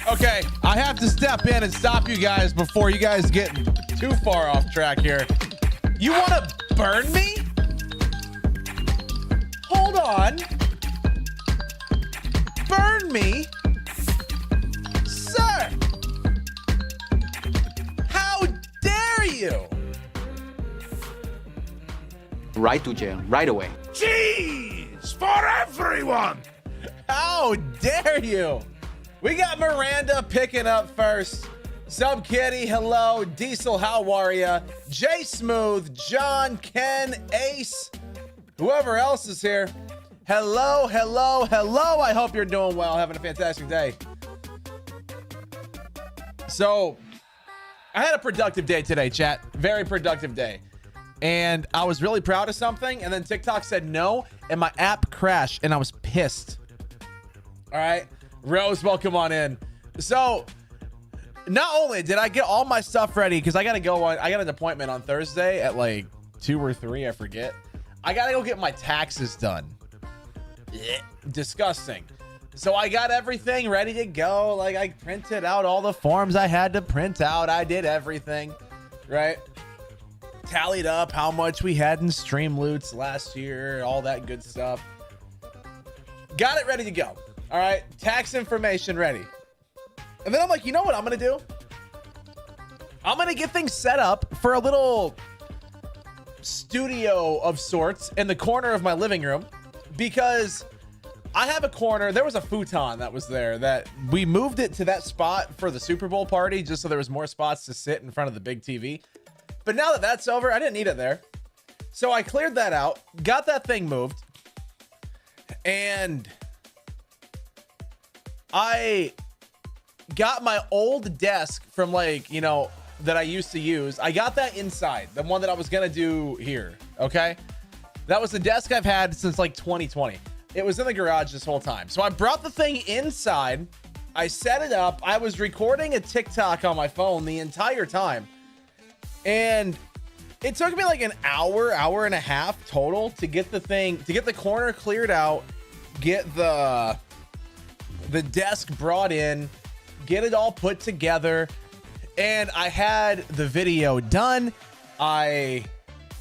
Okay, I have to step in and stop you guys before you guys get too far off track here. You want to burn me? Hold on. Burn me? Sir! How dare you? Right to jail, right away. Cheese for everyone! How dare you? We got Miranda picking up first. Sub Kitty, hello. Diesel, how are ya? Jay Smooth, John, Ken, Ace, whoever else is here. Hello, hello, hello. I hope you're doing well, having a fantastic day. So, I had a productive day today, chat. Very productive day. And I was really proud of something, and then TikTok said no, and my app crashed, and I was pissed. All right, Rose, welcome on in. So, not only did I get all my stuff ready, because I got an appointment on Thursday at like 2 or 3, I forget. I got to go get my taxes done. Disgusting. So I got everything ready to go. Like, I printed out all the forms I had to print out. I did everything, right? Tallied up how much we had in stream loots last year, all that good stuff. Got it ready to go. All right, tax information ready. And then I'm like, you know what I'm gonna do? I'm gonna get things set up for a little studio of sorts in the corner of my living room, because I have a corner. There was a futon that was there that we moved it to that spot for the Super Bowl party, just so there was more spots to sit in front of the big TV. But now that that's over, I didn't need it there. So I cleared that out, got that thing moved, and I got my old desk from, like, you know, that I used to use. I got that inside, the one that I was going to do here. Okay. That was the desk I've had since like 2020. It was in the garage this whole time. So I brought the thing inside. I set it up. I was recording a TikTok on my phone the entire time. And it took me like an hour and a half total to get the thing, to get the corner cleared out, get the desk brought in, get it all put together. And I had the video done. I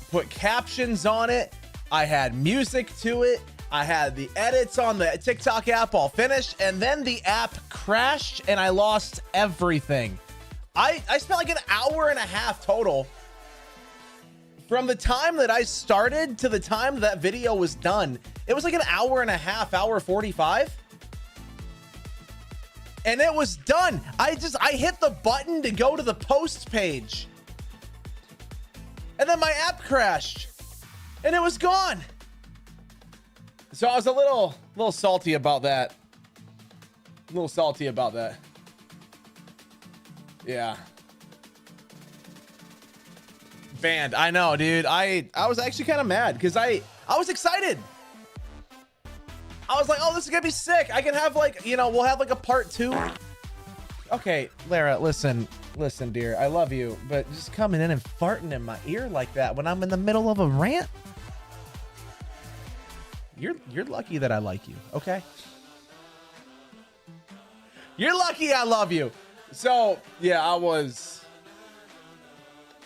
put captions on it. I had music to it. I had the edits on the TikTok app all finished. And then the app crashed and I lost everything. I spent like an hour and a half total from the time that I started to the time that video was done. It was like an hour and a half, hour 45. And it was done. I hit the button to go to the post page. And then my app crashed and it was gone. So I was a little salty about that. A little salty about that. Yeah. Banned. I know, dude. I was actually kind of mad because I was excited. I was like, oh, this is gonna be sick. I can have, like, you know, we'll have like a part 2. Okay, Lara, listen, dear. I love you, but just coming in and farting in my ear like that when I'm in the middle of a rant. You're lucky that I like you, okay? You're lucky I love you. So yeah, I was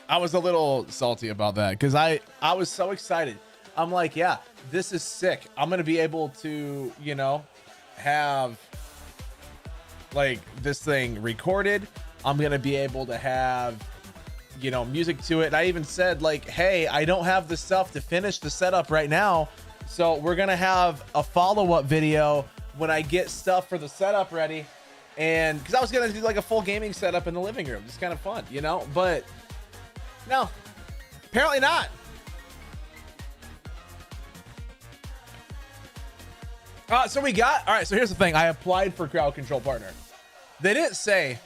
a little salty about that because I was so excited. I'm like, yeah, this is sick. I'm gonna be able to, you know, have like this thing recorded. I'm gonna be able to have, you know, music to it. And I even said, like, hey, I don't have the stuff to finish the setup right now, so we're gonna have a follow-up video when I get stuff for the setup ready. And because I was gonna do like a full gaming setup in the living room, it's kind of fun, you know, but no, apparently not. So we got, all right, so here's the thing. I applied for crowd control partner. They didn't say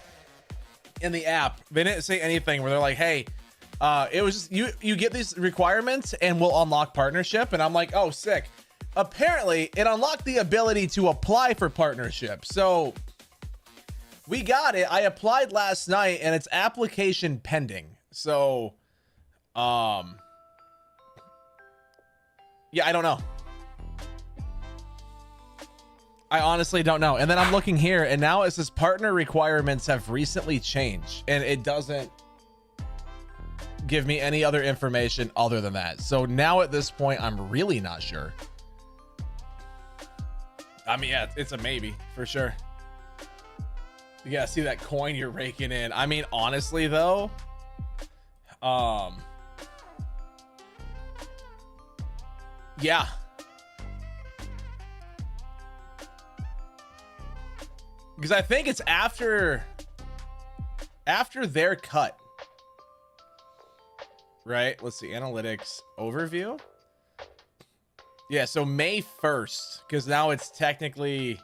in the app, they didn't say anything where they're like, hey, it was just, you get these requirements and we'll unlock partnership. And I'm like, oh, sick. Apparently it unlocked the ability to apply for partnership. So we got it. I applied last night and it's application pending. So, yeah, I don't know. I honestly don't know. And then I'm looking here, and now it says partner requirements have recently changed, and it doesn't give me any other information other than that. So now at this point, I'm really not sure. I mean, yeah, it's a maybe for sure. You gotta see that coin you're raking in. I mean, honestly though, yeah. Because I think it's after their cut. Right? Let's see. Analytics overview. Yeah, so May 1st. Because now it's technically,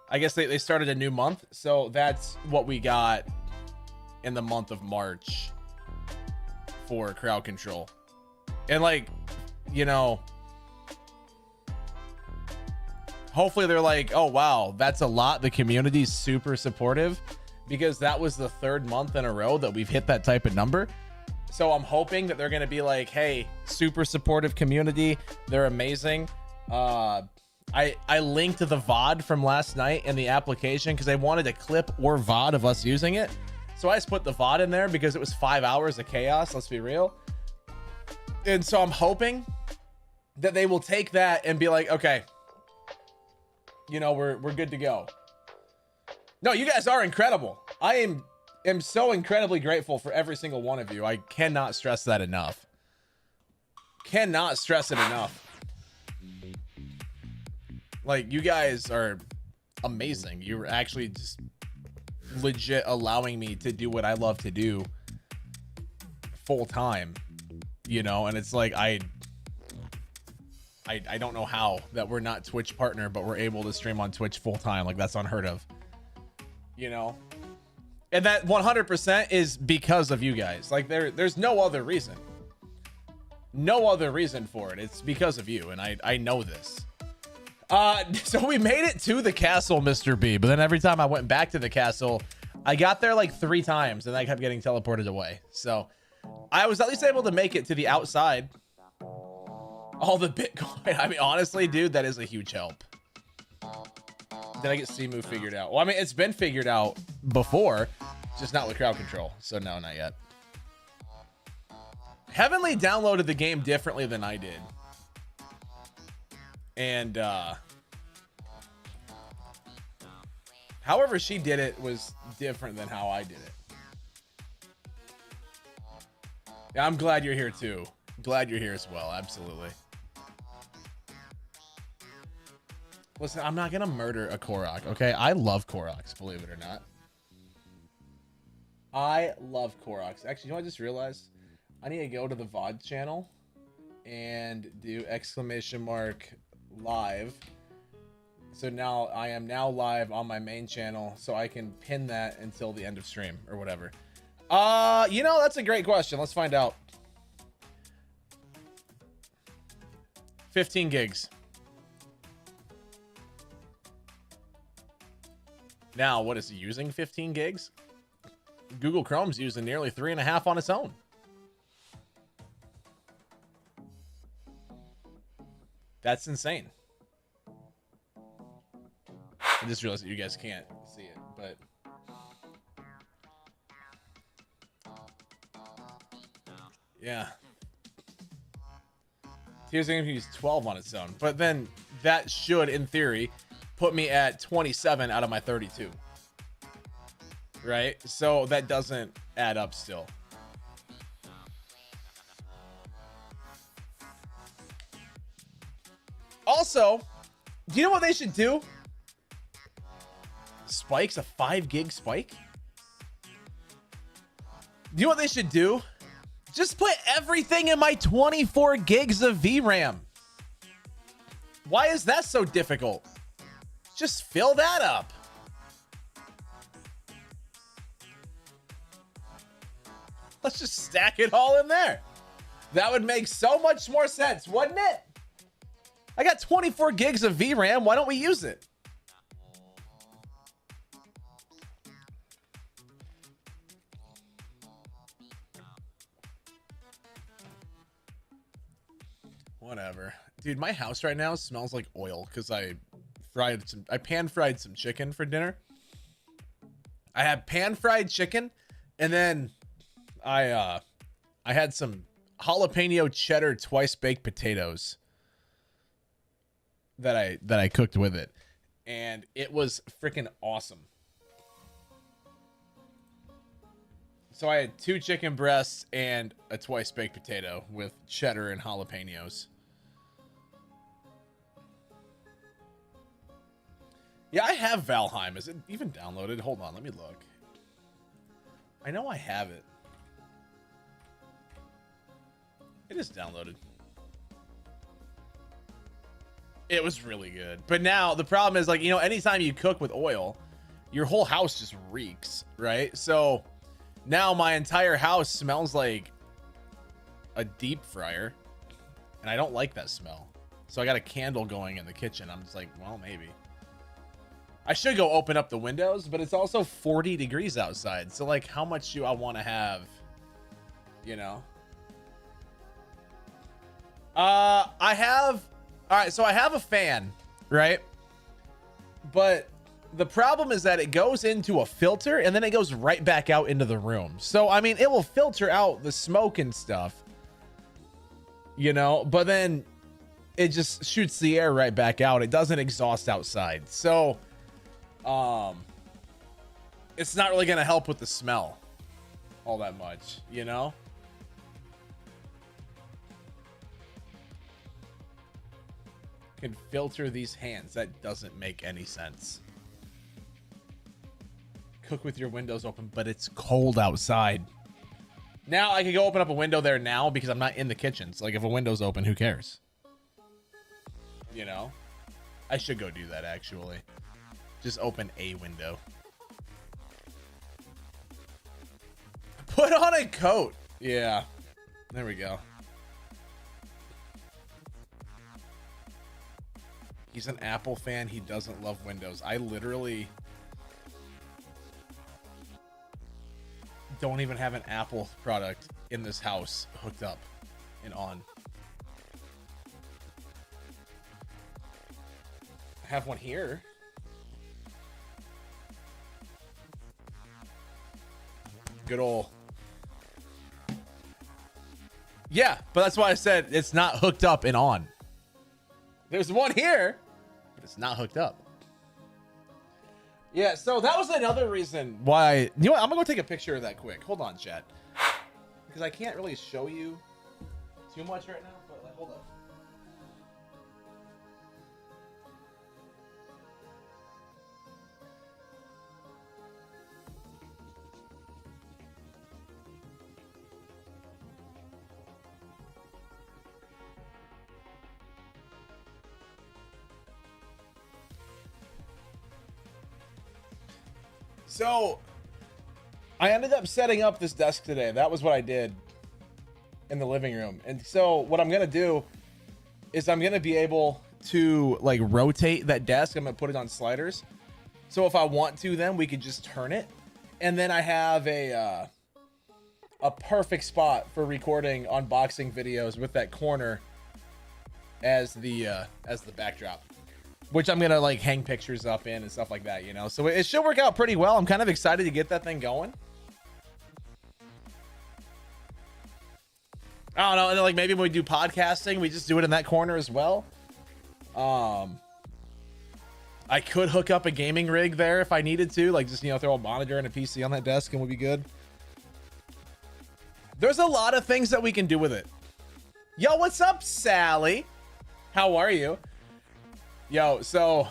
I guess they started a new month. So that's what we got in the month of March for crowd control. And like, you know, hopefully they're like, oh wow, that's a lot. The community's super supportive, because that was the third month in a row that we've hit that type of number. So I'm hoping that they're going to be like, hey, super supportive community, they're amazing. I linked to the VOD from last night in the application because I wanted a clip or VOD of us using it. So I just put the VOD in there because it was 5 hours of chaos, let's be real. And so I'm hoping that they will take that and be like, okay, you know, we're good to go. No, you guys are incredible. I am so incredibly grateful for every single one of you. I cannot stress that enough. Cannot stress it enough. Like, you guys are amazing. You're actually just legit allowing me to do what I love to do full time, you know? And it's like, I don't know how that we're not Twitch partner, but we're able to stream on Twitch full time. Like, that's unheard of, you know? And that 100% is because of you guys. Like, there's no other reason. No other reason for it. It's because of you, and I know this. So we made it to the castle, Mr. B, but then every time I went back to the castle, I got there like 3 times, and I kept getting teleported away. So I was at least able to make it to the outside. All the Bitcoin. I mean, honestly, dude, that is a huge help. Did I get Simu figured out? Well, I mean, it's been figured out before, just not with crowd control. So no, not yet. Heavenly downloaded the game differently than I did. And however she did it was different than how I did it. Yeah, I'm glad you're here too. Glad you're here as well. Absolutely. Listen, I'm not gonna murder a Korok, okay? I love Koroks, believe it or not. I love Koroks. Actually, you know what I just realized? I need to go to the VOD channel and do !live. So now I am now live on my main channel, so I can pin that until the end of stream or whatever. You know, that's a great question. Let's find out. 15 gigs. Now, what is he using 15 gigs? Google Chrome's using nearly 3.5 on its own. That's insane. I just realized that you guys can't see it, but yeah. Here's going to use 12 on its own, but then that should, in theory, put me at 27 out of my 32. Right? So that doesn't add up still. Also, do you know what they should do? Spike's a 5 gig spike? Do you know what they should do? Just put everything in my 24 gigs of VRAM. Why is that so difficult? Just fill that up. Let's just stack it all in there. That would make so much more sense, wouldn't it? I got 24 gigs of VRAM. Why don't we use it? Whatever. Dude, my house right now smells like oil because I I pan fried some chicken for dinner. I had pan fried chicken, and then I had some jalapeno cheddar twice baked potatoes that I cooked with it, and it was freaking awesome. So I had 2 chicken breasts and a twice baked potato with cheddar and jalapenos. Yeah, I have Valheim. Is it even downloaded? Hold on, let me look. I know I have it. It is downloaded. It was really good. But now the problem is, like, you know, anytime you cook with oil, your whole house just reeks, right? So now my entire house smells like a deep fryer, and I don't like that smell. So I got a candle going in the kitchen. I'm just like, well, maybe. I should go open up the windows, but it's also 40 degrees outside. So, like, how much do I want to have, you know? All right, so I have a fan, right? But the problem is that it goes into a filter and then it goes right back out into the room. So, I mean, it will filter out the smoke and stuff, you know, but then it just shoots the air right back out. It doesn't exhaust outside. So, it's not really going to help with the smell all that much, you know? Can filter these hands. That doesn't make any sense. Cook with your windows open, but it's cold outside. Now I can go open up a window there now because I'm not in the kitchen. So, like, if a window's open, who cares? You know? I should go do that, actually. Just open a window. Put on a coat. Yeah. There we go. He's an Apple fan. He doesn't love Windows. I literally don't even have an Apple product in this house hooked up and on. I have one here. Good old. Yeah, but that's why I said it's not hooked up and on. There's one here, but it's not hooked up. Yeah, so that was another reason why. You know what? I'm gonna go take a picture of that quick. Hold on, chat, because I can't really show you too much right now. But, like, hold up. So I ended up setting up this desk today. That was what I did in the living room. And so what I'm going to do is I'm going to be able to, like, rotate that desk. I'm going to put it on sliders. So if I want to, then we could just turn it. And then I have a perfect spot for recording unboxing videos with that corner as the backdrop, which I'm going to, like, hang pictures up in and stuff like that, you know? So it should work out pretty well. I'm kind of excited to get that thing going. I don't know. And then, like, maybe when we do podcasting, we just do it in that corner as well. I could hook up a gaming rig there if I needed to, like, just, you know, throw a monitor and a PC on that desk and we'll be good. There's a lot of things that we can do with it. Yo, what's up, Sally? How are you? Yo, so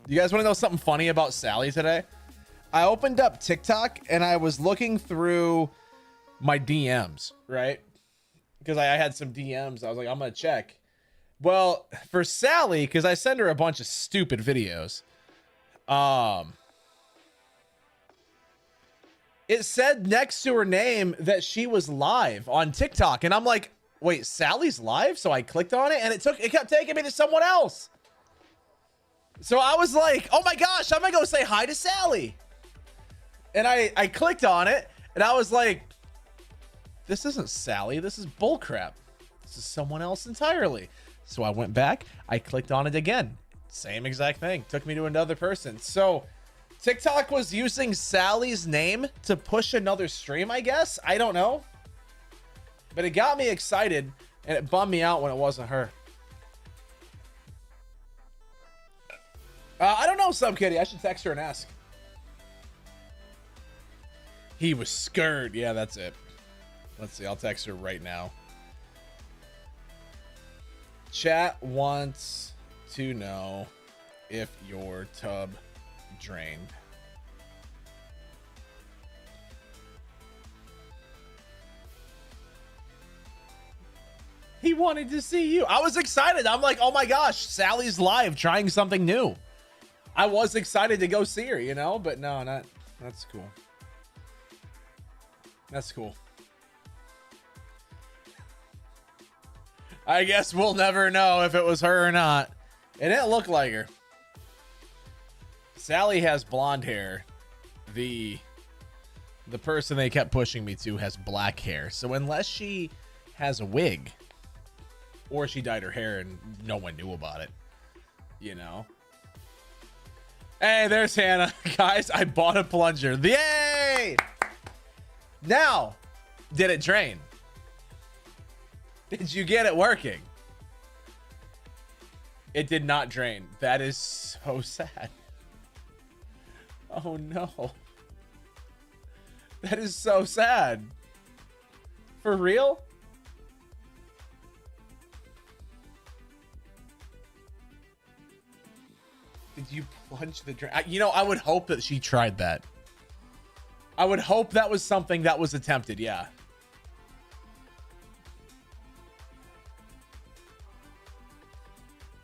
you guys want to know something funny about Sally today? I opened up TikTok and I was looking through my DMs, right? Because I had some DMs. I was like, I'm going to check. Well, for Sally, because I send her a bunch of stupid videos, it said next to her name that she was live on TikTok. And I'm like, wait, Sally's live? So I clicked on it and it kept taking me to someone else. So I was like, oh my gosh, I'm gonna go say hi to Sally. And I clicked on it and I was like, this isn't Sally. This is bullcrap. This is someone else entirely. So I went back. I clicked on it again. Same exact thing. Took me to another person. So TikTok was using Sally's name to push another stream, I guess. I don't know. But it got me excited and it bummed me out when it wasn't her. I don't know, Sub Kitty. I should text her and ask. He was scared. Yeah, that's it. Let's see. I'll text her right now. Chat wants to know if your tub drained. He wanted to see you. I was excited. I'm like, oh my gosh, Sally's live trying something new. I was excited to go see her, you know, but no, that's cool. That's cool. I guess we'll never know if it was her or not. It didn't look like her. Sally has blonde hair. The person they kept pushing me to has black hair. So unless she has a wig or she dyed her hair and no one knew about it, you know. Hey, there's Hannah. Guys, I bought a plunger. Yay! Now, did it drain? Did you get it working? It did not drain. That is so sad. Oh no. That is so sad. For real? Did you plunge the drain? You know, I would hope that she tried that. I would hope that was something that was attempted. Yeah.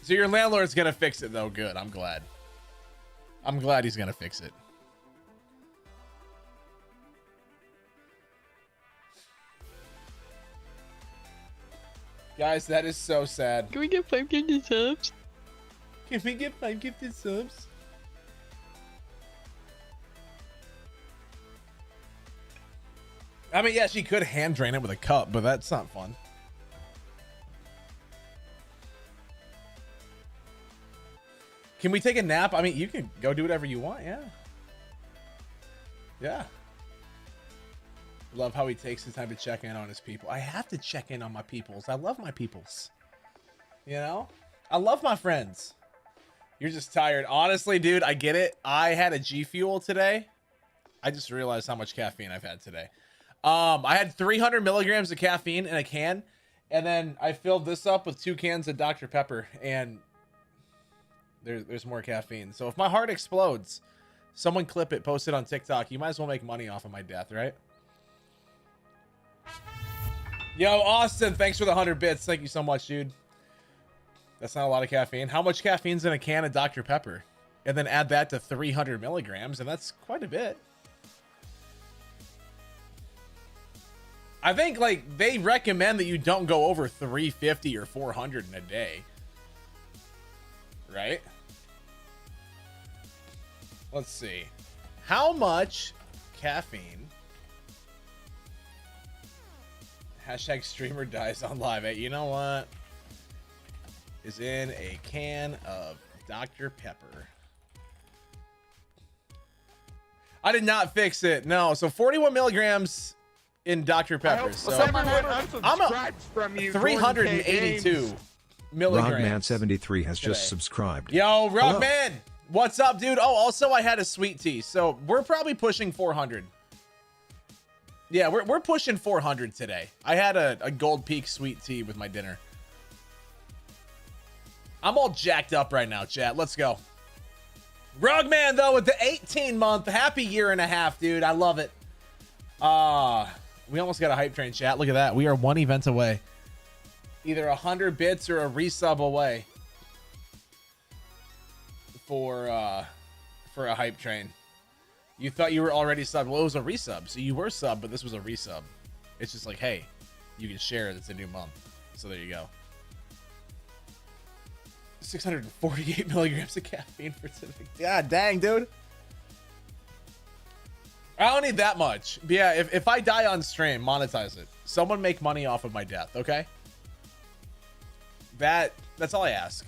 So your landlord's gonna fix it though. Good. I'm glad. I'm glad he's gonna fix it. Guys, that is so sad. Can we get 5 gifted subs? Can we get 5 gifted subs? I mean, yeah, she could hand drain it with a cup, but that's not fun. Can we take a nap? I mean, you can go do whatever you want. Yeah. Yeah. Love how he takes the time to check in on his people. I have to check in on my peoples. I love my peoples. You know? I love my friends. You're just tired. Honestly, dude, I get it. I had a G Fuel today. I just realized how much caffeine I've had today. I had 300 milligrams of caffeine in a can, and then I filled this up with 2 cans of Dr. Pepper, and there's more caffeine. So if my heart explodes, someone clip it, post it on TikTok. You might as well make money off of my death, right? Yo, Austin, thanks for the 100 bits. Thank you so much, dude. That's not a lot of caffeine. How much caffeine's in a can of Dr. Pepper? And then add that to 300 milligrams, and that's quite a bit. I think, like, they recommend that you don't go over 350 or 400 in a day. Right? Let's see. How much caffeine... Hashtag streamer dies on live. Hey, you know what? Is in a can of Dr. Pepper. I did not fix it. No. So 41 milligrams in Dr. Pepper. So I'm a from you 382 milligrams. Rogman73 has just subscribed. Yo, Rogman. What's up, dude? Oh, also I had a sweet tea. So we're probably pushing 400. Yeah, we're pushing 400 today. I had a Gold Peak sweet tea with my dinner. I'm all jacked up right now, chat. Let's go. Rugman, though, with the 18-month. Happy year and a half, dude. I love it. We almost got a hype train, chat. Look at that. We are 1 event away. Either 100 bits or a resub away for a hype train. You thought you were already subbed. Well, it was a resub. So you were subbed, but this was a resub. It's just like, hey, you can share it. It's a new month. So there you go. 648 milligrams of caffeine for today. God dang, dude. I don't need that much. But yeah, if I die on stream, monetize it. Someone make money off of my death, okay? That's all I ask.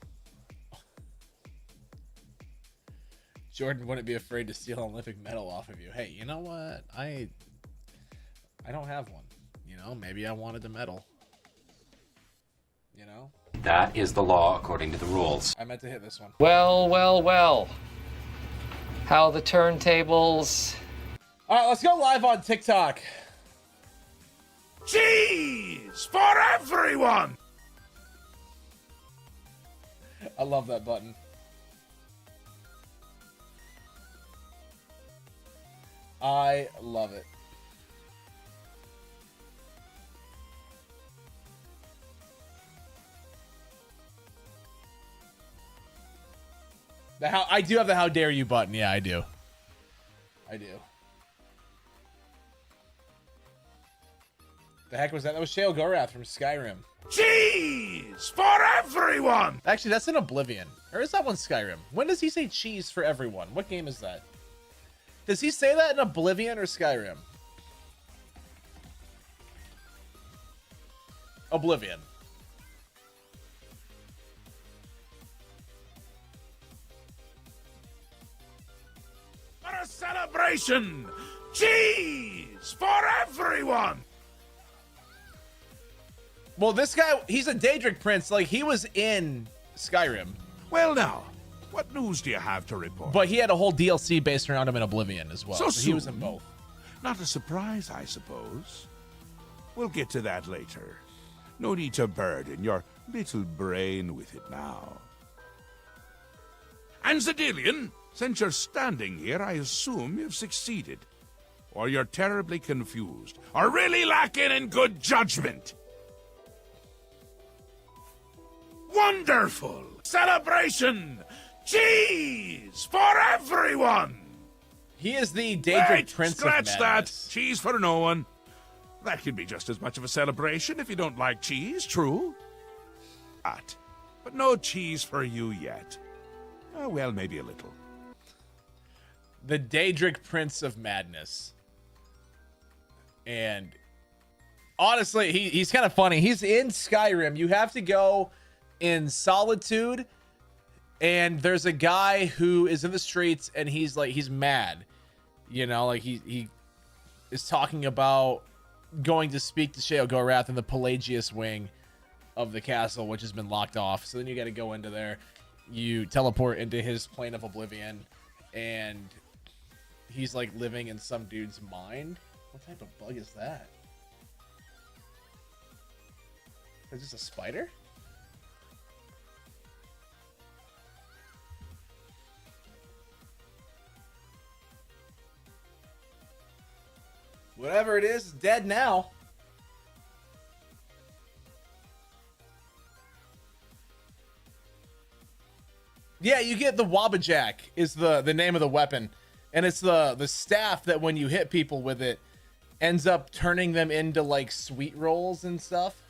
Jordan wouldn't be afraid to steal an Olympic medal off of you. Hey, you know what? I don't have one. You know, maybe I wanted the medal. You know? That is the law according to the rules. I meant to hit this one. Well, well, well. How the turntables. All right, let's go live on TikTok. Cheese for everyone! I love that button. I love it. I do have the how dare you button. Yeah, I do. I do. The heck was that? That was Shale Gorath from Skyrim. Cheese for everyone! Actually, that's in Oblivion. Or is that one Skyrim? When does he say cheese for everyone? What game is that? Does he say that in Oblivion or Skyrim? Oblivion. For a celebration! Cheese for everyone! Well, this guy, he's a Daedric Prince. Like, he was in Skyrim. Well now, what news do you have to report? But he had a whole DLC based around him in Oblivion as well. So He was in soon? both. Not a surprise, I suppose. We'll get to that later. No need to burden your little brain with it now. And Zedilian, since you're standing here, I assume you've succeeded. Or you're terribly confused, or really lacking in good judgment. Wonderful! Celebration! Cheese for everyone! He is the Daedric Wait, Prince scratch of that! Madness. Cheese for no one. That can be just as much of a celebration if you don't like cheese, true? But no cheese for you yet. Oh, well, maybe a little. The Daedric Prince of Madness. And honestly, he's kind of funny. He's in Skyrim. You have to go in solitude, and there's a guy who is in the streets, and he's mad. You know, like he is talking about going to speak to Shale Gorath in the Pelagius wing of the castle, which has been locked off. So then you got to go into there. You teleport into his plane of oblivion, and he's like living in some dude's mind. What type of bug is that? Is this a spider? Whatever it is, it's dead now. Yeah, you get the Wabbajack is the name of the weapon. And it's the staff that when you hit people with it ends up turning them into like sweet rolls and stuff.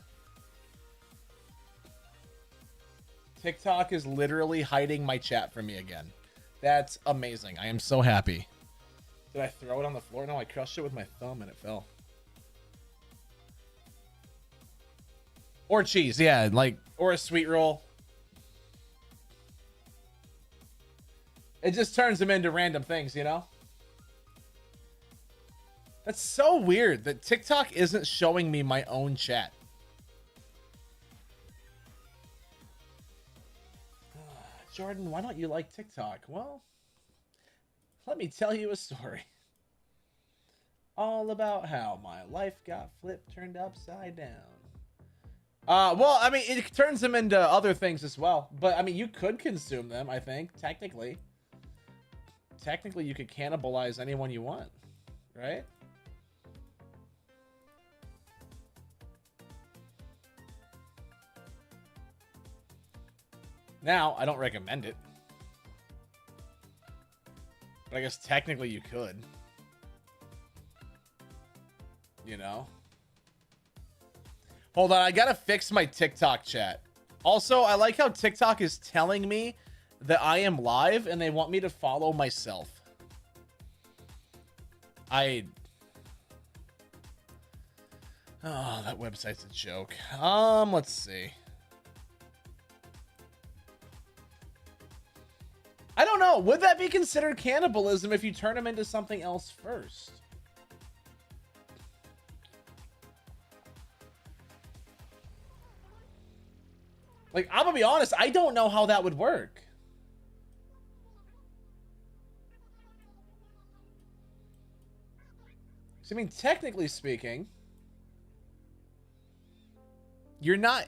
TikTok is literally hiding my chat from me again. That's amazing. I am so happy. Did I throw it on the floor? No, I crushed it with my thumb and it fell. Or cheese, yeah, like, or a sweet roll. It just turns them into random things, you know? That's so weird that TikTok isn't showing me my own chat. Jordan, why don't you like TikTok? Well, let me tell you a story. All about how my life got flipped, turned upside down. Well, I mean, it turns them into other things as well. But, I mean, you could consume them, I think, technically. Technically, you could cannibalize anyone you want, right? Now, I don't recommend it. But I guess technically you could. You know? Hold on, I gotta fix my TikTok chat. Also, I like how TikTok is telling me that I am live and they want me to follow myself. Oh, that website's a joke. Let's see. I don't know. Would that be considered cannibalism if you turn them into something else first? Like, I'm gonna be honest, I don't know how that would work. So, I mean, technically speaking, you're not...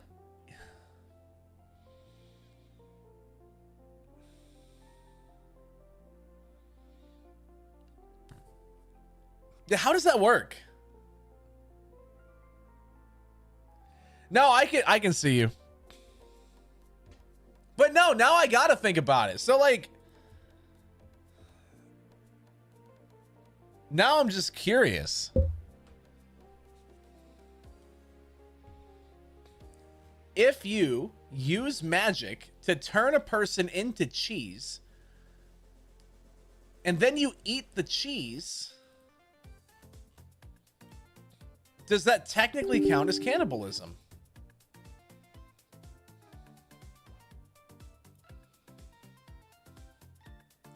How does that work? No, I can see you. But no, now I gotta think about it. So like, now I'm just curious. If you use magic to turn a person into cheese, and then you eat the cheese, does that technically count as cannibalism?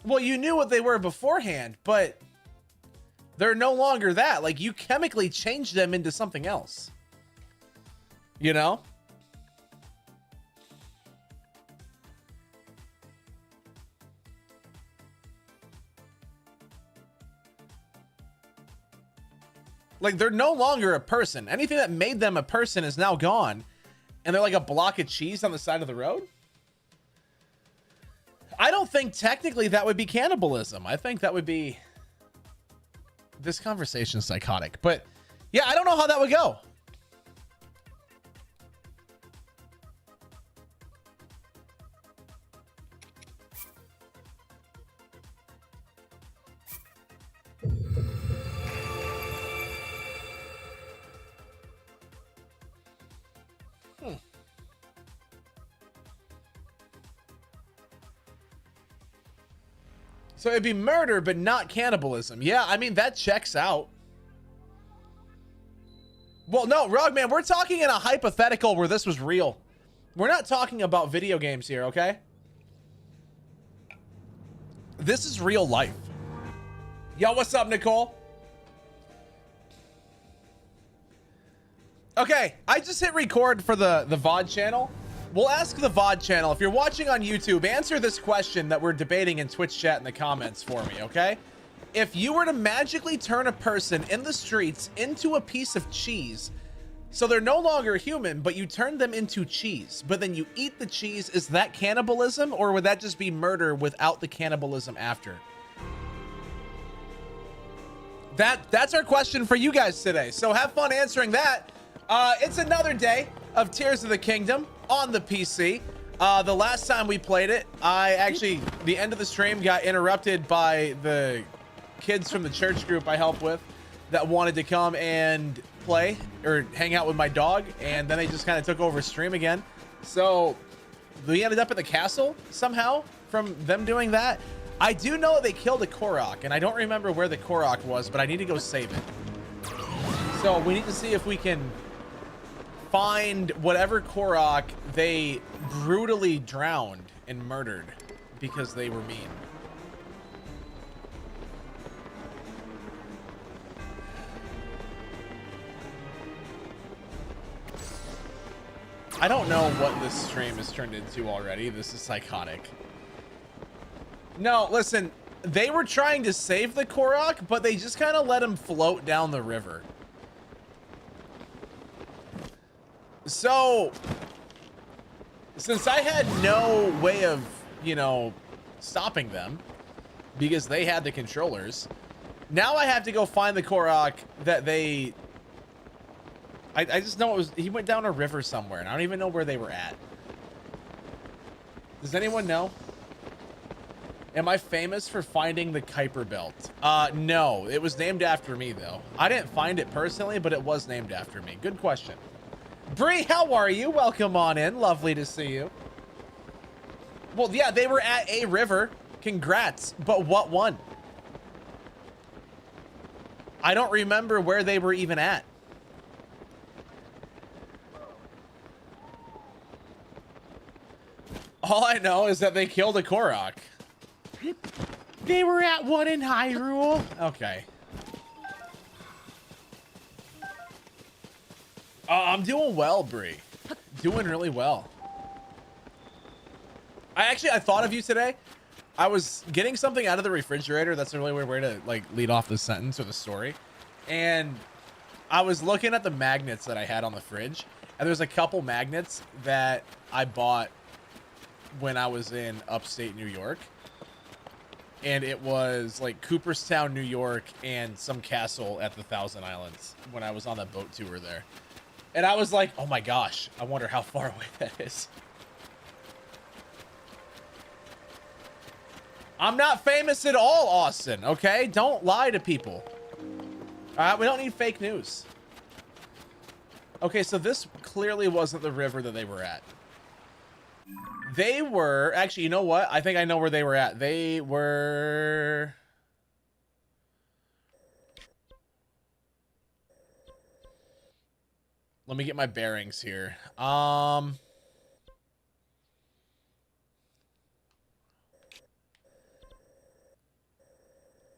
Well, you knew what they were beforehand, but they're no longer that. Like, you chemically changed them into something else. You know? Like, they're no longer a person. Anything that made them a person is now gone. And they're like a block of cheese on the side of the road? I don't think technically that would be cannibalism. I think that would be... This conversation's psychotic. But, yeah, I don't know how that would go. So it'd be murder, but not cannibalism. Yeah, I mean, that checks out. Well, no, Rogman, we're talking in a hypothetical where this was real. We're not talking about video games here, okay? This is real life. Yo, what's up, Nicole? Okay, I just hit record for the VOD channel. We'll ask the VOD channel, if you're watching on YouTube, answer this question that we're debating in Twitch chat in the comments for me, okay? If you were to magically turn a person in the streets into a piece of cheese, so they're no longer human, but you turn them into cheese, but then you eat the cheese, is that cannibalism, or would that just be murder without the cannibalism after? That's our question for you guys today, so have fun answering that. It's another day of Tears of the Kingdom on the PC. The last time we played it, the end of the stream got interrupted by the kids from the church group I help with that wanted to come and play or hang out with my dog, and then they just kind of took over stream again. So we ended up at the castle somehow from them doing that. I do know they killed a Korok, and I don't remember where the Korok was, but I need to go save it. So we need to see if we can find whatever Korok they brutally drowned and murdered because they were mean. I don't know what this stream has turned into already. This is psychotic. No, listen, they were trying to save the Korok, but they just kind of let him float down the river. So, since I had no way of, you know, stopping them because they had the controllers, now I have to go find the Korok that they... I just know it was... He went down a river somewhere, and I don't even know where they were at. Does anyone know? Am I famous for finding the Kuiper Belt? No. It was named after me, though. I didn't find it personally, but it was named after me. Good question. Bree, how are you? Welcome on in. Lovely to see you. Well, yeah, they were at a river. Congrats. But what one? I don't remember where they were even at. All I know is that they killed a Korok. They were at one in Hyrule. Okay. I'm doing well, Bree. Doing really well. I thought of you today. I was getting something out of the refrigerator. That's a really weird way to like lead off the sentence or the story. And I was looking at the magnets that I had on the fridge, and there's a couple magnets that I bought when I was in upstate New York. And it was like Cooperstown, New York, and some castle at the Thousand Islands when I was on that boat tour there. And I was like, oh my gosh, I wonder how far away that is. I'm not famous at all, Austin, okay? Don't lie to people. All right, we don't need fake news. Okay, so this clearly wasn't the river that they were at. They were, actually, you know what? I think I know where they were at. They were... Let me get my bearings here.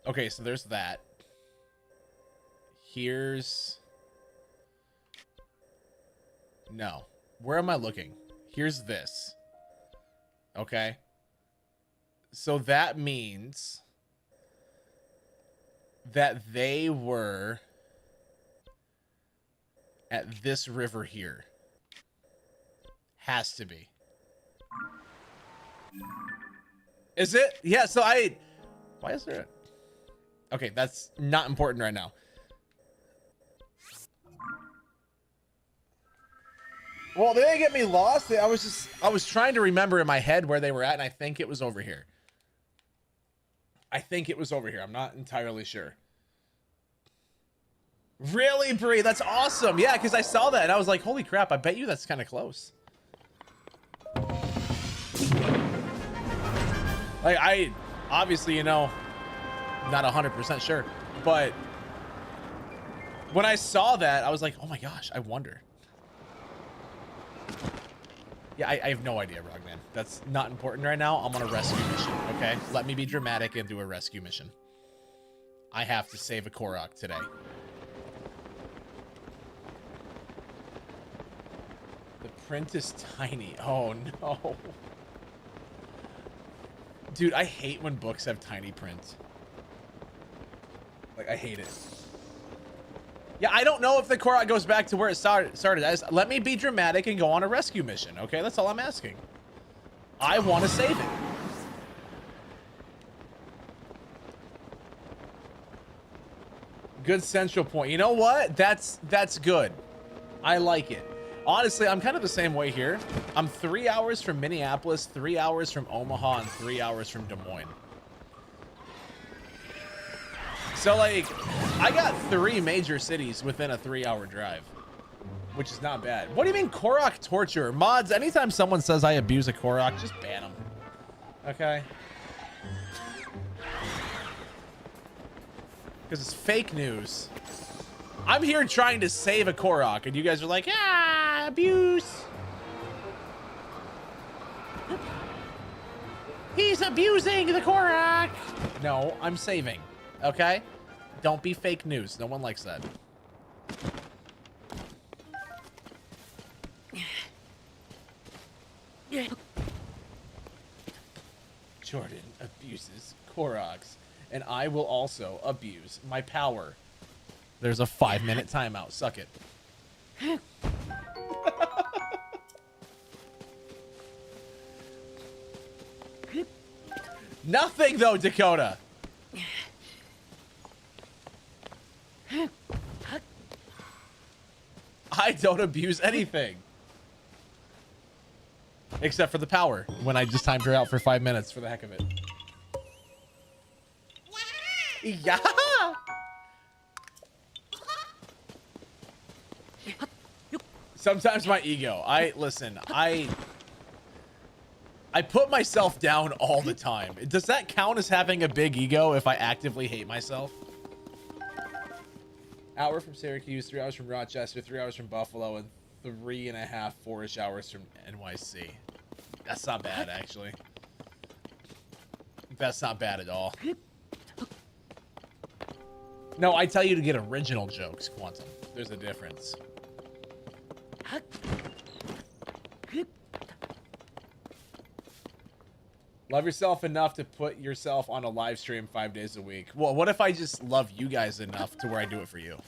Okay, so there's that. Here's... No. Where am I looking? Here's this. Okay. So that means that they were at this river here. Has to be. Is it? Yeah, so why is there a... Okay, that's not important right now. Well, they didn't get me lost. I was trying to remember in my head where they were at, and I think it was over here. I think it was over here. I'm not entirely sure. Really, Bree? That's awesome. Yeah, because I saw that, and I was like, holy crap, I bet you that's kind of close. Like, I obviously, you know, not 100% sure, but when I saw that, I was like, oh my gosh, I wonder. Yeah, I have no idea, Rogman. That's not important right now. I'm on a rescue mission, okay? Let me be dramatic and do a rescue mission. I have to save a Korok today. The print is tiny. Oh, no. Dude, I hate when books have tiny print. Like, I hate it. Yeah, I don't know if the Korok goes back to where it started. Let me be dramatic and go on a rescue mission, okay? That's all I'm asking. I want to save it. Good central point. You know what? That's good. I like it. Honestly, I'm kind of the same way here. I'm 3 hours from Minneapolis, 3 hours from Omaha, and 3 hours from Des Moines. So, like, I got 3 major cities within a 3-hour drive, which is not bad. What do you mean Korok torture? Mods, anytime someone says I abuse a Korok, just ban them. Okay? Because it's fake news. I'm here trying to save a Korok, and you guys are like, ah, abuse. He's abusing the Korok. No, I'm saving. Okay? Don't be fake news. No one likes that. Jordan abuses Koroks, and I will also abuse my power. There's a 5-minute timeout. Suck it. Nothing, though, Dakota. I don't abuse anything. Except for the power, when I just timed her out for 5 minutes for the heck of it. Yeah! Sometimes my ego. Listen, I put myself down all the time. Does that count as having a big ego if I actively hate myself? Hour from Syracuse, 3 hours from Rochester, 3 hours from Buffalo, and 3.5, 4-ish hours from NYC. That's not bad, actually. That's not bad at all. No, I tell you to get original jokes, Quantum. There's a difference. Love yourself enough to put yourself on a live stream 5 days a week. Well, what if I just love you guys enough to where I do it for you?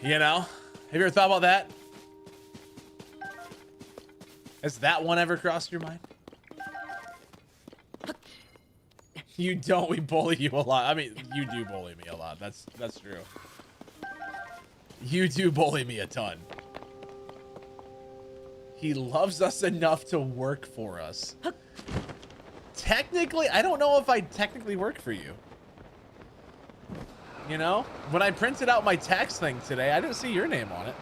You know? Have you ever thought about that? Has that one ever crossed your mind? You don't. We bully you a lot. I mean, you do bully me a lot. That's true. You do bully me a ton. He loves us enough to work for us. Technically, I don't know if I technically work for you. You know? When I printed out my tax thing today, I didn't see your name on it.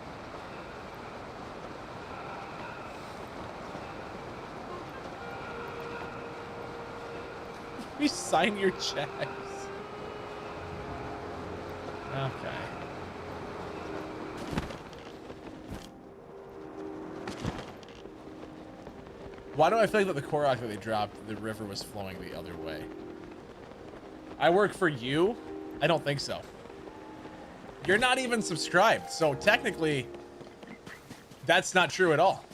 We sign your checks. Okay. Why do I feel like that the Korok that they dropped, the river was flowing the other way? I work for you? I don't think so. You're not even subscribed, so technically, that's not true at all.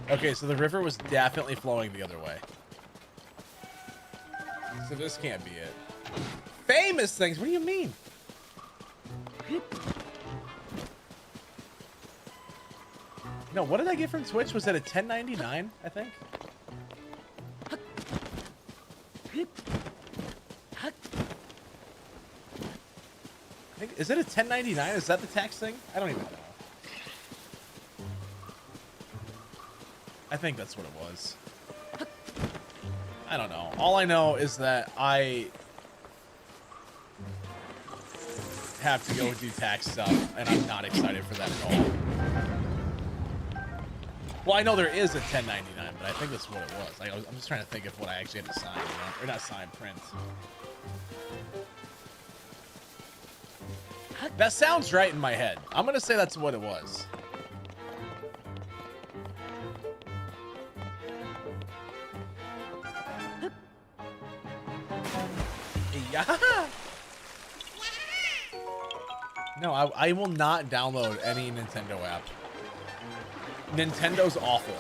Okay, so the river was definitely flowing the other way. So this can't be it. Famous things? What do you mean? No, what did I get from Twitch? Was it a 1099, I think? Is it a 1099? Is that the tax thing? I don't even know. I think that's what it was. I don't know. All I know is that I have to go do tax stuff, and I'm not excited for that at all. Well, I know there is a 1099, but I think that's what it was. Like, I'm just trying to think of what I actually had to sign, you know? Or not sign, print. That sounds right in my head. I'm gonna say that's what it was. Yeah. No, I will not download any Nintendo app. Nintendo's awful.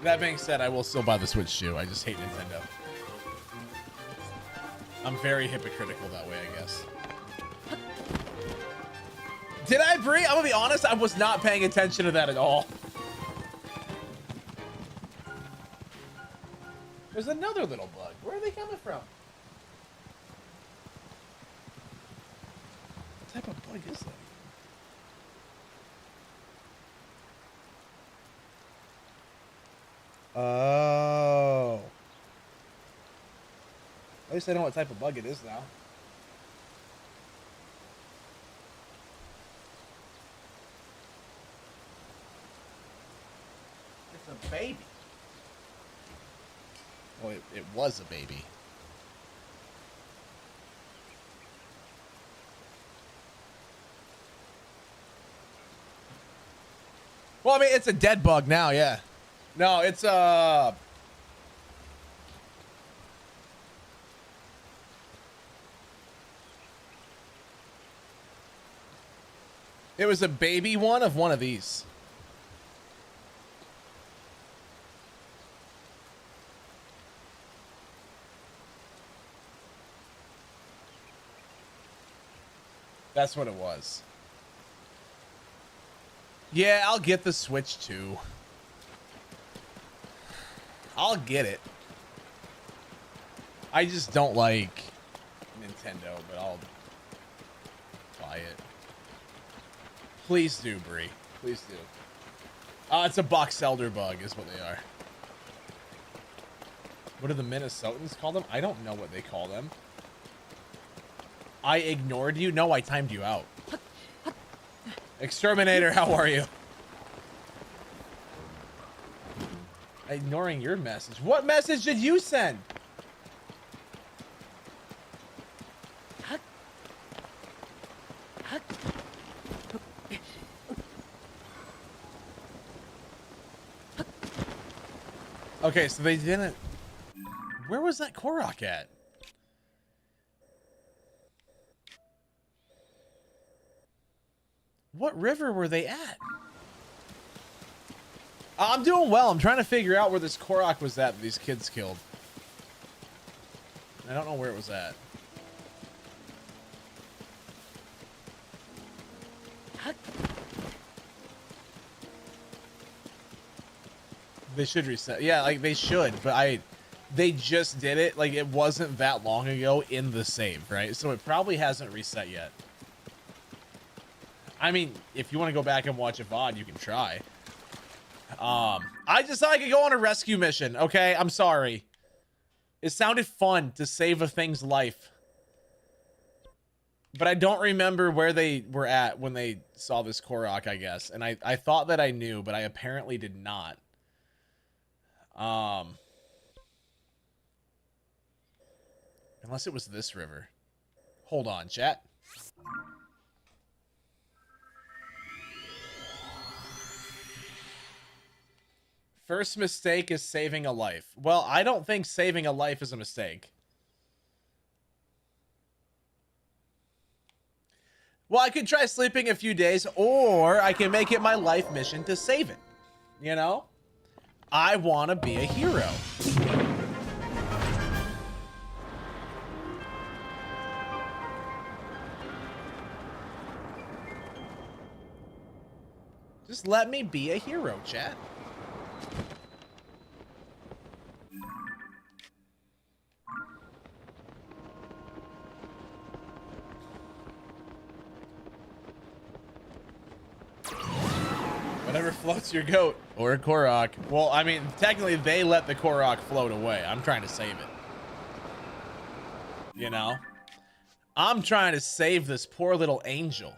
That being said, I will still buy the Switch too. I just hate Nintendo. I'm very hypocritical that way, I guess. Did I, Brie? I'm gonna be honest, I was not paying attention to that at all. There's another little bug. Where are they coming from? What type of bug is that? Oh. At least I know what type of bug it is now. It's a baby. Well, it was a baby. Well, I mean, it's a dead bug now, yeah. No, it's it was a baby one of these. That's what it was. Yeah, I'll get the Switch too. I'll get it. I just don't like Nintendo, but I'll buy it. Please do, Bree. Please do. It's a box elder bug is what they are. What do the Minnesotans call them? I don't know what they call them. I ignored you? No, I timed you out. Exterminator, how are you? Ignoring your message. What message did you send? Okay, so they didn't. Where was that Korok at? What river were they at? I'm doing well. I'm trying to figure out where this Korok was at that these kids killed. I don't know where it was at. They should reset. Yeah, like they should, but they just did it. Like it wasn't that long ago in the save, right? So it probably hasn't reset yet. I mean, if you want to go back and watch a VOD, you can try. I just thought I could go on a rescue mission. Okay, I'm sorry. It sounded fun to save a thing's life. But I don't remember where they were at when they saw this Korok, I guess. And I thought that I knew, but I apparently did not. Unless it was this river. Hold on, chat. First mistake is saving a life. Well, I don't think saving a life is a mistake. Well, I could try sleeping a few days, or I can make it my life mission to save it. You know? I want to be a hero. Just let me be a hero, chat. Whatever floats your goat or a Korok. Well, I mean, technically they let the Korok float away. I'm trying to save it. You know? I'm trying to save this poor little angel.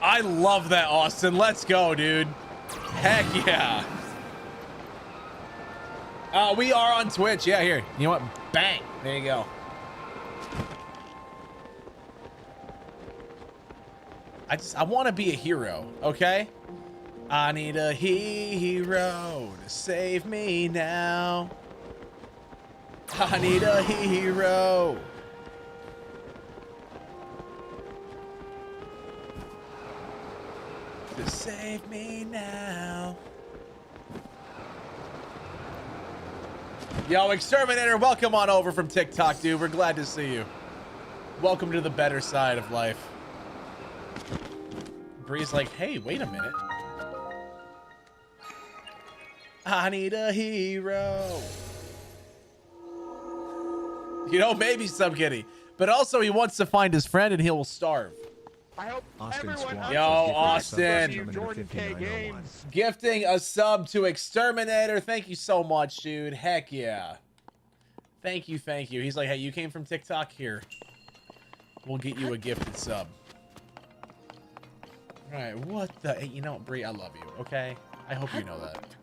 I love that, Austin. Let's go, dude. Heck yeah. We are on Twitch. Yeah, here. You know what? Bang. There you go. I want to be a hero, okay? I need a hero to save me now. I need a hero. To save me now. Yo, Exterminator, welcome on over from TikTok, dude. We're glad to see you. Welcome to the better side of life. Bree's like, hey, wait a minute. I need a hero. You know, maybe some kitty. But also he wants to find his friend and he will starve. I hope Austin everyone Swan. Yo, Austin. Jordan K Games. Gifting a sub to Exterminator. Thank you so much, dude. Heck yeah. Thank you, thank you. He's like, hey, you came from TikTok? Here. We'll get you a gifted sub. All right, what the... Hey, you know, Bree, I love you, okay? I hope you know that.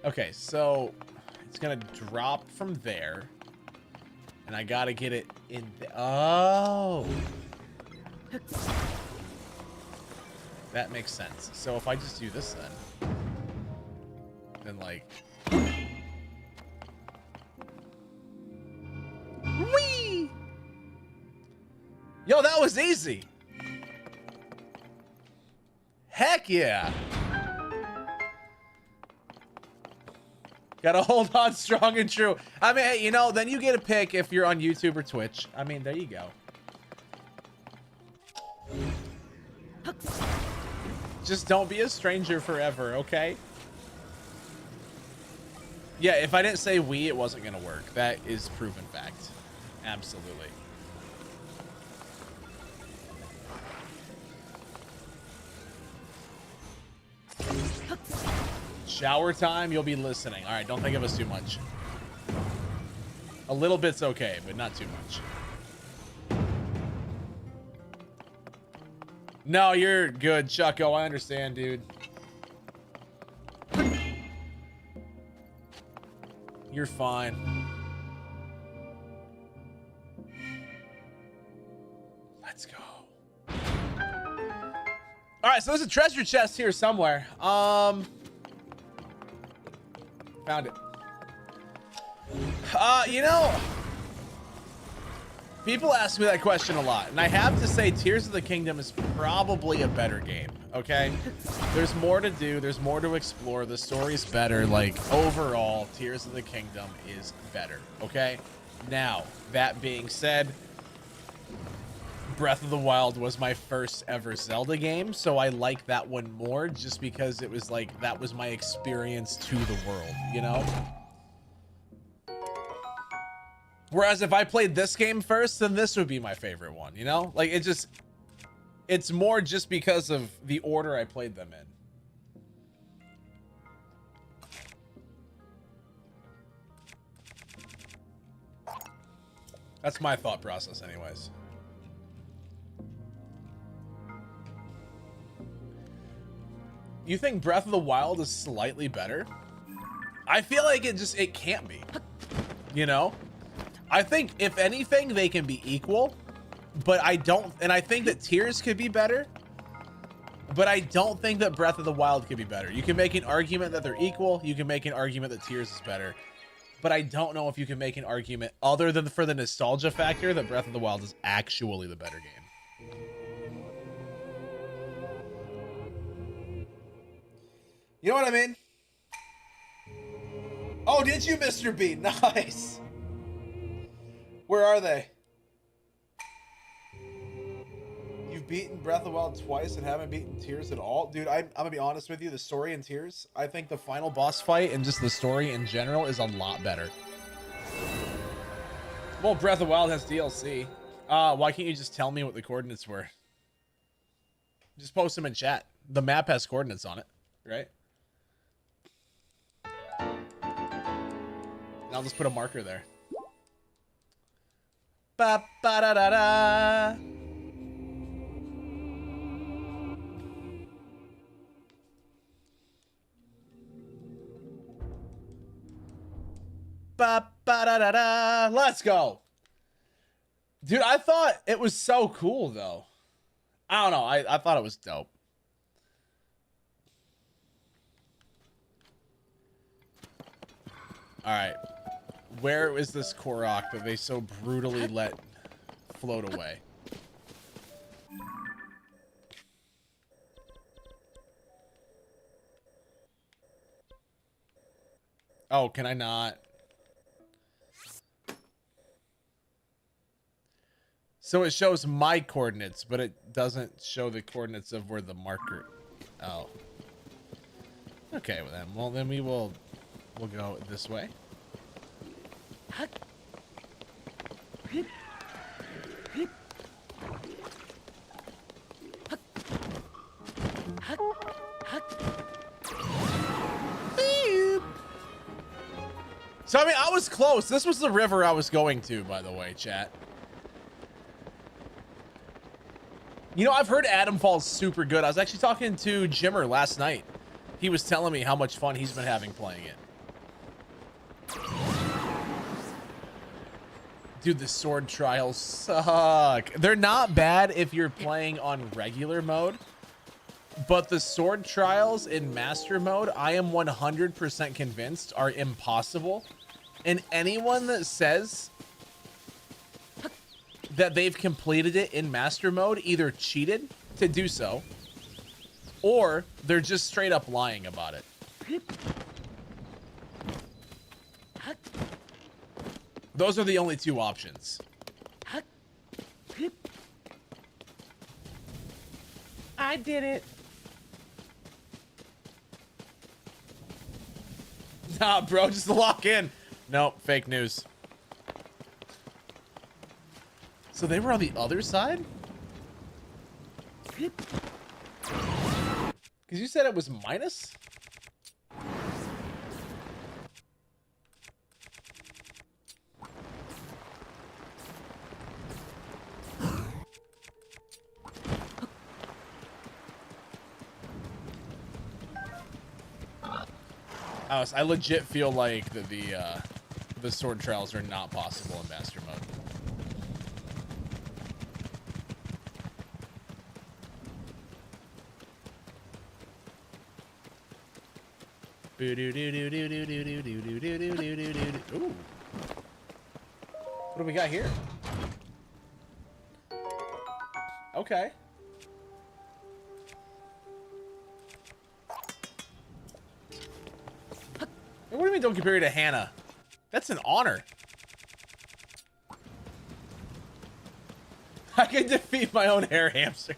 Okay, so... It's gonna drop from there. And I gotta get it in the... Oh! That makes sense. So if I just do this then like... Whee! Yo, that was easy! Heck yeah! Gotta hold on strong and true. I mean, hey, you know, then you get a pick if you're on YouTube or Twitch. I mean, there you go. Just don't be a stranger forever, okay? Yeah, if I didn't say we, it wasn't gonna work. That is proven fact. Absolutely. Shower time, you'll be listening. All right, don't think of us too much. A little bit's okay, but not too much. No, you're good, Chucko. I understand, dude. You're fine. Let's go. All right, so there's a treasure chest here somewhere. Found it. You know, people ask me that question a lot, and I have to say Tears of the Kingdom is probably a better game, okay? There's more to do, there's more to explore, the story's better, like, overall, Tears of the Kingdom is better, okay? Now, that being said, Breath of the Wild was my first ever Zelda game, so I like that one more just because it was like, that was my experience to the world, you know? Whereas if I played this game first, then this would be my favorite one, you know? Like, it's more just because of the order I played them in. That's my thought process anyways. You think Breath of the Wild is slightly better? I feel like it can't be, you know? I think if anything, they can be equal, but I think that Tears could be better, but I don't think that Breath of the Wild could be better. You can make an argument that they're equal. You can make an argument that Tears is better, but I don't know if you can make an argument other than for the nostalgia factor that Breath of the Wild is actually the better game. You know what I mean? Oh, did you, Mr. B? Nice. Where are they? You've beaten Breath of the Wild twice and haven't beaten Tears at all? Dude, I'm gonna be honest with you. The story in Tears, I think the final boss fight and just the story in general is a lot better. Well, Breath of the Wild has DLC. Why can't you just tell me what the coordinates were? Just post them in chat. The map has coordinates on it, right? And I'll just put a marker there. Ba ba da da da. Ba ba da da da. Let's go. Dude, I thought it was so cool though. I don't know. I thought it was dope. All right. Where is this Korok that they so brutally let float away? Oh, can I not? So it shows my coordinates, but it doesn't show the coordinates of where the marker. Oh. Okay, well then we'll go this way. So I mean, I was close. This was the river I was going to, by the way, chat. You know, I've heard Adam Fall's super good. I was actually talking to Jimmer last night. He was telling me how much fun he's been having playing it. Dude, the sword trials suck. They're not bad if you're playing on regular mode, but the sword trials in master mode, I am 100% convinced are impossible. And anyone that says that they've completed it in master mode either cheated to do so, or they're just straight up lying about it. Those are the only two options. I did it. Nah, bro, just lock in. Nope, fake news. So they were on the other side? Because you said it was minus? I legit feel like the the sword trials are not possible in master mode. Ooh. What do we got here? Okay. What do you mean don't compare you to Hannah? That's an honor. I can defeat my own hair hamsters.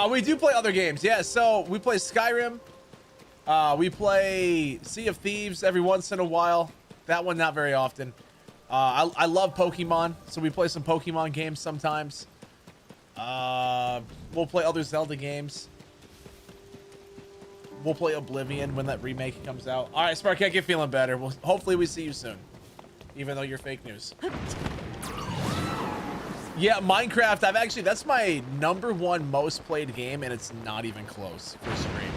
We do play other games. Yeah, so we play Skyrim. We play Sea of Thieves every once in a while. That one not very often. I love Pokemon, so we play some Pokemon games sometimes. We'll play other Zelda games. We'll play Oblivion when that remake comes out. All right, Spark, get feeling better. Well, hopefully we see you soon, even though you're fake news. Yeah, Minecraft. That's my #1 most played game, and it's not even close for stream.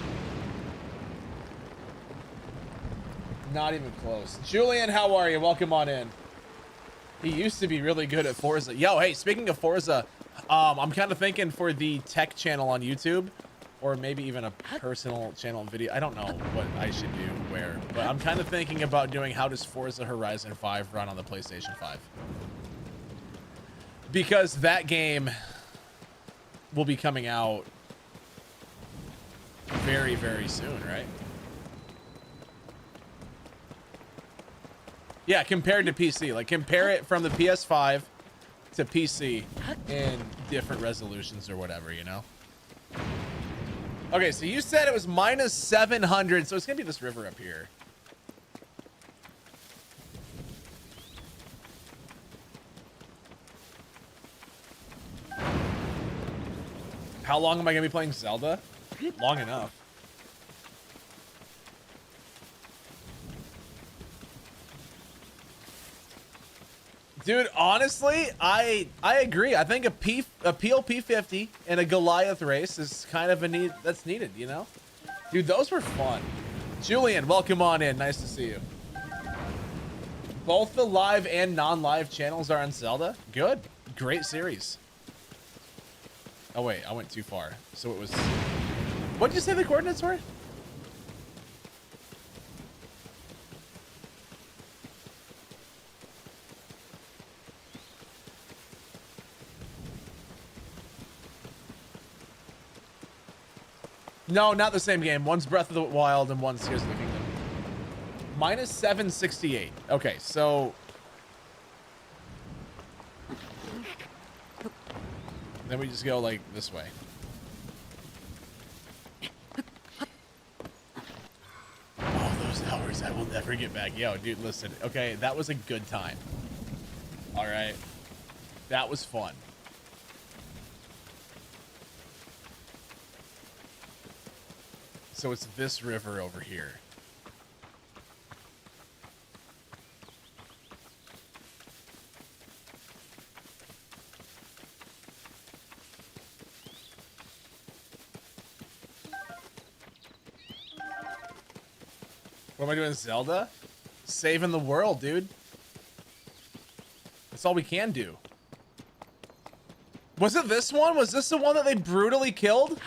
Not even close. Julian, how are you? Welcome on in. He used to be really good at Forza. Yo, hey, speaking of Forza, I'm kind of thinking for the tech channel on YouTube, or maybe even a personal channel video. I don't know what I should do where, but I'm kind of thinking about doing how does Forza Horizon 5 run on the PlayStation 5. Because that game will be coming out very, very soon, right? Yeah, compared to PC. Like, compare it from the PS5 to PC in different resolutions or whatever, you know? Okay, so you said it was -700, so it's gonna be this river up here. How long am I gonna be playing Zelda? Long enough. Dude, honestly, I agree. I think a Peel P50 and a Goliath race is kind of a need that's needed, you know? Dude, those were fun. Julian, welcome on in. Nice to see you. Both the live and non-live channels are on Zelda. Good. Great series. Oh, wait. I went too far. So it was... What did you say the coordinates were? No, not the same game. One's Breath of the Wild and one's Tears of the Kingdom. -768. Okay, so... Then we just go, like, this way. Oh, those hours I will never get back. Yo, dude, listen. Okay, that was a good time. All right? That was fun. So it's this river over here. What am I doing, Zelda? Saving the world, dude. That's all we can do. Was it this one? Was this the one that they brutally killed?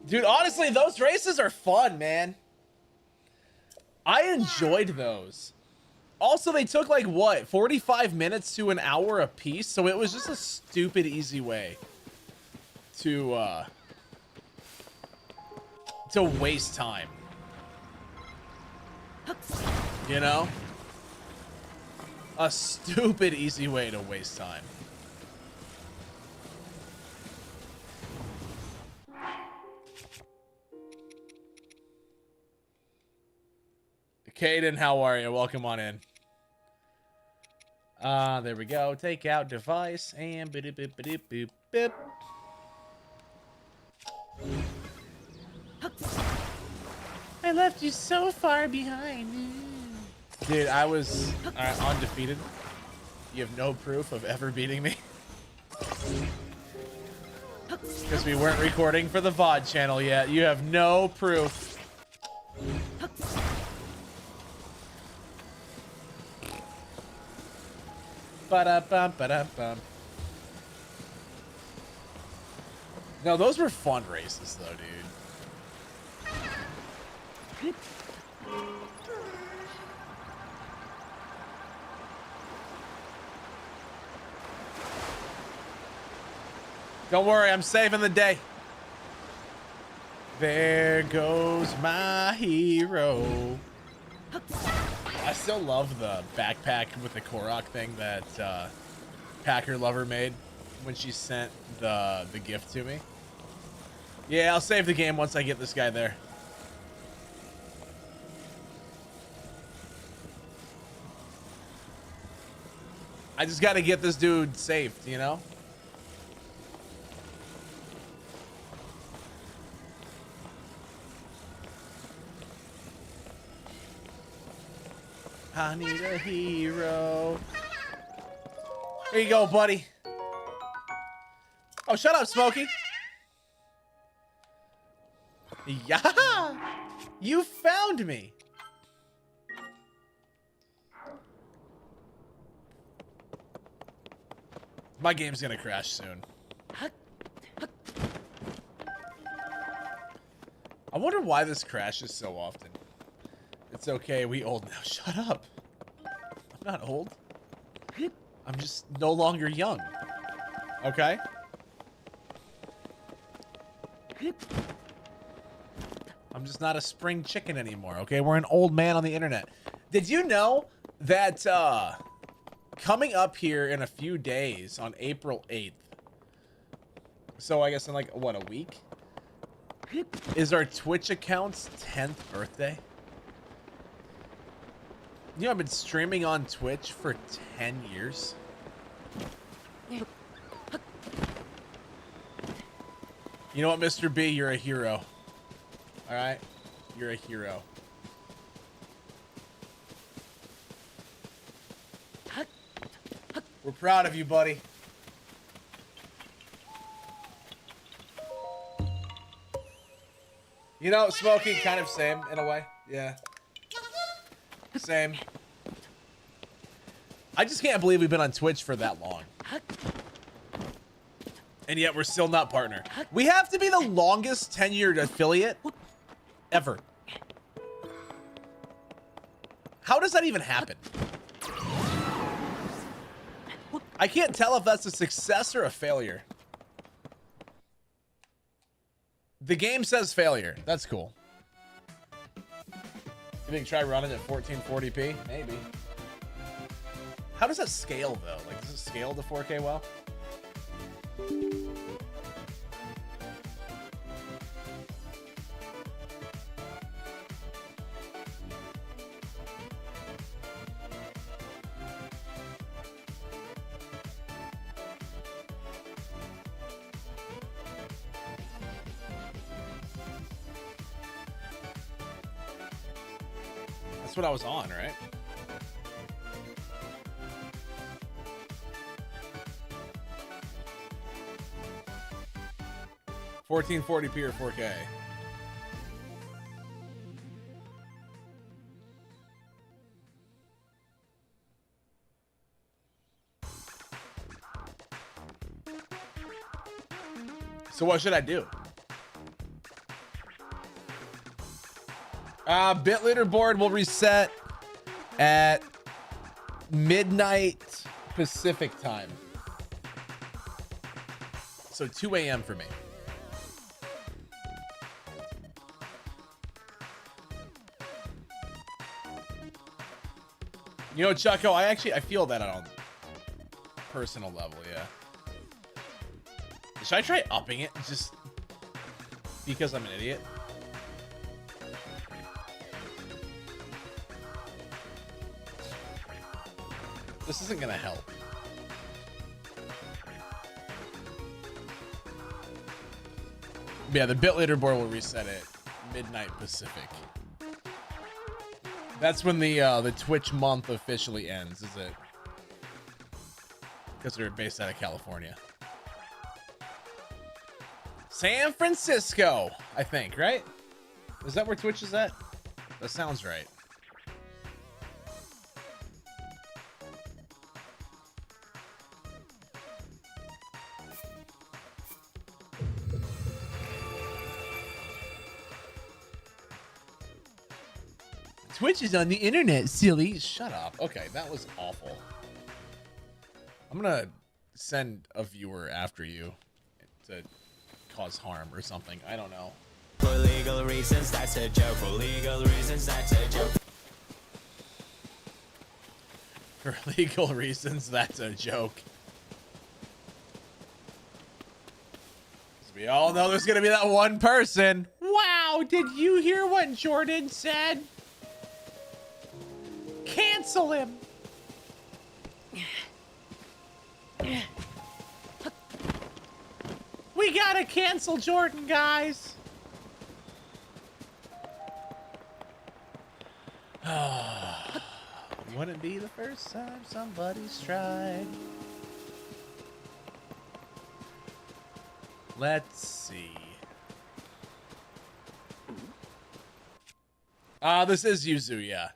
Dude, honestly, those races are fun, man. I enjoyed those. Also, they took like, what, 45 minutes to an hour a piece? So it was just a stupid easy way to waste time. You know? A stupid easy way to waste time. Caden, how are you? Welcome on in. There we go. Take out device and boop boop boop boop boop. I left you so far behind. Dude, I was undefeated. You have no proof of ever beating me. Because we weren't recording for the VOD channel yet. You have no proof. Ba-da-bum, ba-da-bum. No, those were fun races though, dude. Don't worry, I'm saving the day. There goes my hero. I still love the backpack with the Korok thing that Packer Lover made when she sent the gift to me. Yeah, I'll save the game once I get this guy there. I just got to get this dude saved, you know? I need a hero. Here you go, buddy. Oh, shut up, Smokey. Yeah, you found me. My game's gonna crash soon. I wonder why this crashes so often. It's okay, we old now. Shut up. I'm not old. I'm just no longer young. Okay? I'm just not a spring chicken anymore, okay? We're an old man on the internet. Did you know that coming up here in a few days on April 8th, so I guess in like, what, a week? Is our Twitch account's 10th birthday? You know, I've been streaming on Twitch for 10 years. You know what, Mr. B? You're a hero. All right? You're a hero. We're proud of you, buddy. You know, Smokey, kind of same in a way. Yeah. Same. I just can't believe we've been on Twitch for that long. And yet we're still not partner. We have to be the longest tenured affiliate ever. How does that even happen? I can't tell if that's a success or a failure. The game says failure. That's cool. You think try running at 1440p? Maybe. How does that scale though? Like, does it scale to 4K well? That's what I was on, right? $1440p or 4K. So what should I do? Bit leaderboard will reset at midnight Pacific time. So 2 a.m. for me. You know, Chucko, I feel that on a personal level, yeah. Should I try upping it just because I'm an idiot? This isn't gonna help. Yeah, the bit leaderboard will reset at midnight Pacific. That's when the Twitch month officially ends, is it? Because they're based out of California. San Francisco, I think, right? Is that where Twitch is at? That sounds right. Twitch is on the internet, silly. Shut up. Okay, that was awful. I'm gonna send a viewer after you to cause harm or something. I don't know. For legal reasons, that's a joke. For legal reasons, that's a joke. For legal reasons, that's a joke. 'Cause we all know there's gonna be that one person. Wow, did you hear what Jordan said? Cancel him. We gotta cancel Jordan, guys. Wouldn't be the first time somebody's tried. Let's see. This is Yuzu, yeah.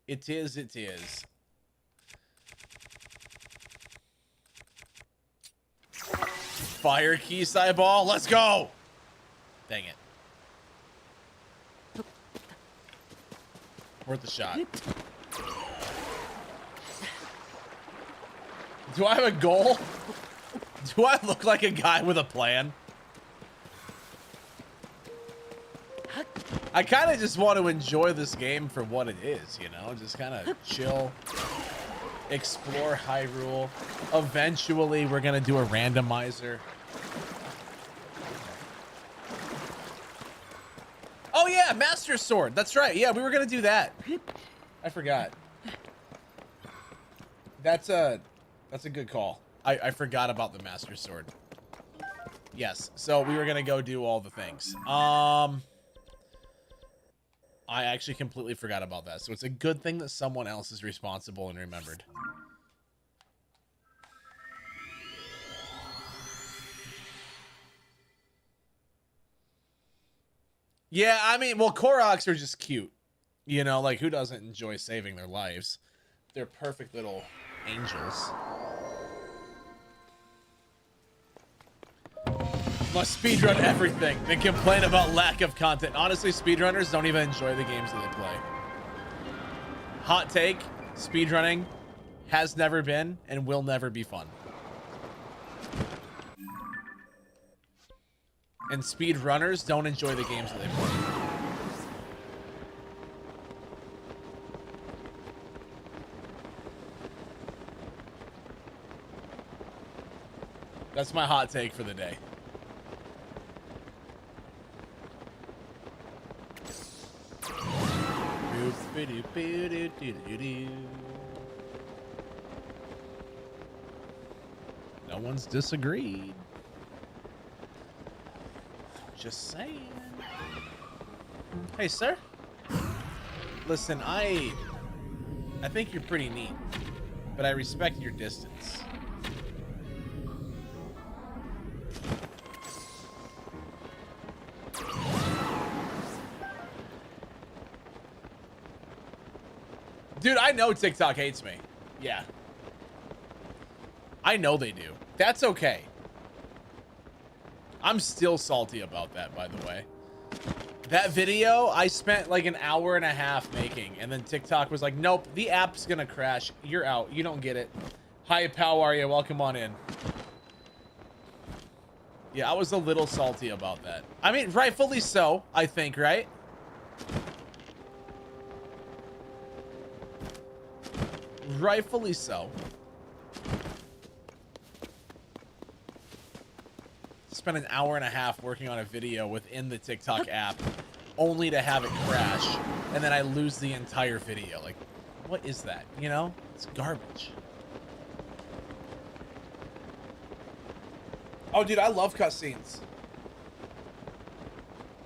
It is, it is. Fire key sideball, let's go! Dang it. Worth a shot. Do I have a goal? Do I look like a guy with a plan? I kind of just want to enjoy this game for what it is, you know? Just kind of chill, explore Hyrule. Eventually, we're going to do a randomizer. Oh, yeah, Master Sword. That's right. Yeah, we were going to do that. I forgot. That's a good call. I forgot about the Master Sword. Yes, so we were going to go do all the things. I actually completely forgot about that. So it's a good thing that someone else is responsible and remembered. Yeah, I mean, well, Koroks are just cute. You know, like, who doesn't enjoy saving their lives? They're perfect little angels. Must speedrun everything, then complain about lack of content. Honestly, speedrunners don't even enjoy the games that they play. Hot take, speedrunning has never been and will never be fun. And speedrunners don't enjoy the games that they play. That's my hot take for the day. No one's disagreed. Just saying. Hey, sir. Listen, I think you're pretty neat, but I respect your distance. Dude, I know TikTok hates me. Yeah. I know they do. That's okay. I'm still salty about that, by the way. That video, I spent like an hour and a half making, and then TikTok was like, nope, the app's gonna crash. You're out. You don't get it. Hi, how are you? Welcome on in. Yeah, I was a little salty about that. I mean, rightfully so, I think, right? Rightfully so. Spent an hour and a half working on a video within the TikTok app only to have it crash, and then I lose the entire video. Like, what is that? You know? It's garbage. Oh, dude, I love cutscenes.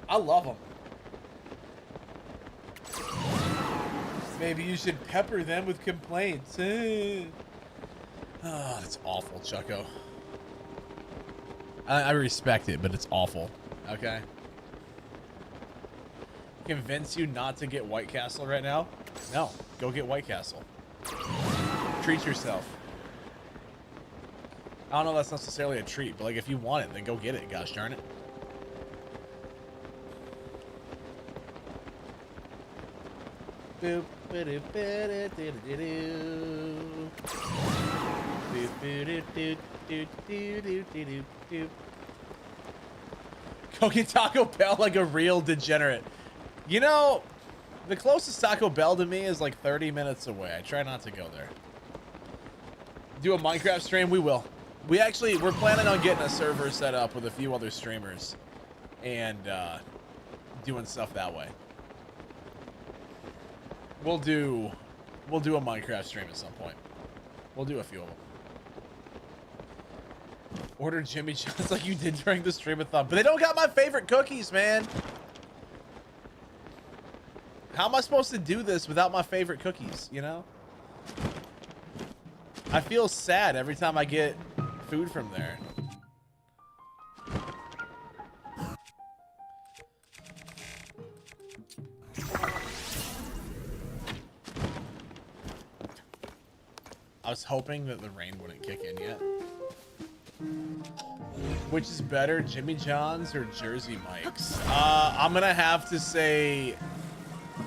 I love them. Maybe you should pepper them with complaints. Oh, that's awful, Chucko. I respect it, but it's awful. Okay. Convince you not to get White Castle right now? No, go get White Castle. Treat yourself. I don't know if that's necessarily a treat, but like if you want it, then go get it. Gosh darn it. Boop, ba-doop, ba-da-doo-doo-doo-doo. Boop, ba-doop-doo-doo-doo-doo-doo-doo. Go get Taco Bell like a real degenerate. You know, the closest Taco Bell to me is like 30 minutes away. I try not to go there. Do a Minecraft stream? We will. We're planning on getting a server set up with a few other streamers and doing stuff that way. We'll do a Minecraft stream at some point. We'll do a few of them. Order Jimmy John's like you did during the stream-a-thon, but they don't got my favorite cookies, man. How am I supposed to do this without my favorite cookies, you know? I feel sad every time I get food from there. I was hoping that the rain wouldn't kick in yet. Which is better, Jimmy John's or Jersey Mike's? I'm gonna have to say,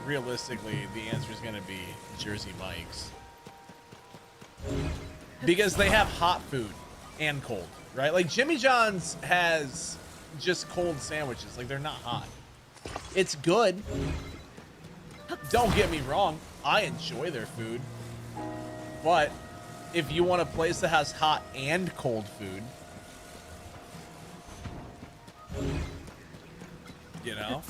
realistically, the answer is gonna be Jersey Mike's. Because they have hot food and cold, right? Like Jimmy John's has just cold sandwiches, like they're not hot. It's good. Don't get me wrong, I enjoy their food. But if you want a place that has hot and cold food, you know?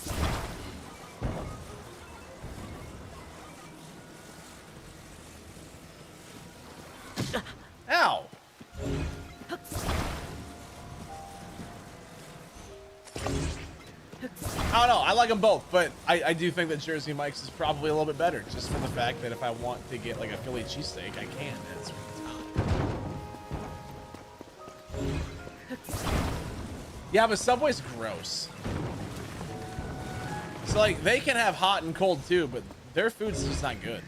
Ow! I don't know. I like them both, but I do think that Jersey Mike's is probably a little bit better, just for the fact that if I want to get like a Philly cheesesteak, I can. That's top. Yeah, but Subway's gross. So like they can have hot and cold too, but their food's just not good.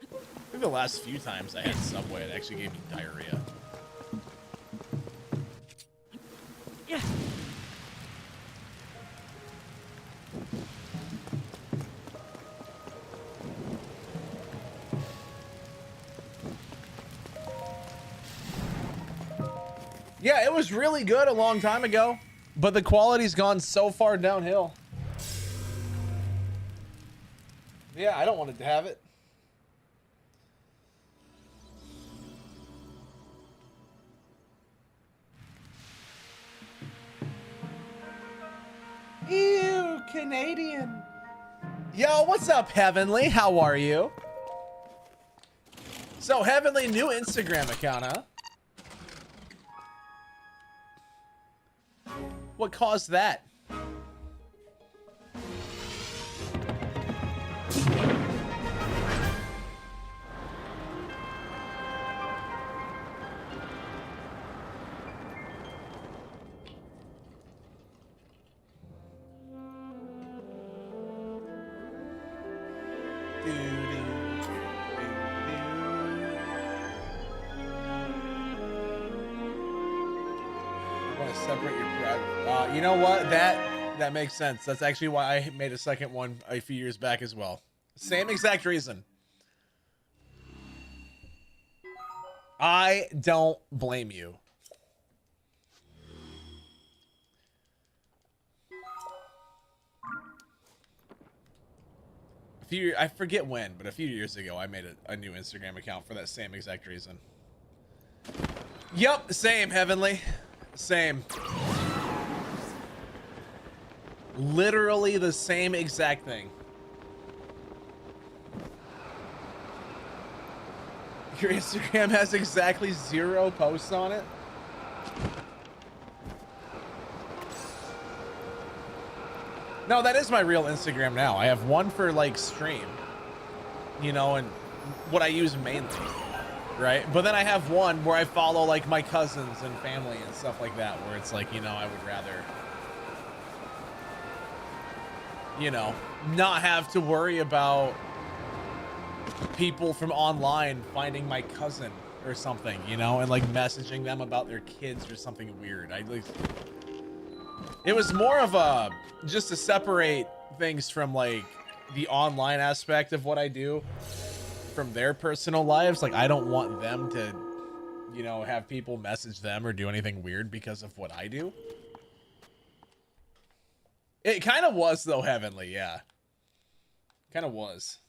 I think the last few times I had Subway, it actually gave me diarrhea. Yeah. Yeah, it was really good a long time ago, but the quality's gone so far downhill. Yeah, I don't want to have it. Ew, Canadian. Yo, what's up, Heavenly? How are you? So, Heavenly, new Instagram account, huh? What caused that? Separate your private. You know what? That makes sense. That's actually why I made a second one a few years back as well. Same exact reason. I don't blame you. I forget when, but a few years ago, I made a new Instagram account for that same exact reason. Yep, same, Heavenly. Same. Literally the same exact thing. Your Instagram has exactly 0 posts on it. No, that is my real Instagram now. I have one for like stream, you know, and what I use mainly, right? But then I have one where I follow like my cousins and family and stuff like that, where it's like, you know, I would rather, you know, not have to worry about people from online finding my cousin or something, you know, and like messaging them about their kids or something weird. It was more of a just to separate things from like the online aspect of what I do from their personal lives. Like, I don't want them to, you know, have people message them or do anything weird because of what I do. It kind of was though, Heavenly, yeah. Kind of was.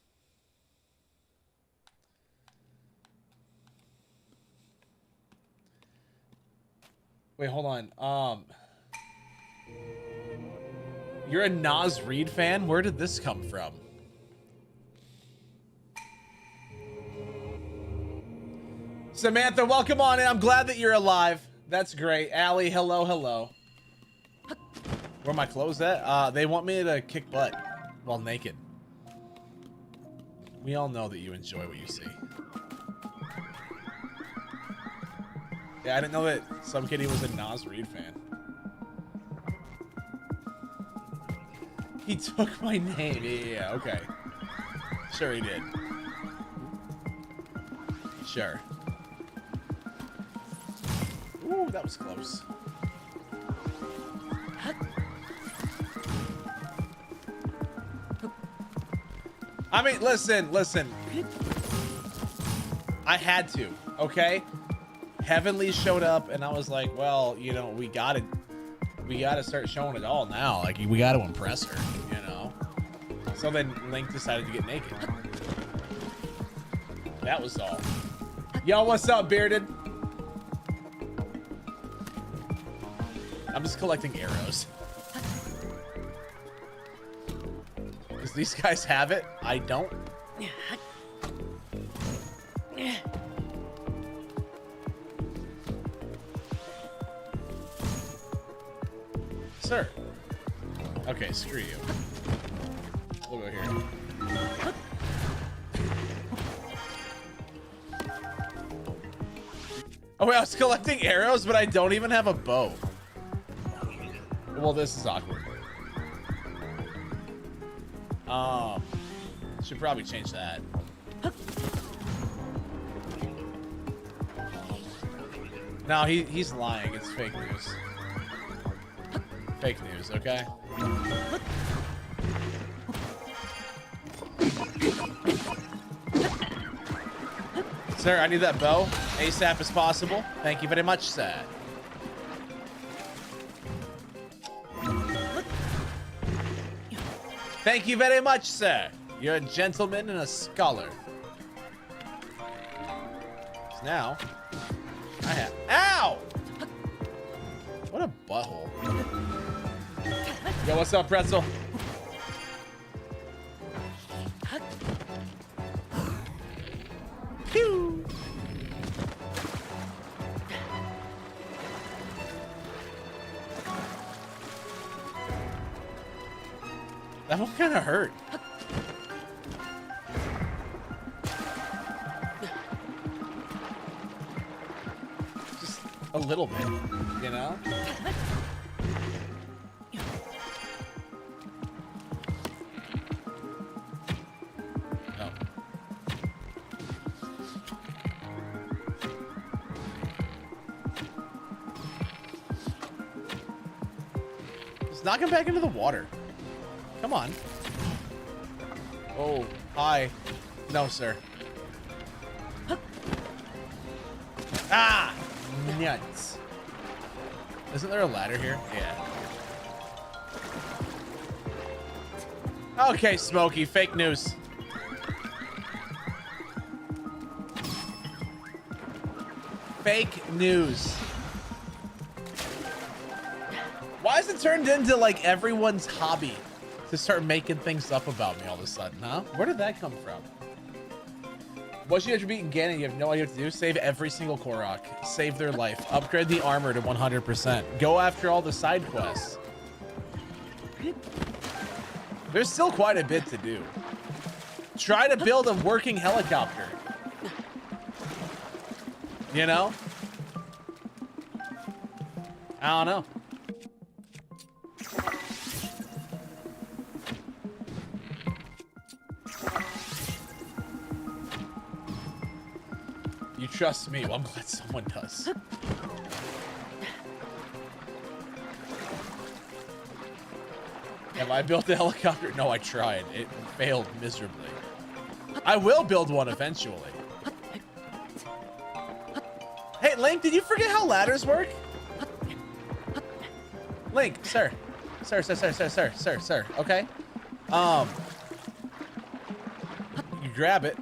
Wait, hold on. You're a Nas Reed fan? Where did this come from? Samantha, welcome on in. I'm glad that you're alive. That's great. Allie, hello, hello. Where are my clothes at? They want me to kick butt while naked. We all know that you enjoy what you see. Yeah, I didn't know that some kitty was a Nas Reed fan. He took my name. Yeah, okay. Sure he did. Sure. Ooh, that was close. I mean, listen. I had to, okay? Heavenly showed up and I was like, well, you know, we gotta start showing it all now. Like, we gotta impress her, you know? So then Link decided to get naked. That was all. Yo, what's up, Bearded? I'm just collecting arrows. Because these guys have it, I don't. Sir. Okay, screw you. We'll go here. Oh wait, I was collecting arrows, but I don't even have a bow. Well, this is awkward. Should probably change that. No, he's lying. It's fake news. Fake news, okay? Sir, I need that bow ASAP as possible. Thank you very much, sir. Thank you very much, sir. You're a gentleman and a scholar. So now, I have... Ow! What a butthole. Yo, what's up, Pretzel? Pew! That one kind of hurt. Just a little bit, you know? Oh. Just knock him back into the water. Come on. Oh, hi. No, sir. Ah! Nuts. Isn't there a ladder here? Yeah. Okay, Smokey. Fake news. Fake news. Why is it turned into like everyone's hobby to start making things up about me all of a sudden, huh? Where did that come from? Once you have beaten Ganon, you have no idea what to do. Save every single Korok. Save their life. Upgrade the armor to 100%. Go after all the side quests. There's still quite a bit to do. Try to build a working helicopter. You know? I don't know. You trust me. Well, I'm glad someone does. Have I built a helicopter? No, I tried. It failed miserably. I will build one eventually. Hey, Link, did you forget how ladders work? Link, sir. Sir. Okay. You grab it.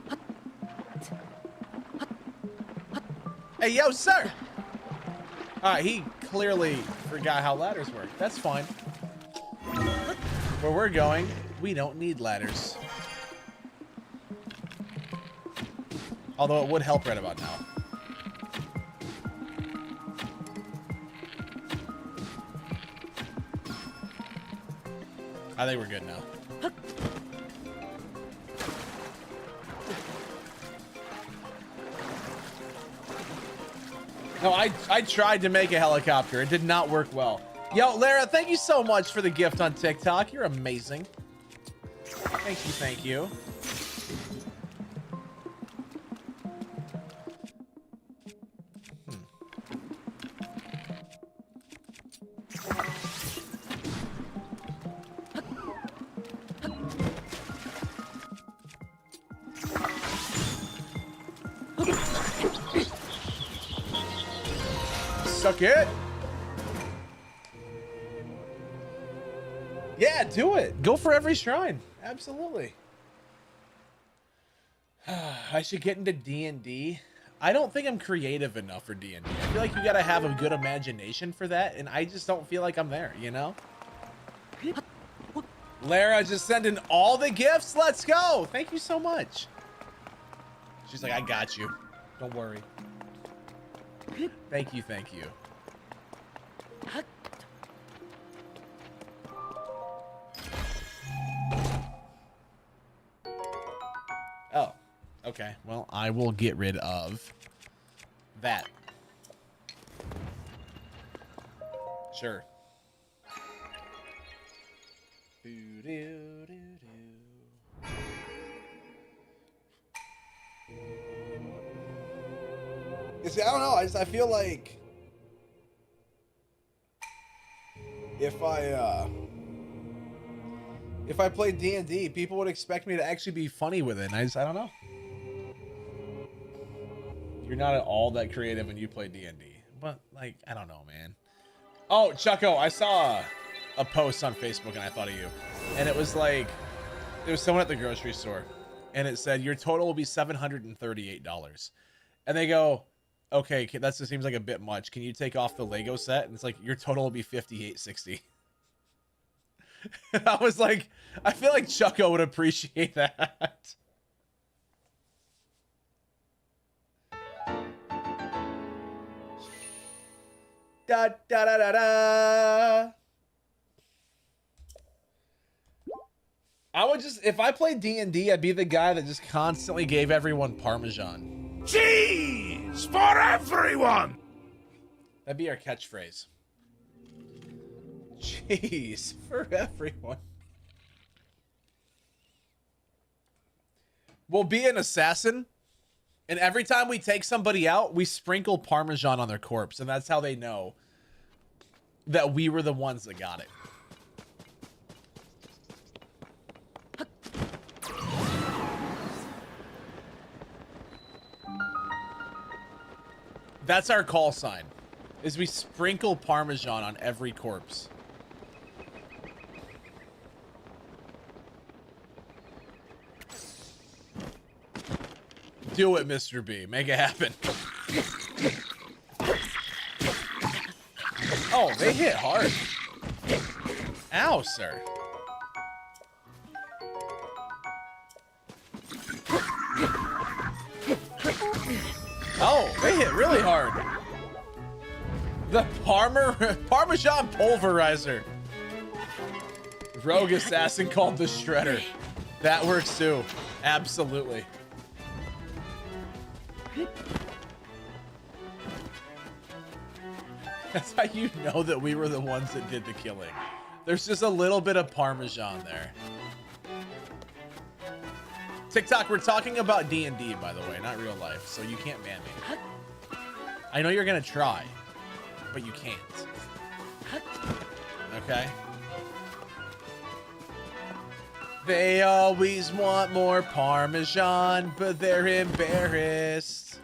Hey, yo, sir. All right, he clearly forgot how ladders work. That's fine. Where we're going, we don't need ladders. Although it would help right about now. I think we're good now. No, I tried to make a helicopter. It did not work well. Yo, Lara, thank you so much for the gift on TikTok. You're amazing. Thank you. Suck it. Yeah, do it. Go for every shrine. Absolutely. I should get into D&D. I don't think I'm creative enough for D&D. I feel like you gotta have a good imagination for that, and I just don't feel like I'm there, you know? Lara just sending all the gifts. Let's go. Thank you so much. She's like, I got you. Don't worry. Thank you. Oh, okay. Well, I will get rid of that. Sure. You see, I don't know. I feel like if I played D&D, people would expect me to actually be funny with it. And I don't know. You're not at all that creative when you play D&D. But, like, I don't know, man. Oh, Chucko, I saw a post on Facebook and I thought of you. And it was like, there was someone at the grocery store. And it said, your total will be $738. And they go, okay, that just seems like a bit much. Can you take off the Lego set? And it's like, your total will be $58.60. I was like, I feel like Chucko would appreciate that. Da da da da da. I would just, if I played D&D, I'd be the guy that just constantly gave everyone Parmesan. Cheese for everyone! That'd be our catchphrase. Cheese for everyone. We'll be an assassin, and every time we take somebody out, we sprinkle Parmesan on their corpse, and that's how they know that we were the ones that got it. That's our call sign, is we sprinkle Parmesan on every corpse. Do it, Mr. B. Make it happen. Oh, they hit hard. Ow, sir. Oh, they hit really hard. The Parmesan Pulverizer. Rogue Assassin called the Shredder. That works too. Absolutely. That's how you know that we were the ones that did the killing. There's just a little bit of Parmesan there. TikTok, we're talking about D&D, by the way, not real life, so you can't ban me. I know you're gonna try, but you can't. Okay? They always want more Parmesan, but they're embarrassed.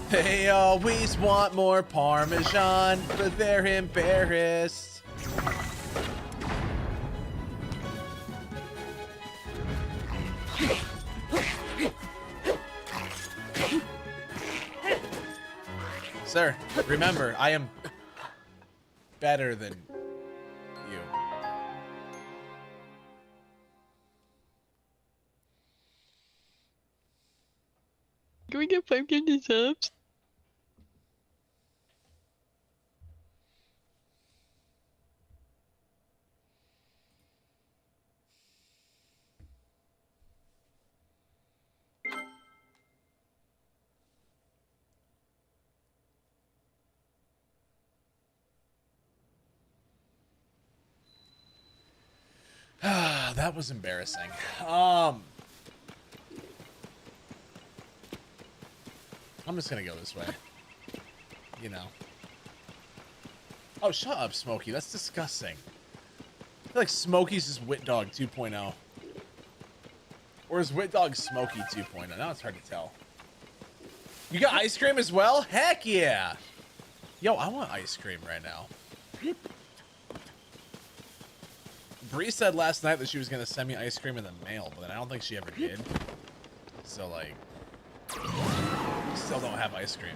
They always want more Parmesan, but they're embarrassed. Sir, remember, I am better than you. Can we get 500 subs? That was embarrassing. I'm just gonna go this way. You know. Oh, shut up, Smokey. That's disgusting. I feel like Smokey's just Wit Dog 2.0. Or is Wit Dog Smokey 2.0? Now it's hard to tell. You got ice cream as well? Heck yeah! Yo, I want ice cream right now. Bree said last night that she was gonna send me ice cream in the mail, but then I don't think she ever did. So, like, still don't have ice cream.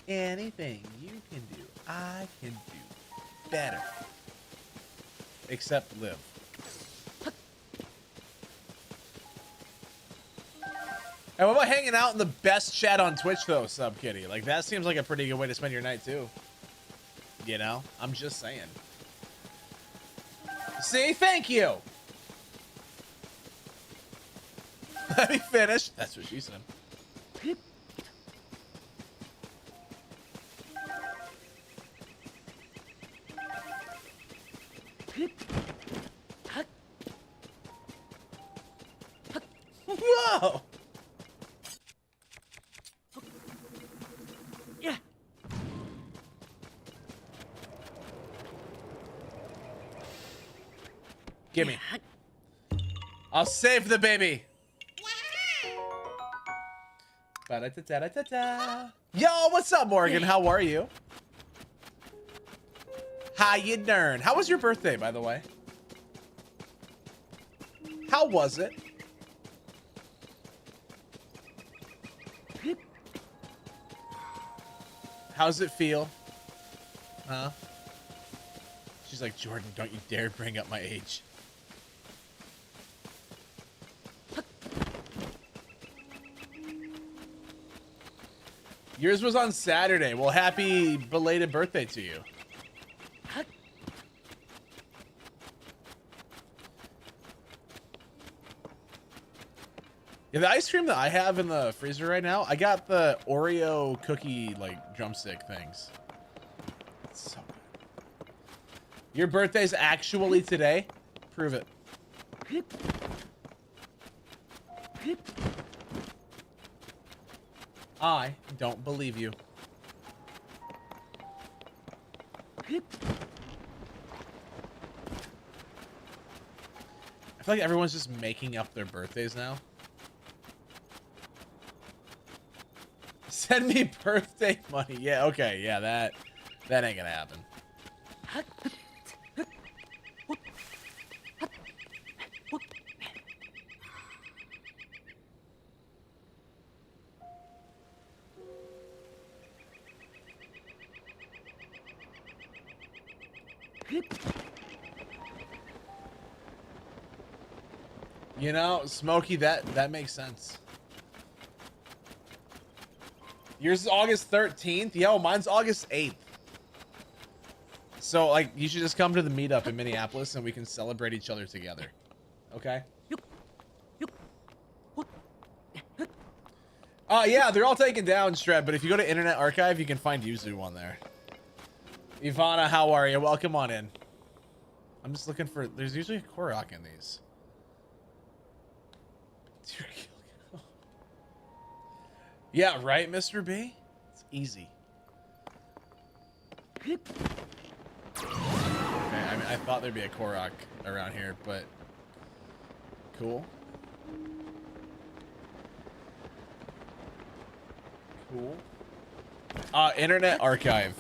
Anything you can do, I can do better. Except live. And what about hanging out in the best chat on Twitch, though, Sub Kitty? Like, that seems like a pretty good way to spend your night, too. You know? I'm just saying. See? Thank you! Let me finish. That's what she said. Whoa! Yeah. Gimme. I'll save the baby. Ba-da-da-da-da-da. Yo, what's up, Morgan? How are you? How you doing? How was your birthday, by the way? How was it? How's it feel? Huh? She's like, Jordan, don't you dare bring up my age. Yours was on Saturday. Well, happy belated birthday to you. Yeah, the ice cream that I have in the freezer right now, I got the Oreo cookie, like, drumstick things. It's so good. Your birthday's actually today? Prove it. I don't believe you. I feel like everyone's just making up their birthdays now. Send me birthday money. Yeah, okay, yeah, that ain't gonna happen. You know, Smokey, that makes sense. Yours is August 13th? Yo, mine's August 8th. So, like, you should just come to the meetup in Minneapolis and we can celebrate each other together. Okay? Yeah, they're all taken down, Shred, but if you go to Internet Archive, you can find Yuzu on there. Ivana, how are you? Welcome on in. I'm just looking for... There's usually a Korok in these. Yeah, right, Mr. B? It's easy. Okay, I mean, I thought there'd be a Korok around here, but... Cool. Cool. Internet Archive.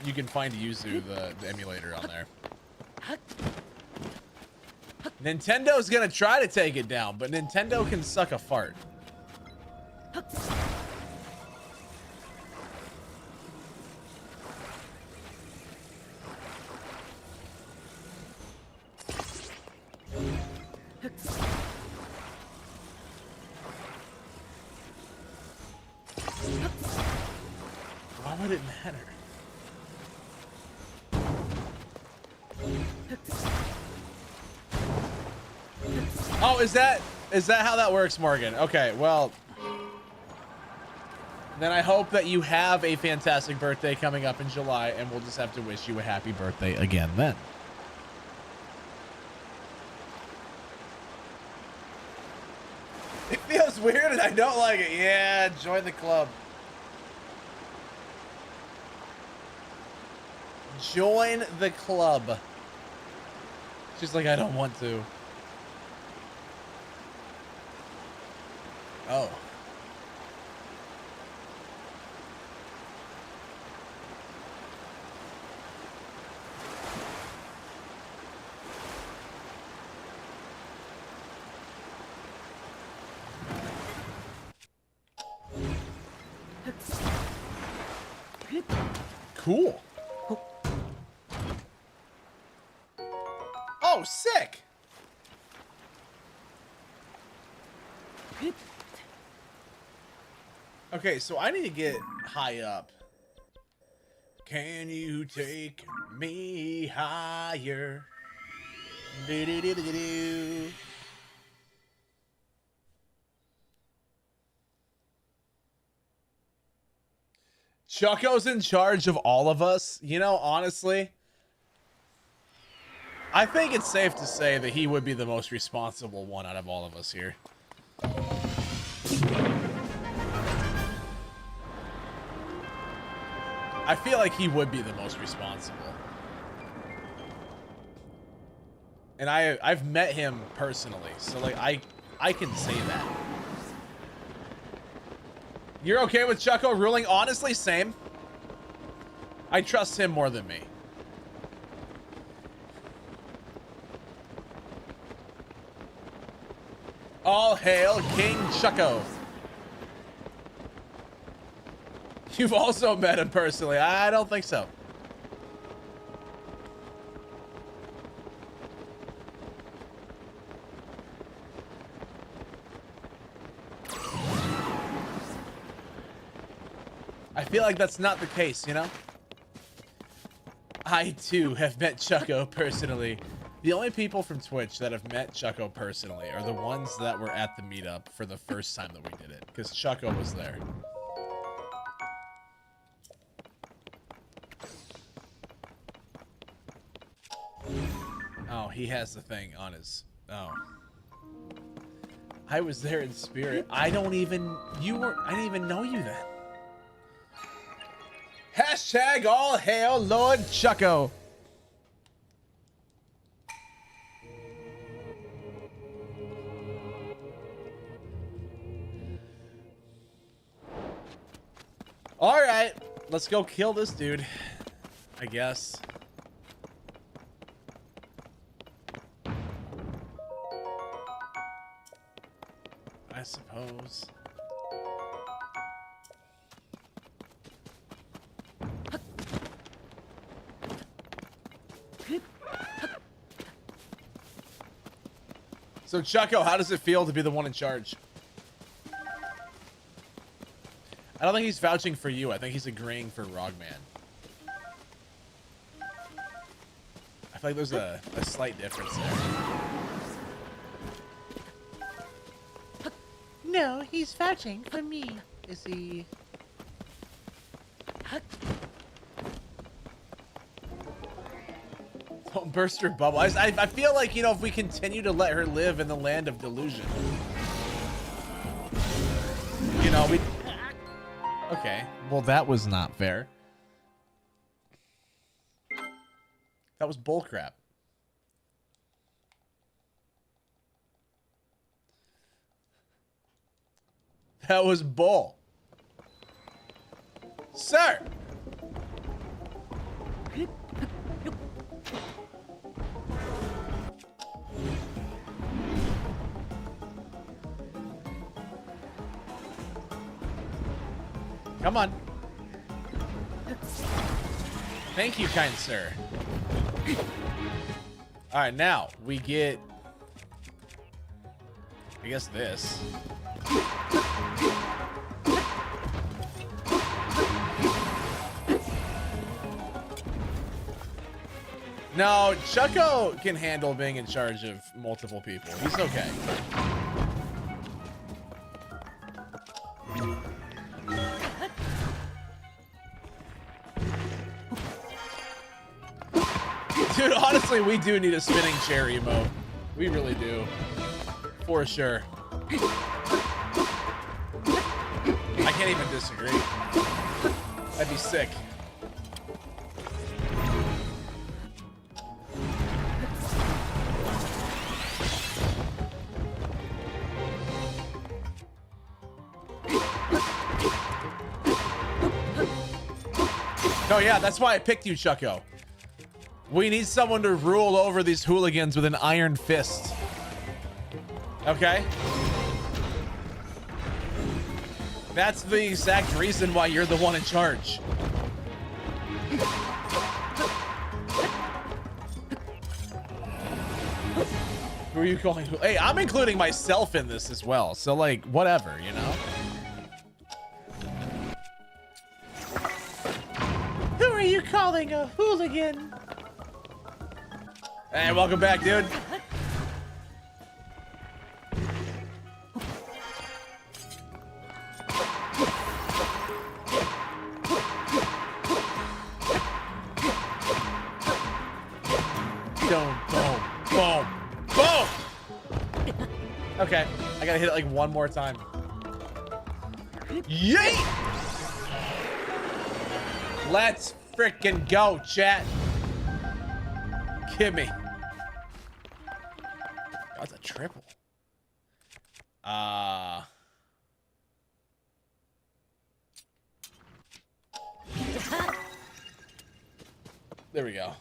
You can find Yuzu, the emulator on there. Nintendo's gonna try to take it down, but Nintendo can suck a fart. Why would it matter? Oh, is that how that works, Morgan? Okay, well, then I hope that you have a fantastic birthday coming up in July, and we'll just have to wish you a happy birthday again then. It feels weird and I don't like it. Yeah, join the club. Join the club. She's like, I don't want to. Oh. Cool. Oh, sick. Okay, so I need to get high up. Can you take me higher? Do-do-do-do-do. Choco's in charge of all of us. You know, honestly, I think it's safe to say that he would be the most responsible one out of all of us here. I feel like he would be the most responsible. And I've met him personally, so like I can say that. You're okay with Choco ruling? Honestly, same. I trust him more than me. All hail King Choco. You've also met him personally. I don't think so. I feel like that's not the case, you know? I, too, have met Choco personally. The only people from Twitch that have met Choco personally are the ones that were at the meetup for the first time that we did it, because Choco was there. Oh, he has the thing on his... Oh. I was there in spirit. I didn't even know you then. Hashtag all hail Lord Choco. All right, let's go kill this dude, I guess. I suppose. So Chucko, how does it feel to be the one in charge? I don't think he's vouching for you. I think he's agreeing for Rogman. I feel like there's a slight difference there. No, he's vouching for me. Is he? Don't burst her bubble. I feel like, you know, if we continue to let her live in the land of delusion, you know, we... Okay. Well, that was not fair. That was bullcrap. That was bull. Sir! Come on. Thank you, kind sir. All right, now we get, I guess, this. No, Chucko can handle being in charge of multiple people. He's okay. Dude, honestly, we do need a spinning chair emote. We really do. For sure. I can't even disagree. That'd be sick. Oh yeah, that's why I picked you, Chucko. We need someone to rule over these hooligans with an iron fist. Okay? That's the exact reason why you're the one in charge. Who are you calling? Hey, I'm including myself in this as well. So, like, whatever, you know? Who are you calling a hooligan? Hey, welcome back, dude. Boom, boom, boom, boom. Okay, I gotta hit it like one more time. Yeet! Let's freaking go, chat. Give me. That's a triple. There we go.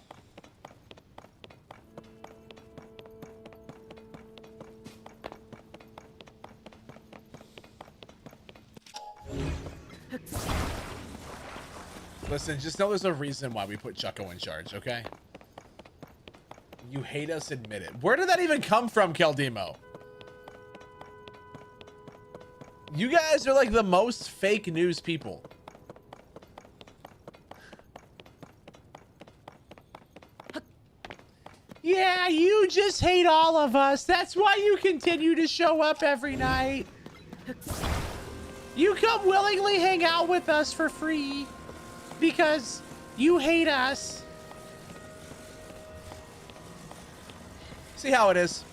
Listen, just know there's a reason why we put Chucko in charge, okay? You hate us, admit it. Where did that even come from, Keldemo? You guys are like the most fake news people. Yeah, you just hate all of us. That's why you continue to show up every night. You come willingly hang out with us for free because you hate us. See how it is.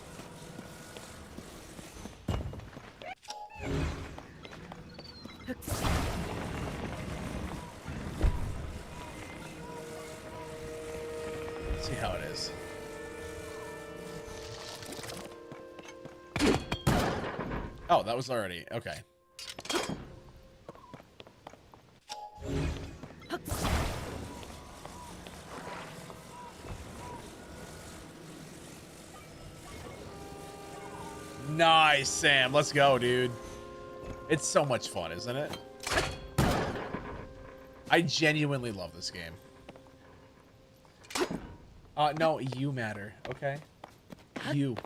See how it is. Oh, that was already okay. Nice, Sam. Let's go, dude. It's so much fun, isn't it? I genuinely love this game. No, you matter, okay? You.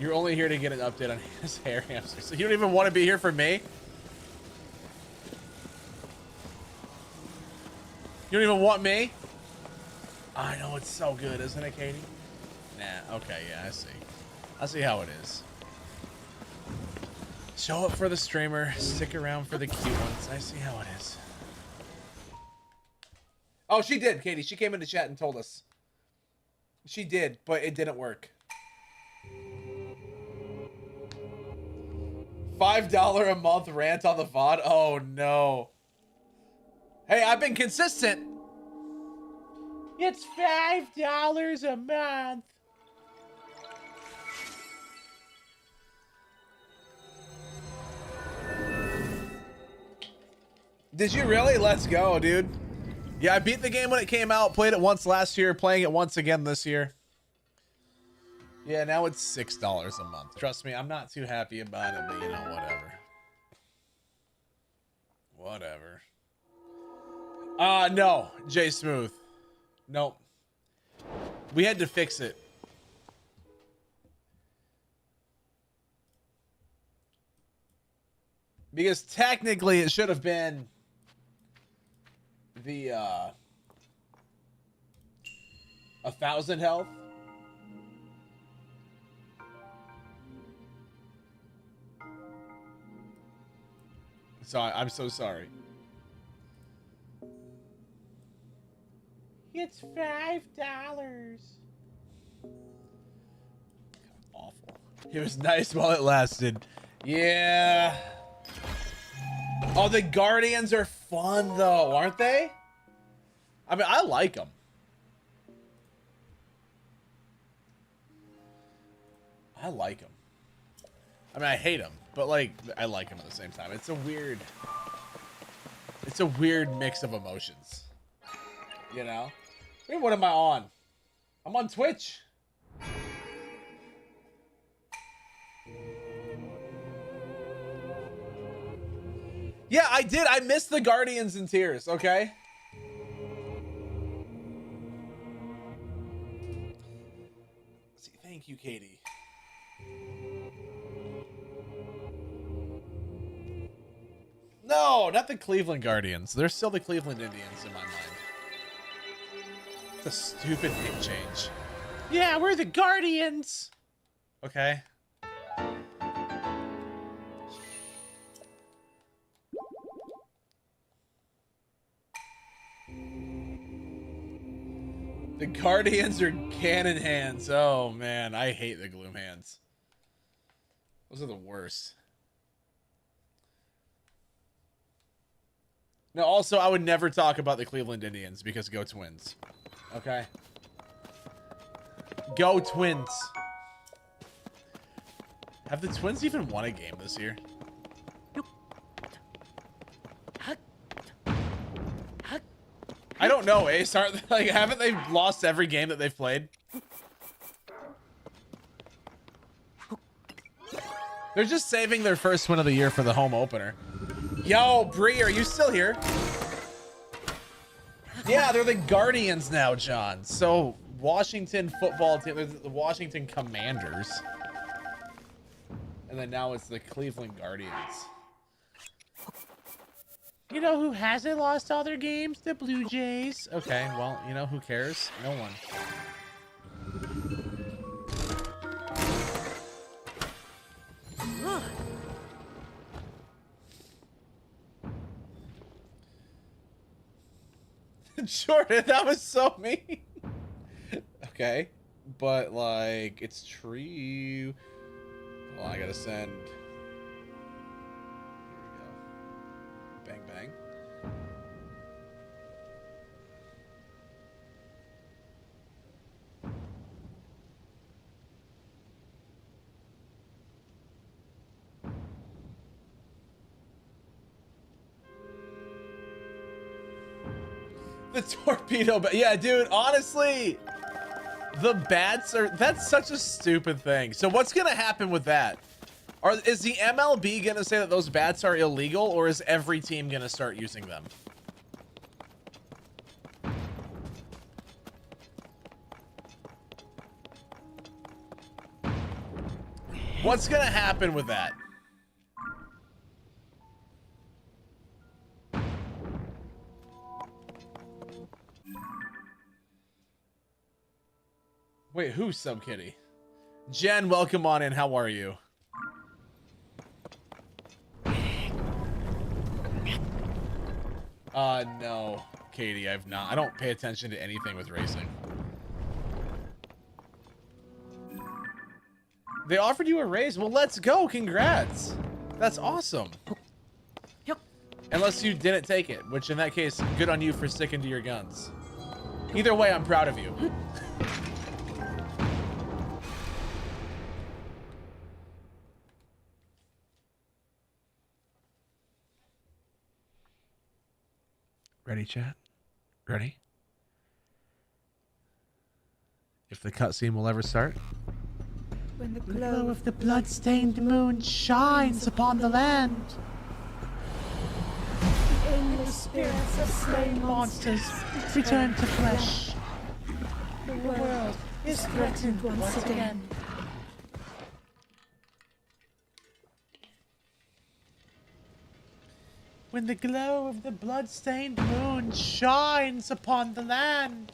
You're only here to get an update on his hair hamster. So you don't even want to be here for me? You don't even want me? I know, it's so good, isn't it, Katie? Nah, okay, yeah, I see. I see how it is. Show up for the streamer, stick around for the cute ones. I see how it is. Oh, she did, Katie. She came into chat and told us. She did, but it didn't work. $5 a month rant on the VOD? Oh, no. Hey, I've been consistent. It's $5 a month. Did you really? Let's go, dude. Yeah, I beat the game when it came out. Played it once last year. Playing it once again this year. Yeah, now it's $6 a month. Trust me, I'm not too happy about it, but you know, whatever. Whatever. No, Jay Smooth. Nope. We had to fix it. Because technically it should have been the 1,000 health. So I'm so sorry. It's $5. Awful. It was nice while it lasted. Yeah. Oh, the Guardians are fun though, aren't they? I mean, I like them. I like them. I mean, I hate them, but like, I like them at the same time. It's a weird mix of emotions. You know? Wait, what am I on? I'm on Twitch. Yeah, I did. I missed the Guardians in tears, okay? Let's see, thank you, Katie. No, not the Cleveland Guardians. They're still the Cleveland Indians in my mind. It's a stupid name change. Yeah, we're the Guardians. Okay. The Guardians are cannon hands. Oh man, I hate the Gloom hands. Those are the worst. No, also, I would never talk about the Cleveland Indians because go Twins. Okay? Go Twins. Have the Twins even won a game this year? I don't know, Ace. Aren't they, like, haven't they lost every game that they've played? They're just saving their first win of the year for the home opener. Yo, Bree, are you still here? Yeah, they're the Guardians now, John. So, Washington football team, they're the Washington Commanders. And then now it's the Cleveland Guardians. You know who hasn't lost all their games? The Blue Jays. Okay, well, you know who cares? No one. Jordan, that was so mean. Okay, but like, it's true. Well, I gotta send. Here we go. Bang, bang. The torpedo, but yeah, dude, honestly, the bats are, that's such a stupid thing. So what's gonna happen with that? Is the MLB gonna say that those bats are illegal, or is every team gonna start using them? What's gonna happen with that? Wait, who's Sub Kitty? Jen, welcome on in. How are you? No, Katie, I've not. I don't pay attention to anything with racing. They offered you a raise? Well, let's go. Congrats. That's awesome. Unless you didn't take it, which in that case, good on you for sticking to your guns. Either way, I'm proud of you. Ready, chat? Ready? If the cutscene will ever start. When the glow of the blood-stained moon shines upon the land, the aimless spirits of slain monsters return to flesh. The world is threatened once again. When the glow of the blood-stained moon shines upon the land.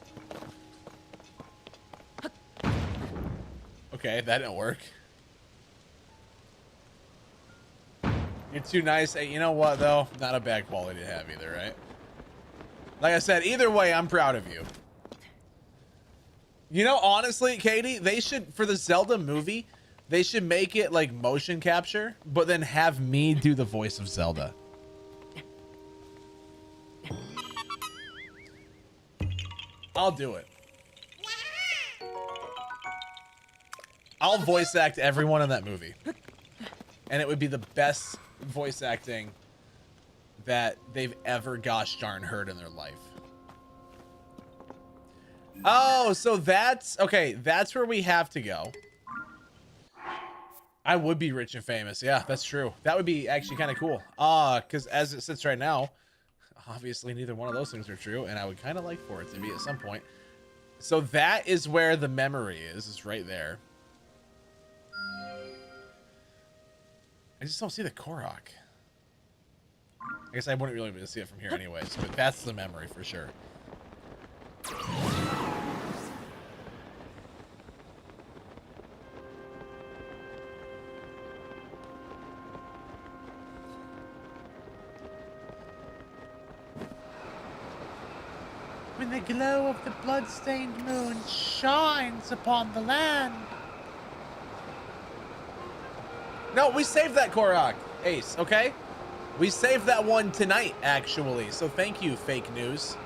Okay, that didn't work. You're too nice. Hey, you know what, though? Not a bad quality to have either, right? Like I said, either way, I'm proud of you. You know, honestly, Katie, they should, for the Zelda movie, they should make it like motion capture, but then have me do the voice of Zelda. I'll do it. I'll voice act everyone in that movie. And it would be the best voice acting that they've ever gosh darn heard in their life. Oh, so that's okay. That's where we have to go. I would be rich and famous. Yeah, that's true. That would be actually kind of cool. Because as it sits right now, obviously neither one of those things are true, and I would kind of like for it to be at some point. So that is where the memory is right there. I just don't see the Korok. I guess I wouldn't really be able to see it from here anyways, but that's the memory for sure. When the glow of the blood-stained moon shines upon the land. No, we saved that Korok, Ace, okay? We saved that one tonight, actually. So thank you, fake news.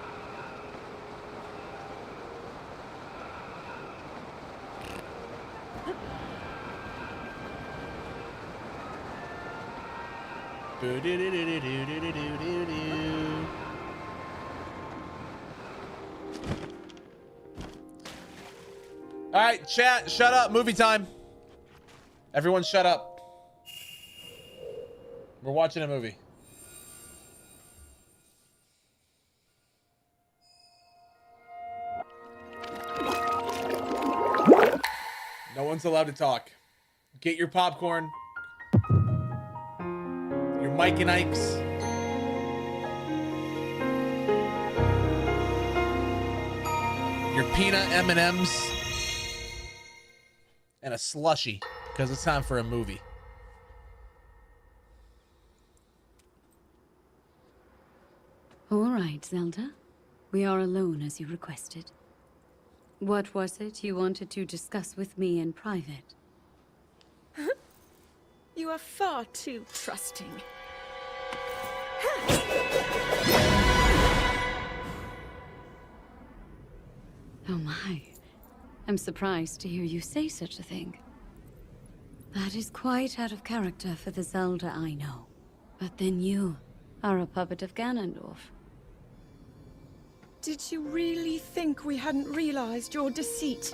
All right, chat, shut up. Movie time. Everyone shut up. We're watching a movie. No one's allowed to talk. Get your popcorn. Your Mike and Ike's. Your peanut M&Ms. And a slushie, because it's time for a movie. All right, Zelda. We are alone as you requested. What was it you wanted to discuss with me in private? You are far too trusting. Oh my. I'm surprised to hear you say such a thing. That is quite out of character for the Zelda I know. But then you are a puppet of Ganondorf. Did you really think we hadn't realized your deceit?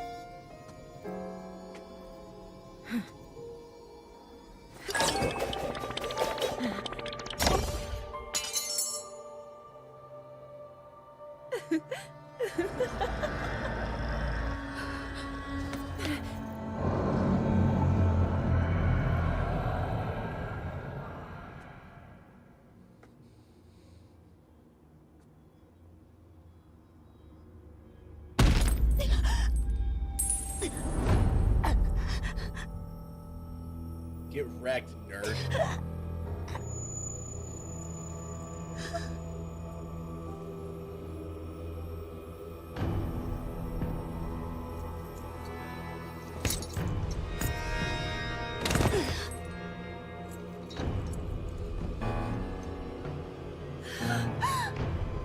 Get wrecked, nerd.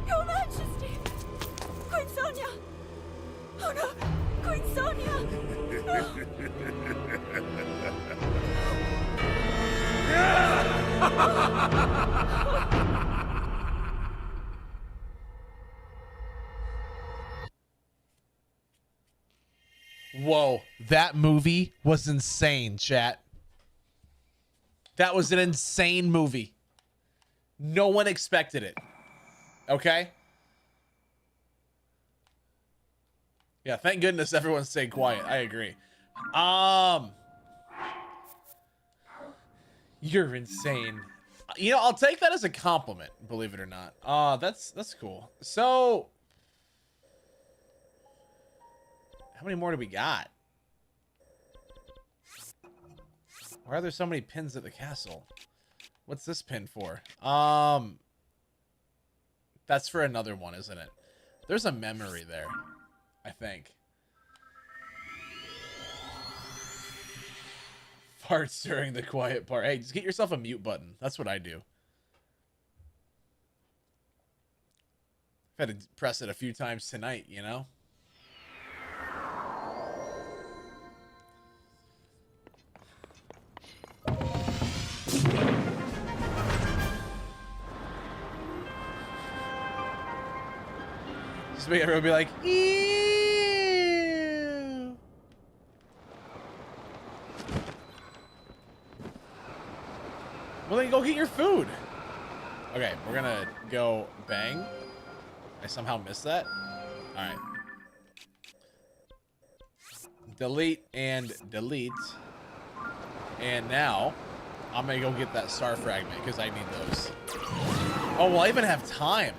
Your Majesty! Queen Sonia! Oh no! Queen Sonia! Whoa, that movie was insane, chat. That was an insane movie. No one expected it. Okay? Yeah, thank goodness everyone's staying quiet. I agree. You're insane. You know, I'll take that as a compliment, believe it or not. That's cool. So, how many more do we got? Why are there so many pins at the castle? What's this pin for? That's for another one, isn't it? There's a memory there, I think. Farts during the quiet part. Hey, just get yourself a mute button. That's what I do. I've had to press it a few times tonight, you know? Just make everyone be like, ew. Well, then go get your food. Okay, we're gonna go bang. I somehow missed that. All right. Delete and delete. And now I'm gonna go get that star fragment because I need those. Oh, well, I even have time.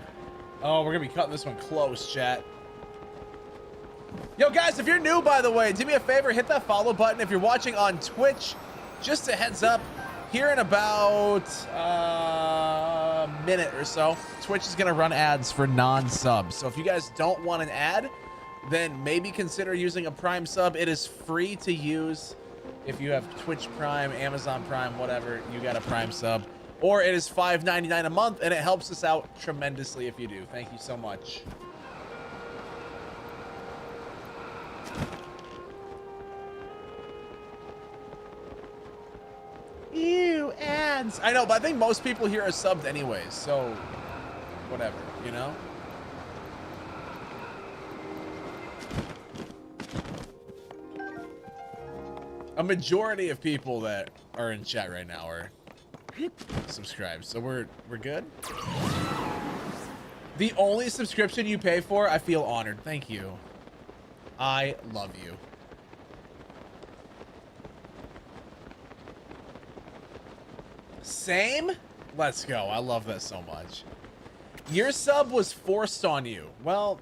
Oh, we're gonna be cutting this one close, chat. Yo, guys, if you're new, by the way, do me a favor, hit that follow button. If you're watching on Twitch, just a heads up, here in about a minute or so, Twitch is gonna run ads for non-subs. So if you guys don't want an ad, then maybe consider using a Prime sub. It is free to use. If you have Twitch Prime, Amazon Prime, whatever, you got a Prime sub. Or it is $5.99 a month, and it helps us out tremendously if you do. Thank you so much. Ew, ads. I know, but I think most people here are subbed anyways, so whatever, you know? A majority of people that are in chat right now are subscribed, so we're good. The only subscription you pay for, I feel honored. Thank you. I love you. Same? Let's go. I love that so much. Your sub was forced on you. Well,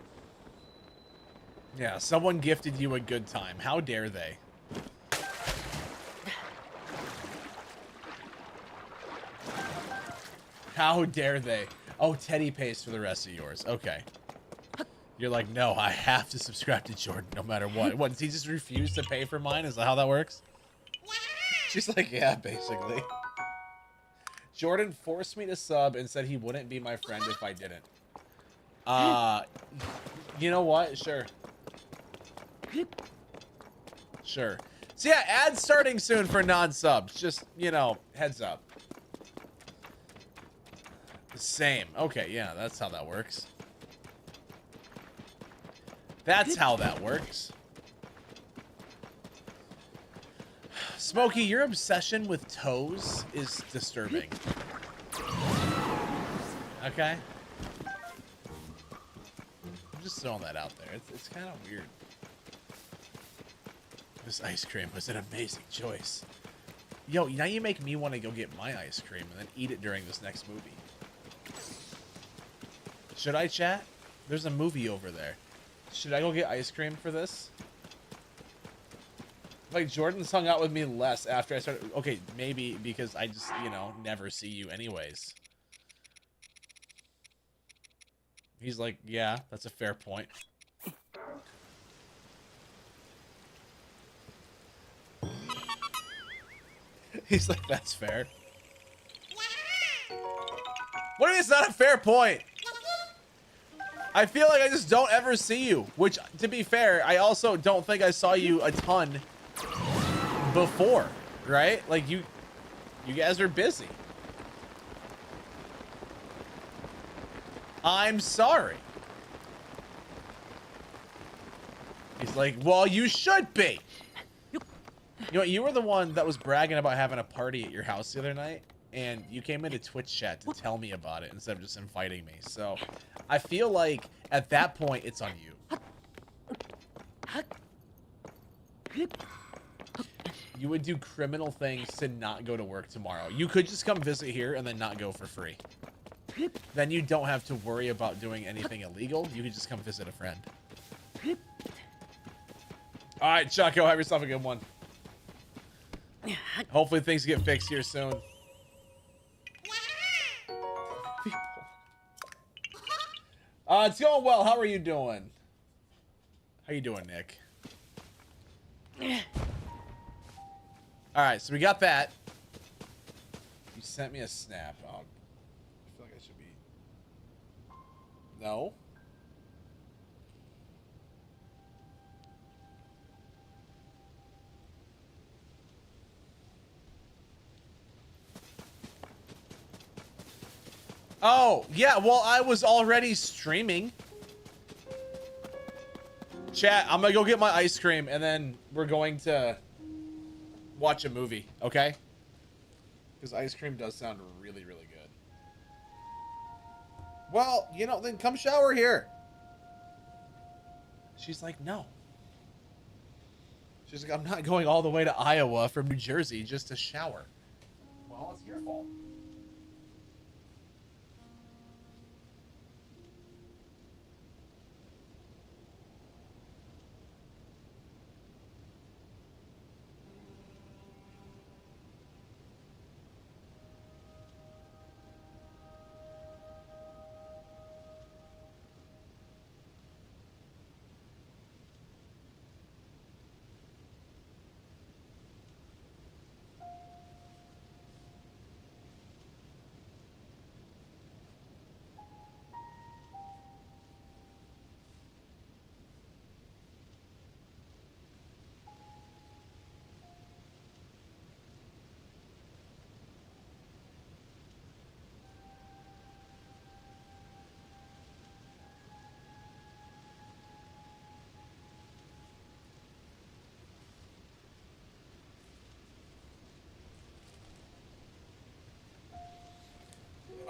yeah, someone gifted you a good time. How dare they? How dare they? Oh, Teddy pays for the rest of yours. Okay. You're like, no, I have to subscribe to Jordan no matter what. What, does he just refuse to pay for mine? Is that how that works? She's like, yeah, basically. Jordan forced me to sub and said he wouldn't be my friend if I didn't. You know what? Sure. Sure. So yeah, ads starting soon for non-subs. Just, you know, heads up. Same. Okay, yeah, that's how that works. That's how that works. Smokey, your obsession with toes is disturbing. Okay? I'm just throwing that out there. It's kind of weird. This ice cream was an amazing choice. Yo, now you make me want to go get my ice cream and then eat it during this next movie. Should I, chat? There's a movie over there. Should I go get ice cream for this? Like, Jordan's hung out with me less after I started. Okay, maybe because I just, you know, never see you anyways. He's like, yeah, that's a fair point. He's like, that's fair. What do you mean it's not a fair point? I feel like I just don't ever see you, which, to be fair, I also don't think I saw you a ton before, right? Like, you guys are busy. I'm sorry. He's like, well, you should be. You know what? You were the one that was bragging about having a party at your house the other night, and you came into Twitch chat to tell me about it instead of just inviting me. So I feel like at that point, it's on you. You would do criminal things to not go to work tomorrow. You could just come visit here and then not go for free. Then you don't have to worry about doing anything illegal. You could just come visit a friend. All right, Chucko, have yourself a good one. Hopefully things get fixed here soon. It's going well. How are you doing? How you doing, Nick? All right, so we got that. You sent me a snap. Oh, I feel like I should be. No. Oh, yeah, well, I was already streaming. Chat, I'm gonna go get my ice cream, and then we're going to watch a movie, okay? Because ice cream does sound really, really good. Well, you know, then come shower here. She's like, no. She's like, I'm not going all the way to Iowa from New Jersey just to shower. Well, it's your fault.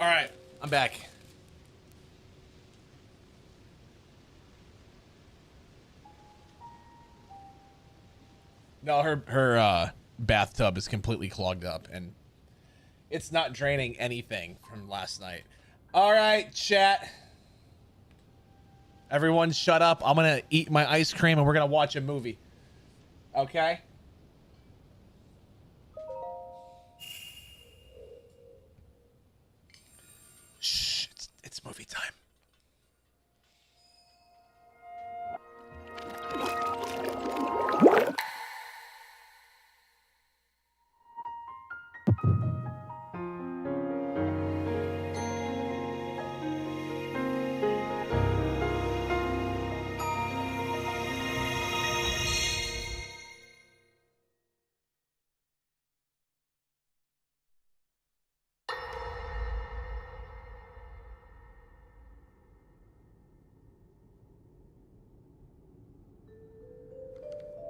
All right, I'm back. No, her bathtub is completely clogged up, and it's not draining anything from last night. All right, chat. Everyone shut up. I'm gonna eat my ice cream, and we're gonna watch a movie. Okay? Shh, it's movie time.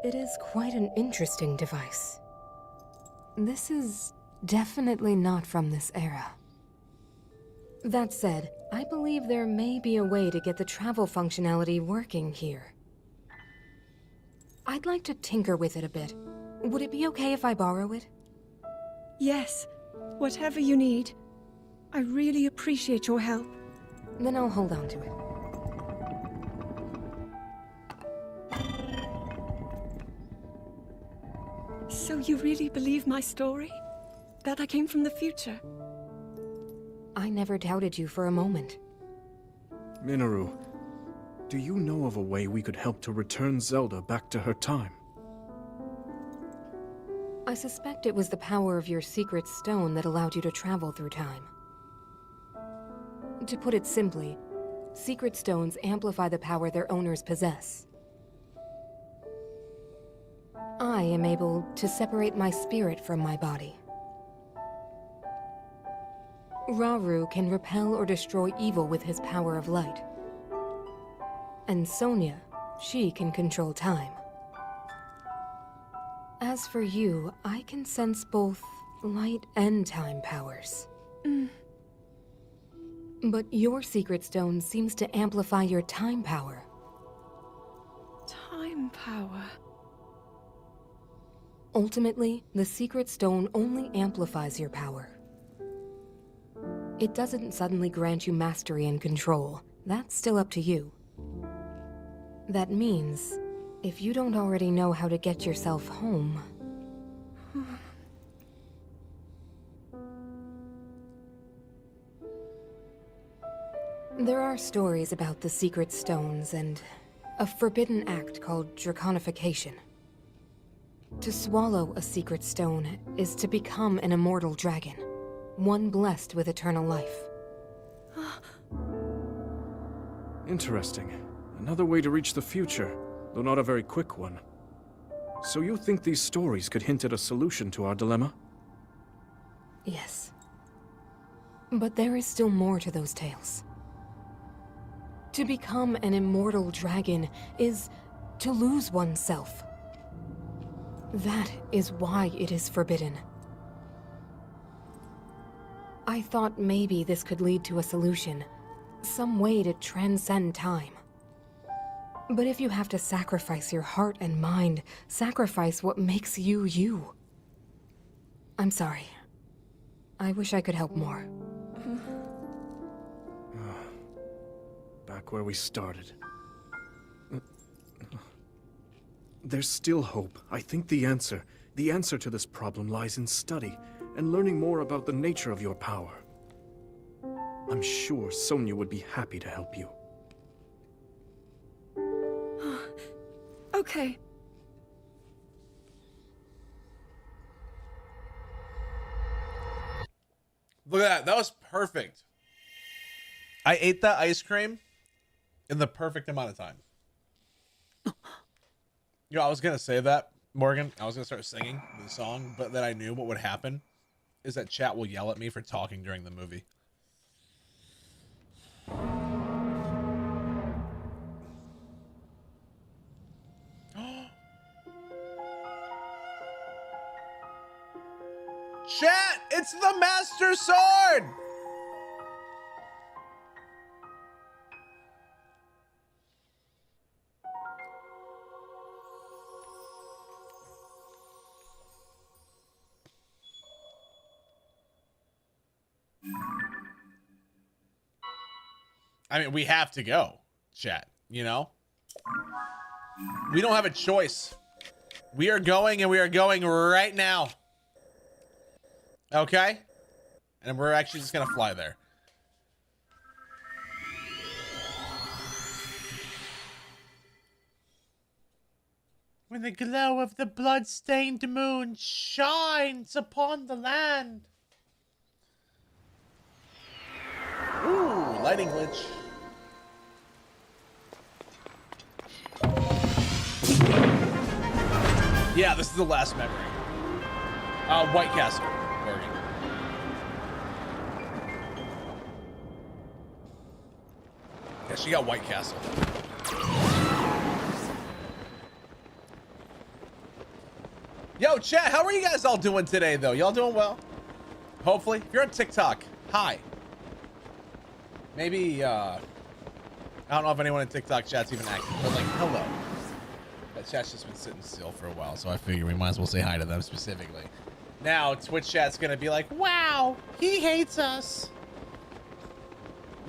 It is quite an interesting device. This is definitely not from this era. That said, I believe there may be a way to get the travel functionality working here. I'd like to tinker with it a bit. Would it be okay if I borrow it? Yes, whatever you need. I really appreciate your help. Then I'll hold on to it. So you really believe my story? That I came from the future? I never doubted you for a moment. Minoru, do you know of a way we could help to return Zelda back to her time? I suspect it was the power of your secret stone that allowed you to travel through time. To put it simply, secret stones amplify the power their owners possess. I am able to separate my spirit from my body. Rauru can repel or destroy evil with his power of light. And Sonia, she can control time. As for you, I can sense both light and time powers. But your secret stone seems to amplify your time power. Time power. Ultimately, the secret stone only amplifies your power. It doesn't suddenly grant you mastery and control. That's still up to you. That means, if you don't already know how to get yourself home... There are stories about the secret stones and a forbidden act called draconification. To swallow a secret stone is to become an immortal dragon, one blessed with eternal life. Interesting. Another way to reach the future, though not a very quick one. So you think these stories could hint at a solution to our dilemma? Yes. But there is still more to those tales. To become an immortal dragon is to lose oneself. That is why it is forbidden. I thought maybe this could lead to a solution, some way to transcend time. But if you have to sacrifice your heart and mind, sacrifice what makes you you. I'm sorry. I wish I could help more. Back where we started. There's still hope. I think the answer to this problem lies in study and learning more about the nature of your power. I'm sure Sonia would be happy to help you. Okay. Look at that. That was perfect. I ate that ice cream in the perfect amount of time. You know, I was going to say that, Morgan. I was going to start singing the song, but then I knew what would happen is that chat will yell at me for talking during the movie. Chat, it's the Master Sword! I mean, we have to go, chat, you know? We don't have a choice. We are going, and we are going right now. Okay? And we're actually just gonna fly there. When the glow of the blood-stained moon shines upon the land. Ooh, lighting glitch. Yeah, this is the last memory. White Castle, Oregon. Yeah, she got White Castle. Yo, chat, how are you guys all doing today, though? Y'all doing well? Hopefully. If you're on TikTok, hi. Maybe, I don't know if anyone in TikTok chat's even active, but, like, hello. That chat's just been sitting still for a while, so I figure we might as well say hi to them specifically. Now, Twitch chat's gonna be like, wow, he hates us.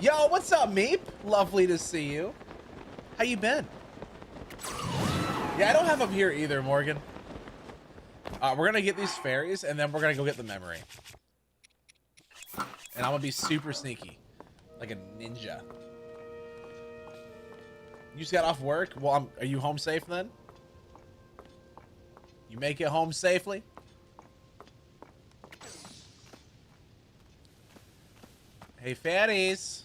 Yo, what's up, Meep? Lovely to see you. How you been? Yeah, I don't have him here either, Morgan. We're gonna get these fairies, and then we're gonna go get the memory. And I'm gonna be super sneaky, like a ninja. You just got off work? Well, are you home safe then? You make it home safely? Hey, fatties.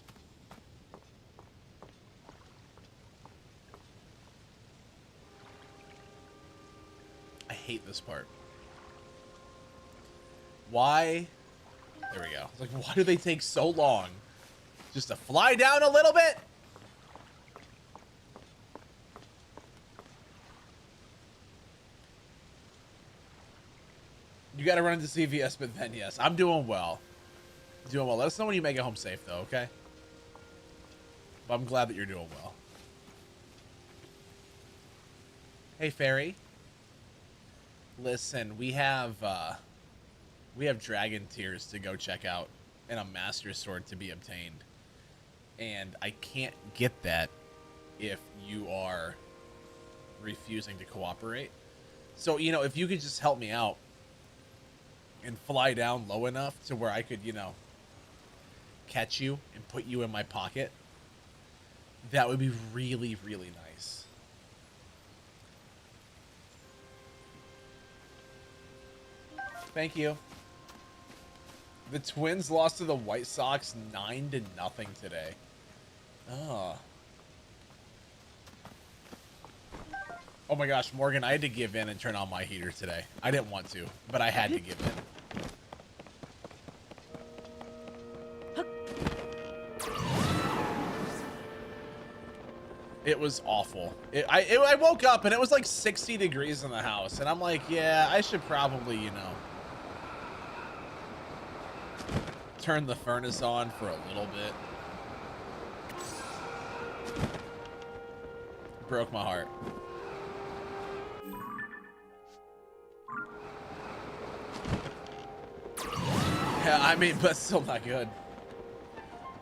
I hate this part. Why? There we go. It's like, why do they take so long? Just to fly down a little bit? You gotta run into CVS, but then yes, I'm doing well. Doing well. Let us know when you make it home safe, though, okay? But I'm glad that you're doing well. Hey, Fairy. Listen, we have dragon tears to go check out and a master sword to be obtained. And I can't get that if you are refusing to cooperate. So, you know, if you could just help me out and fly down low enough to where I could, you know, catch you and put you in my pocket, that would be really, really nice. Thank you. The Twins lost to the White Sox 9-0 today. Oh. Oh my gosh, Morgan, I had to give in and turn on my heater today. I didn't want to, but I had to give in. It was awful. I woke up and it was like 60 degrees in the house. And I'm like, yeah, I should probably, you know, turn the furnace on for a little bit. Broke my heart. Yeah, I mean, but still not good.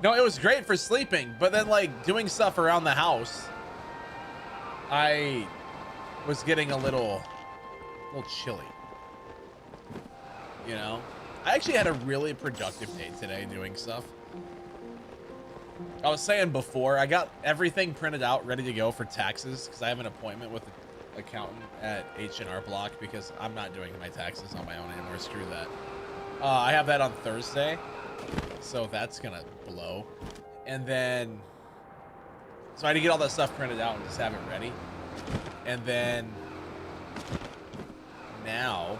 No, it was great for sleeping, but then like doing stuff around the house, I was getting a little chilly. You know? I actually had a really productive day today doing stuff. I was saying before, I got everything printed out, ready to go for taxes, because I have an appointment with the accountant at H&R Block, because I'm not doing my taxes on my own anymore. Screw that. I have that on Thursday, so that's gonna blow. And then, so I had to get all that stuff printed out and just have it ready. And then, now,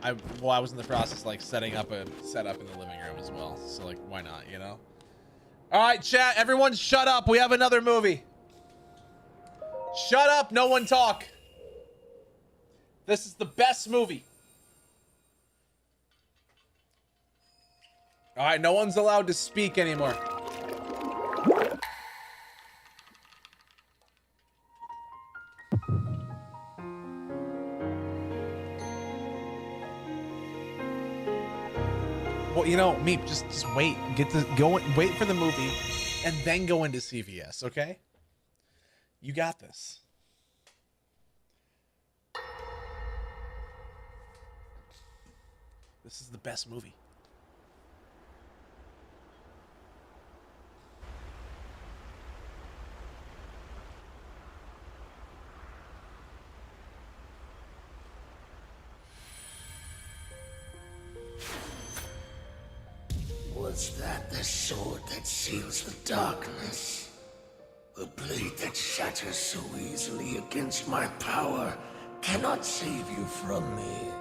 I was in the process like setting up a setup in the living room as well. So like, why not, you know? All right, chat, everyone shut up. We have another movie. Shut up, no one talk. This is the best movie. All right, no one's allowed to speak anymore. Well, you know, Meep, just wait. Wait for the movie, and then go into CVS, okay? You got this. This is the best movie. Was that the sword that seals the darkness? The blade that shatters so easily against my power cannot save you from me.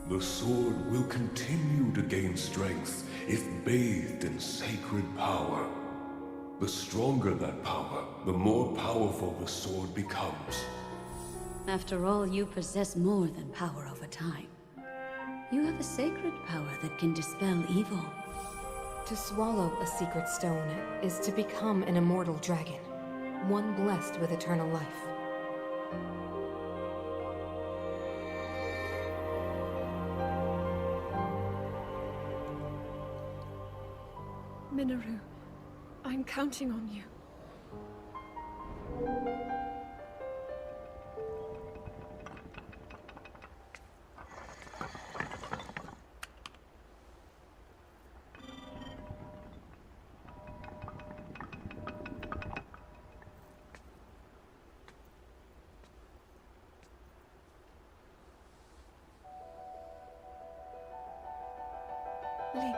The sword will continue to gain strength if bathed in sacred power. The stronger that power, the more powerful the sword becomes. After all, you possess more than power over time. You have a sacred power that can dispel evil. To swallow a secret stone is to become an immortal dragon, one blessed with eternal life. Minoru, I'm counting on you. Link,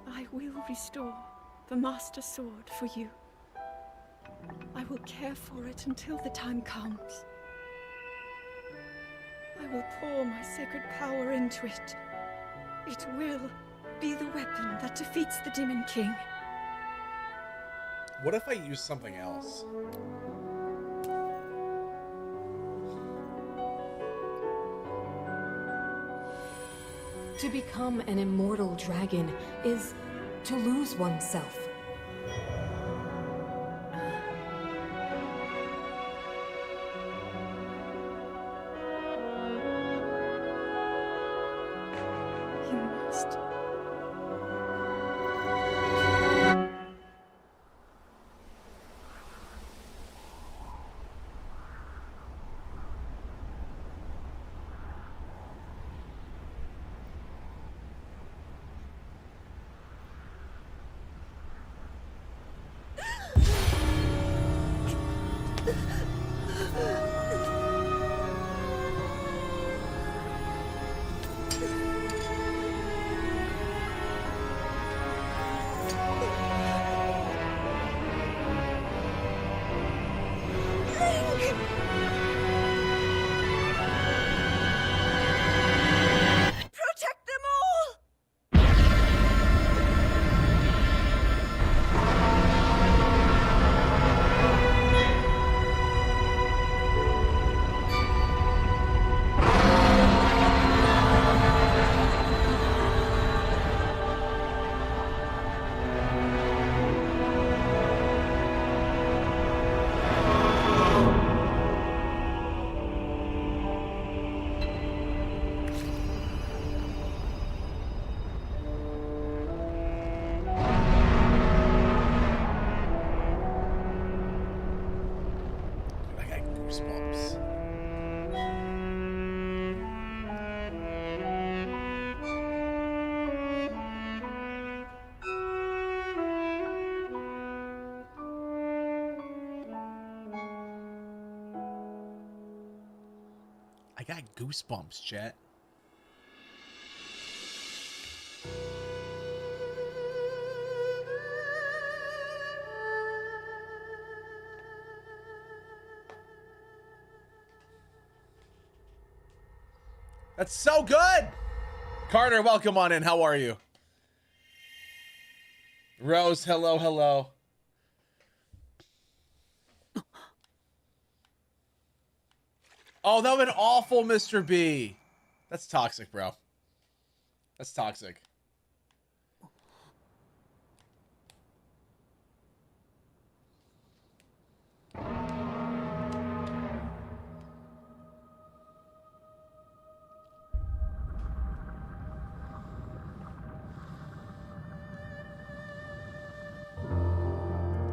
I will restore the Master Sword for you. I will care for it until the time comes. I will pour my sacred power into it. It will be the weapon that defeats the Demon King. What if I use something else? To become an immortal dragon is to lose oneself. You must. Protect them all! I got goosebumps. I got goosebumps, chat. That's so good. Carter, welcome on in. How are you? Rose, hello, hello. Oh, that would have been awful, Mr. B. That's toxic, bro. That's toxic.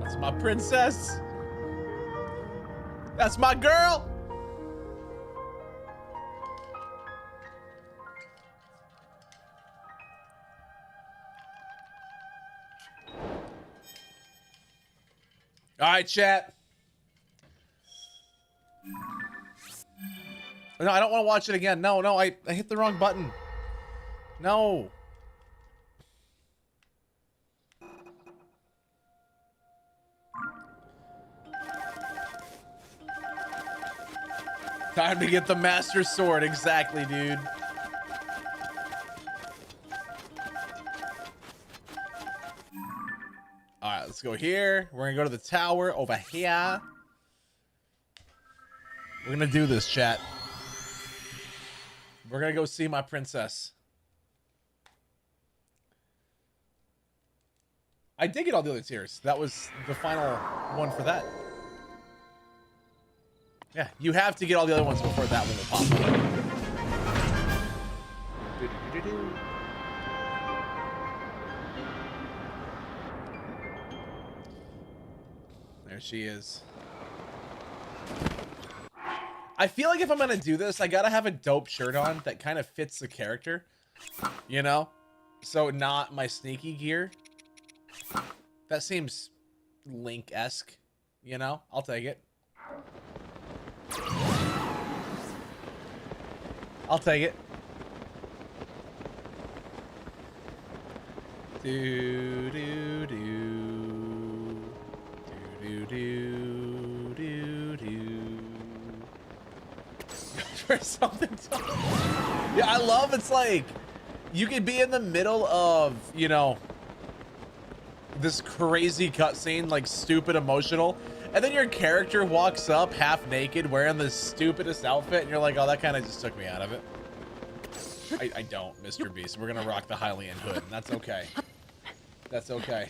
That's my princess. That's my girl. All right, chat. No, I don't want to watch it again. No, I hit the wrong button. No. Time to get the Master Sword. Exactly, dude. All right, let's go here. We're gonna go to the tower over here. We're gonna do this, chat. We're gonna go see my princess. I did get all the other tiers. That was the final one for that. Yeah, you have to get all the other ones before that one will pop up. There she is. I feel like if I'm gonna do this, I gotta have a dope shirt on that kind of fits the character, you know? So not my sneaky gear. That seems Link-esque, you know? I'll take it. I'll take it. Do do do do do do do. For something. Yeah, I love it's like you could be in the middle of, you know, this crazy cutscene, like stupid emotional, and then your character walks up half naked wearing the stupidest outfit, and you're like, oh, that kind of just took me out of it. I don't, Mr. Beast. We're gonna rock the Hylian hood, and that's okay. That's okay.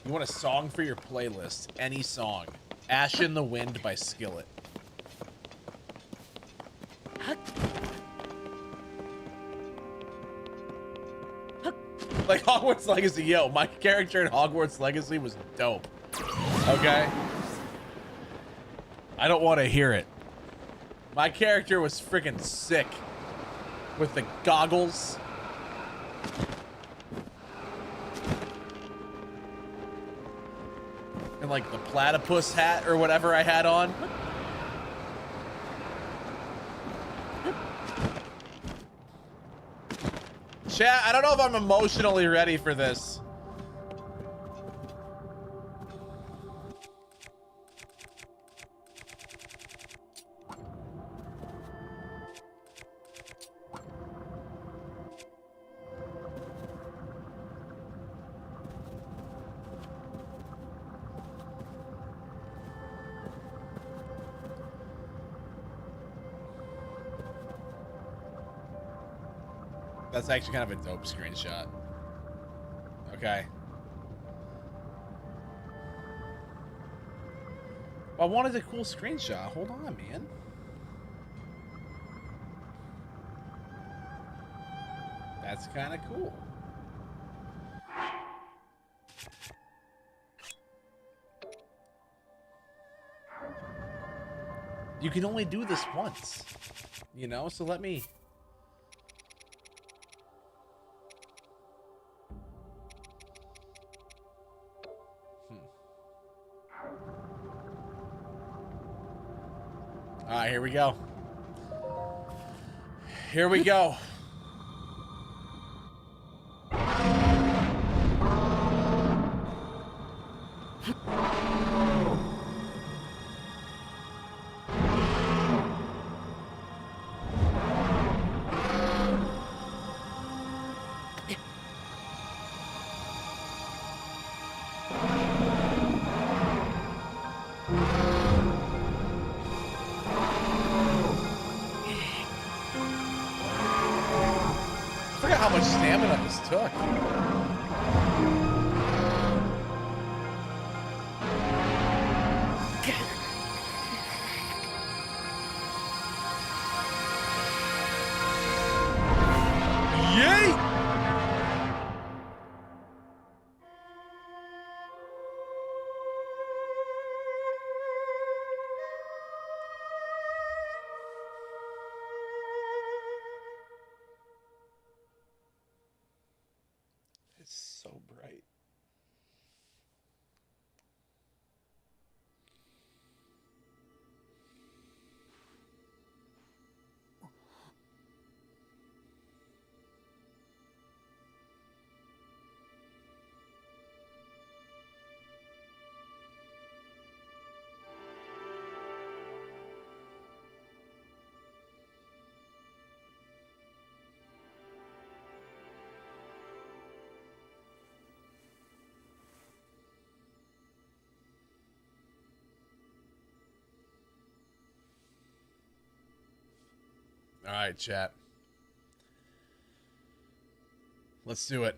You want a song for your playlist? Any song. Ash in the Wind by Skillet. Like Hogwarts Legacy, yo, my character in Hogwarts Legacy was dope. Okay? I don't want to hear it. My character was freaking sick. With the goggles. And like the platypus hat or whatever I had on. Chat, I don't know if I'm emotionally ready for this. That's actually kind of a dope screenshot. Okay. I wanted a cool screenshot. Hold on, man. That's kind of cool. You can only do this once, you know? So let me... All right, here we go. Here we go. How much stamina this took. Yay! So bright. All right, chat. Let's do it.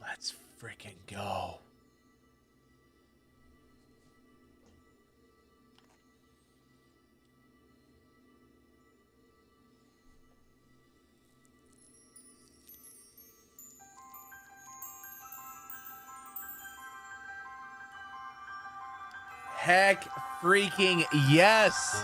Let's freaking go. Heck freaking yes.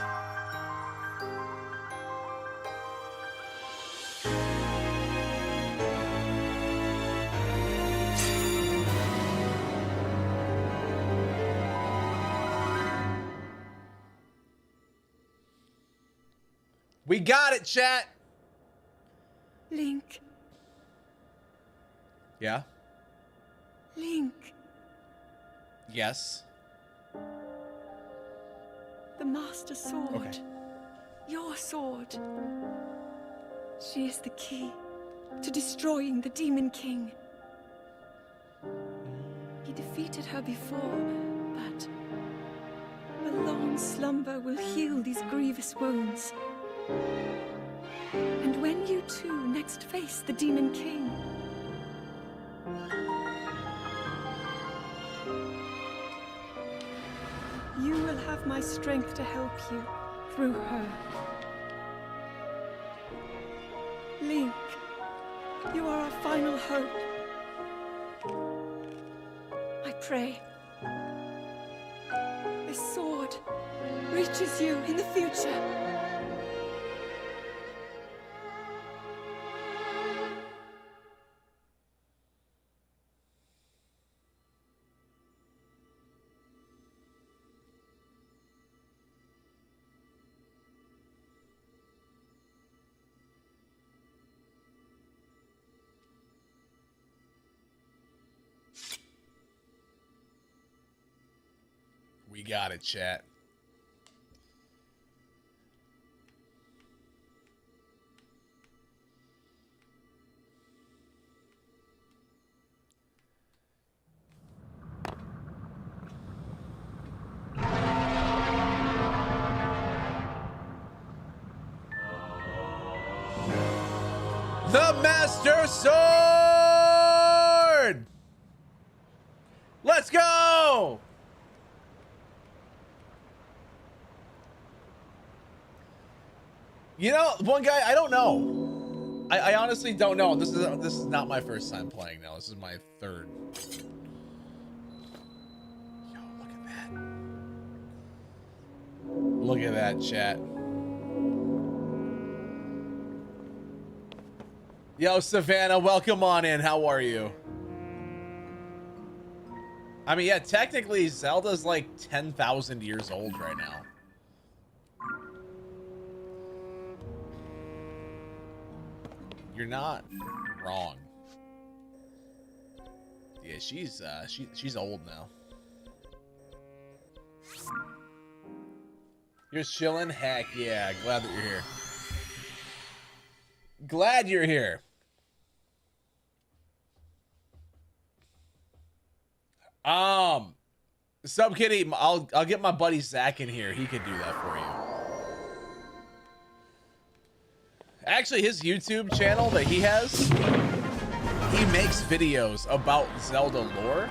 We got it, chat. Link. Yeah. Link. Yes. The Master Sword. Okay. Your sword. She is the key to destroying the Demon King. He defeated her before, but a long slumber will heal these grievous wounds. And when you two next face the Demon King, you will have my strength to help you through her. Link, you are our final hope. I pray this sword reaches you in the future. We got it, chat. The Master Sword! Let's go! You know, one guy, I don't know. I honestly don't know. This is not my first time playing now. This is my third. Yo, look at that. Look at that, chat. Yo, Savannah, welcome on in. How are you? I mean, yeah, technically Zelda's like 10,000 years old right now. You're not wrong. Yeah, she's old now. You're chilling? Heck yeah, glad that you're here. Glad you're here. Sub Kitty, I'll get my buddy Zach in here. He could do that for you. Actually, his YouTube channel that he has, he makes videos about Zelda lore,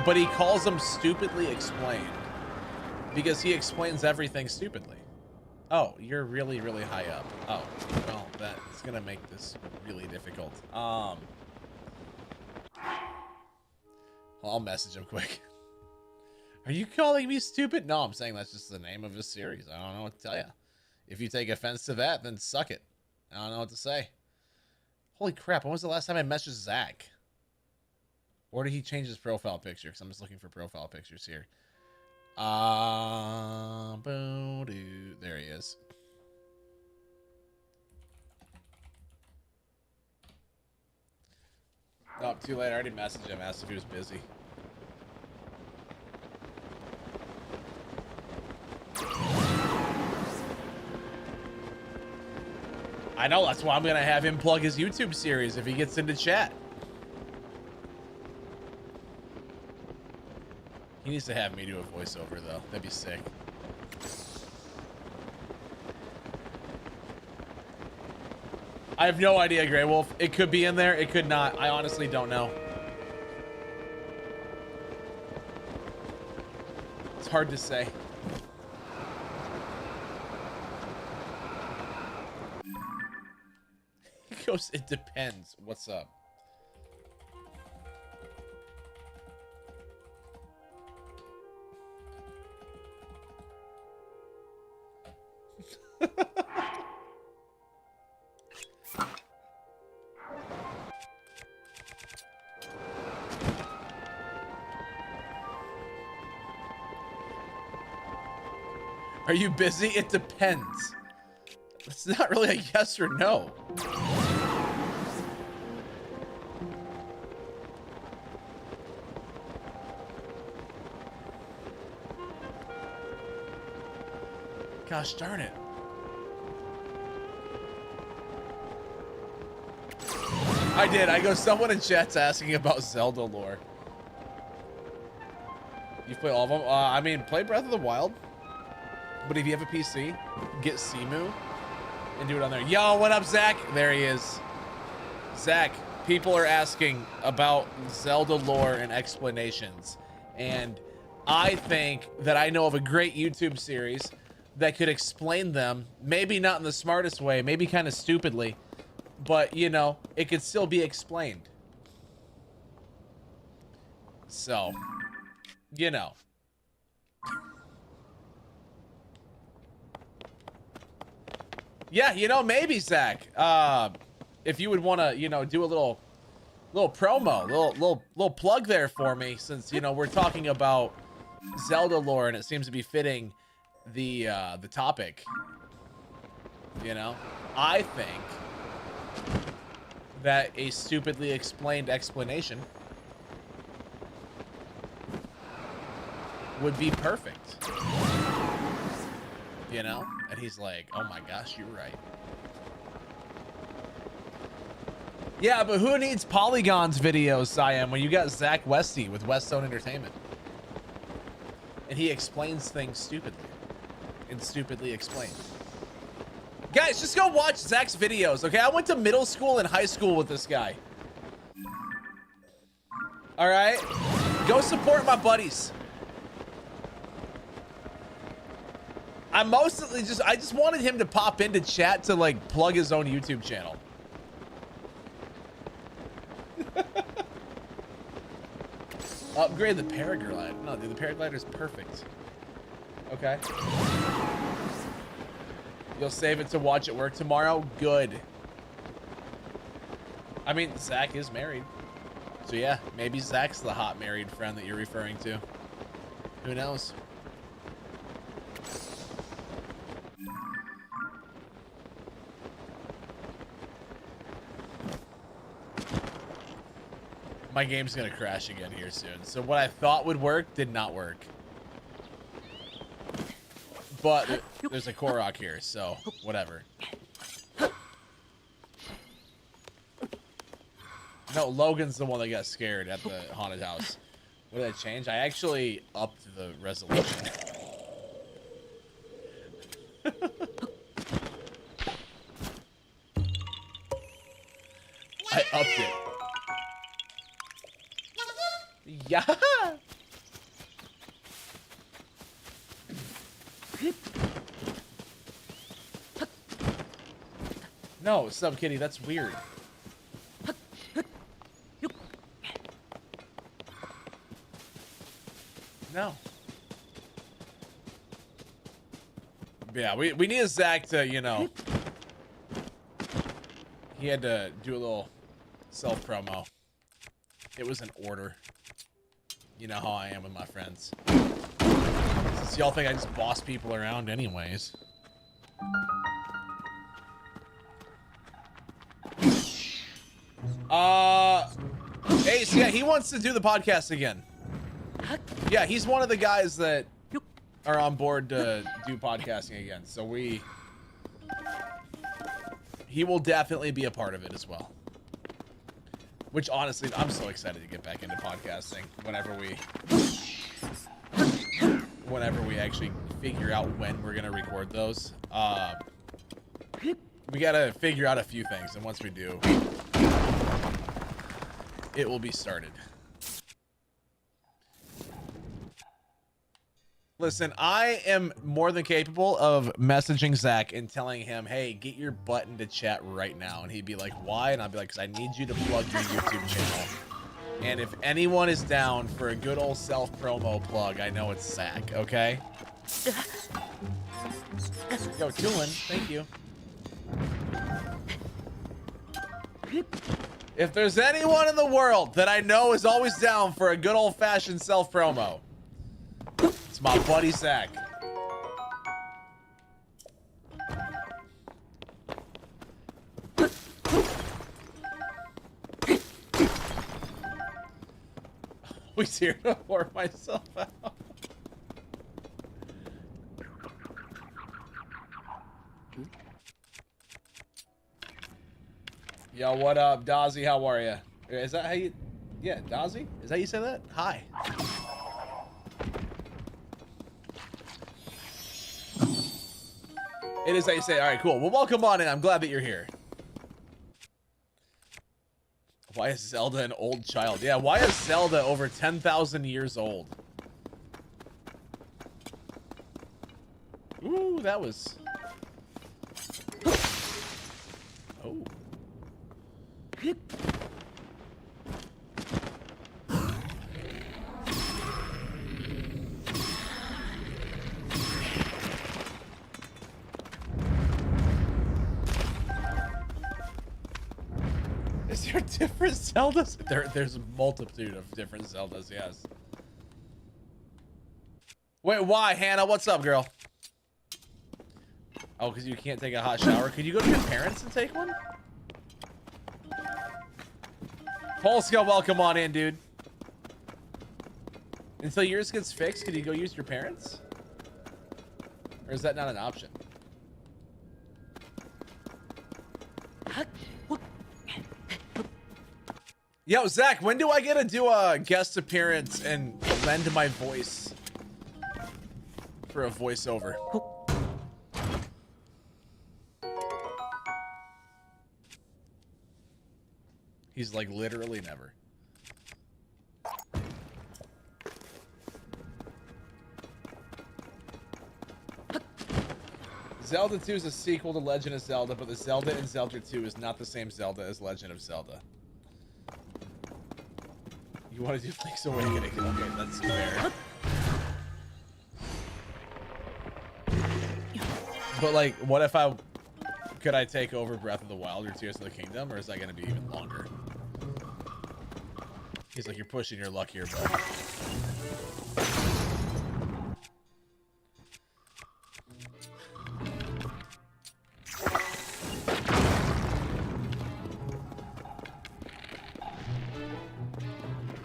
but he calls them Stupidly Explained because he explains everything stupidly. Oh, you're really, really high up. Oh, well, that's gonna make this really difficult. I'll message him quick. Are you calling me stupid? No, I'm saying that's just the name of his series. I don't know what to tell you. If you take offense to that, then suck it. I don't know what to say. Holy crap, when was the last time I messaged Zach? Or did he change his profile picture? Because I'm just looking for profile pictures here. There he is. Oh, too late. I already messaged him, asked if he was busy. I know, that's why I'm gonna have him plug his YouTube series if he gets into chat. He needs to have me do a voiceover though. That'd be sick. I have no idea, Grey Wolf. It could be in there, it could not. I honestly don't know. It's hard to say. He goes, it depends. What's up? Are you busy? It depends. It's not really a yes or no. Gosh darn it. I did. I go, someone in chat's asking about Zelda lore. You've played all of them? I mean, play Breath of the Wild. But if you have a PC, get Simu and do it on there. Yo, what up, Zach? There he is. Zach, people are asking about Zelda lore and explanations. And I think that I know of a great YouTube series that could explain them. Maybe not in the smartest way, maybe kind of stupidly. But, you know, it could still be explained. So, you know. Yeah, you know, maybe, Zach. If you would want to, you know, do a little promo, little plug there for me, since, you know, we're talking about Zelda lore and it seems to be fitting the topic. You know, I think that a stupidly explained explanation would be perfect. You know? And he's like, oh my gosh, you're right. Yeah, but who needs Polygon's videos, Siam, when you got Zach Westy with Westone Entertainment? And he explains things stupidly. And stupidly explained. Guys, just go watch Zach's videos, okay? I went to middle school and high school with this guy. All right? Go support my buddies. I just wanted him to pop into chat to like plug his own YouTube channel. Upgrade the paraglider. No, dude, the paraglider's perfect. Okay. You'll save it to watch at work tomorrow? Good. I mean, Zach is married. So yeah, maybe Zach's the hot married friend that you're referring to. Who knows? My game's gonna crash again here soon. So what I thought would work did not work. But there's a Korok here, so whatever. No, Logan's the one that got scared at the haunted house. What did I change? I actually upped the resolution. I upped it. Yeah. No, sub kitty, that's weird. No. Yeah, we need Zach to, you know. He had to do a little self-promo. It was an order. You know how I am with my friends. Since y'all think I just boss people around anyways. Ace, yeah, he wants to do the podcast again. Yeah, he's one of the guys that are on board to do podcasting again. So he will definitely be a part of it as well. Which honestly, I'm so excited to get back into podcasting whenever we actually figure out when we're gonna record those. We gotta figure out a few things, and once we do, it will be started. Listen, I am more than capable of messaging Zach and telling him, hey, get your butt into chat right now. And he'd be like, why? And I'd be like, because I need you to plug your YouTube channel. And if anyone is down for a good old self-promo plug, I know it's Zach, okay? Yo, Tulin, thank you. If there's anyone in the world that I know is always down for a good old-fashioned self-promo, it's my buddy Zach. always here to pour myself out. Yo, what up, Dozzy? How are you? Is that how you... Yeah, Dozzy? Is that how you say that? Hi. It is how you say it. All right, cool. Well, welcome on in. I'm glad that you're here. Why is Zelda an old child? Yeah, why is Zelda over 10,000 years old? Ooh, that was... Oh. Is there different Zeldas? There's a multitude of different Zeldas, yes. Wait, why, Hannah? What's up, girl? Oh, because you can't take a hot shower. Could you go to your parents and take one? Polska, welcome on in, dude. Until yours gets fixed, could you go use your parents? Or is that not an option? Yo, Zach, when do I get to do a guest appearance and lend my voice for a voiceover? He's like, literally never. Zelda 2 is a sequel to Legend of Zelda, but the Zelda in Zelda 2 is not the same Zelda as Legend of Zelda. You want to do Link's Awakening? Okay, that's fair. But like, what if could I take over Breath of the Wild or Tears of the Kingdom, or is that going to be even longer? He's like, you're pushing your luck here, bro.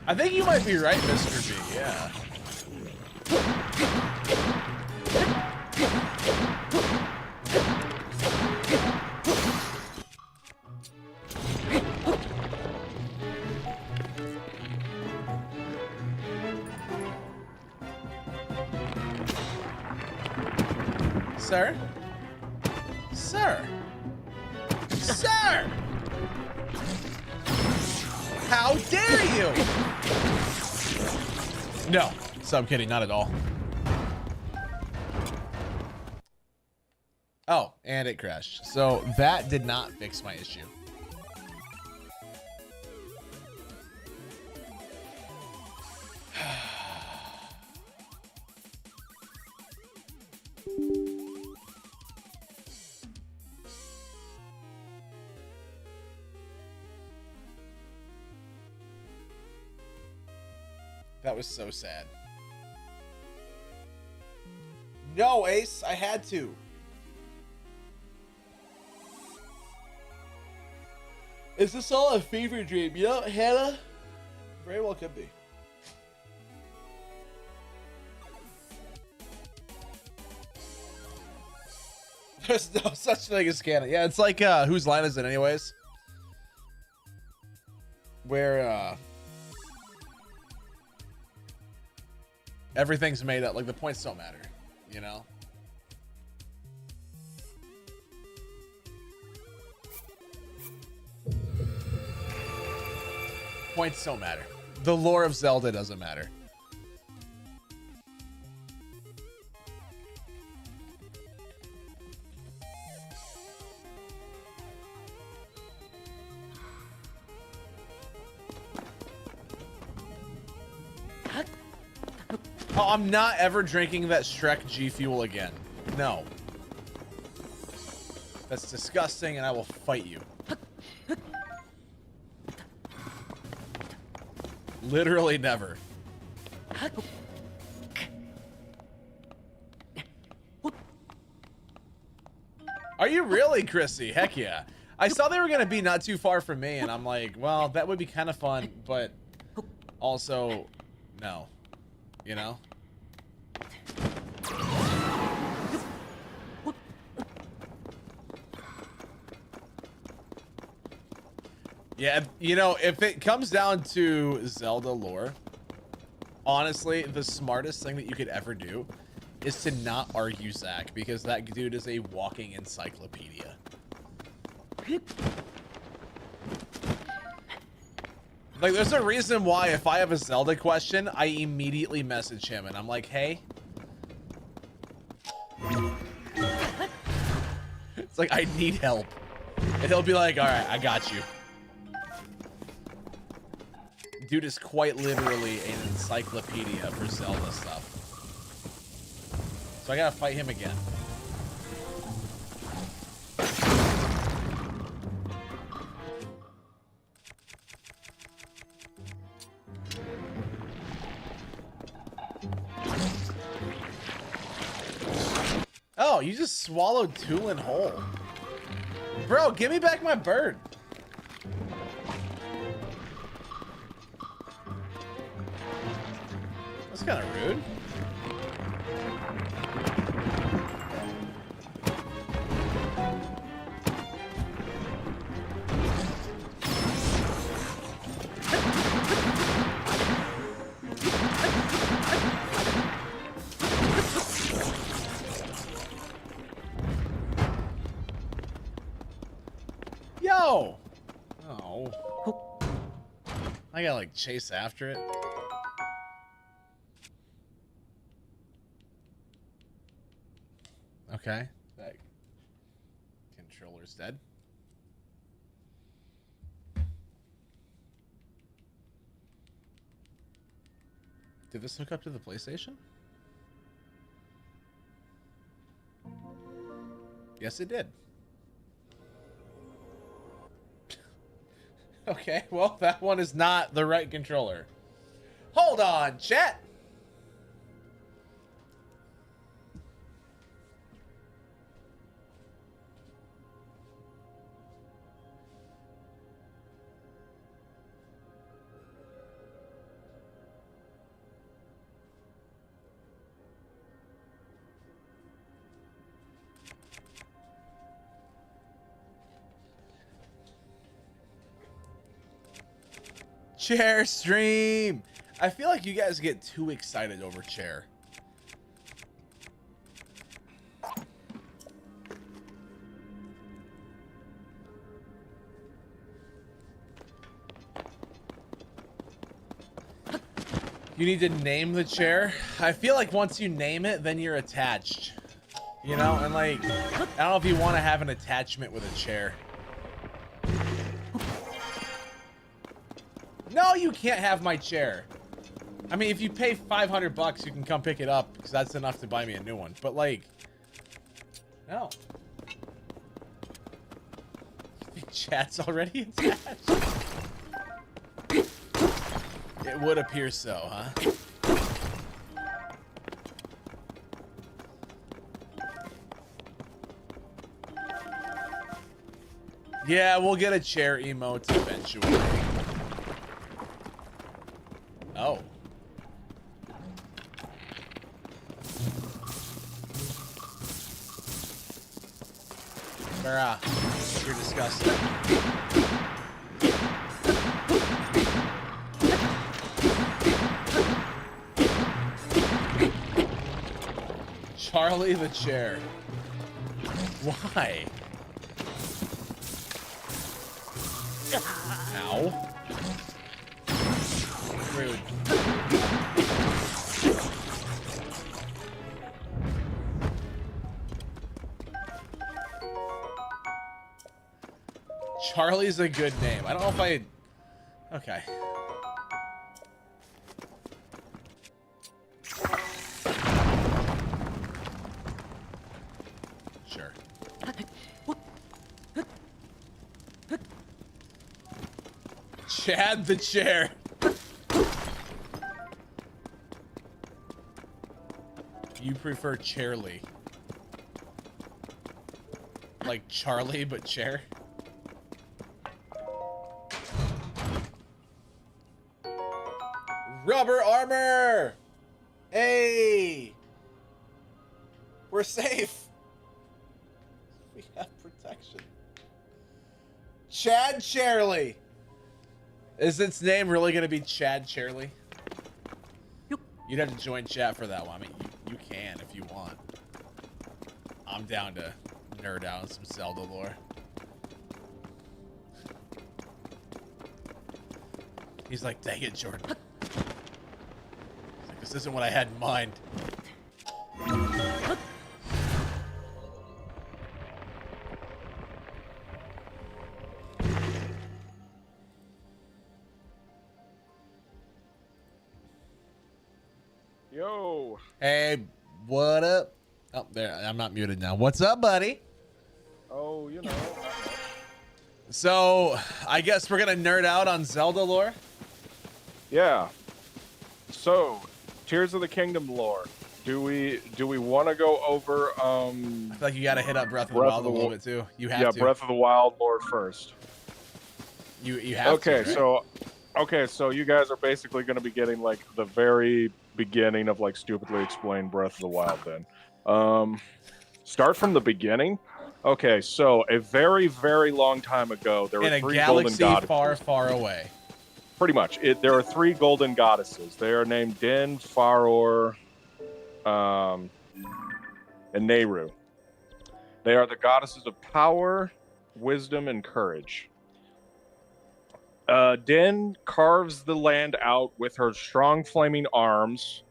I think you might be right, Mr. B, yeah. Sir? Sir? Sir! How dare you! No, so I'm kidding, not at all. Oh, and it crashed. So that did not fix my issue. That was so sad. No, Ace, I had to. Is this all a fever dream? You know, Hannah? Very well could be. There's no such thing as canon. Yeah, it's like, whose line is it anyways? Where, everything's made up. Like, the points don't matter, you know? Points don't matter. The lore of Zelda doesn't matter. Oh, I'm not ever drinking that Shrek G Fuel again. No. That's disgusting, and I will fight you. Literally never. Are you really, Chrissy? Heck yeah. I saw they were going to be not too far from me, and I'm like, well, that would be kind of fun, but also, no. You know? Yeah, you know, if it comes down to Zelda lore, honestly, the smartest thing that you could ever do is to not argue Zach, because that dude is a walking encyclopedia. Like, there's a reason why if I have a Zelda question, I immediately message him and I'm like, hey. It's like, I need help. And he'll be like, all right, I got you. Dude is quite literally an encyclopedia for Zelda stuff. So I gotta fight him again. Oh, you just swallowed Tulin whole. Bro, give me back my bird. That's kind of rude. Yo! Oh. I gotta like chase after it. Okay. That controller's dead. Did this hook up to the PlayStation? Yes, it did. Okay, well, that one is not the right controller. Hold on, chat. Chair stream. I feel like you guys get too excited over chair. You need to name the chair. I feel like once you name it, then you're attached. You know, and like, I don't know if you want to have an attachment with a chair. No, you can't have my chair. I mean, if you pay $500, you can come pick it up, because that's enough to buy me a new one. But like, no. Chat's already attached. It would appear so, huh? Yeah, we'll get a chair emote eventually. Oh. Bruh, you're disgusting. Charlie the chair. Why? Ow. Rude. Charlie's a good name. I don't know if I... Okay. Sure. Chad the chair. You prefer Chairly. Like Charlie, but chair? Rubber armor. Hey. We're safe. We have protection. Chad Charlie. Is its name really going to be Chad Charlie? You'd have to join chat for that one. I mean, you can if you want. I'm down to nerd out on some Zelda lore. He's like, dang it, Jordan. He's like, this isn't what I had in mind. Yo. Hey, what up? Oh, there. I'm not muted now. What's up, buddy? Oh, you know. So, I guess we're gonna nerd out on Zelda lore. Yeah. So, Tears of the Kingdom lore. Do we want to go over I feel like you gotta hit up Breath of the Wild a little bit too. You have to. Yeah, Breath of the Wild lore first. You have okay, to. Right? So you guys are basically going to be getting like the very beginning of like stupidly explained Breath of the Wild then. Start from the beginning. Okay, so a very, very long time ago, there were In a three golden galaxy goddesses. far, far away. Pretty much. There are three golden goddesses. They are named Din, Faror, and Nehru. They are the goddesses of power, wisdom, and courage. Din carves the land out with her strong flaming arms.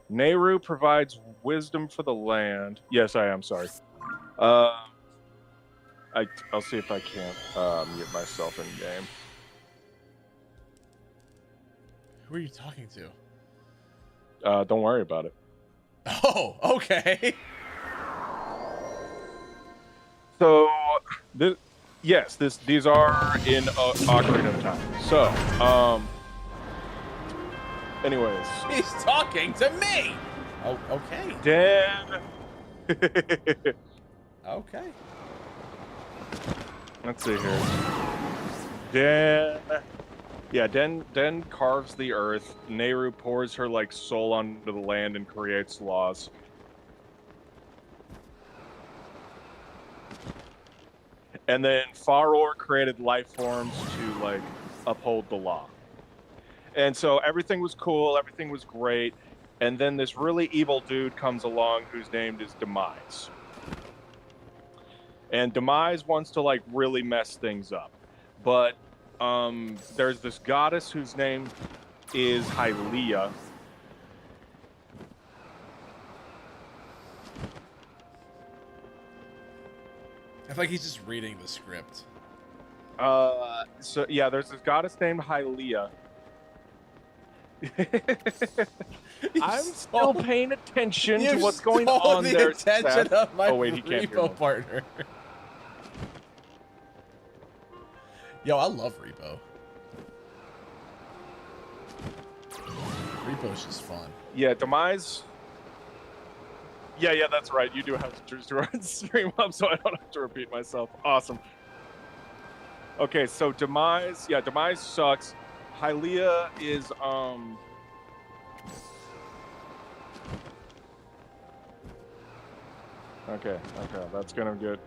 Nehru provides wisdom for the land. Yes, I am sorry. I'll see if I can't mute myself in game. Who are you talking to? Don't worry about it. Oh, okay. So, these are in Ocarina of Time. So, anyways. He's talking to me. Oh, okay. Dan. Okay. Let's see here. Dan. Yeah, Den carves the earth. Nehru pours her like soul onto the land and creates laws. And then Faror created life forms to like uphold the law. And so everything was cool, everything was great. And then this really evil dude comes along whose name is Demise. And Demise wants to like really mess things up. But there's this goddess whose name is Hylia. I feel like he's just reading the script. So yeah, there's this goddess named Hylia. I'm still paying attention to what's going on there. Attention of my oh wait, he can't hear me. partner. Yo, I love Repo. Repo's just fun. Yeah, Demise. Yeah, that's right. You do have to stream up, so I don't have to repeat myself. Awesome. Okay, so Demise. Yeah, Demise sucks. Hylia is Okay, that's gonna get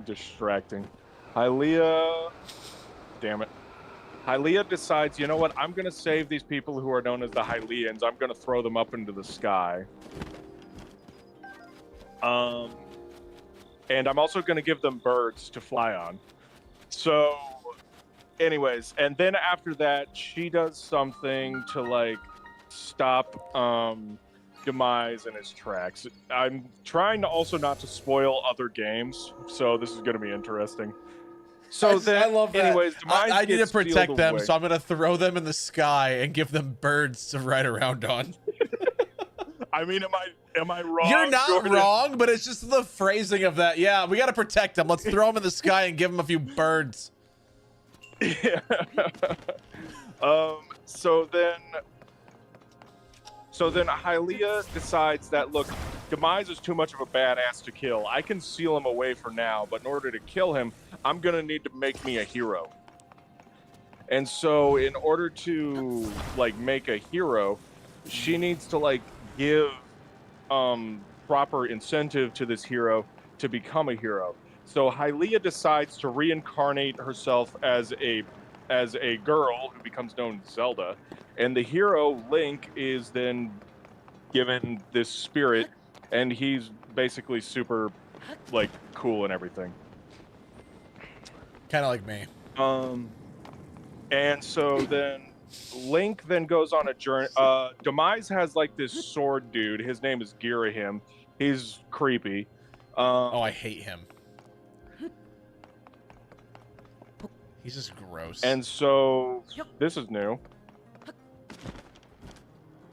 distracting. Hylia, damn it. Hylia decides, you know what? I'm gonna save these people who are known as the Hylians. I'm gonna throw them up into the sky. And I'm also gonna give them birds to fly on. So, anyways, and then after that, she does something to like stop Demise in his tracks. I'm trying to also not to spoil other games, so this is gonna be interesting. So then, I love that. Anyways, Demise I need to gets protect sealed them, away. so I'm gonna throw them in the sky and give them birds to ride around on. I mean, am I wrong? You're not Jordan? wrong, but it's just the phrasing of that. Yeah, we gotta protect them. Let's throw them in the sky and give them a few birds. Yeah. So then Hylia decides that, look, Demise is too much of a badass to kill. I can seal him away for now, but in order to kill him, I'm gonna need to make me a hero. And so in order to like make a hero, she needs to like give proper incentive to this hero to become a hero. So Hylia decides to reincarnate herself as a girl who becomes known as Zelda, and the hero Link is then given this spirit, and he's basically super like cool and everything. Kind of like me. And so then Link then goes on a journey. Demise has like this sword dude. His name is Girahim. He's creepy. Oh, I hate him. He's just gross. And so this is new.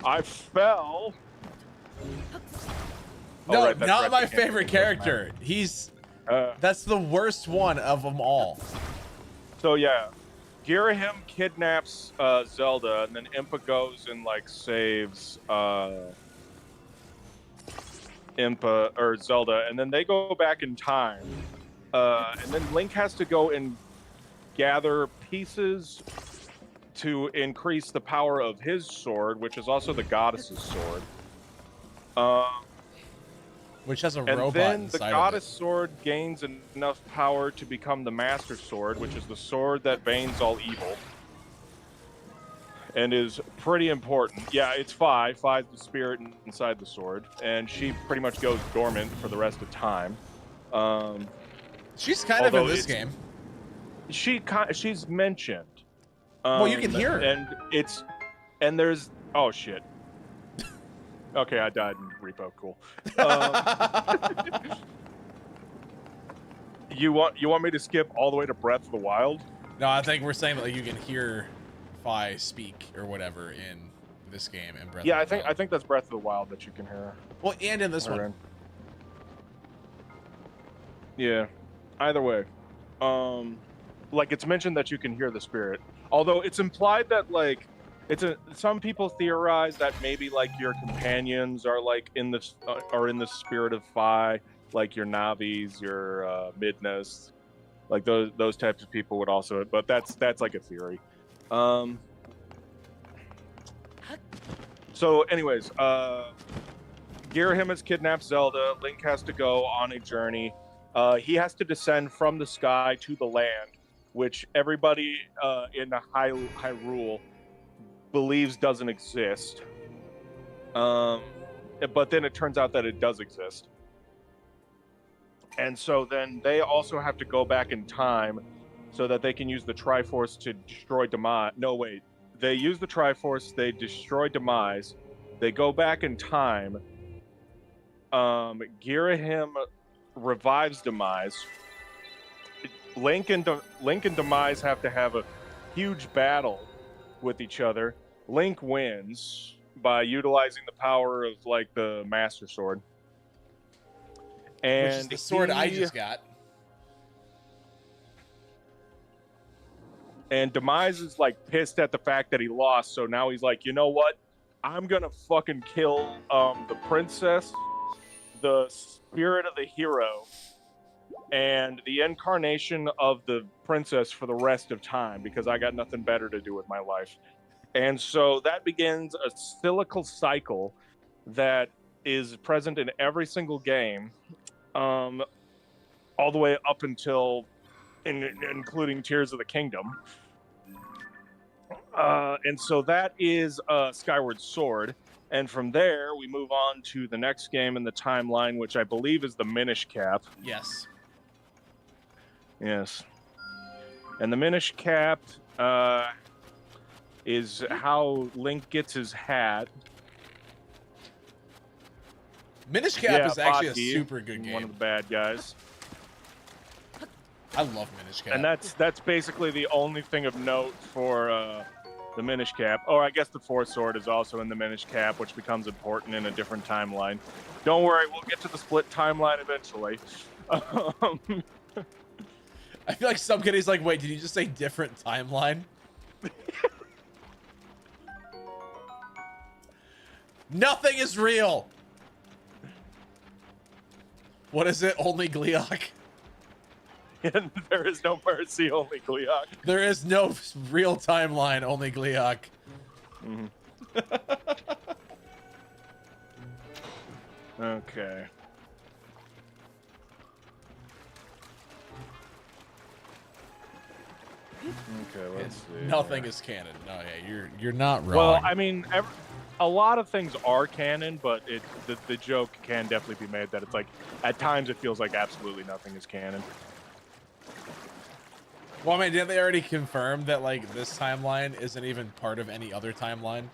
I fell. No, right, that's not right, my they can't favorite do that. character. He's that's the worst one of them all. So yeah, Girahim kidnaps Zelda, and then Impa goes and like saves Impa or Zelda, and then they go back in time, and then Link has to go and gather pieces to increase the power of his sword, which is also the goddess's sword. Which has a And robot then the inside goddess sword gains enough power to become the master sword, which is the sword that banes all evil. And is pretty important. Yeah, it's Fi. Fi's the spirit inside the sword. And she pretty much goes dormant for the rest of time. She's kind of in this game. She's mentioned. Well, you can hear her. And there's... Oh, shit. Okay, I died in repo. Cool. You want me to skip all the way to Breath of the Wild? No, I think we're saying that like, you can hear Fi speak or whatever in this game and Breath. Yeah, of the Wild. I think that's Breath of the Wild that you can hear. Well, and in this one. Yeah. Either way, like it's mentioned that you can hear the spirit. Although it's implied that like some people theorize that maybe like your companions are like in the spirit of Fi, like your Navis, your Midnas, like those types of people would also. But that's like a theory. So, anyways, Girahim has kidnapped Zelda. Link has to go on a journey. He has to descend from the sky to the land, which everybody in Hyrule believes doesn't exist. But then it turns out that it does exist. And so then they also have to go back in time so that they can use the Triforce to destroy Demise. No, wait. They use the Triforce, they destroy Demise, they go back in time. Girahim revives Demise. Link and Demise have to have a huge battle with each other. Link wins by utilizing the power of like the Master Sword. And which is the sword I just got. And Demise is like pissed at the fact that he lost, so now he's like, you know what? I'm gonna fucking kill the princess, the spirit of the hero, and the incarnation of the princess for the rest of time because I got nothing better to do with my life. And so that begins a cyclical cycle that is present in every single game, all the way up until including Tears of the Kingdom. And so that is Skyward Sword. And from there, we move on to the next game in the timeline, which I believe is the Minish Cap. Yes. Yes. And the Minish Cap is how Link gets his hat. Minish Cap is actually a super good game. One of the bad guys. I love Minish Cap. And that's basically the only thing of note for the Minish Cap. Or I guess the Force Sword is also in the Minish Cap, which becomes important in a different timeline. Don't worry, we'll get to the split timeline eventually. I feel like some kid is like, wait, did you just say different timeline? Nothing is real. What is it? Only Gleok. And there is no mercy, only Gleeok. There is no real timeline, only Gleeok. Okay. Okay, let's see. Nothing is canon. No, yeah, you're not wrong. Well, I mean, a lot of things are canon, but the joke can definitely be made that it's like at times it feels like absolutely nothing is canon. Well, I mean, didn't they already confirm that like this timeline isn't even part of any other timeline?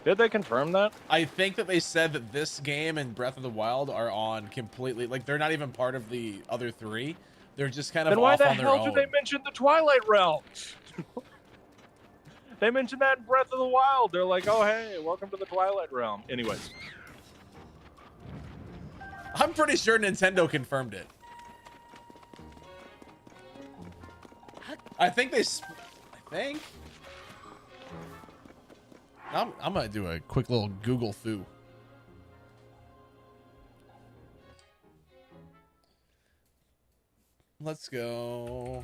Did they confirm that? I think that they said that this game and Breath of the Wild are on completely, like they're not even part of the other three. They're just kind of Then why off the on their hell own. did they mention the Twilight Realms? They mentioned that in Breath of the Wild. They're like, oh hey, welcome to the Twilight Realm. Anyways. I'm pretty sure Nintendo confirmed it. I think they, I think. I'm gonna do a quick little Google foo. Let's go.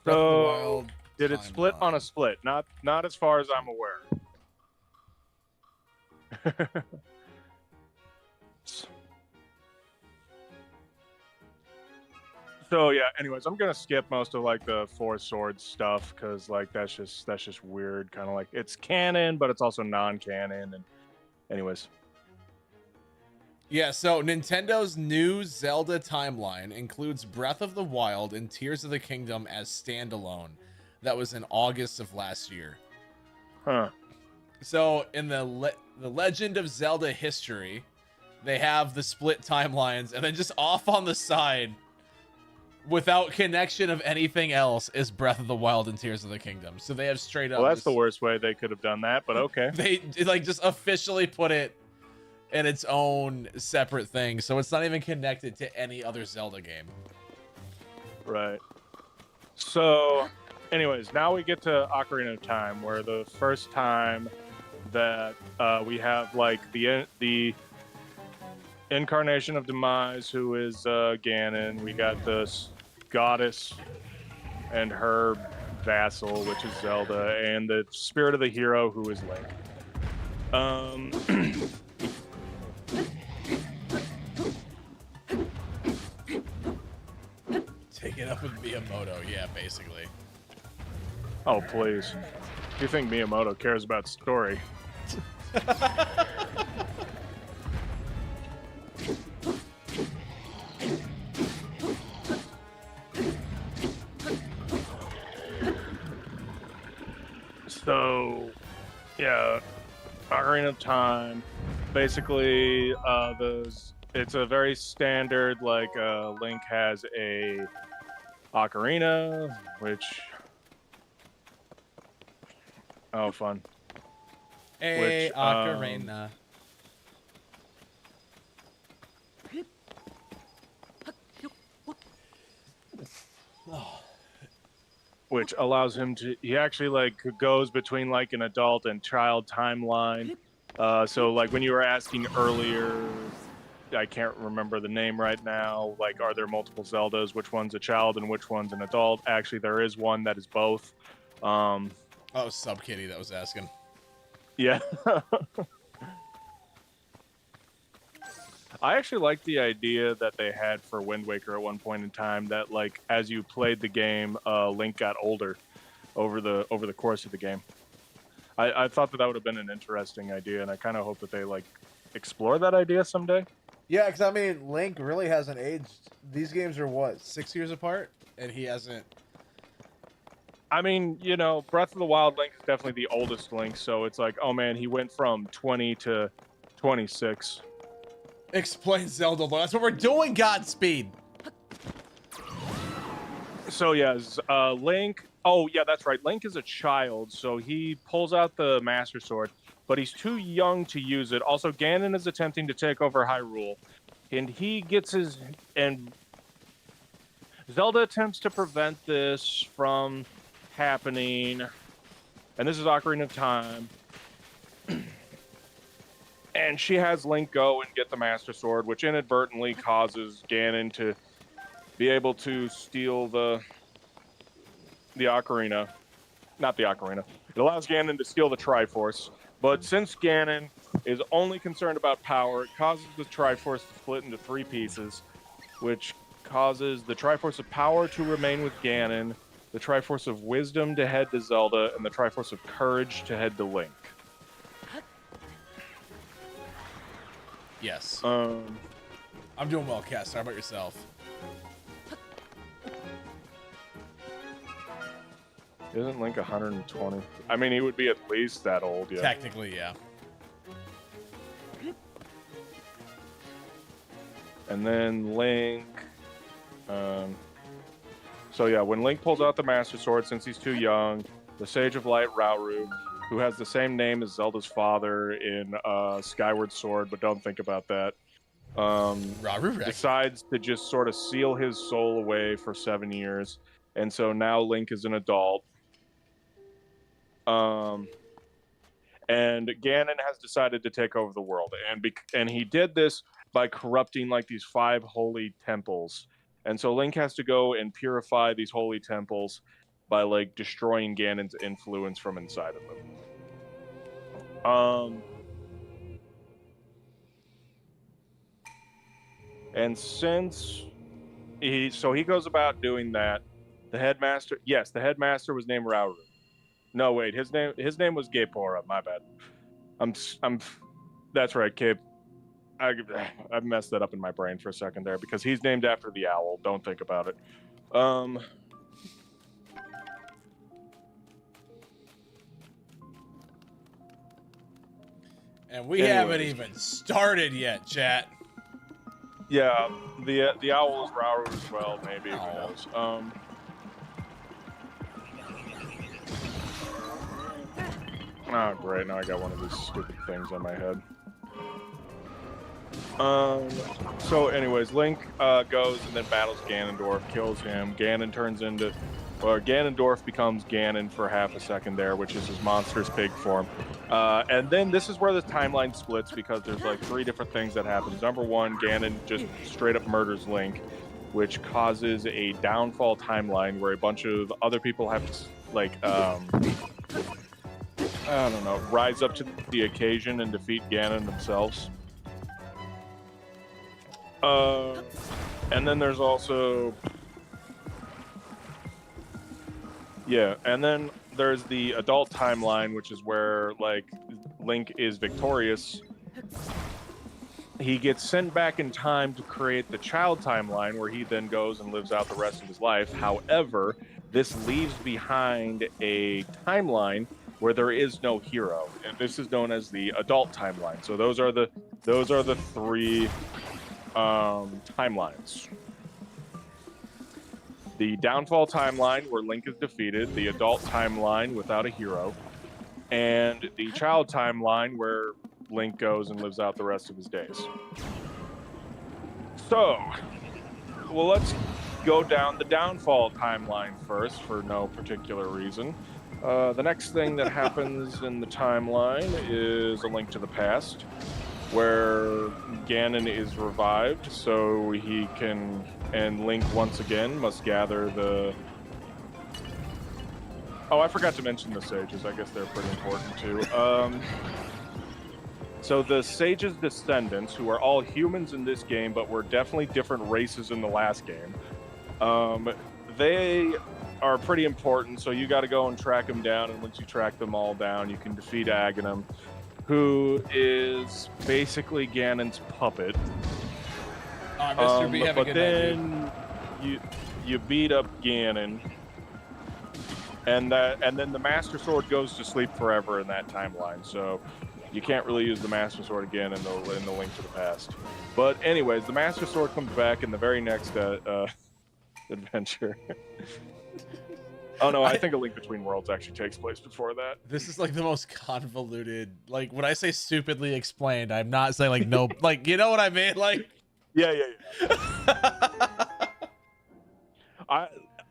Breath of the So, Wild did it split on a split? Not as far as I'm aware. So yeah, anyways, I'm gonna skip most of like the Four Swords stuff because like that's just weird. Kind of like it's canon, but it's also non-canon. And anyways, Yeah, so Nintendo's new Zelda timeline includes Breath of the Wild and Tears of the Kingdom as standalone. That was in August of last year. Huh. So in the Legend of Zelda history, they have the split timelines, and then just off on the side, without connection of anything else, is Breath of the Wild and Tears of the Kingdom. So they have straight up. Well, that's the worst way they could have done that, but okay. They like just officially put it in its own separate thing, so it's not even connected to any other Zelda game. Right. So, anyways, now we get to Ocarina of Time, where the first time that we have like the incarnation of Demise, who is Ganon. We got this goddess and her vassal, which is Zelda, and the spirit of the hero, who is Link. Take it up with Miyamoto, yeah, basically. Oh, please. You think Miyamoto cares about story? So, yeah, Ocarina of Time. Basically, it's a very standard, like, Link has a ocarina, which... Oh, fun. Hey, ocarina. Which allows him to, he actually like goes between like an adult and child timeline. So like when you were asking earlier, I can't remember the name right now, like are there multiple Zeldas, which one's a child and which one's an adult? Actually, there is one that is both. Oh, Sub Kitty that was asking. Yeah. I actually like the idea that they had for Wind Waker at one point in time that like as you played the game, Link got older over the course of the game. I thought that would have been an interesting idea, and I kind of hope that they like explore that idea someday. Yeah, because I mean, Link really hasn't aged. These games are what, 6 years apart, and he hasn't. I mean, you know, Breath of the Wild Link is definitely the oldest Link, so it's like, oh man, he went from 20 to 26. Explain Zelda lore. That's what we're doing, Godspeed. So yes, Link. Oh yeah, that's right. Link is a child, so he pulls out the Master Sword, but he's too young to use it. Also, Ganon is attempting to take over Hyrule, and he gets and Zelda attempts to prevent this from happening. And this is Ocarina of Time. And she has Link go and get the Master Sword, which inadvertently causes Ganon to be able to steal the ocarina. Not the ocarina. It allows Ganon to steal the Triforce. But since Ganon is only concerned about power, it causes the Triforce to split into 3 pieces, which causes the Triforce of Power to remain with Ganon, the Triforce of Wisdom to head to Zelda, and the Triforce of Courage to head to Link. Yes. I'm doing well, Cass. How about yourself? Isn't Link 120? I mean, he would be at least that old, yeah. Technically, yeah. And then Link... so yeah, when Link pulls out the Master Sword, since he's too young, the Sage of Light, Rauru, who has the same name as Zelda's father in Skyward Sword, but don't think about that, decides to just sort of seal his soul away for 7 years. And so now Link is an adult. And Ganon has decided to take over the world. And he did this by corrupting like these 5 holy temples. And so Link has to go and purify these holy temples by like destroying Ganon's influence from inside of them. And since he goes about doing that, the headmaster was named Rauru. No, wait, his name was Gapora. My bad. That's right, Cape. I messed that up in my brain for a second there because he's named after the owl. Don't think about it. And we haven't even started yet, chat. Yeah, the owl is Rauru as well. Maybe who knows? Oh, great. Now I got one of these stupid things on my head. So anyways, Link goes and then battles Ganondorf, kills him. Ganondorf becomes Ganon for half a second there, which is his monstrous pig form. And then this is where the timeline splits because there's like 3 different things that happens. Number 1, Ganon just straight up murders Link, which causes a downfall timeline where a bunch of other people have to like I don't know, rise up to the occasion and defeat Ganon themselves. And then there's also... Yeah, and then there's the adult timeline, which is where, like, Link is victorious. He gets sent back in time to create the child timeline, where he then goes and lives out the rest of his life. However, this leaves behind a timeline where there is no hero, and this is known as the adult timeline. So those are the 3 timelines. The downfall timeline where Link is defeated, the adult timeline without a hero, and the child timeline where Link goes and lives out the rest of his days. So, well, let's go down the downfall timeline first for no particular reason. The next thing that happens in the timeline is A Link to the Past, where Ganon is revived, so he can, and Link once again must gather the... Oh, I forgot to mention the sages. I guess they're pretty important too. So the sages' descendants, who are all humans in this game, but were definitely different races in the last game, they are pretty important, so you got to go and track them down, and once you track them all down, you can defeat Aghanim, who is basically Ganon's puppet. Mr. B, have a but good then night, you beat up Ganon, and then the Master Sword goes to sleep forever in that timeline, so you can't really use the Master Sword again in the Link to the Past. But anyways, the Master Sword comes back in the very next adventure. Oh no, I think A Link Between Worlds actually takes place before that. This is like the most convoluted, like when I say stupidly explained, I'm not saying like no, like, you know what I mean? Like, yeah.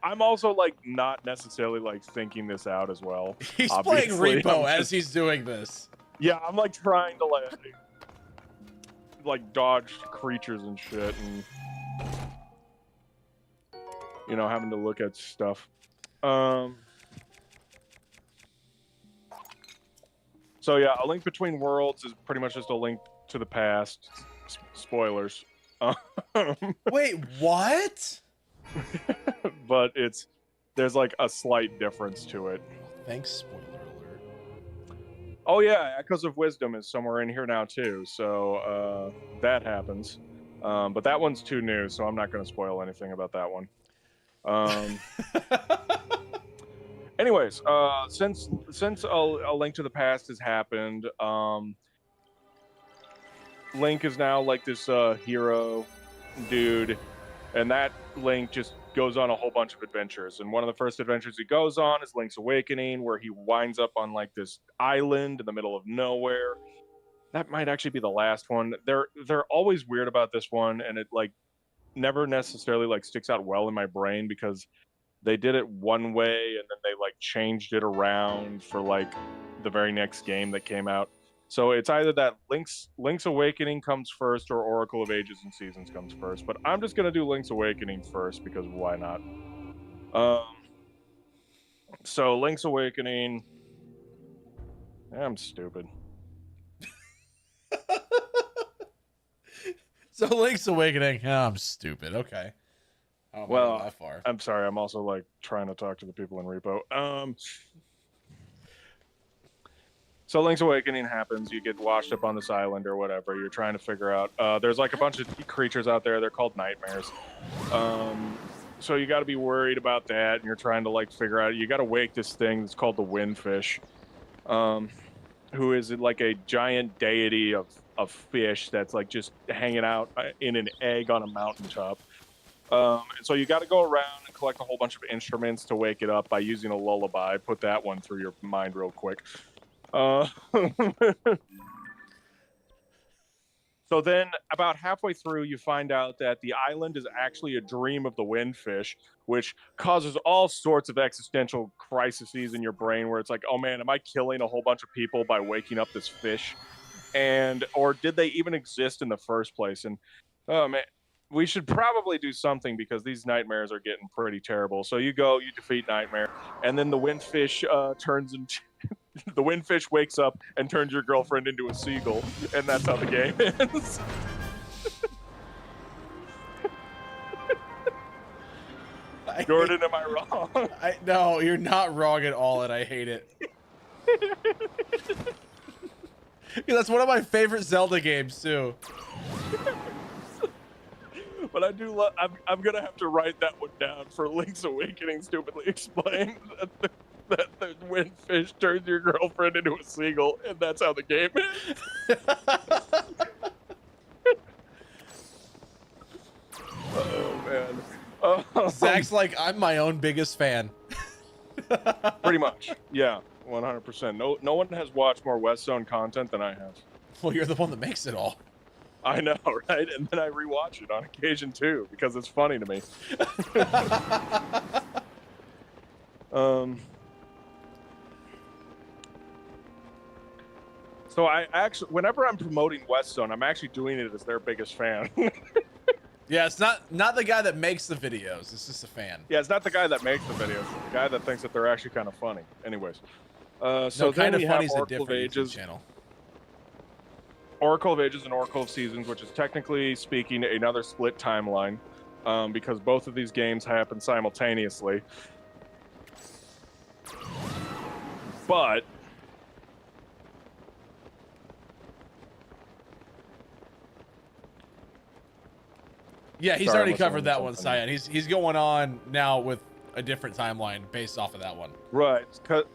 I'm also like not necessarily like thinking this out as well. He's obviously. playing Repo as he's doing this. Yeah, I'm like trying to like dodge creatures and shit, and you know, having to look at stuff. So yeah, A Link Between Worlds is pretty much just a link to the past. Spoilers. Wait, what? But there's like a slight difference to it. Thanks, spoiler alert. Oh yeah, Echoes of Wisdom is somewhere in here now too, so that happens. But that one's too new, so I'm not going to spoil anything about that one. Anyways, since a Link to the Past has happened, Link is now like this hero dude, and that Link just goes on a whole bunch of adventures. And one of the first adventures he goes on is Link's Awakening, where he winds up on like this island in the middle of nowhere. That might actually be the last one. They're always weird about this one, and it like never necessarily like sticks out well in my brain because they did it one way and then they like changed it around for like the very next game that came out. So it's either that Link's Awakening comes first or Oracle of Ages and Seasons comes first. But I'm just gonna do Link's Awakening first because why not? So Link's Awakening. I'm stupid. So Link's Awakening. Oh, I'm stupid. Okay. Well, that far. I'm sorry. I'm also like trying to talk to the people in Repo. So Link's Awakening happens. You get washed up on this island or whatever. You're trying to figure out. There's like a bunch of creatures out there. They're called nightmares. So you got to be worried about that, and you're trying to like figure out. You got to wake this thing that's called the Windfish, who is like a giant deity of fish that's like just hanging out in an egg on a mountaintop. And so you got to go around and collect a whole bunch of instruments to wake it up by using a lullaby. Put that one through your mind real quick. So then about halfway through, you find out that the island is actually a dream of the Windfish, which causes all sorts of existential crises in your brain where it's like, oh man, am I killing a whole bunch of people by waking up this fish? Or did they even exist in the first place? And oh man, we should probably do something because these nightmares are getting pretty terrible. So you go, you defeat Nightmare, and then the Windfish turns into the Windfish wakes up and turns your girlfriend into a seagull, and that's how the game ends. Jordan, am I wrong? No, you're not wrong at all, and I hate it. Yeah, that's one of my favorite Zelda games too. But I do love. I'm gonna have to write that one down for Link's Awakening. Stupidly explained that the Windfish turns your girlfriend into a seagull, and that's how the game ends. Oh man. Zach's like, I'm my own biggest fan. Pretty much, yeah, 100%. No one has watched more West Zone content than I have. Well, you're the one that makes it all. I know, right? And then I rewatch it on occasion too because it's funny to me. So I actually, whenever I'm promoting West Zone, I'm actually doing it as their biggest fan. Yeah, it's not the guy that makes the videos. It's just a fan. Yeah, it's not the guy that makes the videos. It's the guy that thinks that they're actually kind of funny. Anyways, so no, kind of funny is a Oracle of different Ages channel. Oracle of Ages and Oracle of Seasons, which is technically speaking another split timeline, because both of these games happen simultaneously. But yeah, he's Sorry, already I'm covered that listening one, to Cyan. He's going on now with a different timeline based off of that one. Right.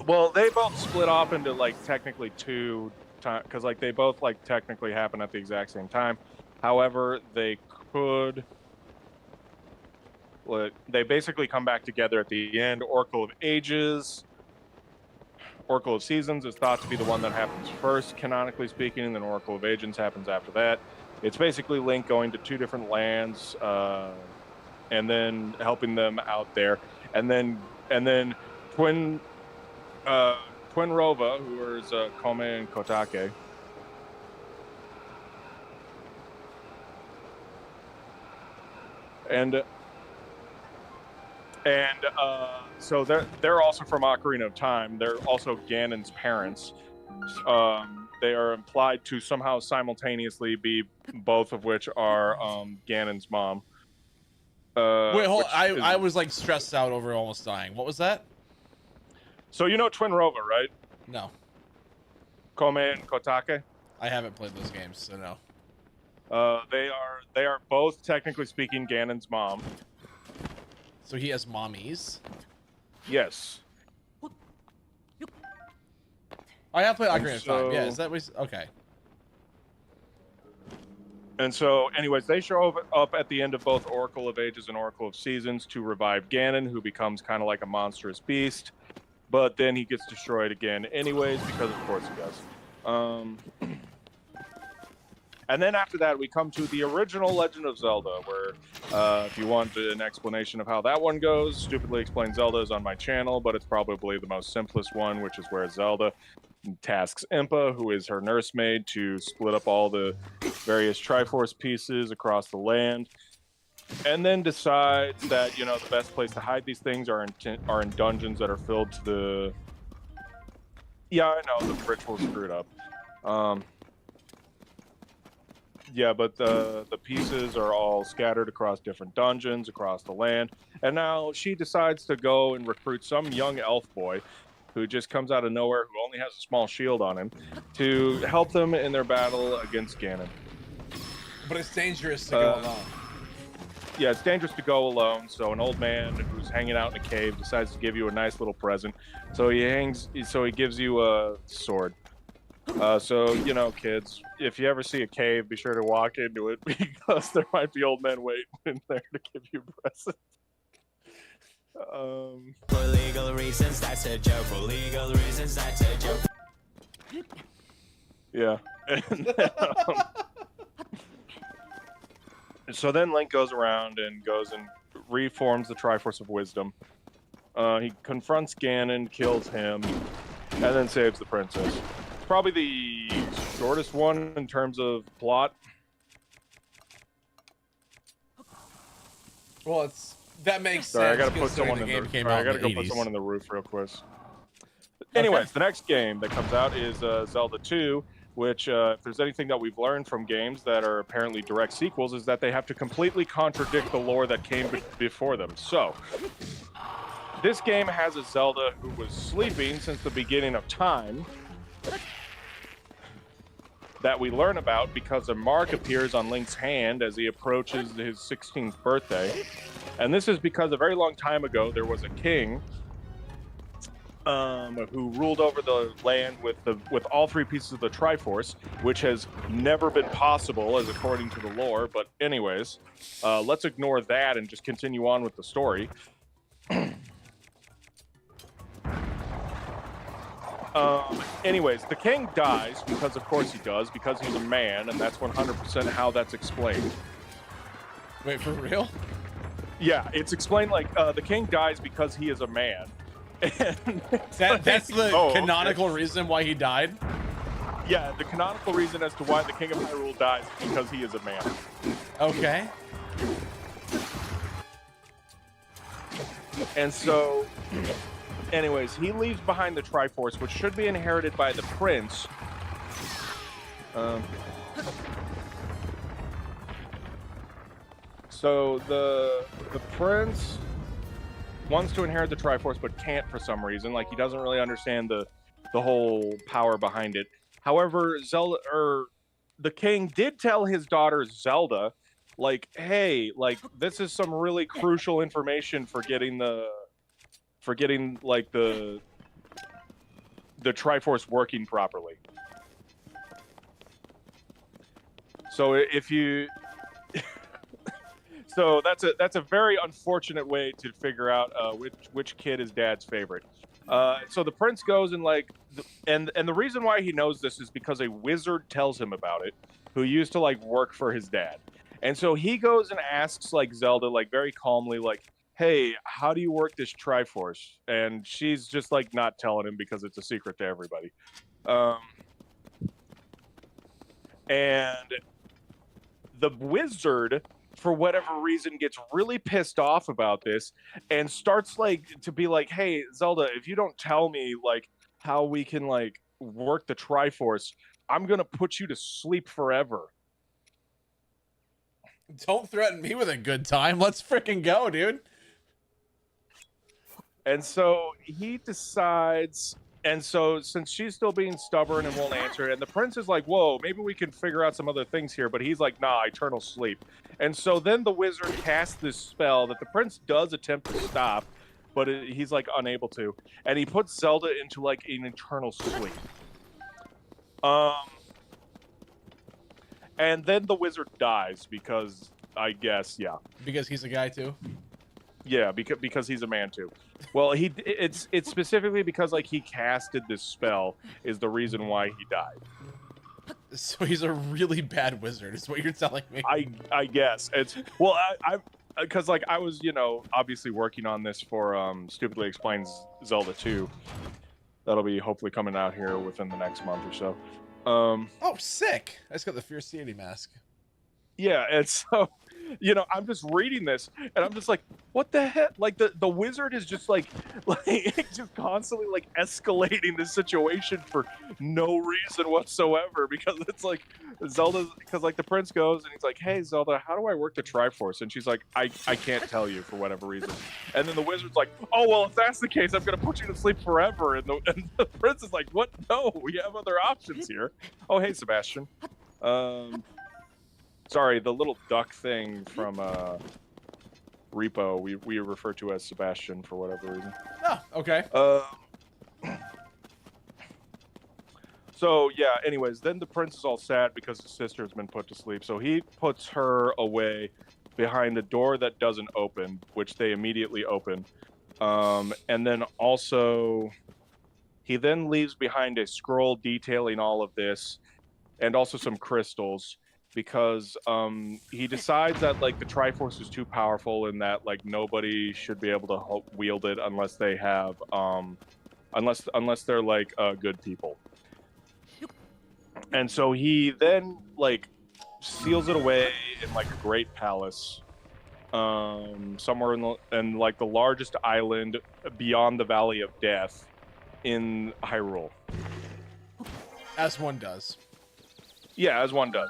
Well, they both split off into like technically two time because like they both like technically happen at the exact same time. However, they could. They basically come back together at the end. Oracle of Ages, Oracle of Seasons is thought to be the one that happens first, canonically speaking, and then Oracle of Ages happens after that. It's basically Link going to two different lands, and then helping them out there, and then Twin Rova, who is Kome and Kotake. And so they're also from Ocarina of Time. They're also Ganon's parents. They are implied to somehow simultaneously be both of which are Ganon's mom. Wait, hold. Which I is- was like stressed out over almost dying. What was that? So you know Twin Rova, right? No, Kome and Kotake. I haven't played those games, so no. They are both technically speaking Ganon's mom. So he has mommies. Yes. I have played And Ocarina of Time. Yeah, so- is that what? Okay. And so, anyways, they show up at the end of both Oracle of Ages and Oracle of Seasons to revive Ganon, who becomes kind of like a monstrous beast. But then he gets destroyed again anyways, because of course he does. And then after that, we come to the original Legend of Zelda, where if you want an explanation of how that one goes, Stupidly Explained Zelda is on my channel, but it's probably the most simplest one, which is where Zelda tasks Impa, who is her nursemaid, to split up all the various Triforce pieces across the land, and then decides that, you know, the best place to hide these things are in dungeons that are filled to the... Yeah, I know, the ritual screwed up. Yeah, but the pieces are all scattered across different dungeons across the land. And now she decides to go and recruit some young elf boy who just comes out of nowhere, who only has a small shield on him, to help them in their battle against Ganon. But it's dangerous to go alone. Yeah, it's dangerous to go alone. So an old man who's hanging out in a cave decides to give you a nice little present. So he gives you a sword. So, you know, kids, if you ever see a cave, be sure to walk into it, because there might be old men waiting in there to give you presents. For legal reasons, that's a joke. For legal reasons, that's a joke. Yeah. So then Link goes around and goes and reforms the Triforce of Wisdom. He confronts Ganon, kills him, and then saves the princess. It's probably the shortest one in terms of plot. Well, that makes Sorry, sense. I gotta put considering someone the in game the. came Sorry, I out gotta in go the put 80s. someone in the roof real quick. Anyways, the next game that comes out is Zelda 2, which, if there's anything that we've learned from games that are apparently direct sequels, is that they have to completely contradict the lore that came before them. So, this game has a Zelda who was sleeping since the beginning of time, that we learn about because a mark appears on Link's hand as he approaches his 16th birthday. And this is because a very long time ago, there was a king who ruled over the land with all three pieces of the Triforce, which has never been possible, as according to the lore. But anyways, let's ignore that and just continue on with the story. Anyways, the king dies because, of course, he does, because he's a man, and that's 100% how that's explained. Wait, for real? Yeah, it's explained like the king dies because he is a man. That's the Oh, canonical okay. reason why he died? Yeah, the canonical reason as to why the king of Hyrule dies is because he is a man. Okay. And so, anyways, he leaves behind the Triforce, which should be inherited by the prince. So the prince wants to inherit the Triforce, but can't for some reason. Like, he doesn't really understand the whole power behind it. However, the king did tell his daughter Zelda, like, hey, like, this is some really crucial information for getting like the Triforce working properly. So if you so that's a very unfortunate way to figure out which kid is dad's favorite. So the prince goes and like, and the reason why he knows this is because a wizard tells him about it, who used to like work for his dad. And so he goes and asks like Zelda, like very calmly, like, hey, how do you work this Triforce? And she's just like not telling him because it's a secret to everybody. And the wizard for whatever reason, gets really pissed off about this and starts like to be like, "Hey, Zelda, if you don't tell me like how we can like work the Triforce, I'm gonna put you to sleep forever." Don't threaten me with a good time. Let's freaking go, dude. And so he decides, and so since she's still being stubborn and won't answer it, and the prince is like, "Whoa, maybe we can figure out some other things here," but he's like, "Nah, eternal sleep." And so then the wizard casts this spell that the prince does attempt to stop, but he's like unable to, and he puts Zelda into like an eternal sleep. And then the wizard dies because I guess, yeah. Because he's a guy too. Yeah, because he's a man too. Well, it's specifically because like he casted this spell is the reason why he died. So he's a really bad wizard, is what you're telling me. I guess it's well, I because like I was obviously working on this for Stupidly Explains Zelda 2. That'll be hopefully coming out here within the next month or so. Oh, sick! I just got the Fierce Deity mask. Yeah, and so I'm just reading this and I'm just like, what the heck? Like the wizard is just like just constantly like escalating this situation for no reason whatsoever, because it's like Zelda's, because like the prince goes and he's like, "Hey Zelda, how do I work the Triforce?" And she's like, I can't tell you for whatever reason. And then the wizard's like, "Oh well, if that's the case, I'm gonna put you to sleep forever." And the prince is like, "What? No, we have other options here." Oh hey Sebastian. Sorry, the little duck thing from Repo, we refer to as Sebastian for whatever reason. Oh, okay. So yeah, anyways, then the prince is all sad because his sister has been put to sleep. So he puts her away behind a door that doesn't open, which they immediately open. And then also, he then leaves behind a scroll detailing all of this, and also some crystals, because he decides that like the Triforce is too powerful and that like nobody should be able to wield it unless they have unless they're like good people. And so he then like seals it away in like a great palace, somewhere in like the largest island beyond the Valley of Death in Hyrule. As one does. Yeah, as one does,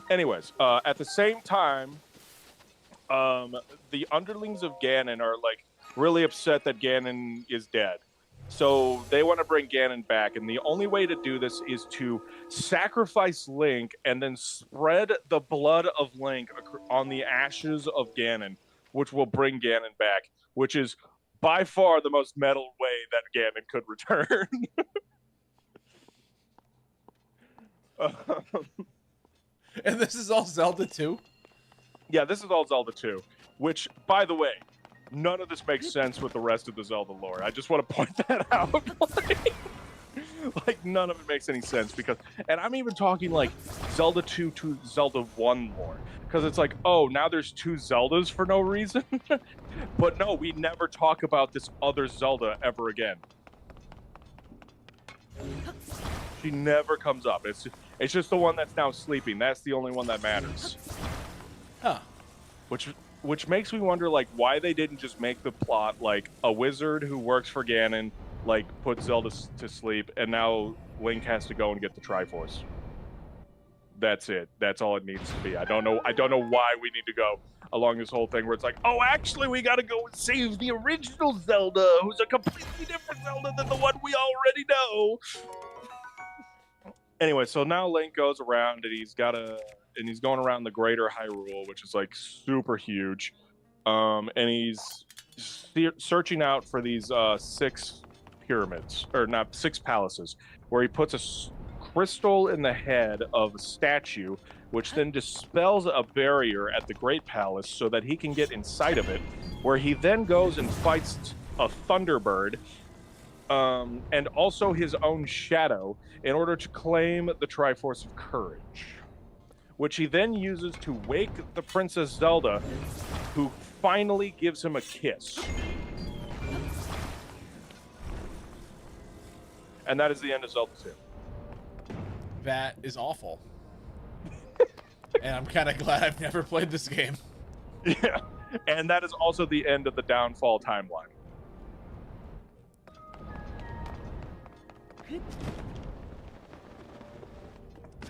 Anyways, at the same time, the underlings of Ganon are like really upset that Ganon is dead. So they want to bring Ganon back, and the only way to do this is to sacrifice Link and then spread the blood of Link on the ashes of Ganon, which will bring Ganon back, which is by far the most metal way that Ganon could return. And this is all Zelda 2? Yeah, this is all Zelda 2, which, by the way, none of this makes sense with the rest of the Zelda lore. I just want to point that out. Like, none of it makes any sense, because, and I'm even talking like Zelda 2 to Zelda 1 lore, because it's like, oh, now there's two Zeldas for no reason. But no, we never talk about this other Zelda ever again. She never comes up. It's just the one that's now sleeping. That's the only one that matters. Huh. Which makes me wonder, like, why they didn't just make the plot like a wizard who works for Ganon, like, put Zelda to sleep, and now Link has to go and get the Triforce. That's it. That's all it needs to be. I don't know why we need to go along this whole thing where it's like, oh, actually, we gotta go and save the original Zelda, who's a completely different Zelda than the one we already know. Anyway, so now Link goes around and he's going around the greater Hyrule, which is like super huge. And he's searching out for these 6 pyramids, or not 6 palaces, where he puts a crystal in the head of a statue, which then dispels a barrier at the Great Palace so that he can get inside of it, where he then goes and fights a Thunderbird, and also his own shadow, in order to claim the Triforce of Courage, which he then uses to wake the Princess Zelda, who finally gives him a kiss. And that is the end of Zelda 2. That is awful. And I'm kind of glad I've never played this game. Yeah, and that is also the end of the Downfall timeline.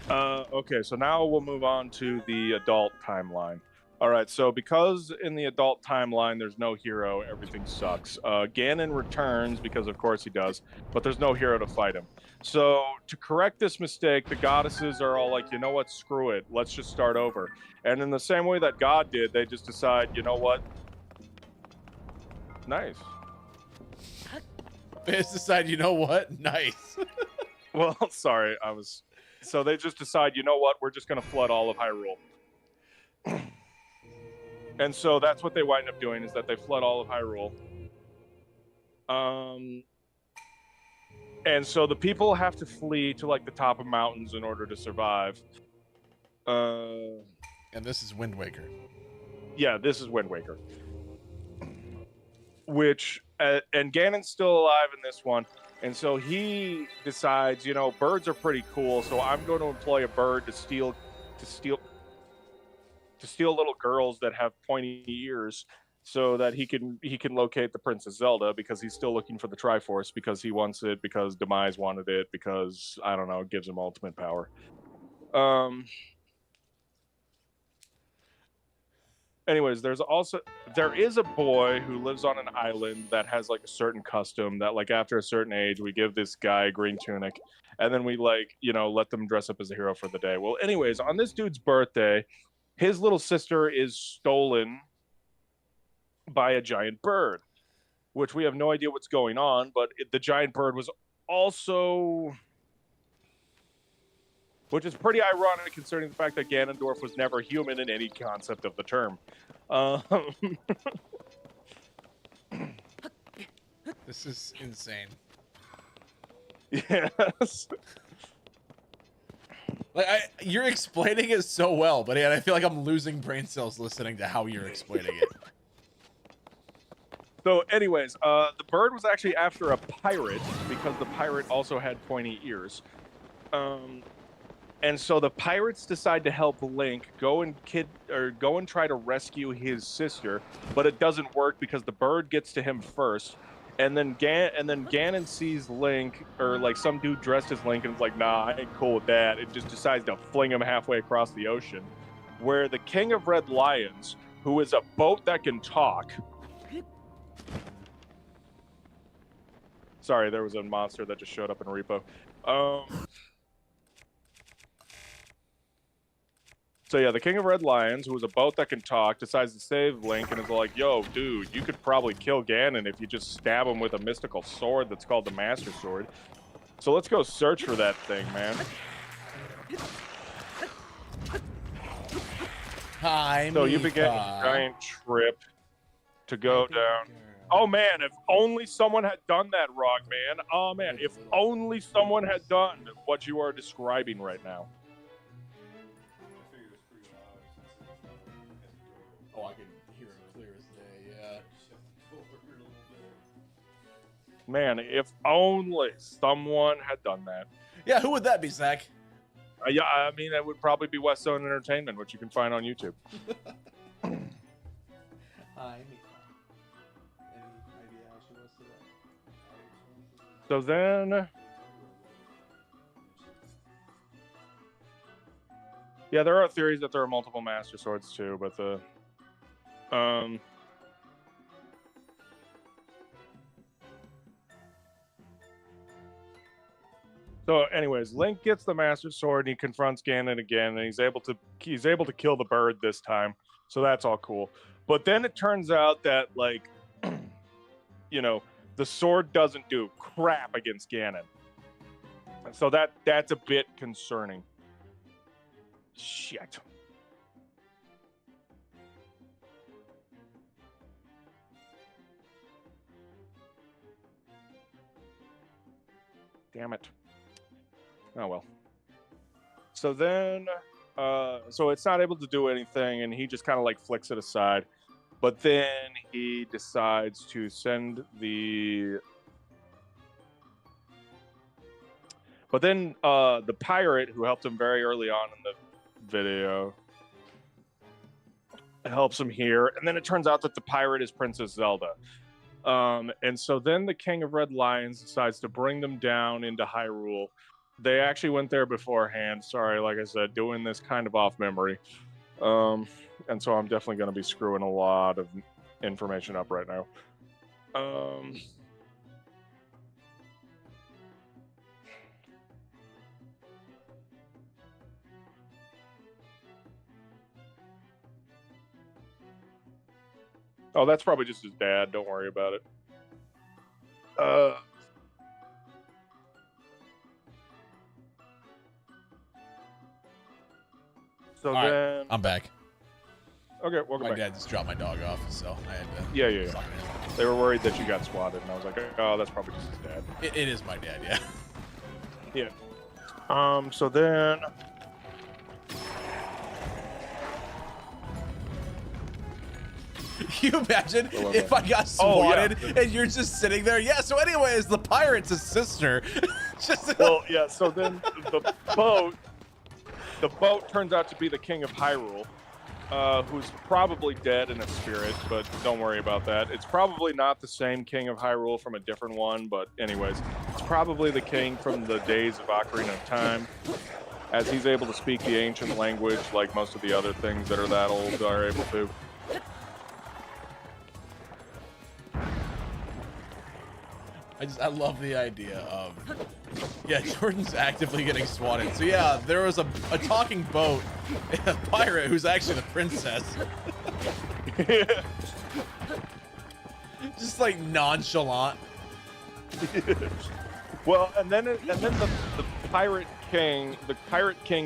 Okay, so now we'll move on to the adult timeline. All right, so because in the adult timeline there's no hero, everything sucks. Ganon returns because of course he does, but there's no hero to fight him. So to correct this mistake, the goddesses are all like, you know what, screw it, let's just start over. And in the same way that God did, they just decide, you know what? Nice. They just decide, you know what? Nice. Well, sorry, So they just decide, you know what, we're just going to flood all of Hyrule. And so that's what they wind up doing, is that they flood all of Hyrule. And so the people have to flee to like the top of mountains in order to survive. And this is Wind Waker. Yeah, this is Wind Waker. Which, and Ganon's still alive in this one. And so he decides, you know, birds are pretty cool, so I'm going to employ a bird to steal little girls that have pointy ears, so that he can locate the Princess Zelda, because he's still looking for the Triforce, because he wants it, because Demise wanted it, because I don't know, it gives him ultimate power. Anyways, there is a boy who lives on an island that has like a certain custom that, like, after a certain age we give this guy a green tunic, and then we, like, you know, let them dress up as a hero for the day. Well, anyways, on this dude's birthday, his little sister is stolen by a giant bird, which we have no idea what's going on, but the giant bird was also... Which is pretty ironic considering the fact that Ganondorf was never human in any concept of the term. This is insane. Yes. Like, you're explaining it so well, but I feel like I'm losing brain cells listening to how you're explaining it. So anyways, the bird was actually after a pirate, because the pirate also had pointy ears. And so the pirates decide to help Link go and try to rescue his sister, but it doesn't work because the bird gets to him first. And then Ganon sees Link, or like some dude dressed as Link, and is like, nah, I ain't cool with that. It just decides to fling him halfway across the ocean, where the King of Red Lions, who is a boat that can talk... Sorry, there was a monster that just showed up in Repo. So yeah, the King of Red Lions, who is a boat that can talk, decides to save Link and is like, yo, dude, you could probably kill Ganon if you just stab him with a mystical sword that's called the Master Sword. So let's go search for that thing, man. So you begin a giant trip to go down. Oh man, if only someone had done that, Rock Man. Oh man, if only someone had done what you are describing right now. Oh, I can hear it clear as day, yeah. Man, if only someone had done that. Yeah, who would that be, Zach? Yeah, I mean, it would probably be West Zone Entertainment, which you can find on YouTube. So then... Yeah, there are theories that there are multiple Master Swords too, but the... So anyways, Link gets the Master Sword and he confronts Ganon again, and he's able to kill the bird this time. So that's all cool. But then it turns out that, like, you know, the sword doesn't do crap against Ganon. So that's a bit concerning. Shit. Damn it. Oh well. So then, so it's not able to do anything, and he just kind of like flicks it aside. But then he decides to send the... But then the pirate who helped him very early on in the video... helps him here, and then it turns out that the pirate is Princess Zelda. And so then the King of Red Lions decides to bring them down into Hyrule. They actually went there beforehand. Sorry, like I said, doing this kind of off memory. And so I'm definitely going to be screwing a lot of information up right now. Oh, that's probably just his dad. Don't worry about it. So All then right, I'm back. Okay, welcome my back. dad just dropped my dog off, so I had to. Yeah. They were worried that you got swatted, and I was like, oh, that's probably just his dad. It is my dad, yeah. Yeah. So then. You imagine if I got swatted and you're just sitting there? Yeah. So, anyways, the pirate's a sister. Well, yeah. So then the boat turns out to be the King of Hyrule, who's probably dead in a spirit, but don't worry about that. It's probably not the same King of Hyrule from a different one, but anyways, it's probably the king from the days of Ocarina of Time, as he's able to speak the ancient language like most of the other things that are that old are able to. I love the idea of, yeah, Jordan's actively getting swatted. So yeah, there was a talking boat, a pirate who's actually the princess. Just like nonchalant. Well, and then the pirate king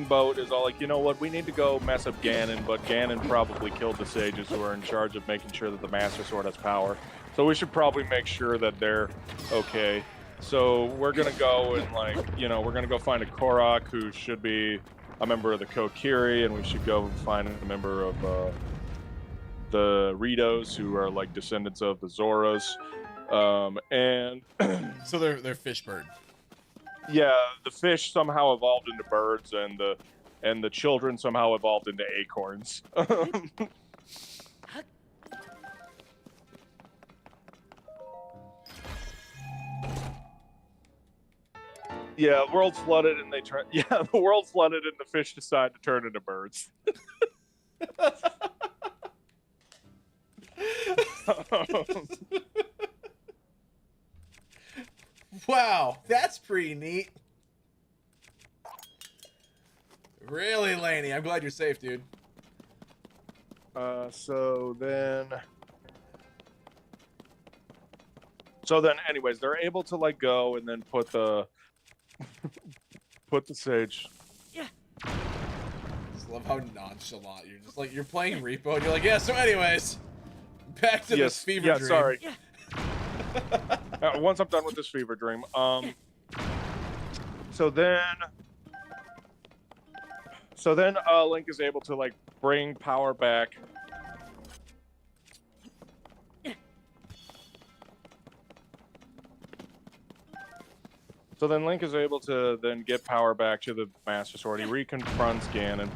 boat is all like, you know what, we need to go mess up Ganon, but Ganon probably killed the sages who are in charge of making sure that the Master Sword has power. So we should probably make sure that they're okay. So we're gonna go and we're gonna go find a Korok who should be a member of the Kokiri, and we should go find a member of the Ritos, who are like descendants of the Zoras. And so they're fish bird. Yeah, the fish somehow evolved into birds, and the children somehow evolved into acorns. Yeah, the world flooded and they turned. Yeah, the world flooded and the fish decide to turn into birds. Wow, that's pretty neat. Really, Laney, I'm glad you're safe, dude. So then, anyways, they're able to go and then put the sage. Yeah. I just love how nonchalant you're. Just like you're playing Repo and you're like, yeah. So, anyways, back to this fever dream. Sorry. Once I'm done with this fever dream, so then Link is able to bring power back. So then Link is able to then get power back to the Master Sword. He reconfronts Ganon.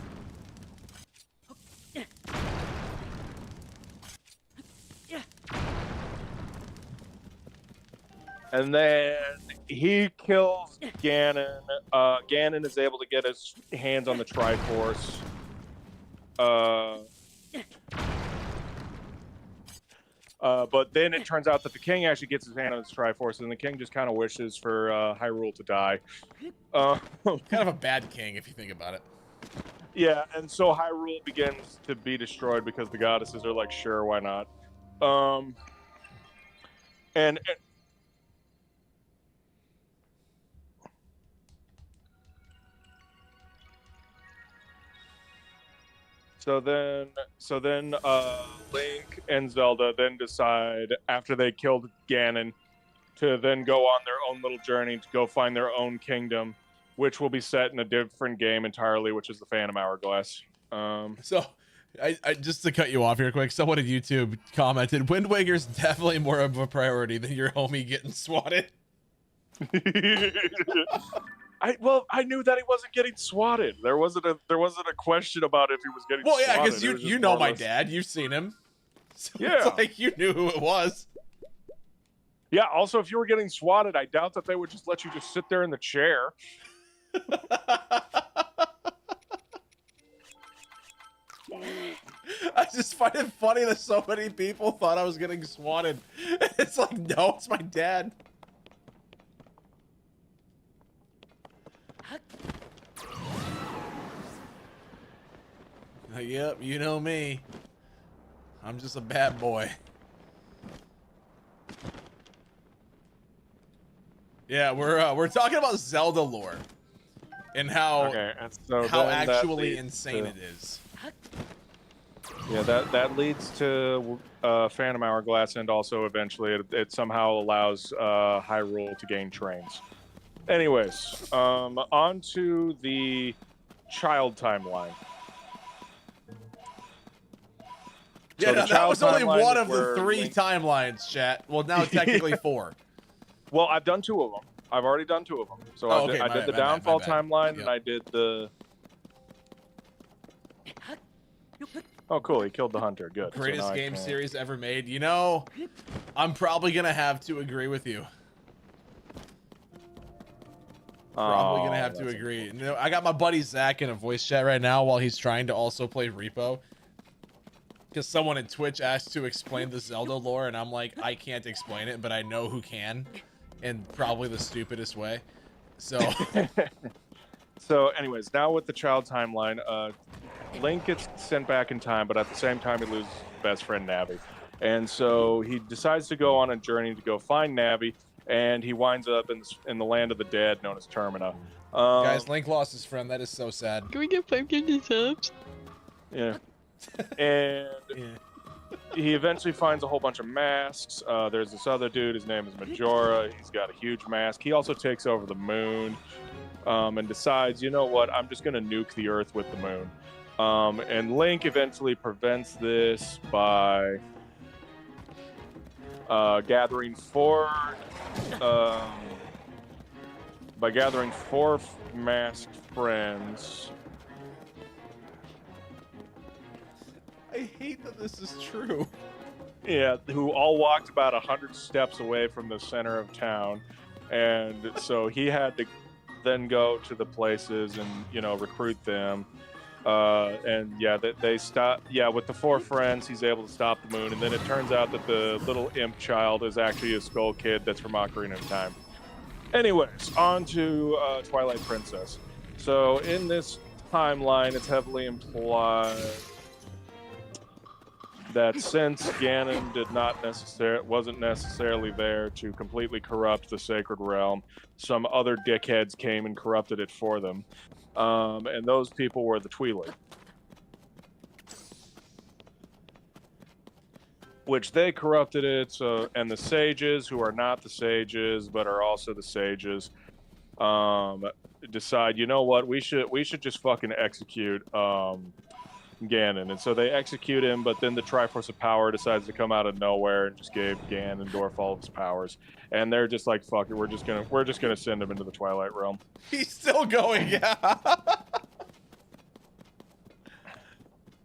And then he kills Ganon. Ganon is able to get his hands on the Triforce. But then it turns out that the king actually gets his hand on his Triforce, and the king just kind of wishes for Hyrule to die. Kind of a bad king, if you think about it. Yeah, and so Hyrule begins to be destroyed because the goddesses are like, sure, why not? And So then, Link and Zelda then decide, after they killed Ganon, to then go on their own little journey to go find their own kingdom, which will be set in a different game entirely, which is the Phantom Hourglass. So, I just to cut you off here quick, someone on YouTube commented, Wind Waker's definitely more of a priority than your homie getting swatted. I knew that he wasn't getting swatted. There wasn't a question about if he was getting Well, swatted. yeah, because It was just you know more or my less- dad. You've seen him. So Yeah. it's like you knew who it was. Yeah, also, if you were getting swatted, I doubt that they would just let you just sit there in the chair. I just find it funny that so many people thought I was getting swatted. It's like, no, it's my dad. Yep, you know me. I'm just a bad boy. Yeah, we're talking about Zelda lore and how and so how then that actually leads insane to- it is. Yeah, that leads to Phantom Hourglass, and also eventually it somehow allows Hyrule to gain trains. Anyways, on to the child timeline. Yeah, So the no, that child was only timeline one is of the where 3 Link- timelines, chat. Well, now technically 4. Well, I've done 2 of them. I've already done 2 of them. So Oh, I did, okay, I my did bad, the my bad, my downfall bad. timeline, Yep. and I did the. Oh, cool! He killed the hunter. Good. So Greatest now I game can- series ever made. You know, I'm probably gonna have to agree with you. Probably gonna have to that's agree. You know, I got my buddy Zach in a voice chat right now while he's trying to also play Repo. Because someone in Twitch asked to explain the Zelda lore, and I'm like, I can't explain it, but I know who can, in probably the stupidest way. So, So, anyways, now with the child timeline, Link gets sent back in time, but at the same time, he loses his best friend Navi, and so he decides to go on a journey to go find Navi, and he winds up in the land of the dead, known as Termina. guys, Link lost his friend. That is so sad. Can we get 5 candy subs? Yeah. And he eventually finds a whole bunch of masks. There's this other dude, his name is Majora. He's got a huge mask. He also takes over the moon and decides, you know what, I'm just going to nuke the Earth with the moon. And Link eventually prevents this by gathering 4 masked friends. I hate that this is true. Yeah, who all walked about 100 steps away from the center of town. And so he had to then go to the places and, you know, recruit them. And yeah, they stop. Yeah, with the 4 friends, he's able to stop the moon. And then it turns out that the little imp child is actually a Skull Kid that's from Ocarina of Time. Anyways, on to Twilight Princess. So in this timeline, it's heavily implied that since Ganon wasn't necessarily there to completely corrupt the Sacred Realm, some other dickheads came and corrupted it for them. And those people were the Twi'lek. Which they corrupted it, and the sages, who are not the sages, but are also the sages, decide, you know what, we should just fucking execute Ganon. And so they execute him, but then the Triforce of Power decides to come out of nowhere and just gave Ganondorf all of his powers. And they're just like, fuck it, we're just gonna send him into the Twilight Realm. He's still going, yeah.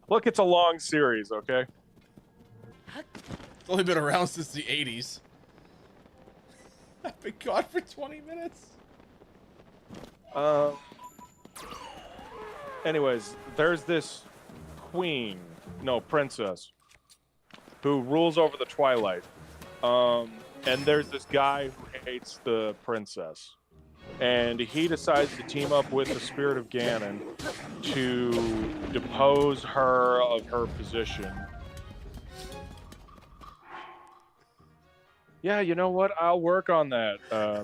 Look, it's a long series, okay? It's only been around since the 80s. I've been gone for 20 minutes. Anyways, there's this princess, who rules over the Twilight. And there's this guy who hates the princess. And he decides to team up with the Spirit of Ganon to depose her of her position. Yeah, you know what? I'll work on that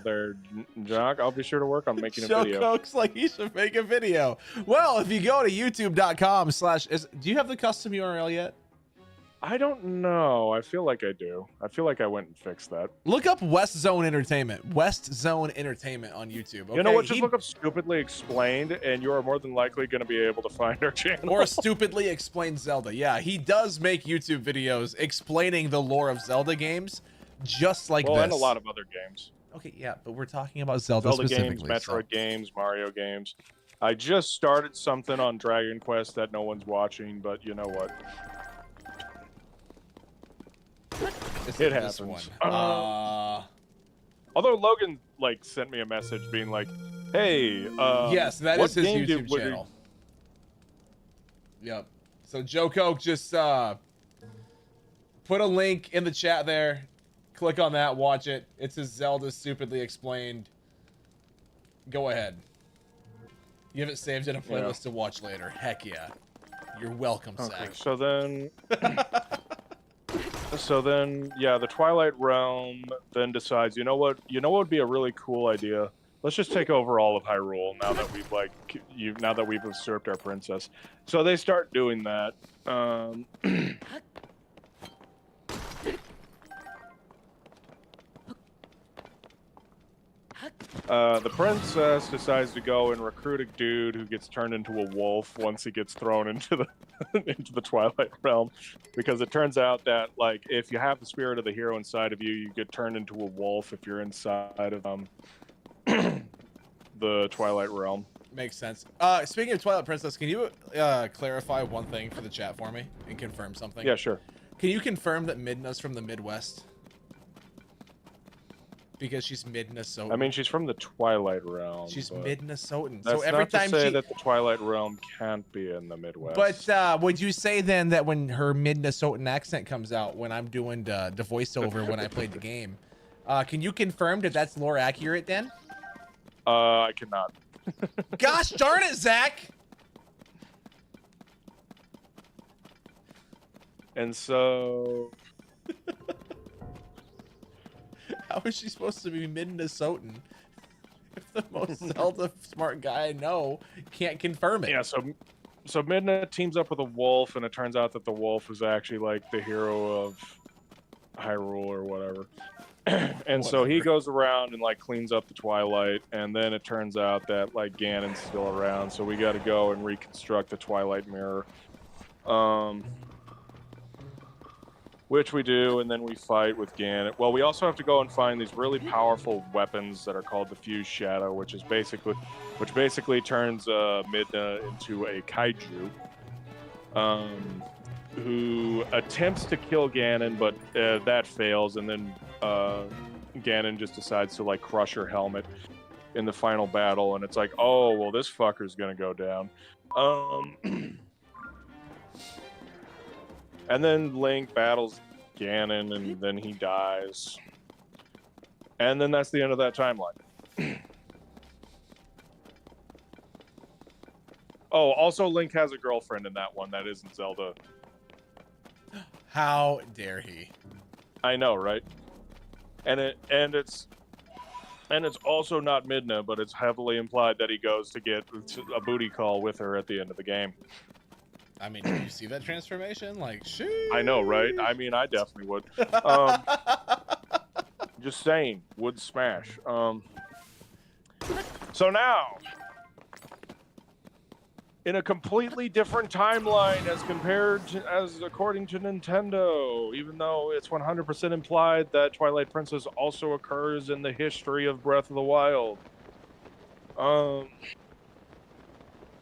there, Jock. I'll be sure to work on making a Joe video. Coke's like, he should make a video. Well, if you go to youtube.com/ do you have the custom URL yet? I don't know. I feel like I do. I feel like I went and fixed that. Look up West Zone Entertainment. West Zone Entertainment on YouTube. Okay? You know what? Just look up Stupidly Explained, and you are more than likely going to be able to find our channel. Or Stupidly Explained Zelda. Yeah, he does make YouTube videos explaining the lore of Zelda games, just like this. And a lot of other games. Okay, yeah, but we're talking about Zelda, Zelda games, specifically. Metroid games, Mario games. I just started something on Dragon Quest that no one's watching, but you know what? It happens. One. Although Logan like sent me a message being like, "Hey, yes, that what is his game YouTube channel." Yep. So Joe Coke just put a link in the chat there. Click on that, watch it. It's his Zelda Stupidly Explained. Go ahead. You have it saved in a playlist to watch later. Heck yeah. You're welcome, Zach. So then, yeah, the Twilight Realm then decides, you know what would be a really cool idea? Let's just take over all of Hyrule now that we've usurped our princess. So they start doing that. The princess decides to go and recruit a dude who gets turned into a wolf once he gets thrown into the into the Twilight Realm, because it turns out that like if you have the spirit of the hero inside of you, you get turned into a wolf if you're inside of the Twilight Realm. Makes sense. Speaking of Twilight Princess, can you clarify one thing for the chat for me and confirm something? Yeah, sure. Can you confirm that Midna's from the Midwest? Because she's Mid-Nasotan. I mean, she's from the Twilight Realm. She's Mid-Nasotan. That's so every not time to say she... that the Twilight Realm can't be in the Midwest. But would you say then that when her Mid-Nasotan accent comes out when I'm doing the voiceover when I played the game, can you confirm that that's lore accurate then? I cannot. Gosh darn it, Zach! And so... How is she supposed to be Mid-Nasotan if the most Zelda smart guy I know can't confirm it? Yeah, so Midna teams up with a wolf, and it turns out that the wolf is actually like the hero of Hyrule or whatever. And so he goes around and like cleans up the Twilight, and then it turns out that like Ganon's still around, so we got to go and reconstruct the Twilight Mirror. Which we do, and then we fight with Ganon. Well, we also have to go and find these really powerful weapons that are called the Fused Shadow, which basically turns Midna into a kaiju, who attempts to kill Ganon, but that fails, and then Ganon just decides to like crush her helmet in the final battle, and it's like, oh well, this fucker's gonna go down. And then Link battles Ganon, and then he dies. And then that's the end of that timeline. Oh, also Link has a girlfriend in that one that isn't Zelda. How dare he? I know, right? And it's also not Midna, but it's heavily implied that he goes to get a booty call with her at the end of the game. I mean, do you see that transformation? Like, shoot. I know, right? I mean, I definitely would. Just saying, would smash. So now, in a completely different timeline as according to Nintendo, even though it's 100% implied that Twilight Princess also occurs in the history of Breath of the Wild.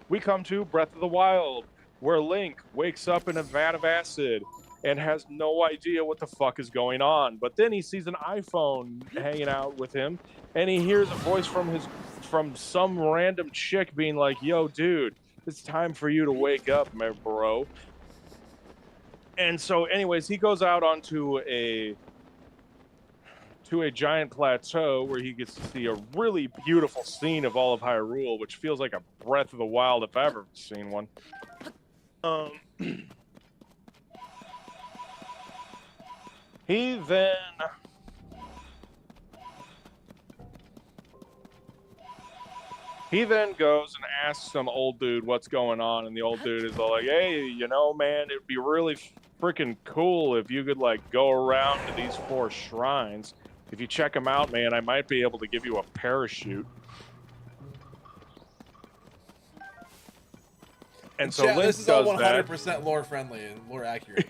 We come to Breath of the Wild, where Link wakes up in a vat of acid and has no idea what the fuck is going on. But then he sees an iPhone hanging out with him, and he hears a voice from some random chick being like, yo, dude, it's time for you to wake up, my bro. And so anyways, he goes out onto a giant plateau where he gets to see a really beautiful scene of all of Hyrule, which feels like a Breath of the Wild if I've ever seen one. He then goes and asks some old dude what's going on, and the old dude is all like, hey, you know, man, it'd be really freaking cool if you could like go around to these 4 shrines. If you check them out, man, I might be able to give you a parachute. And so Link this is all 100% that. lore friendly and lore accurate.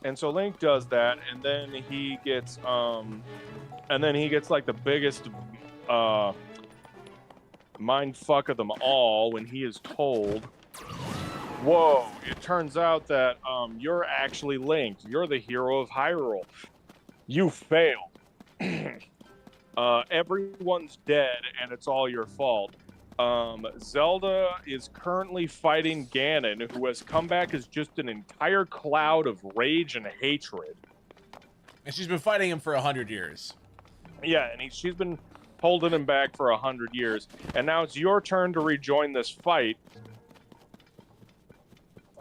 And so Link does that, and then he gets like the biggest mind fuck of them all when he is told, whoa, it turns out that you're actually Link. You're the hero of Hyrule. You failed. Everyone's dead, and it's all your fault. Zelda is currently fighting Ganon, who has come back as just an entire cloud of rage and hatred. And she's been fighting him for 100 years. Yeah, and she's been holding him back for 100 years. And now it's your turn to rejoin this fight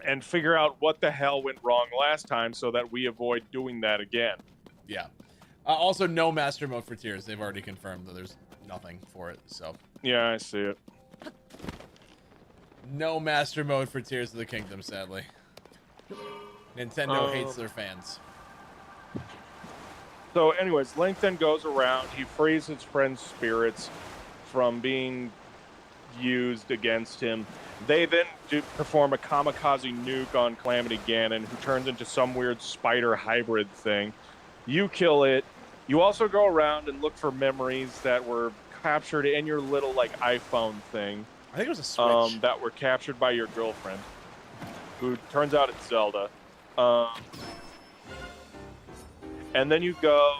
and figure out what the hell went wrong last time so that we avoid doing that again. Yeah. Also, no master mode for Tears. They've already confirmed that there's nothing for it, so. Yeah, I see it. No master mode for Tears of the Kingdom, sadly. Nintendo hates their fans. So anyways, Link then goes around. He frees his friend's spirits from being used against him. They then perform a kamikaze nuke on Calamity Ganon, who turns into some weird spider hybrid thing. You kill it. You also go around and look for memories that were captured in your little like iPhone thing. I think it was a Switch. That were captured by your girlfriend, who turns out it's Zelda. And then you go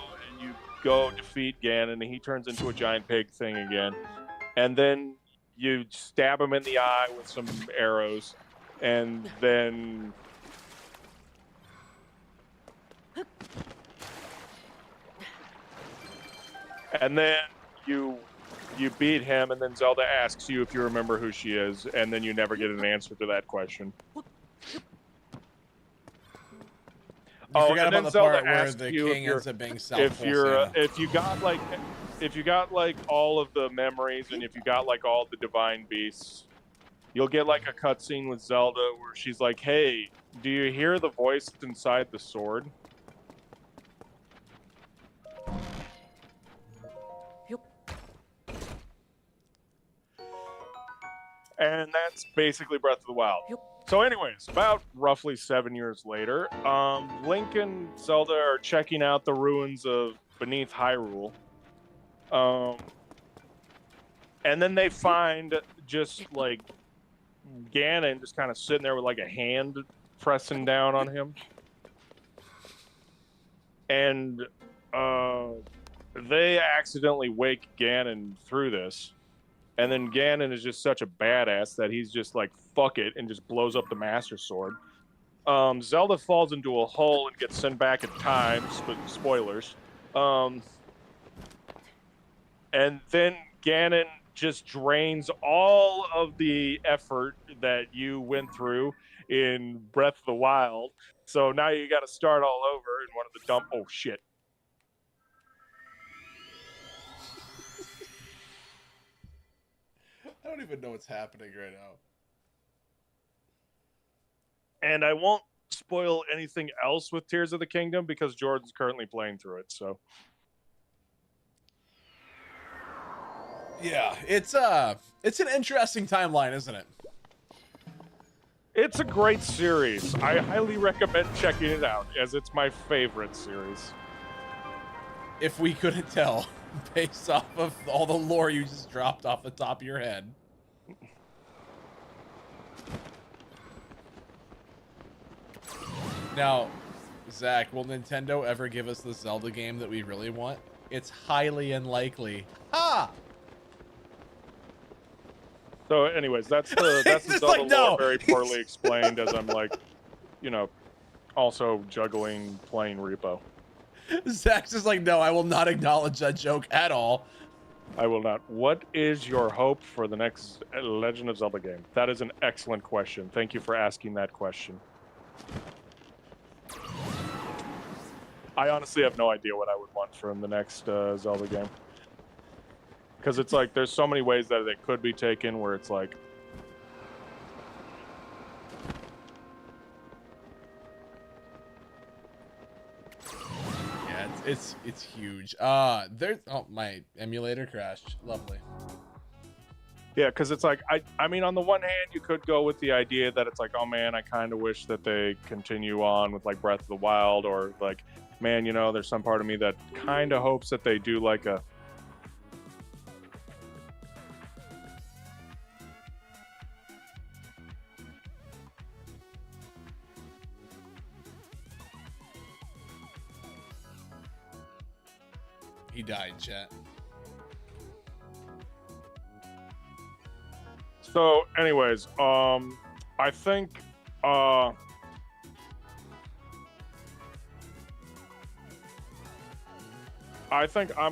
defeat Ganon, and he turns into a giant pig thing again. And then you stab him in the eye with some arrows, and then you beat him, and then Zelda asks you if you remember who she is, and then you never get an answer to that question. You forgot about the part where the king ends up being if you got like all of the memories, and if you got like all the divine beasts, you'll get like a cutscene with Zelda where she's like, "Hey, do you hear the voice inside the sword?" And that's basically Breath of the Wild. So anyways, about roughly 7 years later, Link and Zelda are checking out the ruins of beneath Hyrule. And then they find just like Ganon just kind of sitting there with like a hand pressing down on him. And they accidentally wake Ganon through this. And then Ganon is just such a badass that he's just like, fuck it, and just blows up the Master Sword. Zelda falls into a hole and gets sent back in time, spoilers. And then Ganon just drains all of the effort that you went through in Breath of the Wild. So now you got to start all over in one of the dump. Oh, shit. I don't even know what's happening right now. And I won't spoil anything else with Tears of the Kingdom because Jordan's currently playing through it, so. Yeah, it's an interesting timeline, isn't it? It's a great series. I highly recommend checking it out, as it's my favorite series. If we couldn't tell, based off of all the lore you just dropped off the top of your head. Now, Zach, will Nintendo ever give us the Zelda game that we really want? It's highly unlikely. Ah! So, anyways, that's the Zelda like, no. lore very poorly explained, as I'm like, you know, also juggling playing Repo. Zach's just like, no, I will not acknowledge that joke at all. I will not. What is your hope for the next Legend of Zelda game? That is an excellent question. Thank you for asking that question. I honestly have no idea what I would want from the next Zelda game. Because it's like, there's so many ways that it could be taken where it's like... Yeah, it's huge. There's... Oh, my emulator crashed. Lovely. Yeah, because it's like I mean, on the one hand, you could go with the idea that it's like, oh man, I kind of wish that they continue on with like Breath of the Wild, or like, man, you know, there's some part of me that kind of hopes that they do like a. He died, chat. So, anyways, I think, I'm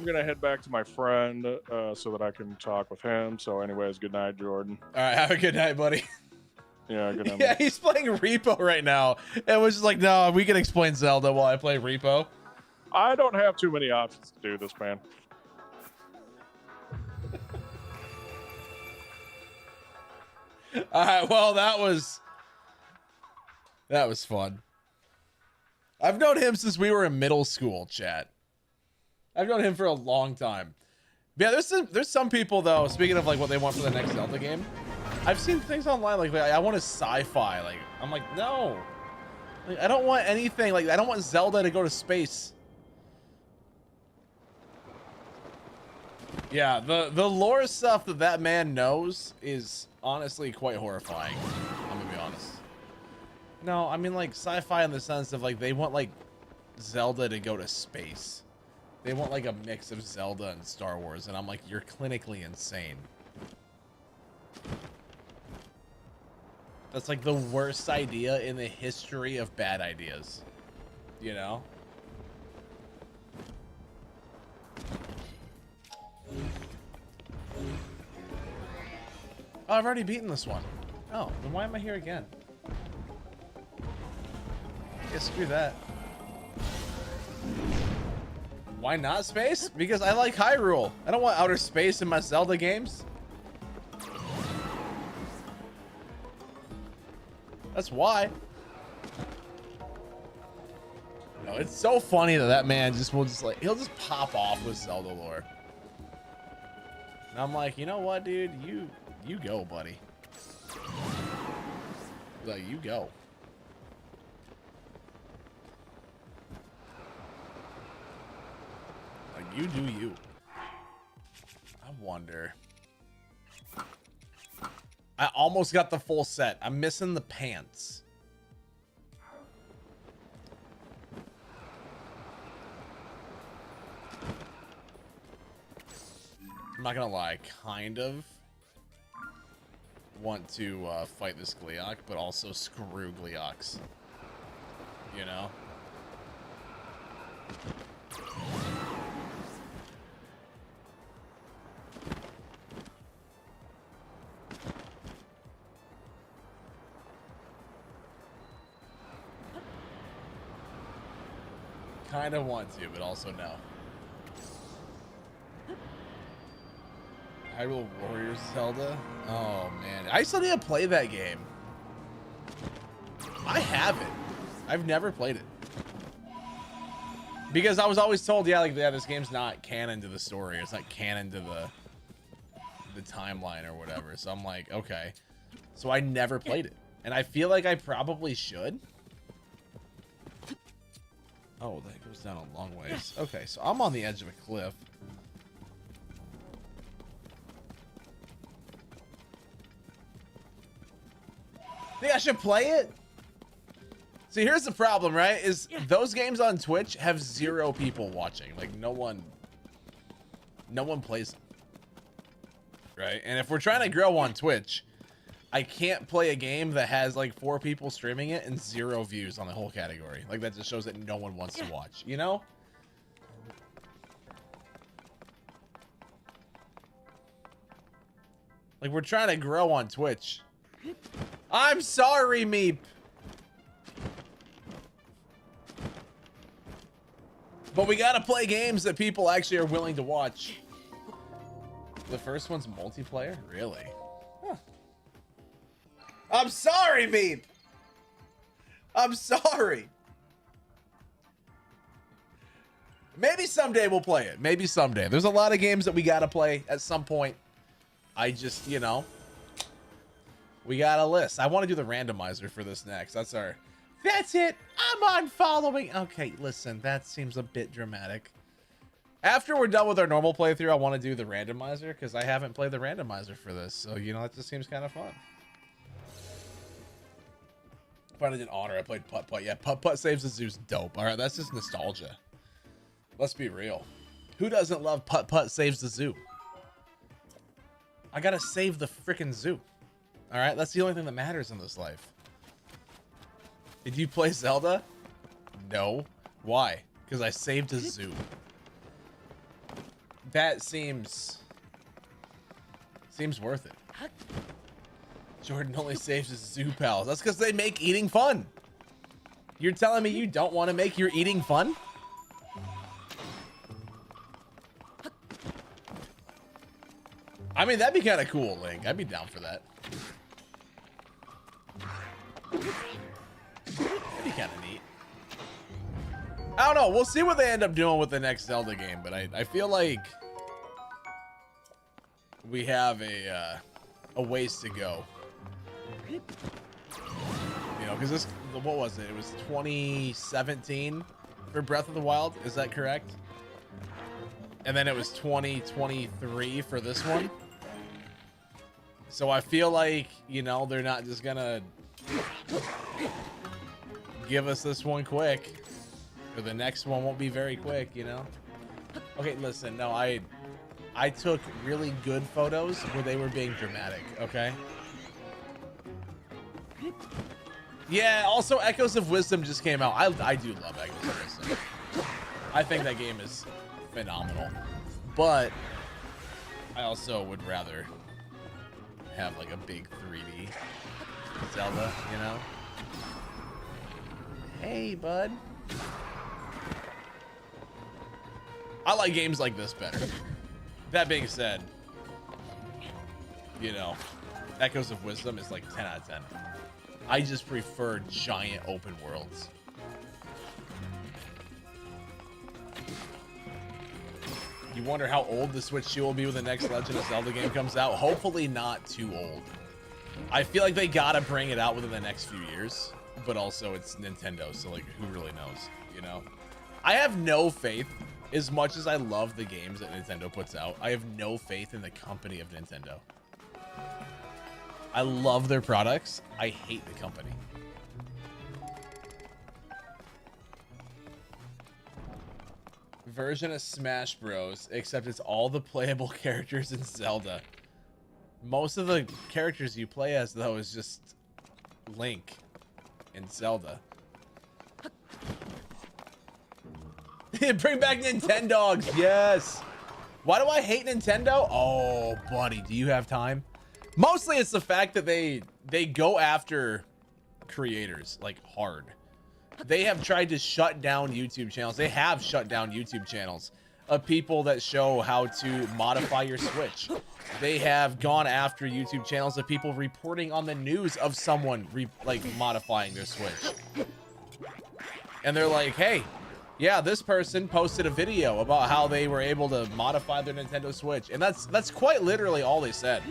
gonna head back to my friend so that I can talk with him. So, anyways, good night, Jordan. All right, have a good night, buddy. Yeah, good night. Yeah, he's playing Repo right now. And was just like, no, we can explain Zelda while I play Repo. I don't have too many options to do this, man. All right, well, that was fun. I've known him since we were in middle school, chat. I've known him for a long time. Yeah, there's some people though, speaking of like what they want for the next Zelda game, I've seen things online like I want a sci-fi. Like I'm like, no. Like, I don't want anything like I don't want Zelda to go to space. Yeah, the lore stuff that man knows is honestly quite horrifying. I'm gonna be honest. No, I mean like sci-fi in the sense of like they want like Zelda to go to space. They want like a mix of Zelda and Star Wars, and I'm like, you're clinically insane. That's like the worst idea in the history of bad ideas. You know? Oh, I've already beaten this one. Oh, then why am I here again? Yeah, screw that. Why not space? Because I like Hyrule. I don't want outer space in my Zelda games. That's why. No, it's so funny that that man will just like, he'll just pop off with Zelda lore. And I'm like, you know what, dude? You go, buddy. Like, you go. Like, you do you. I wonder. I almost got the full set. I'm missing the pants. I'm not gonna lie, kind of want to fight this Gleeok, but also screw Gleeoks. You know? Kind of want to, but also no. Hyrule Warriors Zelda? Oh man, I still need to play that game. I haven't. I've never played it. Because I was always told, yeah, like, yeah, this game's not canon to the story. It's not canon to the timeline or whatever. So I'm like, okay. So I never played it. And I feel like I probably should. Oh, that goes down a long ways. Okay, so I'm on the edge of a cliff. Think I should play it? See, here's the problem, right? Is those games on Twitch have 0 people watching. Like, no one plays them. Right? And if we're trying to grow on Twitch, I can't play a game that has like 4 people streaming it and 0 views on the whole category. Like, that just shows that no one wants to watch, you know? Like, we're trying to grow on Twitch. I'm sorry, Meep. But we gotta play games that people actually are willing to watch. The first one's multiplayer? Really? Huh. I'm sorry, Meep. I'm sorry. Maybe someday we'll play it. Maybe someday. There's a lot of games that we gotta play at some point. I just, you know, we got a list. I want to do the randomizer for this next. That's it. I'm unfollowing. Okay, listen, that seems a bit dramatic. After we're done with our normal playthrough, I want to do the randomizer because I haven't played the randomizer for this. So, you know, that just seems kind of fun. But I did honor. I played Putt Putt. Yeah, Putt Putt Saves the Zoo's dope. All right, that's just nostalgia. Let's be real. Who doesn't love Putt Putt Saves the Zoo? I gotta save the freaking zoo. All right, that's the only thing that matters in this life. Did you play Zelda? No. Why? Because I saved a zoo. That seems worth it. Jordan only saves his zoo pals. That's because they make eating fun. You're telling me you don't want to make your eating fun? I mean, that'd be kind of cool, Link. I'd be down for that. That'd be kind of neat. I don't know. We'll see what they end up doing with the next Zelda game, but I feel like we have a ways to go. You know, because this, what was it? It was 2017 for Breath of the Wild. Is that correct? And then it was 2023 for this one. So I feel like, you know, they're not just gonna give us this one quick, or the next one won't be very quick, you know? Okay, listen, no, I took really good photos where they were being dramatic, okay? Yeah, also Echoes of Wisdom just came out. I do love Echoes of Wisdom. I think that game is phenomenal. But I also would rather have like a big 3D Zelda, you know? Hey, bud. I like games like this better. That being said, you know, Echoes of Wisdom is like 10 out of 10. I just prefer giant open worlds. You wonder how old the Switch 2 will be when the next Legend of Zelda game comes out. Hopefully not too old. I feel like they gotta bring it out within the next few years, but also it's Nintendo, so like who really knows, you know? I have no faith, as much as I love the games that Nintendo puts out, I have no faith in the company of Nintendo. I love their products. I hate the company. Version of Smash Bros, except it's all the playable characters in Zelda. Most of the characters you play as, though, is just Link in Zelda. Bring back Nintendogs, yes! Why do I hate Nintendo? Oh, buddy, do you have time? Mostly it's the fact that they go after creators, like, hard. They have tried to shut down YouTube channels. They have shut down YouTube channels of people that show how to modify your Switch. They have gone after YouTube channels of people reporting on the news of someone like modifying their Switch. And they're like, hey, yeah, this person posted a video about how they were able to modify their Nintendo Switch. And that's quite literally all they said.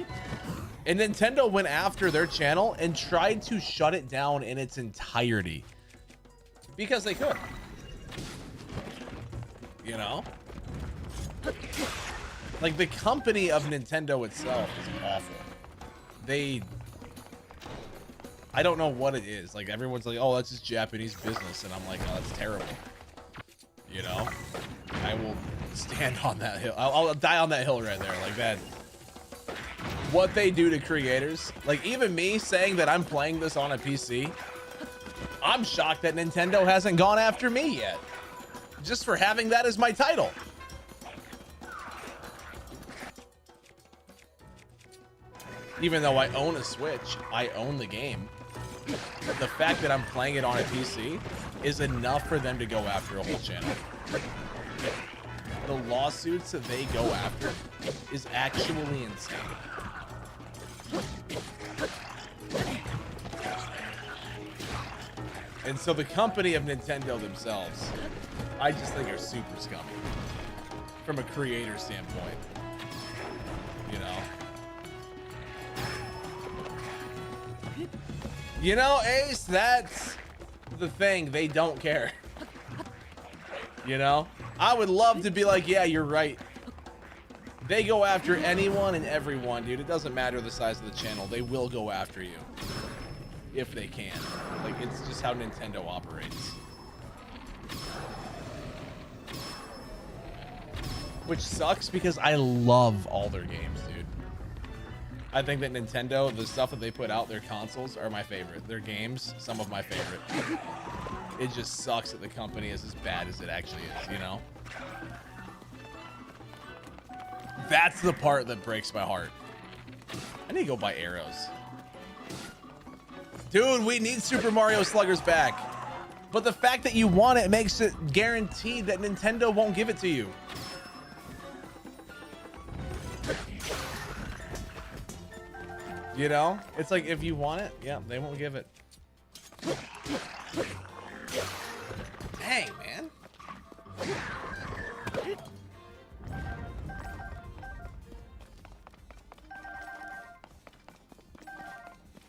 And Nintendo went after their channel and tried to shut it down in its entirety. Because they could. You know? Like, the company of Nintendo itself is awful. I don't know what it is. Like, everyone's like, oh, that's just Japanese business. And I'm like, oh, that's terrible. You know? I will stand on that hill. I'll die on that hill right there. Like, that. What they do to creators. Like, even me saying that I'm playing this on a PC, I'm shocked that Nintendo hasn't gone after me yet. Just for having that as my title. Even though I own a Switch, I own the game. The fact that I'm playing it on a PC is enough for them to go after a whole channel. The lawsuits that they go after is actually insane. And so the company of Nintendo themselves, I just think are super scummy from a creator standpoint. You know? You know, Ace, that's the thing. They don't care. You know, I would love to be like, yeah, you're right. They go after anyone and everyone, dude. It doesn't matter the size of the channel. They will go after you if they can. Like, it's just how Nintendo operates. Which sucks because I love all their games, dude. I think that Nintendo, the stuff that they put out, their consoles are my favorite. Their games, some of my favorite. It just sucks that the company is as bad as it actually is, you know? That's the part that breaks my heart. I need to go buy arrows. Dude, we need Super Mario Sluggers back. But the fact that you want it makes it guaranteed that Nintendo won't give it to you. You know? It's like, if you want it, yeah, they won't give it. Dang, man.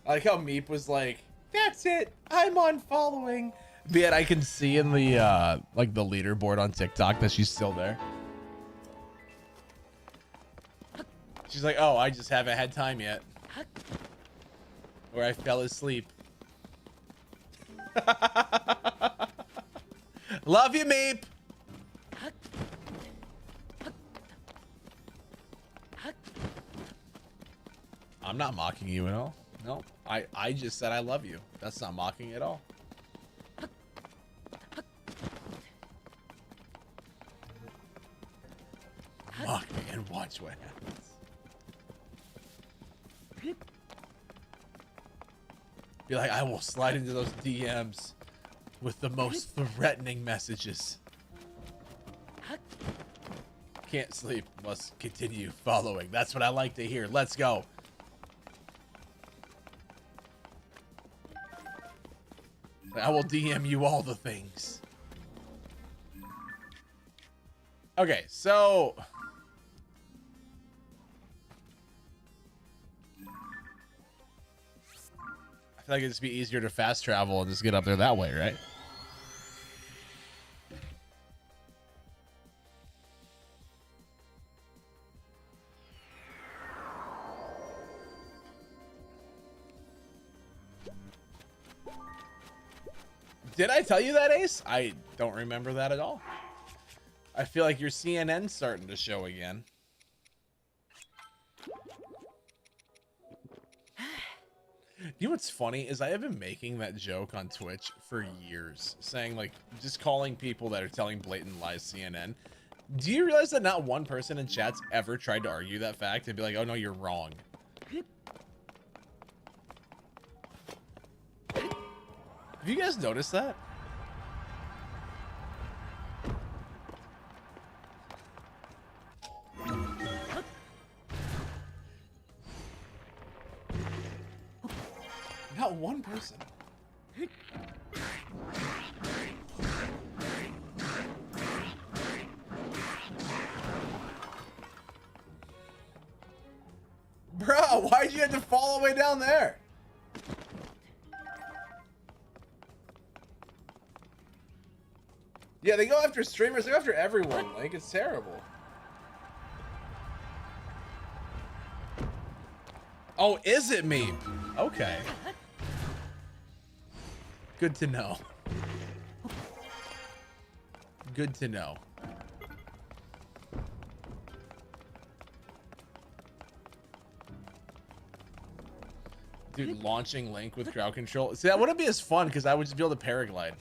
I like how Meep was like, that's it, I'm unfollowing. But yet I can see in the like the leaderboard on TikTok that she's still there. She's like, oh, I just haven't had time yet. Or I fell asleep. Love you, Meep. I'm not mocking you at all. No, I just said I love you. That's not mocking at all. Mock me and watch what happens. Be like, I will slide into those DMs with the most threatening messages. Can't sleep, must continue following. That's what I like to hear. Let's go. I will DM you all the things. Okay, so I feel like it'd just be easier to fast travel and just get up there that way, right? Did I tell you that, Ace? I don't remember that at all. I feel like your CNN's starting to show again. You know what's funny is I have been making that joke on Twitch for years, saying like, just calling people that are telling blatant lies CNN. Do you realize that not one person in chat's ever tried to argue that fact and be like, oh no, you're wrong? Have you guys noticed that? Not one person. Bro, why'd you have to fall all the way down there? Yeah, they go after streamers. They go after everyone. Like, it's terrible. Oh, is it me? Okay. Good to know. Good to know. Dude, launching Link with crowd control. See, that wouldn't be as fun because I would just be able to paraglide.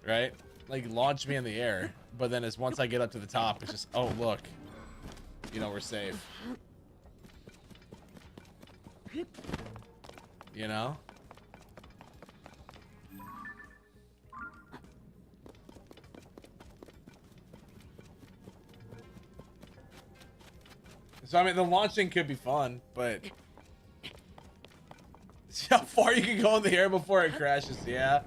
Right? Like, launch me in the air. But then as once I get up to the top, it's just, oh, look. You know, we're safe. You know? So, I mean, the launching could be fun, but... See how far you can go in the air before it crashes, yeah?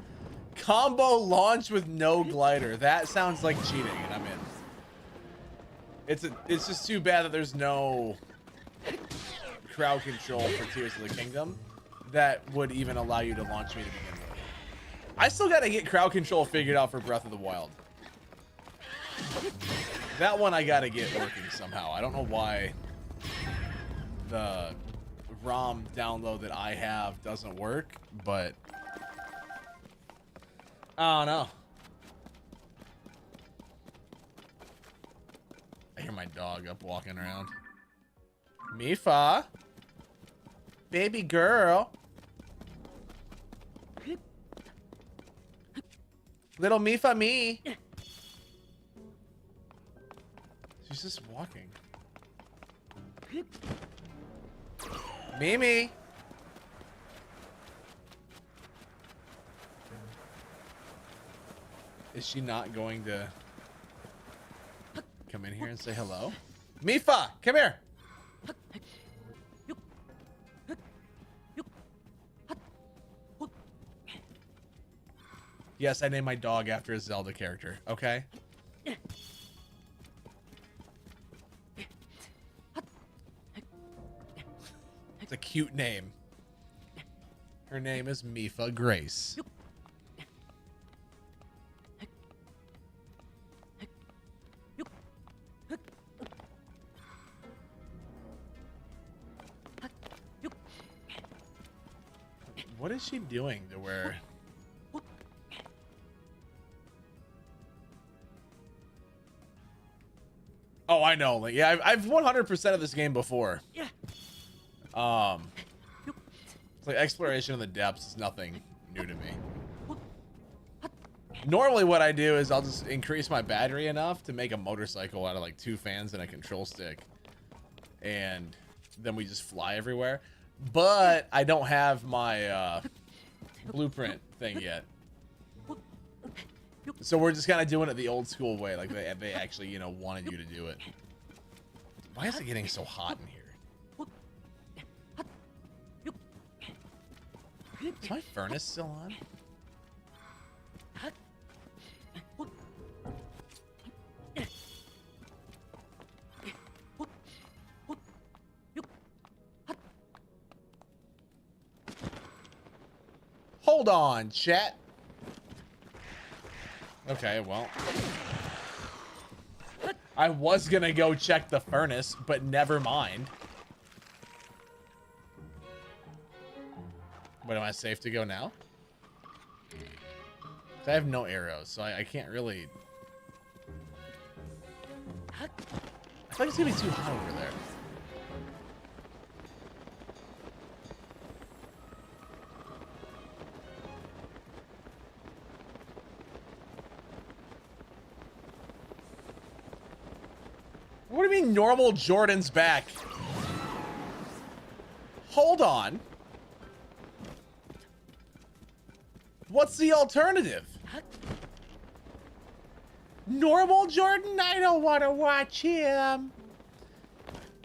Combo launch with no glider. That sounds like cheating, and I'm in. It's just too bad that there's no crowd control for Tears of the Kingdom. that would even allow you to launch me to begin with. I still got to get crowd control figured out for Breath of the Wild. That one I got to get working somehow. I don't know why the ROM download that I have doesn't work, but I don't know. I hear my dog up walking around. Mifa. Baby girl. Little Mifa me. She's just walking. Mimi. Is she not going to come in here and say hello? Mifa, come here. Yes, I named my dog after a Zelda character, okay? It's a cute name. Her name is Mifa Grace. What is she doing to where... Oh, I know. Like, yeah, I've 100% of this game before. It's like exploration of the depths is nothing new to me. Normally what I do is I'll just increase my battery enough to make a motorcycle out of like 2 fans and a control stick. And then we just fly everywhere. But I don't have my blueprint thing yet. So we're just kind of doing it the old school way, like they actually, you know, wanted you to do it. Why is it getting so hot in here? Is my furnace still on? Hold on, chat. Okay, well. I was gonna go check the furnace, but never mind. But am I safe to go now? I have no arrows, so I can't really... I feel like it's gonna be too hot over there. What do you mean normal Jordan's back? Hold on. What's the alternative? Normal Jordan? I don't want to watch him.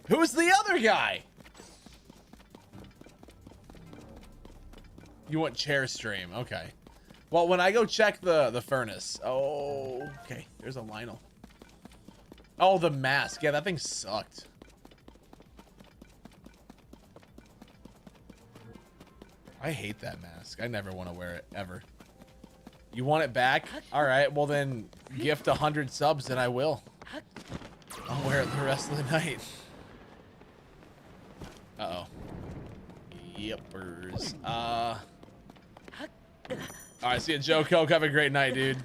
Who's the other guy? You want chair stream? Okay. Well, when I go check the furnace. Oh, okay. There's a Lionel. Oh, the mask. Yeah, that thing sucked. I hate that mask. I never want to wear it, ever. You want it back? All right, well then gift 100 subs and I will. I'll wear it the rest of the night. Uh-oh. Yippers. All right, see you, Joe Coke. Have a great night, dude.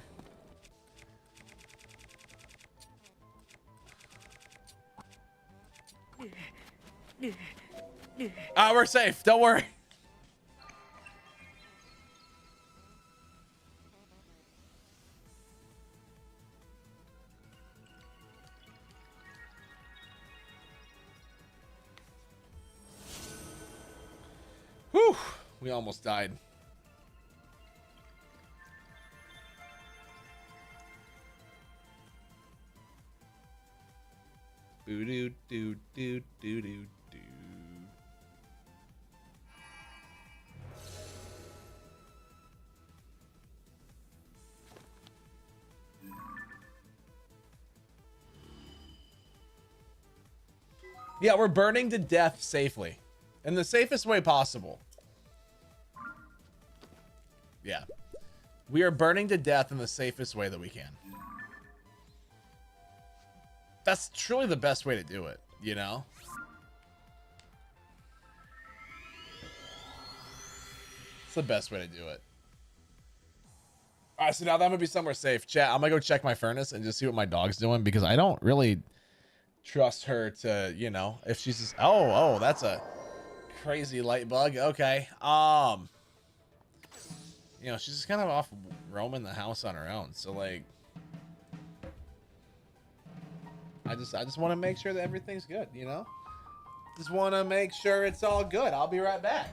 We're safe. Don't worry. Whew. We almost died. Boo doo doo doo doo doo. Yeah, we're burning to death safely. In the safest way possible. Yeah. We are burning to death in the safest way that we can. That's truly the best way to do it, you know? It's the best way to do it. All right, so now that I'm gonna be somewhere safe. Chat, I'm gonna go check my furnace and just see what my dog's doing because I don't really trust her to, you know, if she's just, oh, that's a crazy light bug. Okay. You know, she's just kind of off roaming the house on her own. So like, I just want to make sure that everything's good, you know? Just want to make sure it's all good. I'll be right back.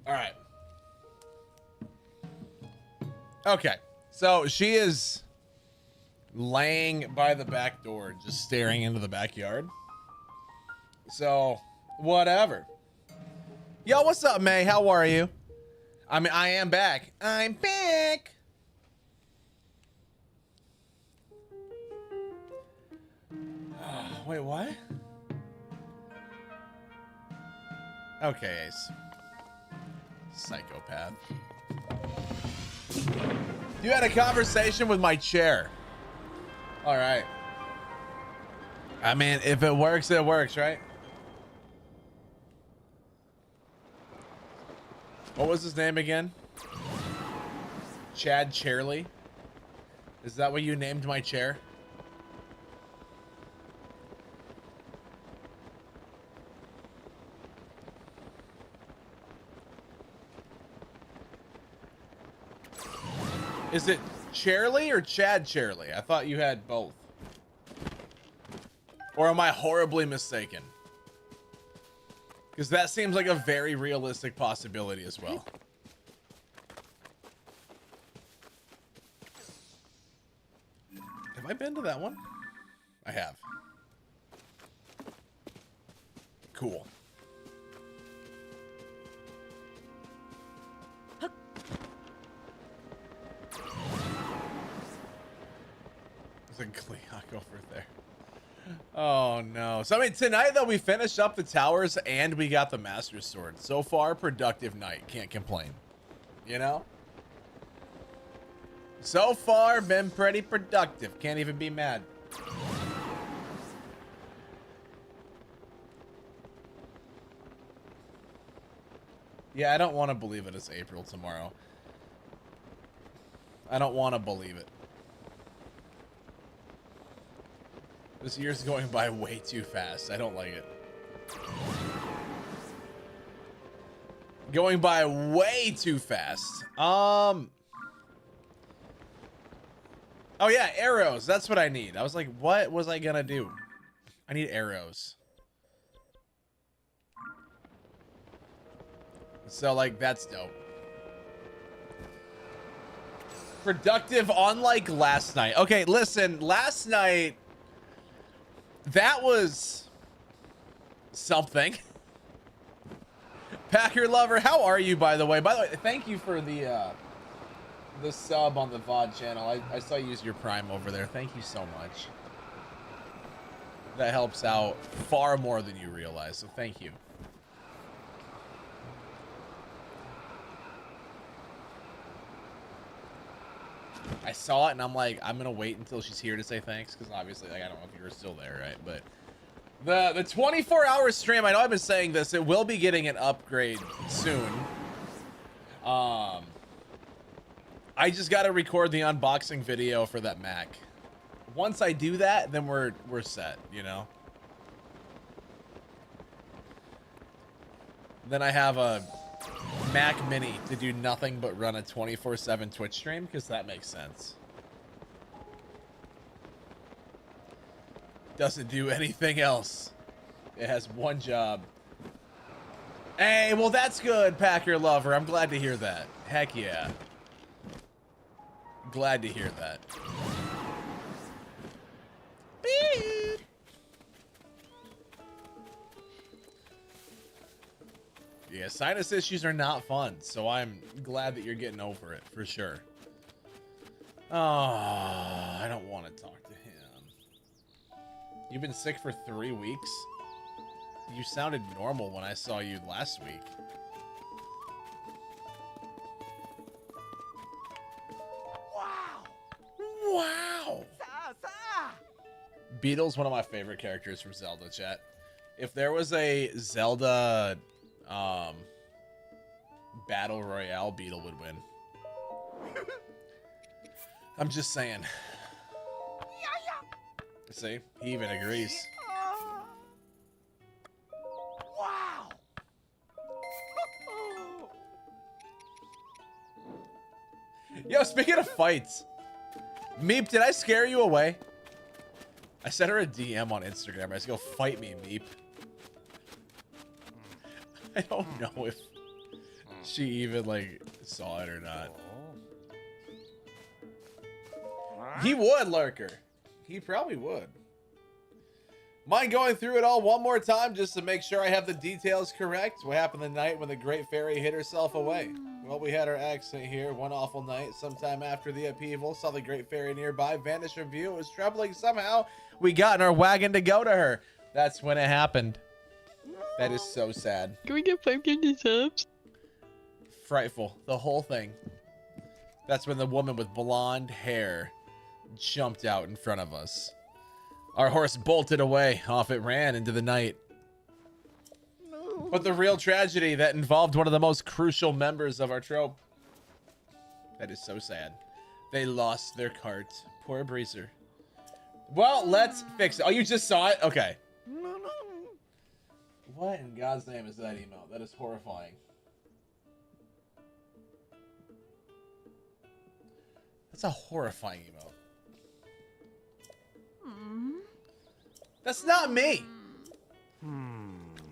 All right. Okay. So she is laying by the back door, just staring into the backyard. So, whatever. Yo, what's up, May? How are you? I mean, I am back. I'm back. Wait, what? Okay, Ace. Psychopath. You had a conversation with my chair. All right. I mean, if it works, it works, right? What was his name again? Chad Chairley? Is that what you named my chair? Is it Chairley or Chad Chairley? I thought you had both. Or am I horribly mistaken? Because that seems like a very realistic possibility as well. Have I been to that one? I have. Cool. There's a Gleeok over there. Oh no. So I mean, tonight though, we finished up the towers and we got the Master's Sword. So far, productive night. Can't complain. You know? So far, been pretty productive. Can't even be mad. Yeah, I don't want to believe it is April tomorrow. I don't want to believe it. This year's going by way too fast. I don't like it. Going by way too fast. Oh yeah, arrows. That's what I need. I was like, what was I gonna do? I need arrows. So like, that's dope. Productive, unlike last night. Okay, listen, last night, that was something. Packer Lover, how are you, by the way? By the way, thank you for the sub on the VOD channel. I saw you use your Prime over there. Thank you so much. That helps out far more than you realize, so thank you. I saw it and I'm like, I'm gonna wait until she's here to say thanks, because obviously, like, I don't know if you're still there, right? But the 24-hour stream, I know I've been saying this, it will be getting an upgrade soon. I just got to record the unboxing video for that Mac. Once I do that, then we're set, you know. Then I have a Mac Mini to do nothing but run a 24/7 Twitch stream, because that makes sense. Doesn't do anything else. It has one job. Hey, well, that's good, Packer Lover. I'm glad to hear that. Heck yeah. Glad to hear that. Beep. Yeah, sinus issues are not fun, so I'm glad that you're getting over it, for sure. Oh, I don't want to talk to him. You've been sick for 3 weeks? You sounded normal when I saw you last week. Wow! Beetle's one of my favorite characters from Zelda, chat. If there was a Zelda Battle Royale, Beetle would win. I'm just saying. See? He even agrees. Wow! Yo, speaking of fights, Meep, did I scare you away? I sent her a DM on Instagram. I said, go fight me, Meep. I don't know if she even, like, saw it or not. He would, Lurker. He probably would. Mind going through it all one more time just to make sure I have the details correct? What happened the night when the Great Fairy hid herself away? Well, we had our accident here one awful night. Sometime after the upheaval, saw the Great Fairy nearby, vanished from view. It was troubling. Somehow, we got in our wagon to go to her. That's when it happened. That is so sad. Can we get 5 candy subs? Frightful. The whole thing. That's when the woman with blonde hair jumped out in front of us. Our horse bolted away. Off it ran into the night. But the real tragedy that involved one of the most crucial members of our trope. That is so sad. They lost their cart. Poor Breezer. Well, let's fix it. Oh, you just saw it? Okay. What in God's name is that email? That is horrifying. That's a horrifying email. That's not me.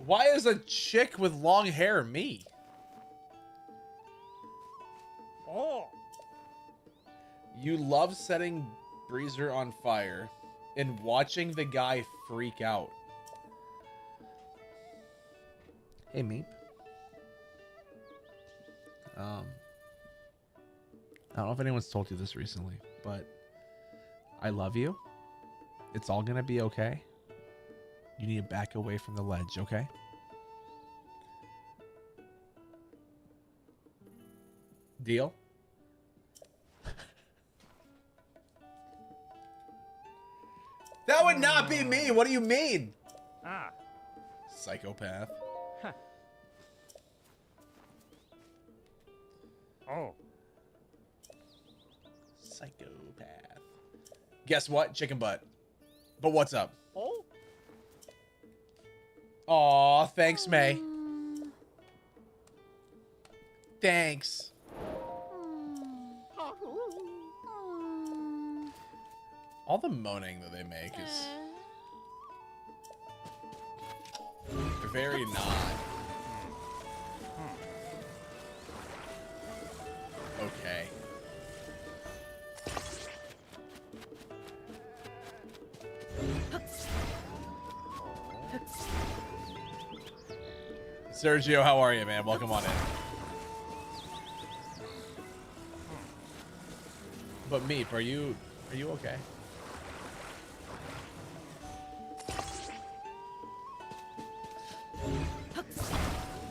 Why is a chick with long hair me? Oh. You love setting Breezer on fire and watching the guy freak out. Hey, Meep. I don't know if anyone's told you this recently, but I love you. It's all gonna be okay. You need to back away from the ledge, okay? Deal? That would not be me. What do you mean? Ah. Psychopath. Huh. Oh. Psychopath. Guess what? Chicken butt. But what's up? Oh. Aw, thanks, May. Thanks. All the moaning that they make is very not okay. Sergio, how are you, man? Welcome on in. But Meep, are you okay?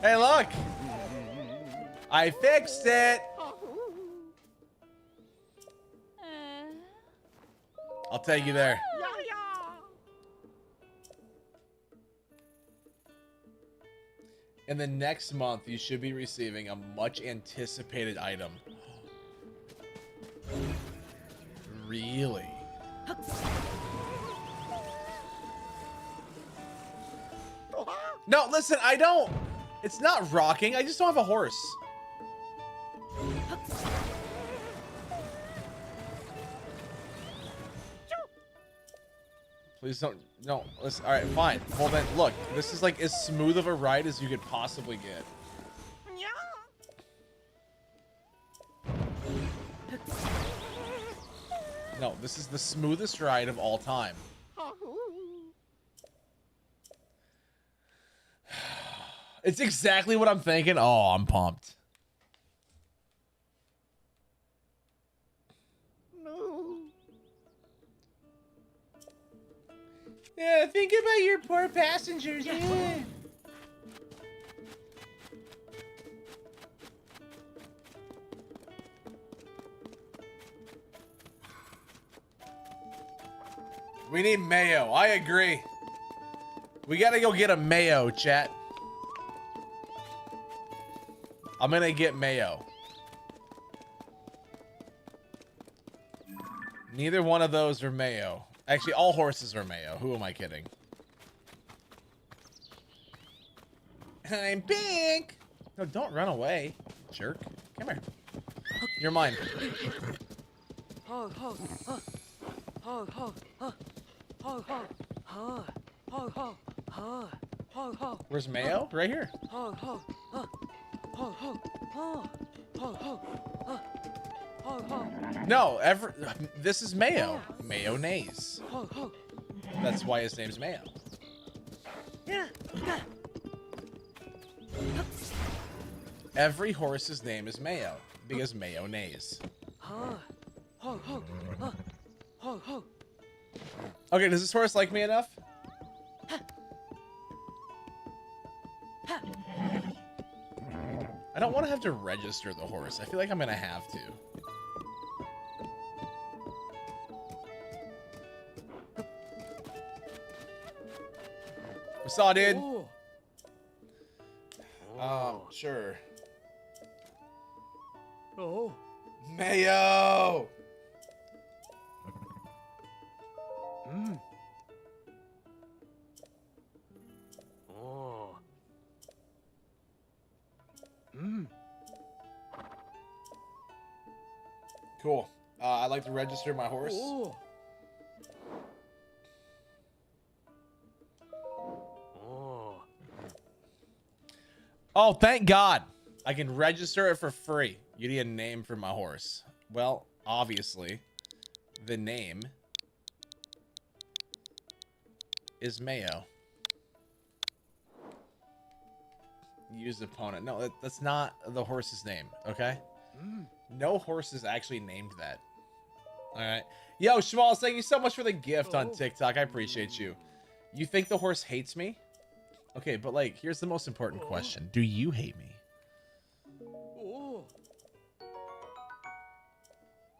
Hey, look! I fixed it! I'll take you there. In the next month, you should be receiving a much anticipated item. Really? No, listen, I don't. It's not rocking. I just don't have a horse. Please don't. No, listen. All right, fine. Well then, look. This is like as smooth of a ride as you could possibly get. No, this is the smoothest ride of all time. It's exactly what I'm thinking. Oh, I'm pumped. No. Yeah, think about your poor passengers. Yeah. We need mayo. I agree. We gotta go get a mayo, chat. I'm gonna get mayo. Neither one of those are mayo. Actually, all horses are mayo. Who am I kidding? I'm pink. No, don't run away, jerk. Come here. You're mine. Where's mayo? Right here. No, this is mayo. Mayonnaise. That's why his name's Mayo. Every horse's name is Mayo because mayonnaise. Okay, does this horse like me enough? I don't want to have to register the horse. I feel like I'm gonna have to. Saw, dude. Sure. Oh. Mayo. Oh. Cool. I'd like to register my horse. Oh. Oh, thank God. I can register it for free. You need a name for my horse. Well, obviously, the name is Mayo. Use opponent. No, that's not the horse's name, okay? No horse is actually named that. All right. Yo, Schmalz, thank you so much for the gift on TikTok. I appreciate you. You think the horse hates me? Okay, but like, here's the most important question. Do you hate me? Oh.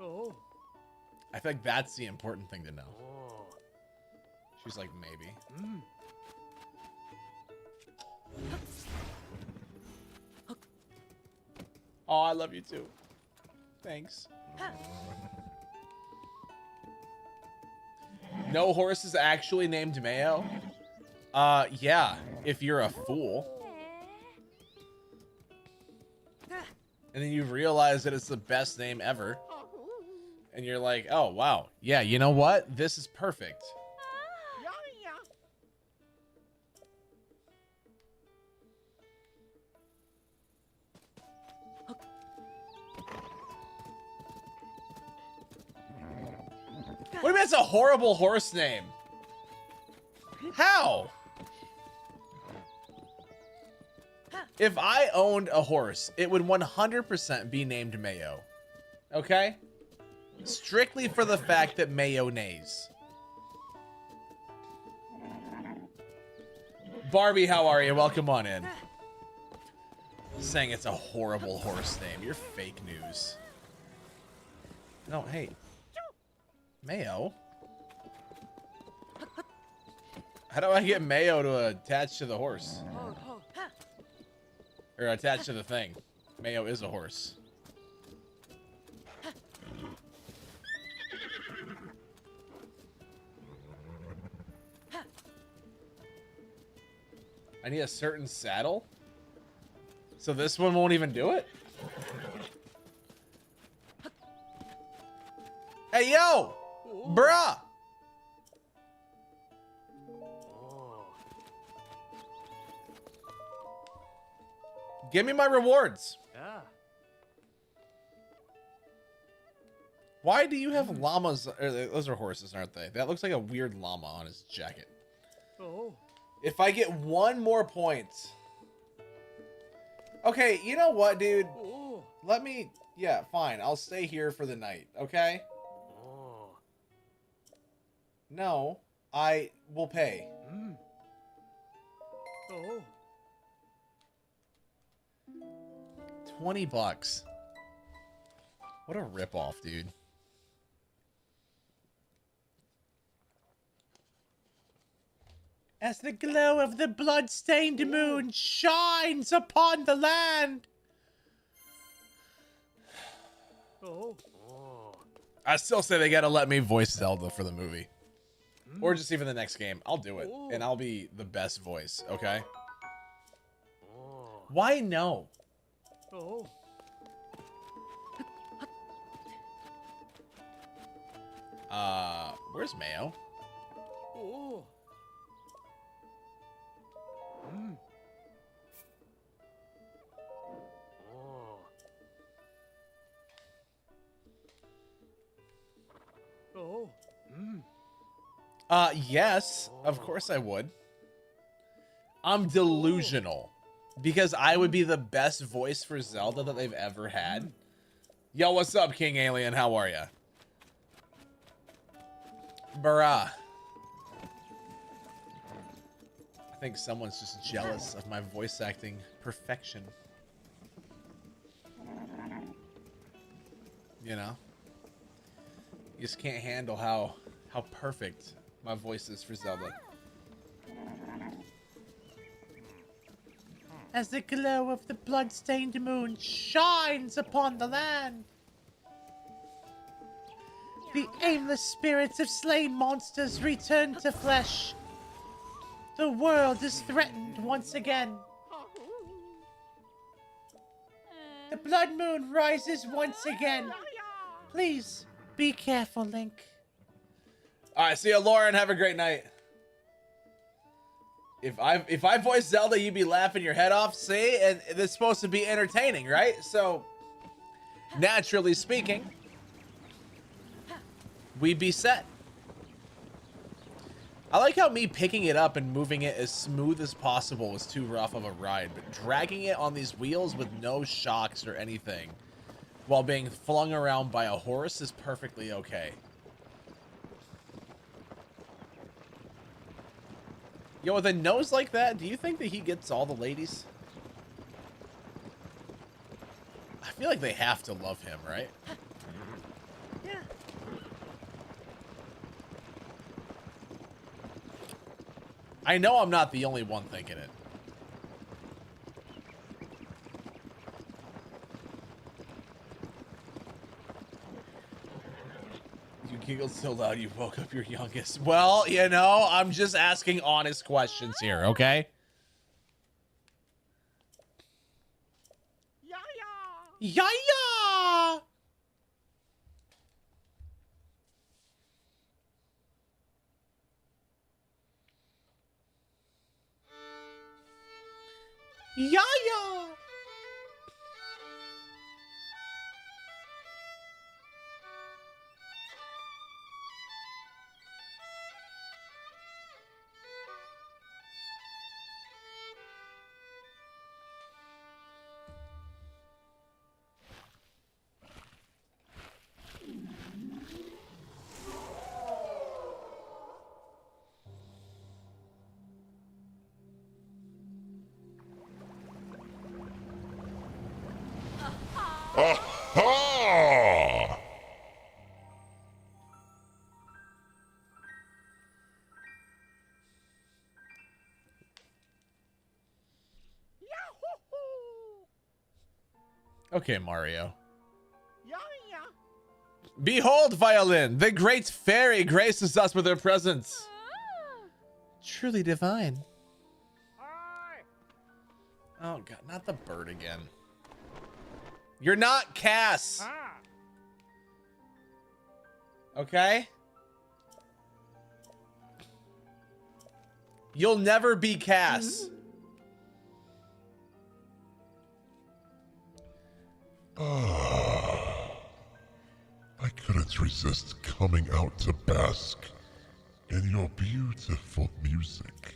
Oh. I feel like that's the important thing to know. She's like, maybe. Oh, I love you too. Thanks. No horse is actually named Mayo? Yeah, if you're a fool. And then you realize that it's the best name ever. And you're like, oh, wow. Yeah, you know what? This is perfect. What do you mean it's a horrible horse name? How? If I owned a horse, it would 100% be named Mayo. Okay? Strictly for the fact that Mayo neighs. Barbie, how are you? Welcome on in. Saying it's a horrible horse name. You're fake news. No, hey. Mayo? How do I get Mayo to attach to the horse? Or attached to the thing. Mayo is a horse. I need a certain saddle? So this one won't even do it? Hey, yo! Bruh! Give me my rewards. Yeah. Why do you have llamas? Those are horses, aren't they? That looks like a weird llama on his jacket. Oh. If I get one more point. Okay, you know what, dude? Oh. Let me... Yeah, fine. I'll stay here for the night, okay? Oh. No, I will pay. Oh. $20. What a ripoff, dude. As the glow of the blood-stained moon shines upon the land. Oh. I still say they gotta let me voice Zelda for the movie. Or just even the next game. I'll do it. And I'll be the best voice, okay? Why no? Oh. Where's Mayo? Oh. Oh. Yes, of course I would. I'm delusional. Because I would be the best voice for Zelda that they've ever had. Yo, what's up, King Alien? How are ya? Bruh. I think someone's just jealous of my voice acting perfection. You know? You just can't handle how perfect my voice is for Zelda. as the glow of the blood-stained moon shines upon the land. The aimless spirits of slain monsters return to flesh. The world is threatened once again. The blood moon rises once again. Please, be careful, Link. Alright, see you, Lauren. Have a great night. If I voice Zelda, you'd be laughing your head off. See? And it's supposed to be entertaining, right? So, naturally speaking, we'd be set. I like how me picking it up and moving it as smooth as possible was too rough of a ride, but dragging it on these wheels with no shocks or anything while being flung around by a horse is perfectly okay. Yo, with a nose like that, do you think that he gets all the ladies? I feel like they have to love him, right? Yeah. I know I'm not the only one thinking it. You giggled so loud you woke up your youngest. Well, you know, I'm just asking honest questions here, okay? Yaya! Yaya! Aha! Okay, Mario. Behold, violin! The great fairy graces us with her presence. Truly divine. Oh god, not the bird again. You're not Cass. Okay? You'll never be Cass. I couldn't resist coming out to bask in your beautiful music.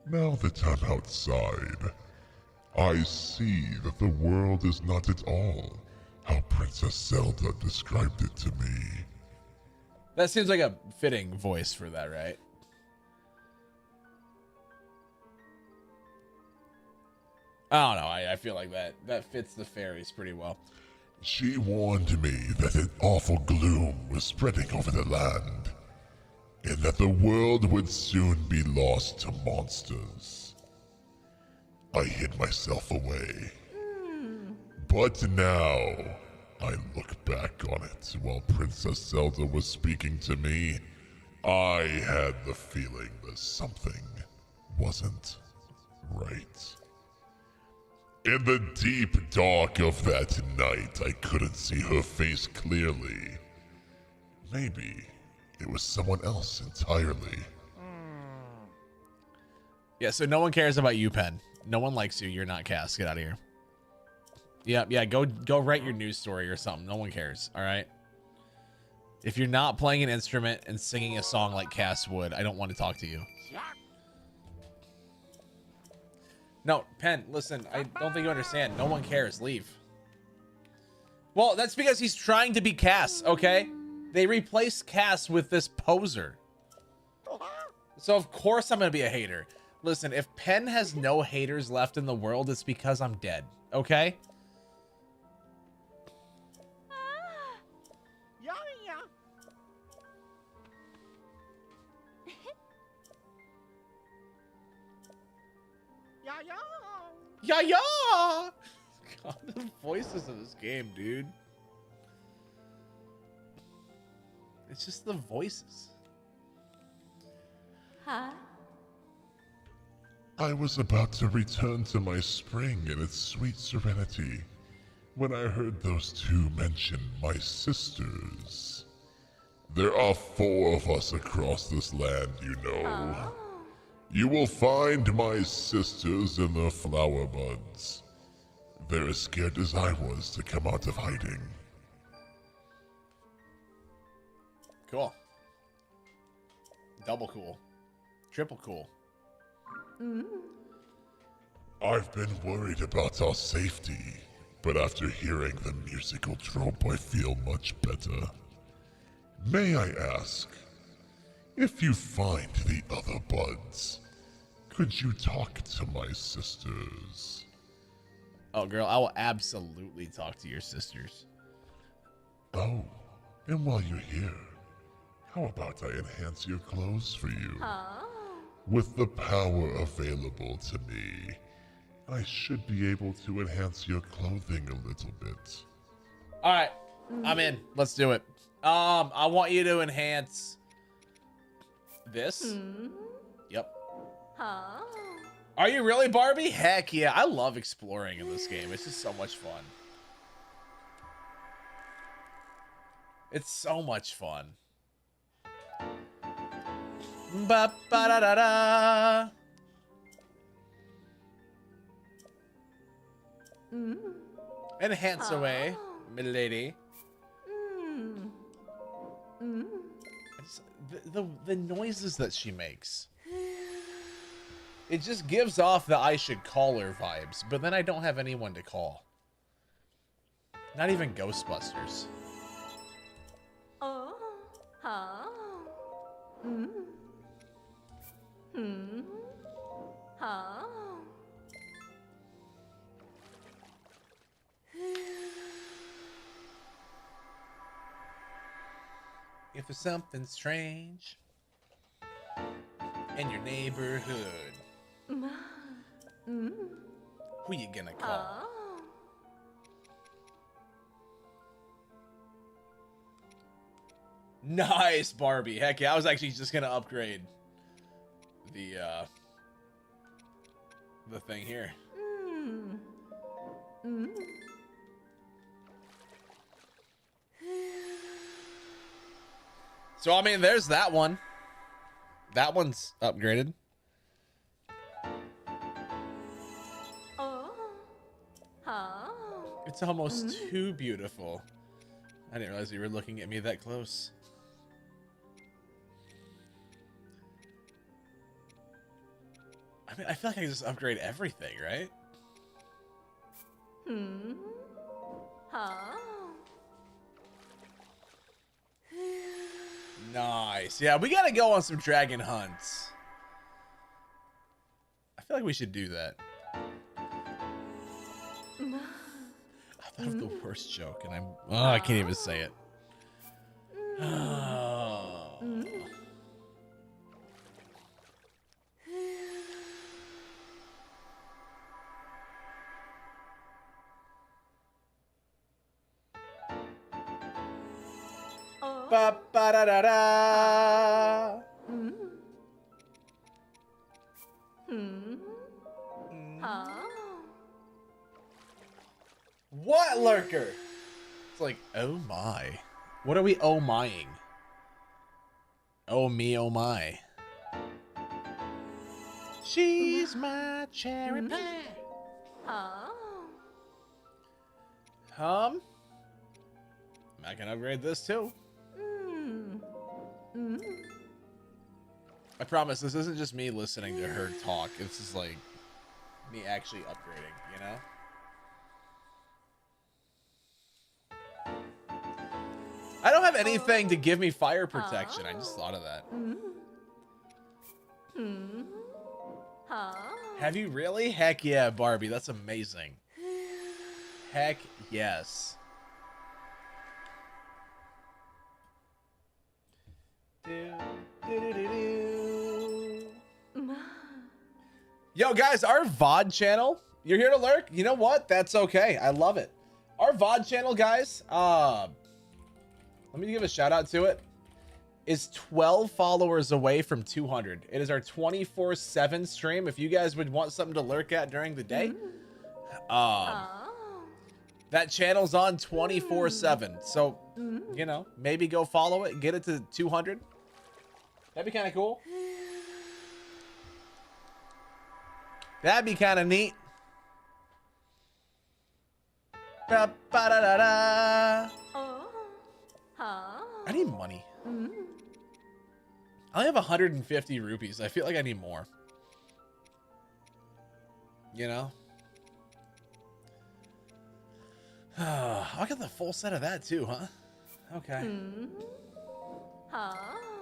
Now that I'm outside, I see that the world is not at all how Princess Zelda described it to me. That seems like a fitting voice for that, right? I don't know. I feel like that fits the fairies pretty well. She warned me that an awful gloom was spreading over the land, and that the world would soon be lost to monsters. I hid myself away. But now, I look back on it while Princess Zelda was speaking to me. I had the feeling that something wasn't right. In the deep dark of that night, I couldn't see her face clearly. Maybe it was someone else entirely. Yeah, so no one cares about you, Pen. No one likes you. You're not Cass. Get out of here. Yeah, go write your news story or something. No one cares, all right? If you're not playing an instrument and singing a song like Cass would, I don't want to talk to you. No, Pen, listen, I don't think you understand. No one cares. Leave. Well, that's because he's trying to be Cass, okay? They replaced Cass with this poser. So of course I'm going to be a hater. Listen, if Pen has no haters left in the world, it's because I'm dead, okay? Yeah, yeah. God, the voices of this game, dude. It's just the voices. Huh? I was about to return to my spring in its sweet serenity when I heard those two mention my sisters. There are 4 of us across this land, you know. You will find my sisters in the flower buds. They're as scared as I was to come out of hiding. Cool. Double cool. Triple cool. I've been worried about our safety, but after hearing the musical trope, I feel much better. May I ask, if you find the other buds, could you talk to my sisters? Oh, girl, I will absolutely talk to your sisters. Oh, and while you're here, how about I enhance your clothes for you? With the power available to me, I should be able to enhance your clothing a little bit. All right, I'm in. Let's do it. I want you to enhance this. Yep. Are you really, Barbie? Heck yeah. I love exploring in this game. It's just so much fun. It's so much fun. Ba ba da da da. Enhance away, milady. The noises that she makes. It just gives off the I should call her vibes, but then I don't have anyone to call. Not even Ghostbusters. If there's something strange in your neighborhood, who you gonna call? Nice, Barbie. Heck yeah, I was actually just gonna upgrade the thing here. So I mean, there's that one. That one's upgraded. It's almost too beautiful. I didn't realize you were looking at me that close. I mean, I feel like I can just upgrade everything, right? Nice. Yeah, we gotta go on some dragon hunts. I feel like we should do that. I thought of the worst joke, and I can't even say it. Ba ba da da da. What lurker? It's like, oh my. What are we oh mying? Oh me, oh my. She's my cherry pie. I can upgrade this too. I promise this isn't just me listening to her talk. It's just like me actually upgrading, you know? I don't have anything to give me fire protection. I just thought of that. Have you really? Heck yeah, Barbie. That's amazing. Heck yes. Yo, guys, our VOD channel You're here to lurk? You know what? That's okay. I love it. Our VOD channel, guys, let me give a shout out to it, is 12 followers away from 200. It is our 24/7 stream. If you guys would want something to lurk at during the day, that channel's on 24/7. So, you know, maybe go follow it, get it to 200. That'd be kind of cool. That'd be kind of neat. Ba-ba-da-da-da. I need money. I only have 150 rupees. I feel like I need more. You know? I got the full set of that too, huh? Okay. I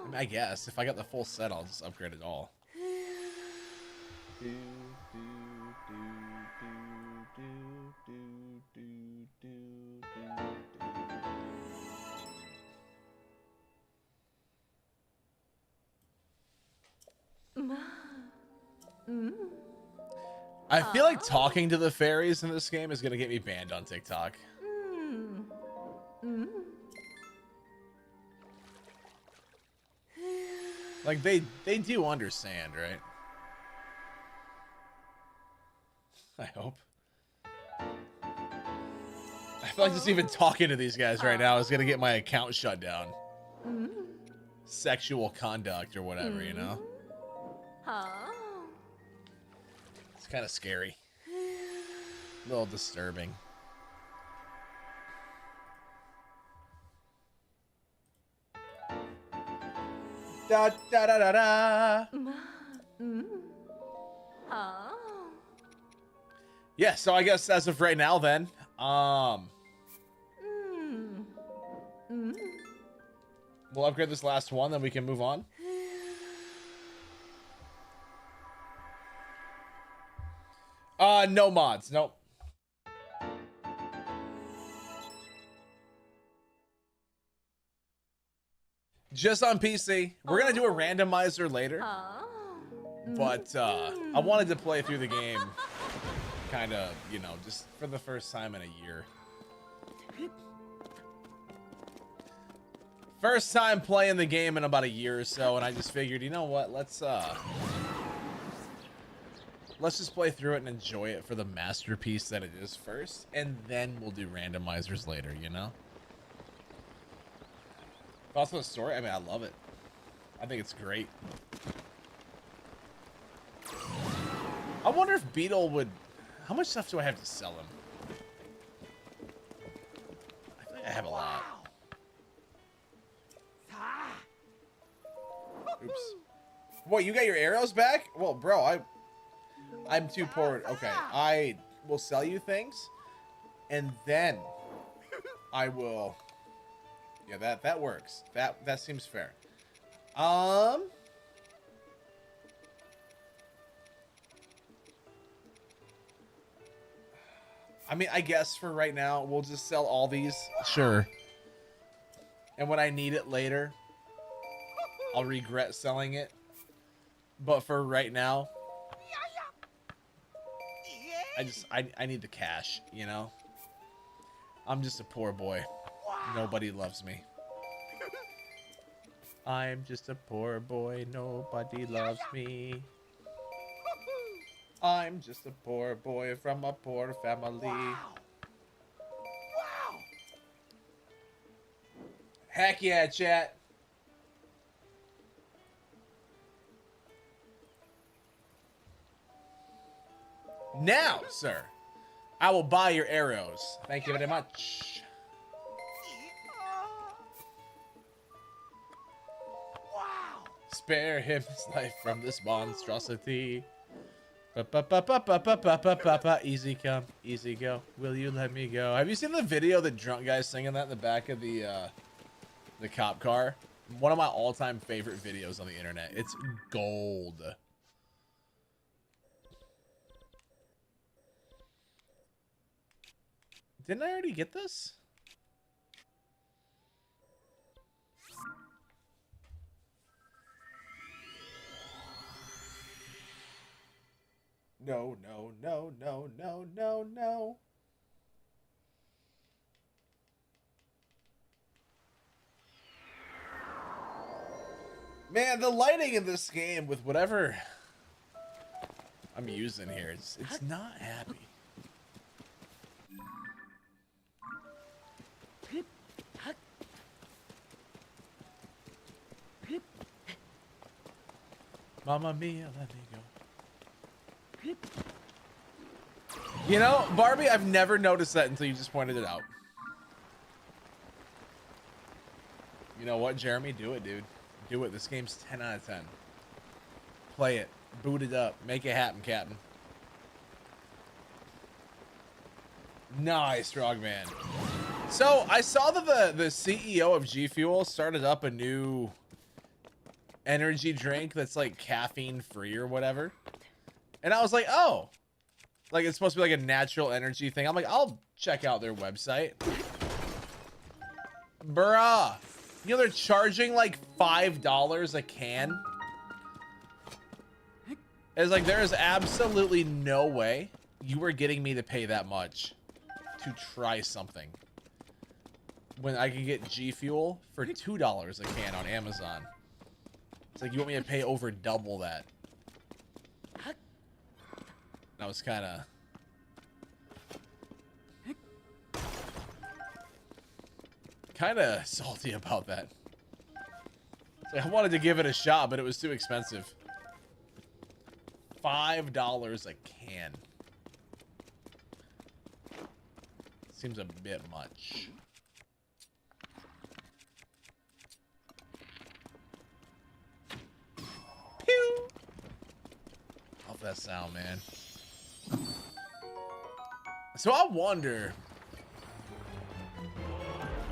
mean, I guess if I got the full set, I'll just upgrade it all. I feel like talking to the fairies in this game is gonna get me banned on TikTok. Like they do understand, right? I hope. I feel like just even talking to these guys right now is gonna get my account shut down. Sexual conduct or whatever, you know? It's kind of scary. A little disturbing. Da da da da da. Yeah, so I guess as of right now then, we'll upgrade this last one, then we can move on. No mods, nope. Just on PC. We're gonna do a randomizer later. But I wanted to play through the game kind of, you know, just for the first time in a year. First time playing the game in about a year or so, and I just figured, you know what, let's just play through it and enjoy it for the masterpiece that it is first, and then we'll do randomizers later, you know? Also the story, I mean, I love it. I think it's great. I wonder if Beetle would... How much stuff do I have to sell him? I think I have a lot. Oops. What, you got your arrows back? Well, bro, I'm too poor. Okay, I will sell you things, and then I will... Yeah, that works. That seems fair. I mean, I guess for right now, we'll just sell all these. Sure. And when I need it later, I'll regret selling it. But for right now, I need the cash, you know? I'm just a poor boy. Nobody loves me. I'm just a poor boy. Nobody loves me. I'm just a poor boy from a poor family. Wow. Heck yeah, chat. Now, sir, I will buy your arrows. Thank you very much. Wow. Spare him his life from this monstrosity. Easy come, easy go. Will you let me go? Have you seen the video of the drunk guy singing that in the back of the cop car? One of my all-time favorite videos on the internet. It's gold. Didn't I already get this? no, no, no, no, no, no, no. Man, the lighting in this game with whatever I'm using here, it's not happy. Mamma mia, let me go. You know, Barbie, I've never noticed that until you just pointed it out. You know what, Jeremy? Do it, dude. Do it. This game's 10 out of 10. Play it. Boot it up. Make it happen, Captain. Nice, Frogman. So, I saw that the CEO of G Fuel started up a new energy drink that's like caffeine free or whatever. And I was like, oh. Like, it's supposed to be like a natural energy thing. I'm like, I'll check out their website. Bruh. You know, they're charging like $5 a can. It's like, there is absolutely no way you were getting me to pay that much to try something when I can get G Fuel for $2 a can on Amazon. It's like, you want me to pay over double that. I was kind of salty about that. So I wanted to give it a shot, but it was too expensive. $5 a can. Seems a bit much. Pew! Love that sound, man. So I wonder.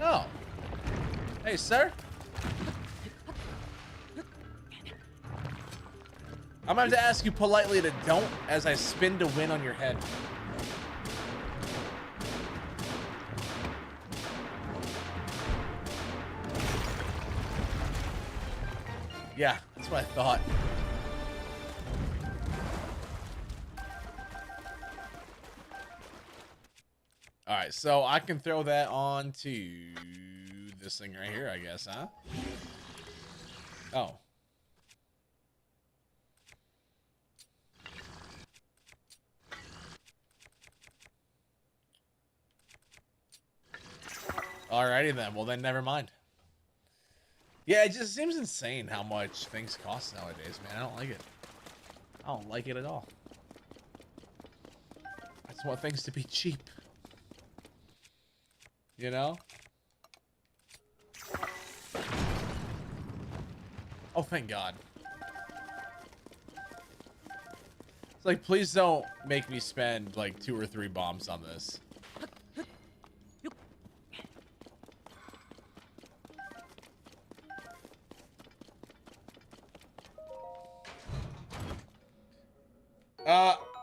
Oh. Hey, sir. I'm going to have to ask you politely to don't as I spin to win on your head. Yeah, that's what I thought. All right, so I can throw that on to this thing right here, I guess, huh? Oh. Alrighty then. Well, then never mind. Yeah, it just seems insane how much things cost nowadays, man. I don't like it. I don't like it at all. I just want things to be cheap. You know? Oh, thank God. It's like, please don't make me spend like 2 or 3 bombs on this.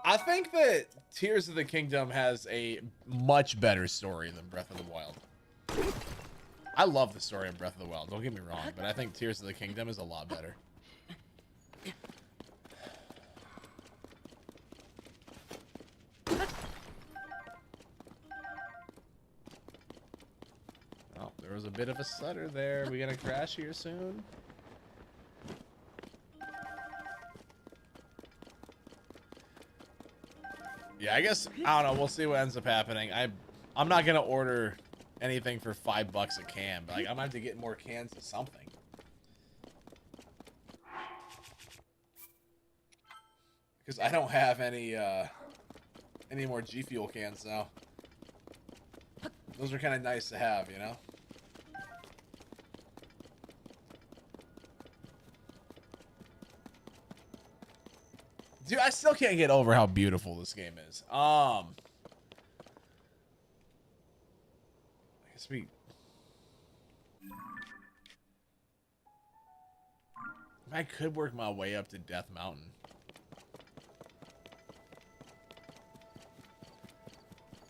I think that Tears of the Kingdom has a much better story than Breath of the Wild. I love the story of Breath of the Wild, don't get me wrong, but I think Tears of the Kingdom is a lot better. Oh, there was a bit of a stutter there. Are we gonna crash here soon? Yeah, I guess, I don't know, we'll see what ends up happening. I'm not gonna order anything for $5 a can, but like, I'm gonna have to get more cans of something. Because I don't have any more G Fuel cans now. Those are kind of nice to have, you know? Dude, I still can't get over how beautiful this game is. I guess I could work my way up to Death Mountain.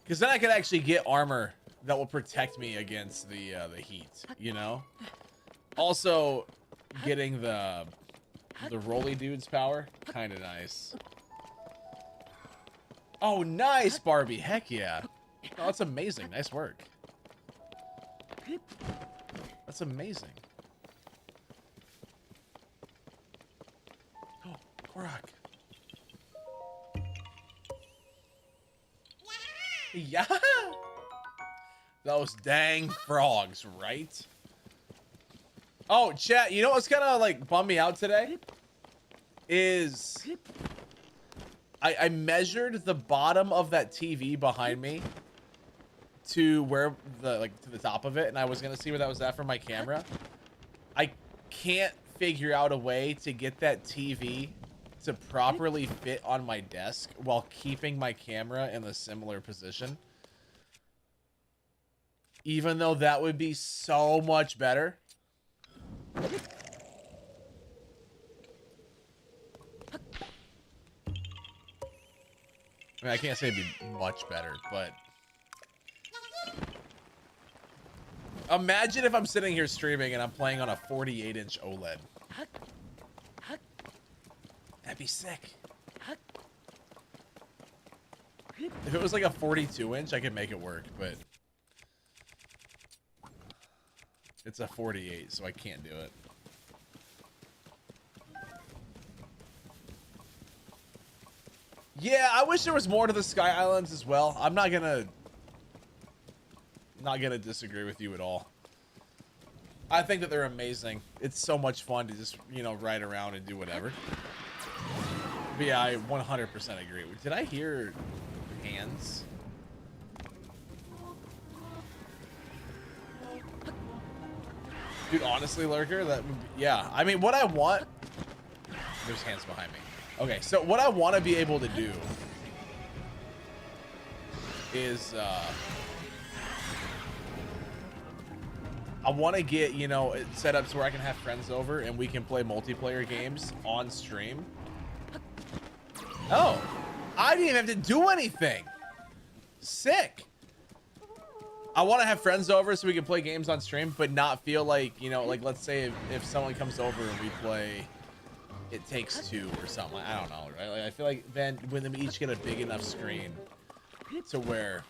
Because then I could actually get armor that will protect me against the heat, you know? Also, getting the Rolly Dude's power, kind of nice. Oh, nice, Barbie. Heck yeah. Oh, that's amazing. Nice work. That's amazing. Oh, Korok. Yeah. Those dang frogs, right? Oh, chat, you know what's gonna like bum me out today? Is I measured the bottom of that TV behind me to where to the top of it, and I was gonna see where that was at from my camera. I can't figure out a way to get that TV to properly fit on my desk while keeping my camera in a similar position. Even though that would be so much better. I mean, I can't say it'd be much better, but imagine if I'm sitting here streaming and I'm playing on a 48-inch OLED. That'd be sick. If it was like a 42-inch, I could make it work, but it's a 48, so I can't do it. Yeah, I wish there was more to the Sky Islands as well. I'm not gonna disagree with you at all. I think that they're amazing. It's so much fun to just, you know, ride around and do whatever. But yeah, I 100% agree. Did I hear hands? Dude, honestly, Lurker, that would be, yeah. I mean, what I want... There's hands behind me. Okay, so what I want to be able to do is, I want to get, you know, setups where I can have friends over and we can play multiplayer games on stream. Oh, I didn't even have to do anything. Sick. I want to have friends over so we can play games on stream, but not feel like, you know, like let's say if someone comes over and we play It Takes Two or something. I don't know, right? Like, I feel like then when we each get a big enough screen to where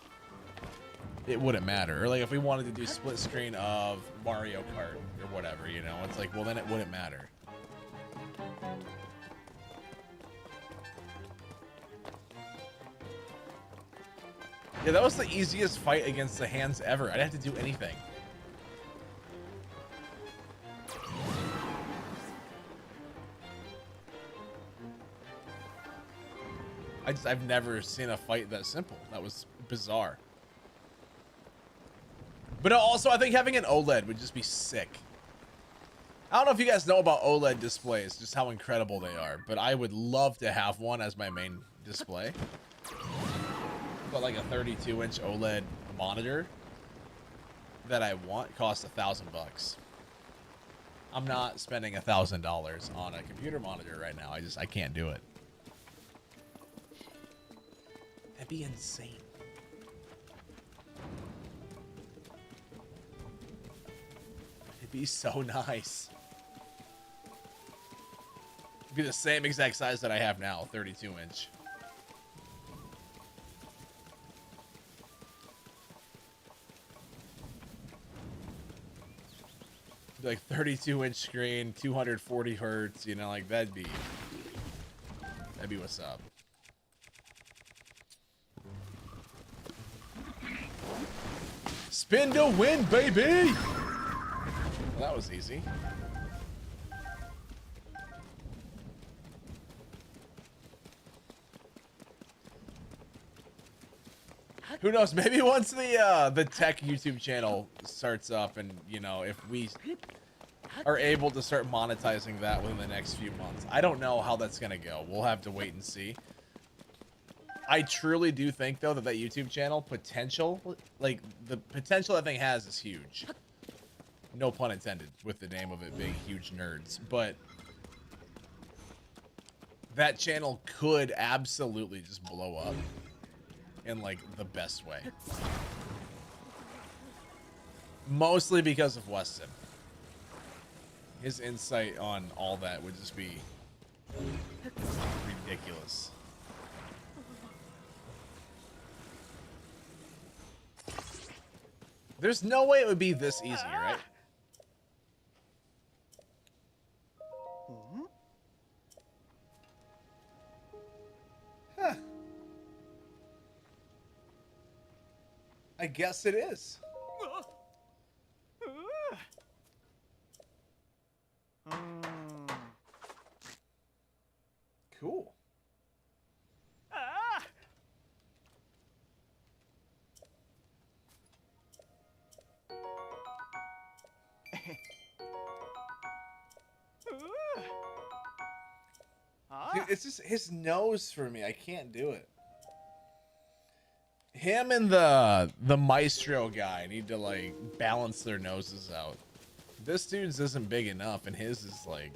it wouldn't matter. Or like if we wanted to do split screen of Mario Kart or whatever, you know, it's like, well, then it wouldn't matter. Yeah, that was the easiest fight against the hands ever. I didn't have to do anything. I've never seen a fight that simple. That was bizarre. But also, I think having an OLED would just be sick. I don't know if you guys know about OLED displays, just how incredible they are, but I would love to have one as my main display. But like a 32-inch OLED monitor that I want costs $1,000. I'm not spending $1,000 on a computer monitor right now. I can't do it. That'd be insane. It'd be so nice. It'd be the same exact size that I have now, 32-inch. Like 32-inch screen, 240 hertz, you know, like that'd be what's up. Spin to win, baby! Well, that was easy. Who knows? Maybe once the tech YouTube channel starts up, and you know, if we are able to start monetizing that within the next few months, I don't know how that's gonna go. We'll have to wait and see. I truly do think though that YouTube channel potential, like the potential that thing has, is huge. No pun intended with the name of it being Huge Nerds, but that channel could absolutely just blow up in like the best way. Mostly because of Weston. His insight on all that would just be ridiculous. There's no way it would be this easy, right? Huh. I guess it is. Cool. Dude, it's just his nose for me. I can't do it. Him and the maestro guy need to like balance their noses out. This dude's isn't big enough, and his is like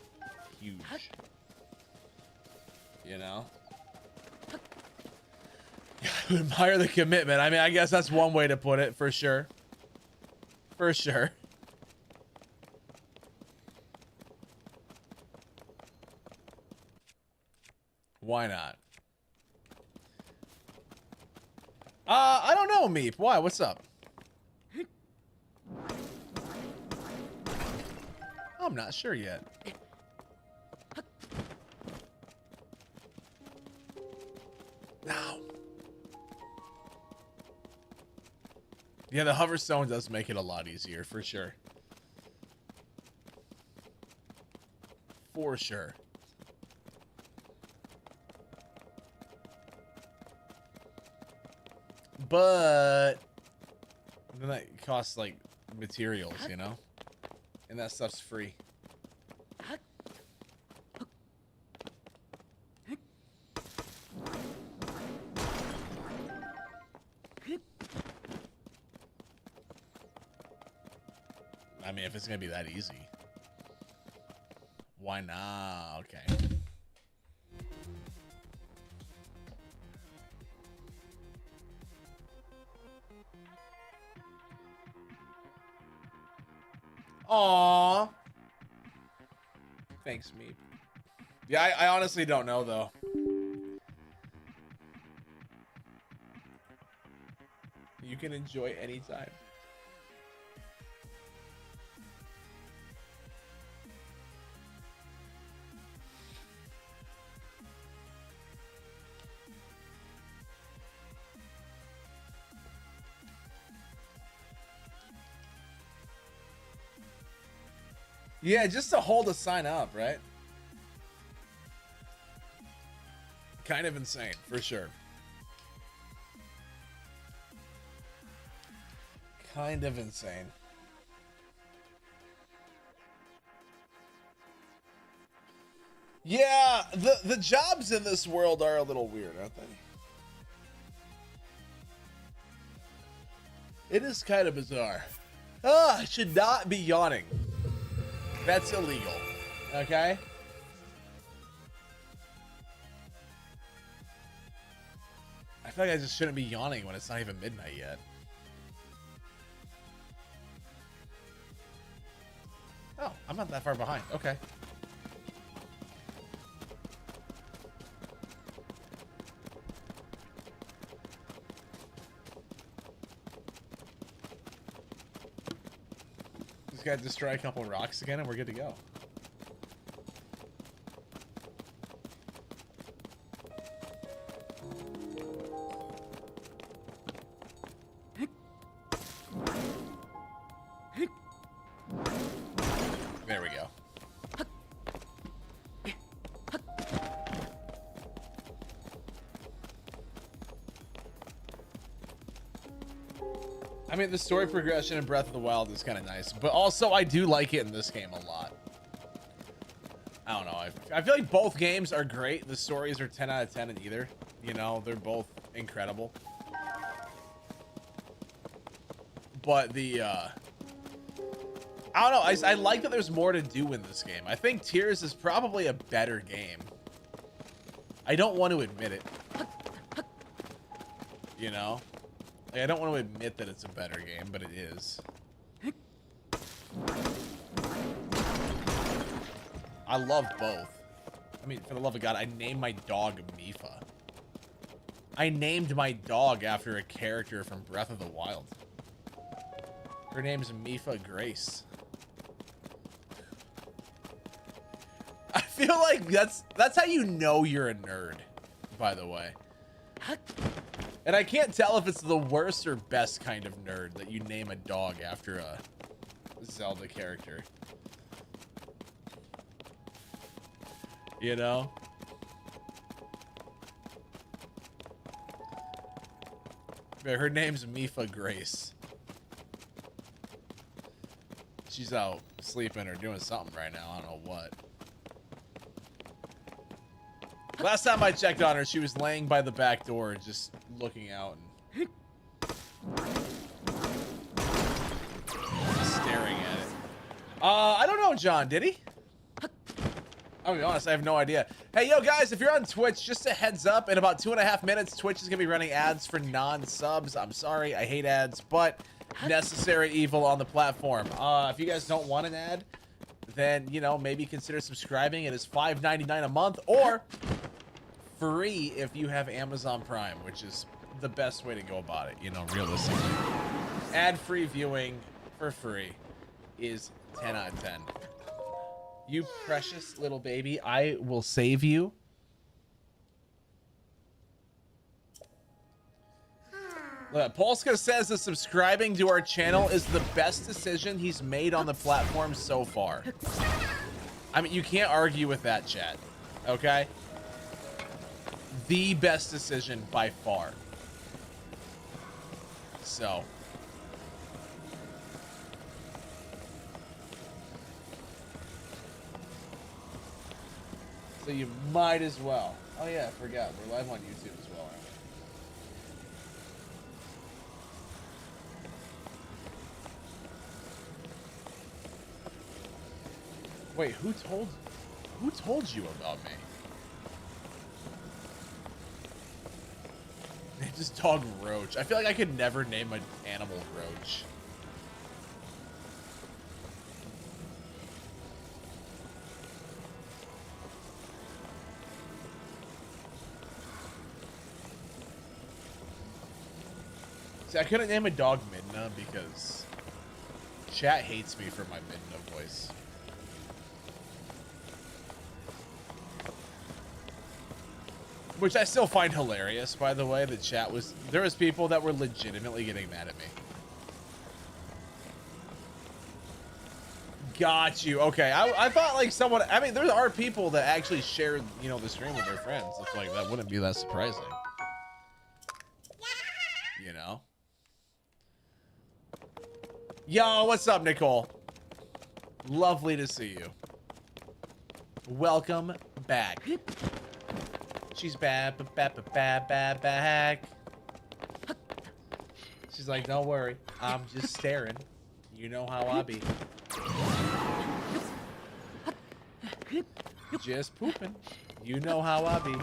huge. You know? I admire the commitment. I mean, I guess that's one way to put it, for sure. For sure. Why not? I don't know, Meep. Why? What's up? I'm not sure yet. No. Yeah, the hover stone does make it a lot easier, for sure. For sure. But then that costs like materials, you know? And that stuff's free. I mean, if it's gonna be that easy, why not? Okay. Aww. Thanks, Meep. Yeah, I honestly don't know, though. You can enjoy anytime. Yeah, just to hold a sign up, right? Kind of insane, for sure. Kind of insane. Yeah, the jobs in this world are a little weird, aren't they? It is kind of bizarre. I should not be yawning. That's illegal. Okay? I feel like I just shouldn't be yawning when it's not even midnight yet. Oh, I'm not that far behind. Okay. Just gotta destroy a couple of rocks again and we're good to go. There we go. I mean, the story progression in Breath of the Wild is kind of nice, but also I do like it in this game a lot. I don't know. I feel like both games are great. The stories are 10 out of 10 in either. You know, they're both incredible. But the, I don't know. I like that there's more to do in this game. I think Tears is probably a better game. I don't want to admit it. You know? Like, I don't want to admit that it's a better game, but it is. I love both. I mean, for the love of God, I named my dog Mifa. I named my dog after a character from Breath of the Wild. Her name's Mifa Grace. I feel like that's how you know you're a nerd, by the way. And I can't tell if it's the worst or best kind of nerd that you name a dog after a Zelda character. You know? But her name's Mifa Grace. She's out sleeping or doing something right now. I don't know what. Last time I checked on her, she was laying by the back door, just looking out and staring at it. I don't know, John. Did he? I'll be honest, I have no idea. Hey, yo, guys, if you're on Twitch, just a heads up, in about 2.5 minutes, Twitch is gonna be running ads for non-subs. I'm sorry, I hate ads, but necessary evil on the platform. If you guys don't want an ad, then, you know, maybe consider subscribing. It is $5.99 a month, or free if you have Amazon Prime, which is the best way to go about it, you know, realistically. Ad-free viewing for free is 10 out of 10. You precious little baby, I will save you. Polska says that subscribing to our channel is the best decision he's made on the platform so far. I mean, you can't argue with that, chat. Okay? The best decision by far. So. So you might as well. Oh yeah, I forgot. We're live on YouTube as well, aren't we? Wait, who told you about me? Name this dog Roach. I feel like I could never name an animal Roach. See, I couldn't name a dog Midna because chat hates me for my Midna voice. Which I still find hilarious, by the way. The chat was... There was people that were legitimately getting mad at me. Got you. Okay, I thought like someone... I mean, there are people that actually shared, you know, the stream with their friends. It's like, that wouldn't be that surprising. You know? Yo, what's up, Nicole? Lovely to see you. Welcome back. She's back. She's like, don't worry. I'm just staring. You know how I be. Just pooping. You know how I be.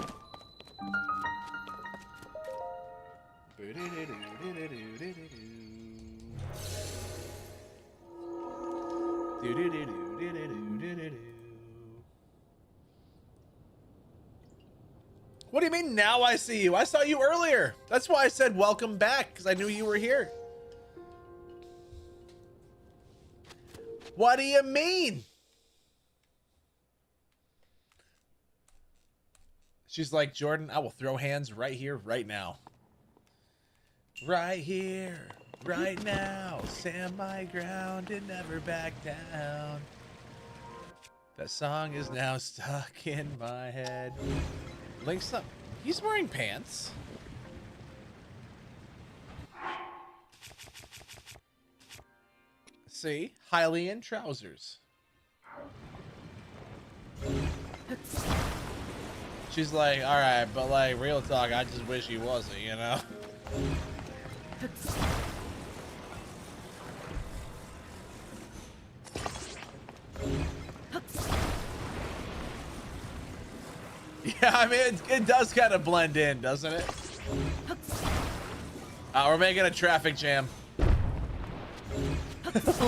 What do you mean now I see you? I saw you earlier. That's why I said welcome back, because I knew you were here. What do you mean? She's like, Jordan, I will throw hands right here, right now. Right here, right now. Stand my ground and never back down. That song is now stuck in my head. Link's up. He's wearing pants. See? Hylian trousers. She's like, alright, but like, real talk, I just wish he wasn't, you know? Yeah, I mean, it does kind of blend in, doesn't it? We're making a traffic jam.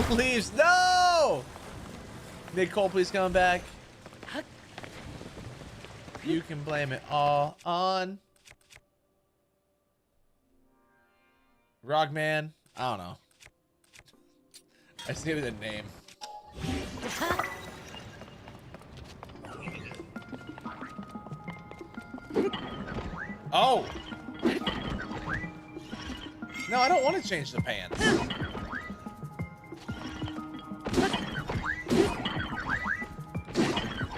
Leaves. No! Nicole, please come back. You can blame it all on Rogman. I don't know. I just needed a name. Oh! No, I don't want to change the pants.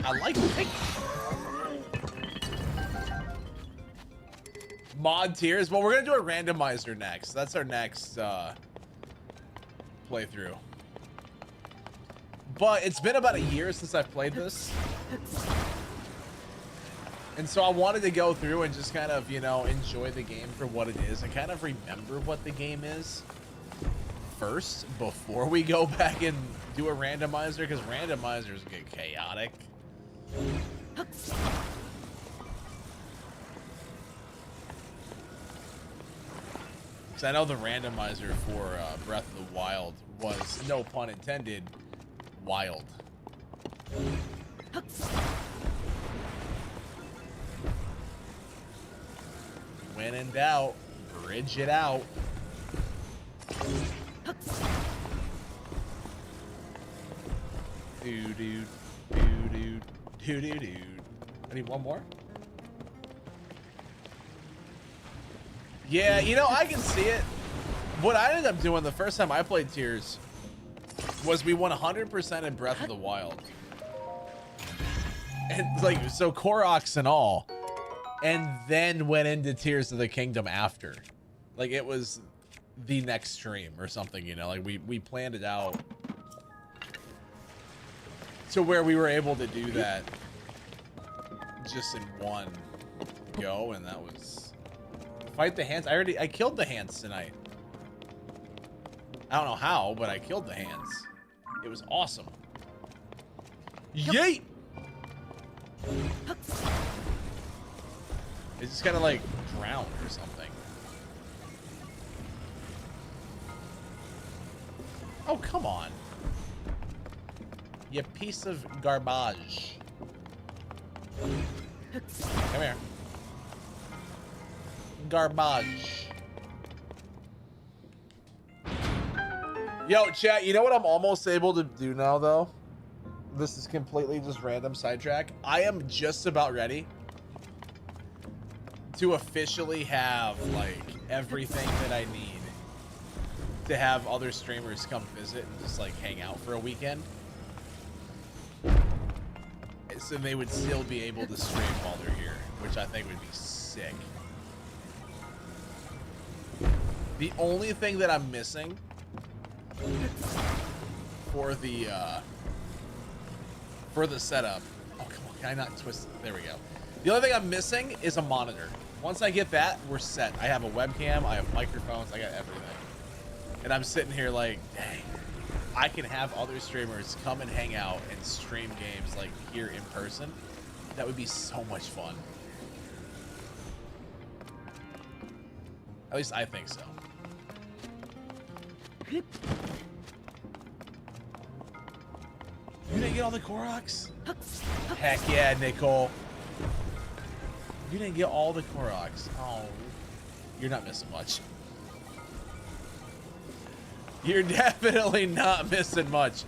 I like pink. Mod tiers? Well, we're going to do a randomizer next. That's our next playthrough. But it's been about a year since I've played this. And so I wanted to go through and just kind of, you know, enjoy the game for what it is and kind of remember what the game is first before we go back and do a randomizer, because randomizers get chaotic. Because I know the randomizer for Breath of the Wild was, no pun intended, wild. When in doubt, bridge it out. Doo-doo, doo-doo, doo-doo-doo. I need one more. Yeah, you know, I can see it. What I ended up doing the first time I played Tears was we won 100% in Breath of the Wild. And like, so Koroks and all. And then went into Tears of the Kingdom after. Like, it was the next stream or something, you know? Like, we planned it out to where we were able to do that just in one go, and that was... Fight the hands. I killed the hands tonight. I don't know how, but I killed the hands. It was awesome. Yeet! It just kind of like drowned or something. Oh, come on. You piece of garbage. Come here. Garbage. Yo, chat, you know what I'm almost able to do now, though? This is completely just random sidetrack. I am just about ready to officially have, like, everything that I need to have other streamers come visit and just, like, hang out for a weekend. So they would still be able to stream while they're here, which I think would be sick. The only thing that I'm missing for the setup... Oh, come on, can I not twist it? There we go. The only thing I'm missing is a monitor. Once I get that, we're set. I have a webcam, I have microphones, I got everything. And I'm sitting here like, dang, I can have other streamers come and hang out and stream games like here in person. That would be so much fun. At least I think so. You didn't get all the Koroks? Heck yeah, Nicole. You didn't get all the Koroks. Oh, you're not missing much. You're definitely not missing much.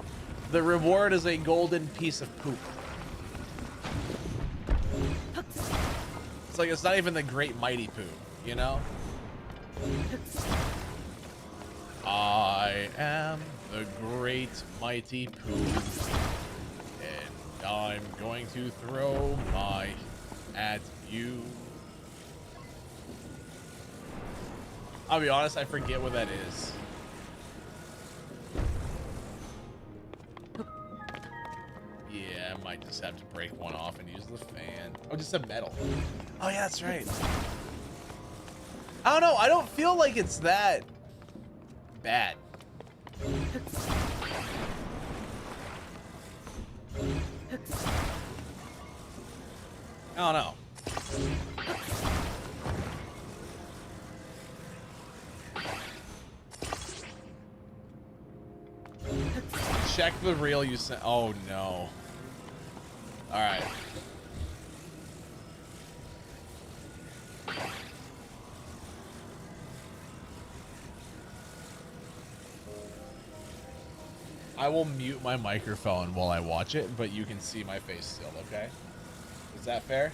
The reward is a golden piece of poop. It's like, it's not even the great mighty poop, you know? I am the great mighty poop, and I'm going to throw my at you. I'll be honest, I forget what that is. Yeah, I might just have to break one off and use the fan. Oh, just a metal. Oh yeah, that's right. I don't know, I don't feel like it's that bad. I don't know. Check the reel you sent. Oh no. All right. I will mute my microphone while I watch it, but you can see my face still, okay? Is that fair?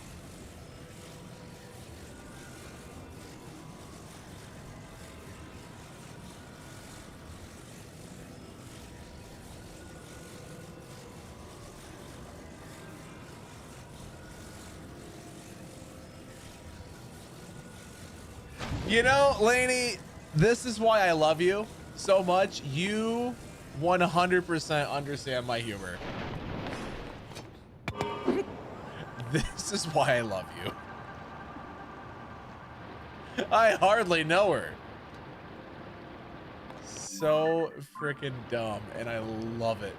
You know, Lainey, this is why I love you so much. You 100% understand my humor. This is why I love you. I hardly know her. So freaking dumb, and I love it.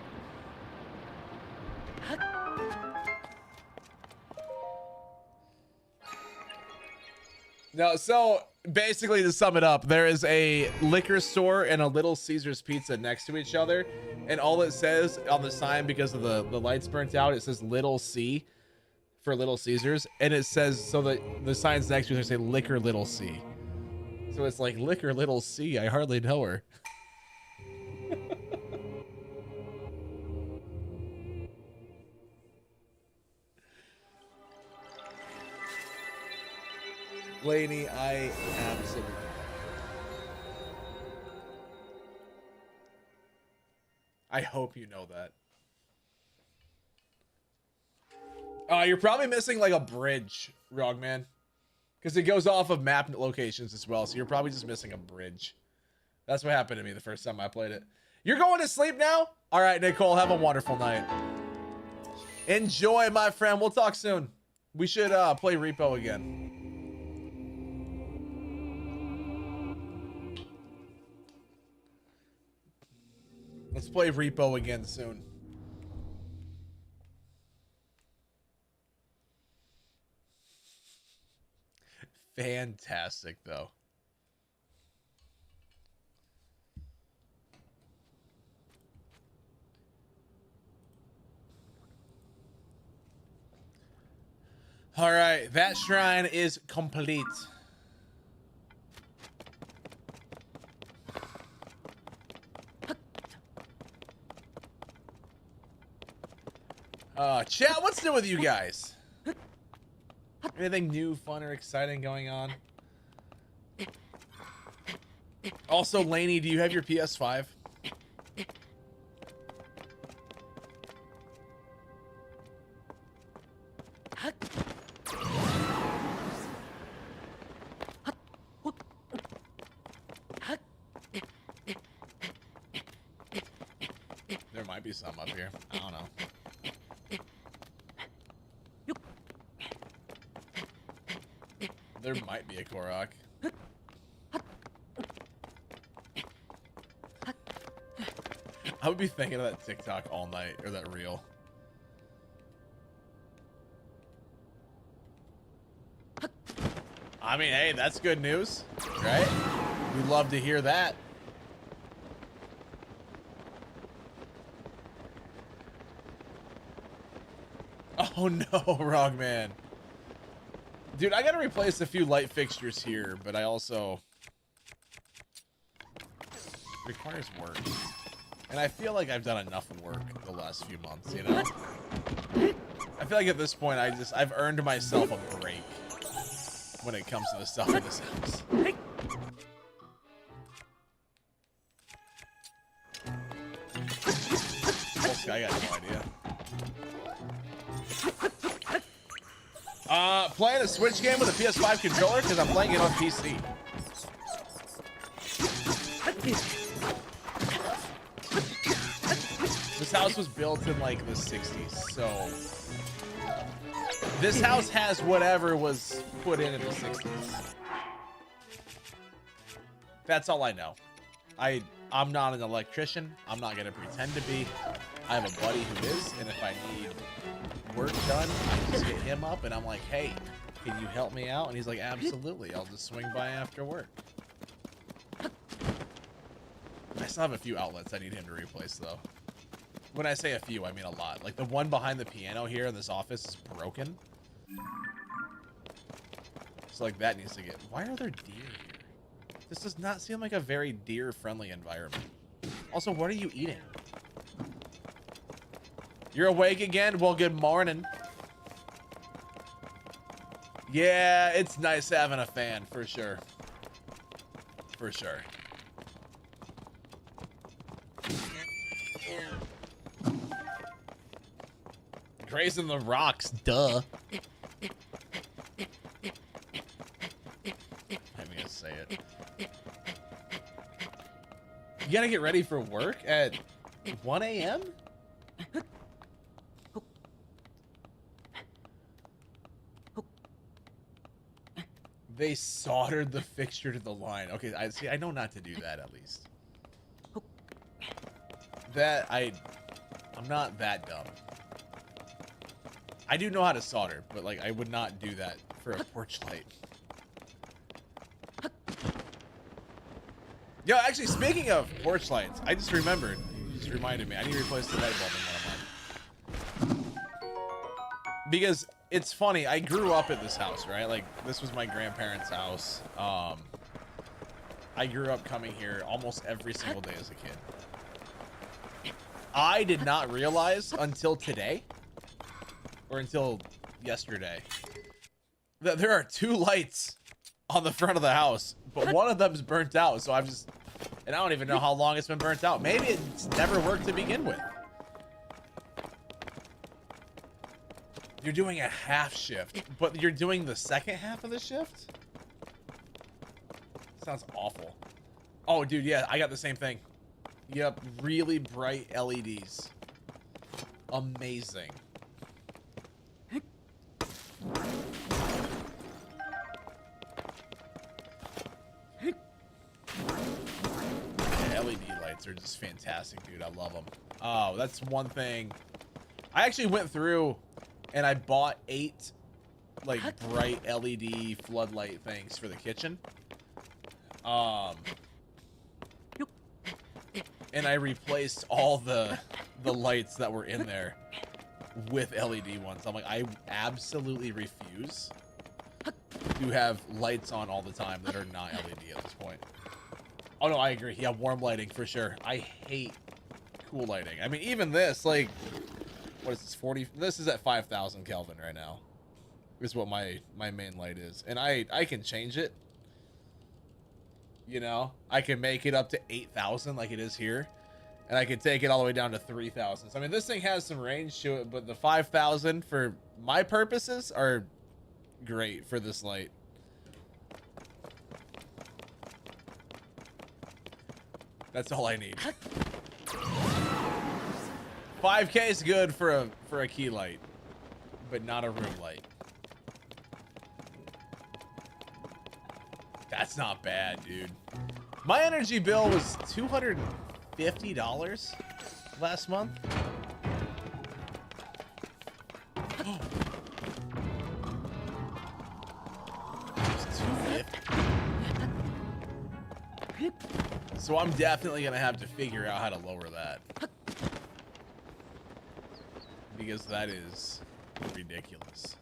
No, so basically to sum it up, there is a liquor store and a Little Caesars Pizza next to each other, and all it says on the sign, because of the lights burnt out, it says Little C for Little Caesars, and it says, so the signs next to it say Liquor Little C. So it's like Liquor Little C, I hardly know her. Lainey, I absolutely. I hope you know that. You're probably missing like a bridge, Rogman, because it goes off of map locations as well. So you're probably just missing a bridge. That's what happened to me the first time I played it. You're going to sleep now? All right, Nicole, have a wonderful night. Enjoy, my friend. We'll talk soon. We should play Repo again. Let's play Repo again soon. Fantastic, though. All right, that shrine is complete. Chat, what's new with you guys? Anything new, fun, or exciting going on? Also, Lainey, do you have your PS5? There might be some up here. I don't know. There might be a Korok. I would be thinking of that TikTok all night, or that reel. I mean, hey, that's good news, right? We'd love to hear that. Oh no, Rogman. Dude, I gotta replace a few light fixtures here, but I also... requires work. And I feel like I've done enough work the last few months, you know? I feel like at this point, I've earned myself a break when it comes to the stuff in this house. I got no idea. Playing a Switch game with a PS5 controller because I'm playing it on PC. This house was built in like the 60s, so this house has whatever was put in the 60s. That's all I know. I'm not an electrician. I'm not gonna pretend to be. I have a buddy who is, and if I need work done, I just hit him up and I'm like, hey, can you help me out? And he's like, absolutely, I'll just swing by after work. I still have a few outlets I need him to replace though. When I say a few, I mean a lot. Like the one behind the piano here in this office is broken. So like that needs to get... Why are there deer here? This does not seem like a very deer-friendly environment. Also, what are you eating? You're awake again? Well, good morning. Yeah, it's nice having a fan, for sure. For sure. Grazing the rocks, duh. I'm gonna say it. You gotta get ready for work at 1 a.m.? They soldered the fixture to the line. Okay, I see. I know not to do that, at least. I'm not that dumb. I do know how to solder, but like I would not do that for a porch light. Yo, actually, speaking of porch lights, I just remembered. You just reminded me. I need to replace the light bulb in one of mine. Because it's funny, I grew up at this house, right? Like, this was my grandparents' house. I grew up coming here almost every single day as a kid. I did not realize until today, or until yesterday, that there are 2 lights on the front of the house, but one of them's burnt out, so and I don't even know how long it's been burnt out. Maybe it's never worked to begin with. You're doing a half shift, but you're doing the second half of the shift? Sounds awful. Oh, dude, yeah, I got the same thing. Yep, really bright LEDs. Amazing. Yeah, LED lights are just fantastic, dude. I love them. Oh, that's one thing. I actually went through and I bought 8 like bright LED floodlight things for the kitchen. And I replaced all the lights that were in there with LED ones. I'm like, I absolutely refuse to have lights on all the time that are not LED at this point. Oh no, I agree. Yeah, warm lighting for sure. I hate cool lighting. I mean, even this, like, what is this, 40? This is at 5,000 Kelvin right now. Is what my main light is. And I can change it. You know, I can make it up to 8,000 like it is here. And I can take it all the way down to 3,000. So, I mean, this thing has some range to it, but the 5,000 for my purposes are great for this light. That's all I need. 5K is good for a key light, but not a room light. That's not bad, dude. My energy bill was $250 last month. So I'm definitely gonna have to figure out how to lower that, because that is ridiculous.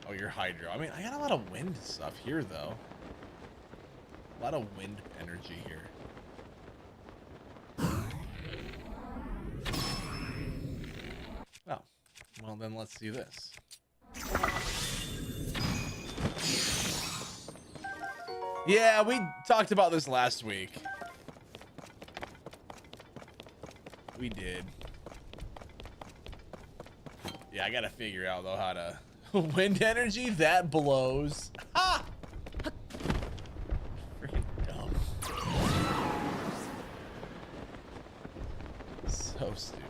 Oh, you're hydro. I mean, I got a lot of wind stuff here, though. A lot of wind energy here. Oh, well then let's do this. Yeah, we talked about this last week. We did. Yeah, I gotta figure out, though, how to... Wind energy? That blows. Ha! Freaking dumb. So stupid.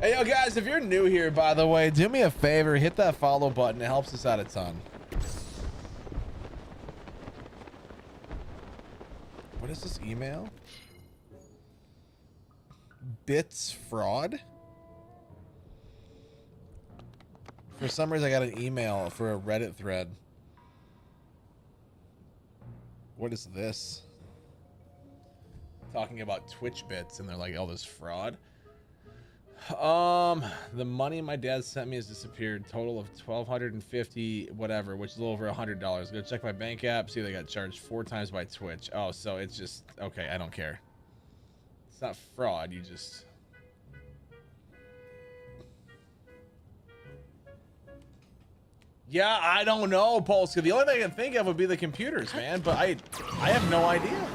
Hey, yo, guys, if you're new here, by the way, do me a favor. Hit that follow button. It helps us out a ton. What is this email? Bits fraud? For some reason, I got an email for a Reddit thread. What is this? Talking about Twitch bits, and they're like, oh, this fraud? The money my dad sent me has disappeared. Total of 1,250 whatever, which is a little over $100. Go check my bank app. See, they got charged 4 times by Twitch. Oh, so it's just okay. I don't care. It's not fraud. You just. Yeah, I don't know, Polska. The only thing I can think of would be the computers, man. But I have no idea.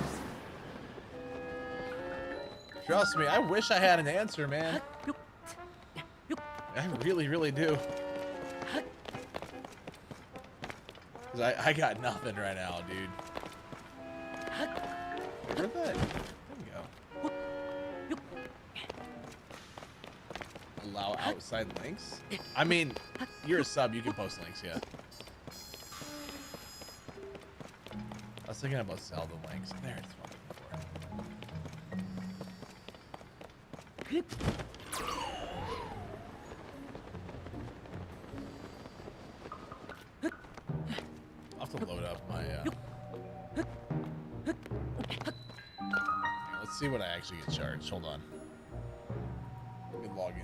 Trust me, I wish I had an answer, man. I really, really do. Cause I got nothing right now, dude. Where'd that? There we go. Allow outside links? I mean, you're a sub, you can post links, yeah. I was thinking about sell the links. There, it's what I'm looking for. I'll have to load up my let's see what I actually get charged. Hold on. Let me log in.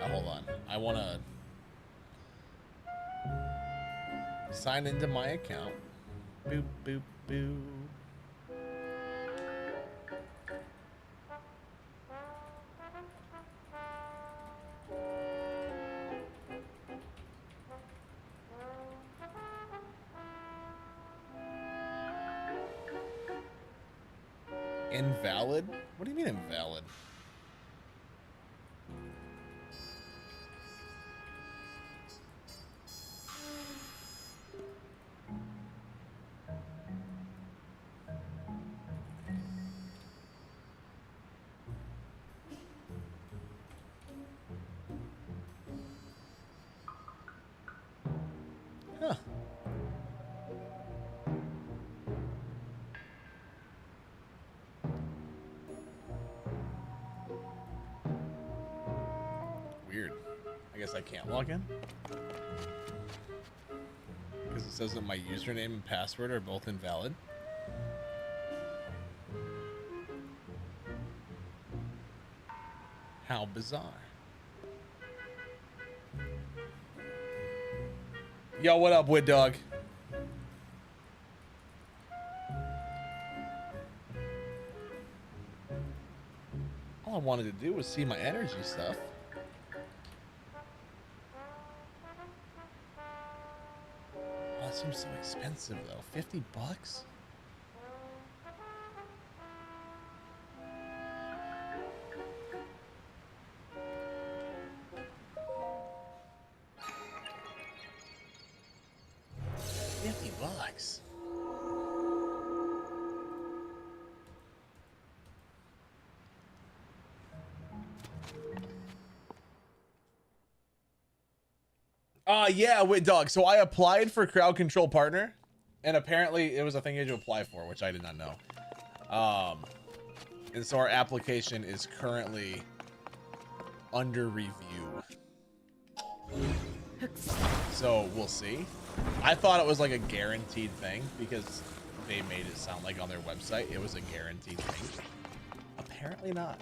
Hold on. I want to sign into my account. Boop, boop, boop. Invalid? What do you mean invalid? Huh. Weird. I guess I can't log in. Because it says that my username and password are both invalid. How bizarre. Yo, what up, Wood Dog? All I wanted to do was see my energy stuff. Oh, that seems so expensive though. 50 bucks? $50. Yeah, wait, dog. So I applied for crowd control partner, and apparently it was a thing you had to apply for, which I did not know. And so our application is currently under review. So we'll see. I thought it was like a guaranteed thing because they made it sound like on their website it was a guaranteed thing. Apparently not.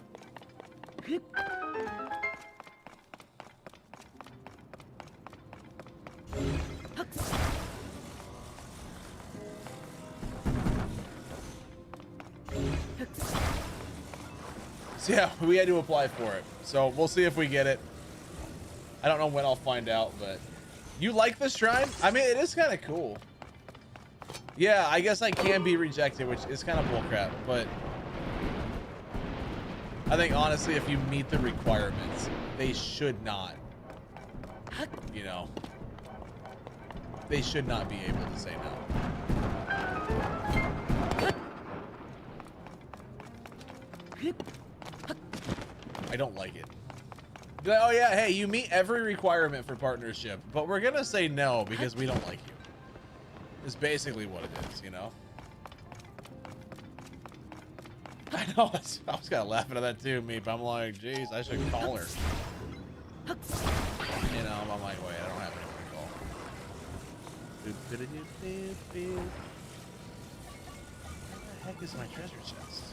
So yeah, we had to apply for it. So we'll see if we get it. I don't know when I'll find out, but you like the shrine? I mean, it is kind of cool. Yeah, I guess I can be rejected, which is kind of bullcrap, but I think honestly, if you meet the requirements, they should not, you know, they should not be able to say no. I don't like it. Oh yeah, hey, you meet every requirement for partnership, but we're gonna say no because we don't like you. Is basically what it is, you know? I know. I was kind of laughing at that too, Meep. I'm like, geez, I should call her. You know, I'm like, wait, I don't have anyone to call. Where the heck is my treasure chest?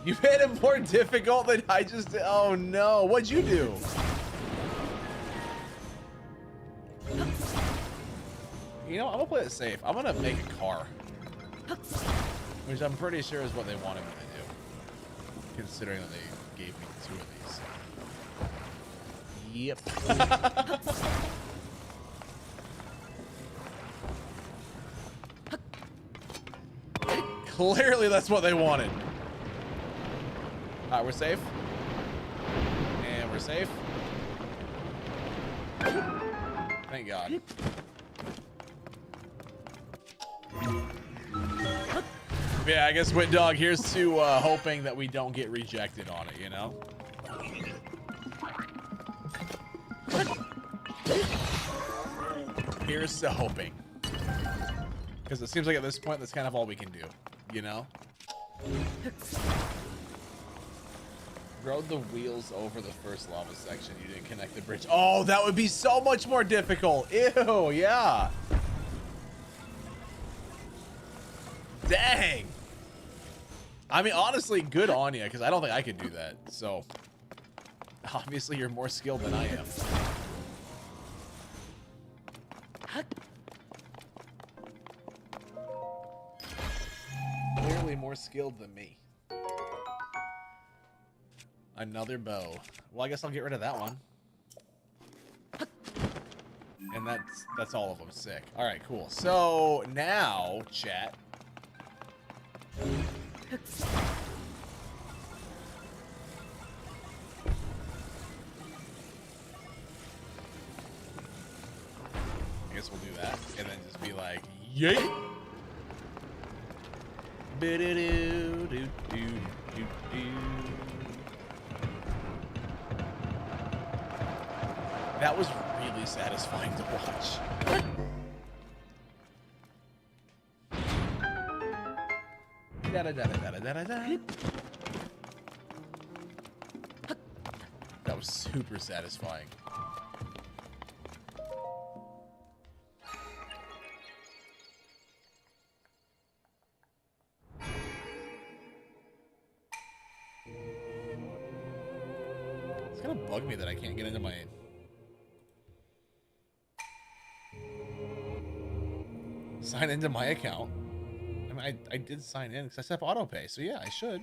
You made it more difficult than I just did. Oh no, what'd you do? You know, I'm gonna play it safe. I'm gonna make a car. Which I'm pretty sure is what they wanted me to do. Considering that they gave me 2 of these. Yep. Clearly that's what they wanted. Alright, we're safe. And we're safe. Thank God. Yeah, I guess Wit Dog, here's to hoping that we don't get rejected on it, you know? Here's to hoping. Because it seems like at this point, that's kind of all we can do, you know? Rode the wheels over the first lava section. You didn't connect the bridge. Oh, that would be so much more difficult. Ew, yeah. Dang. I mean, honestly, good on you, because I don't think I could do that. So, obviously, you're more skilled than I am. Clearly more skilled than me. Another bow. Well, I guess I'll get rid of that one. And that's all of them. Sick. All right, cool. So now, chat. I guess we'll do that, and then just be like, yay! That was really satisfying to watch. That was super satisfying. It's gonna bug me that I can't get into my... sign into my account. I mean, I did sign in because I set up autopay, so yeah, I should.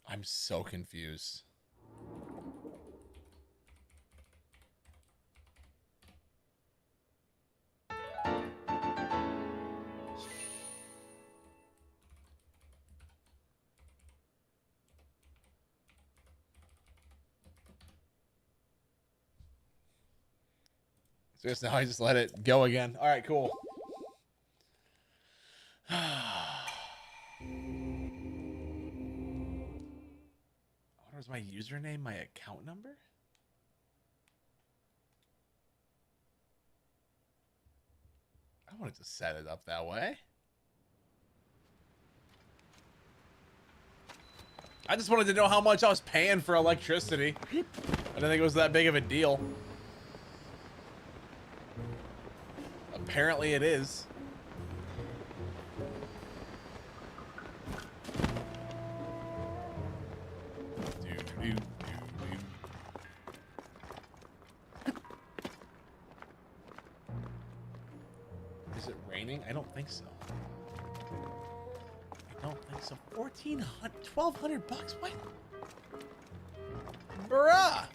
I'm so confused. So just now I just let it go again. All right, cool. What was my username? My account number? I wanted to set it up that way. I just wanted to know how much I was paying for electricity. I didn't think it was that big of a deal. Apparently it is. Is it raining? I don't think so. I don't think so. 1,200 bucks? What? Bruh!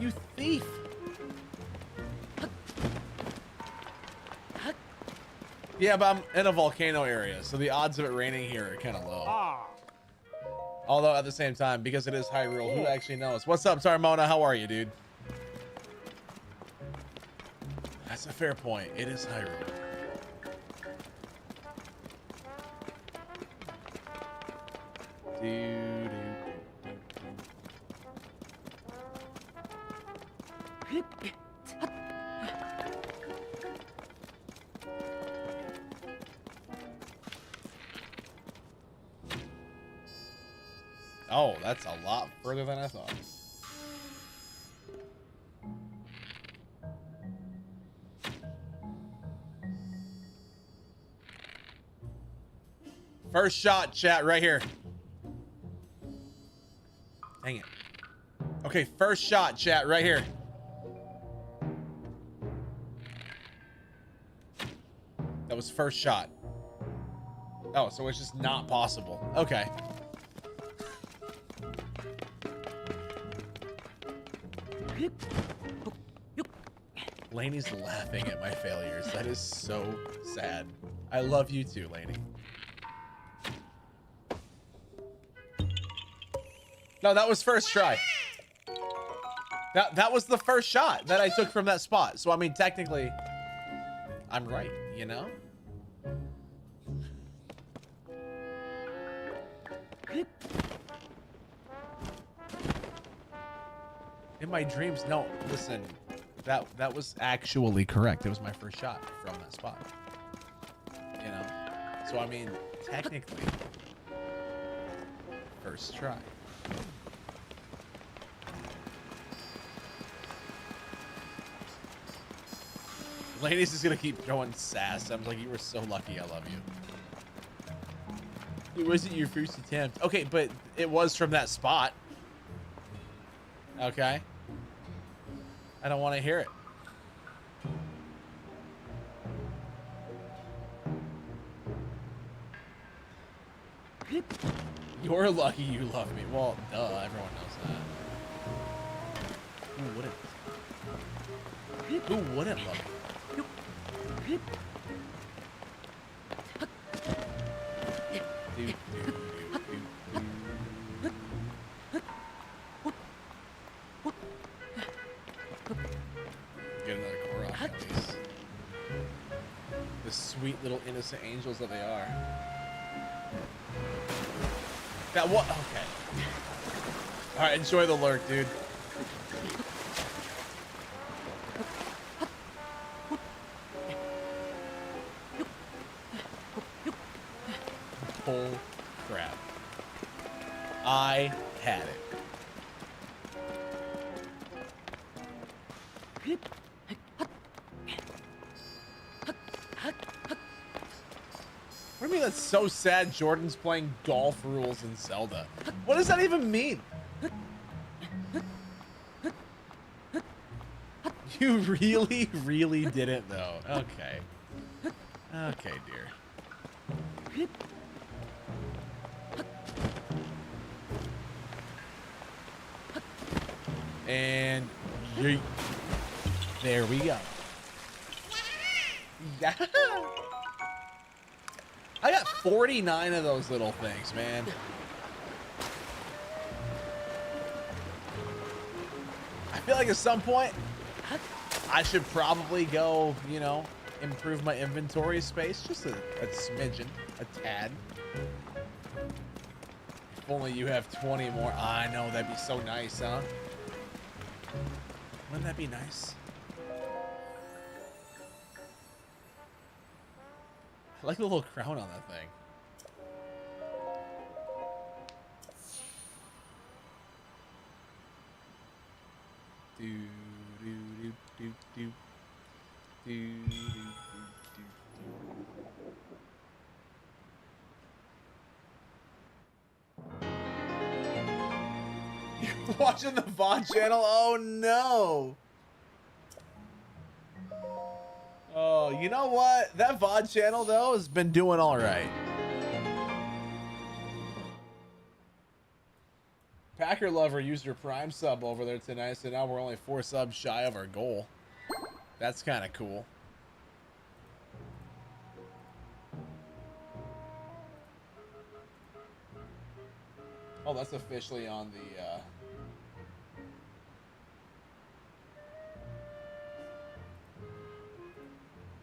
You thief. Yeah, but I'm in a volcano area, so the odds of it raining here are kind of low. Although at the same time, because it is Hyrule, who actually knows? What's up, Tarmona? How are you, dude? That's a fair point. It is Hyrule. Oh, that's a lot further than I thought. First shot, chat, right here. Dang it. Okay, first shot, chat, right here. That was first shot. Oh, so it's just not possible. Okay. Laney's laughing at my failures. That is so sad. I love you too, Laney. No, that was first try. That was the first shot that I took from that spot. So, I mean, technically, I'm right, you know? In my dreams, no, listen, that was actually correct. It was my first shot from that spot. You know? So, I mean, technically, first try. Ladies is gonna keep throwing sass. I'm like, you were so lucky. I love you. It wasn't your first attempt. Okay, but it was from that spot. Okay. I don't want to hear it. You're lucky you love me. Well, duh, everyone knows that. Who wouldn't? Who wouldn't love me? Get another Korok at least. The sweet little innocent angels that they are. That what? Okay. All right, enjoy the lurk, dude. Bull crap. I had it. What do you mean that's so sad? Jordan's playing golf rules in Zelda. What does that even mean? You really, really didn't though. Okay. Okay, dear. And yeet. There we go. Yeah. I got 49 of those little things, man. I feel like at some point I should probably go, you know, improve my inventory space just a smidgen, a tad. If only you have 20 more. I know, that'd be so nice, huh? Wouldn't that be nice? I like the little crown on that thing. Do do do do do do do do. You're watching the VOD channel? Oh no! Oh, you know what? That VOD channel though has been doing all right. Hacker Lover used her Prime sub over there tonight, so now we're only 4 subs shy of our goal. That's kind of cool. Oh, that's officially on the,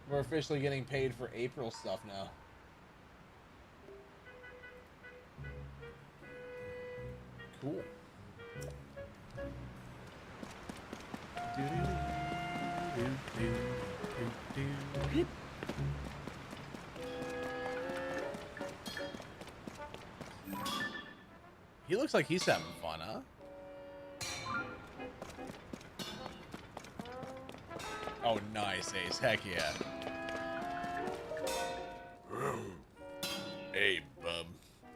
we're officially getting paid for April stuff now. Cool. He looks like he's having fun, huh? Oh, nice, Ace. Heck yeah. Hey, bub.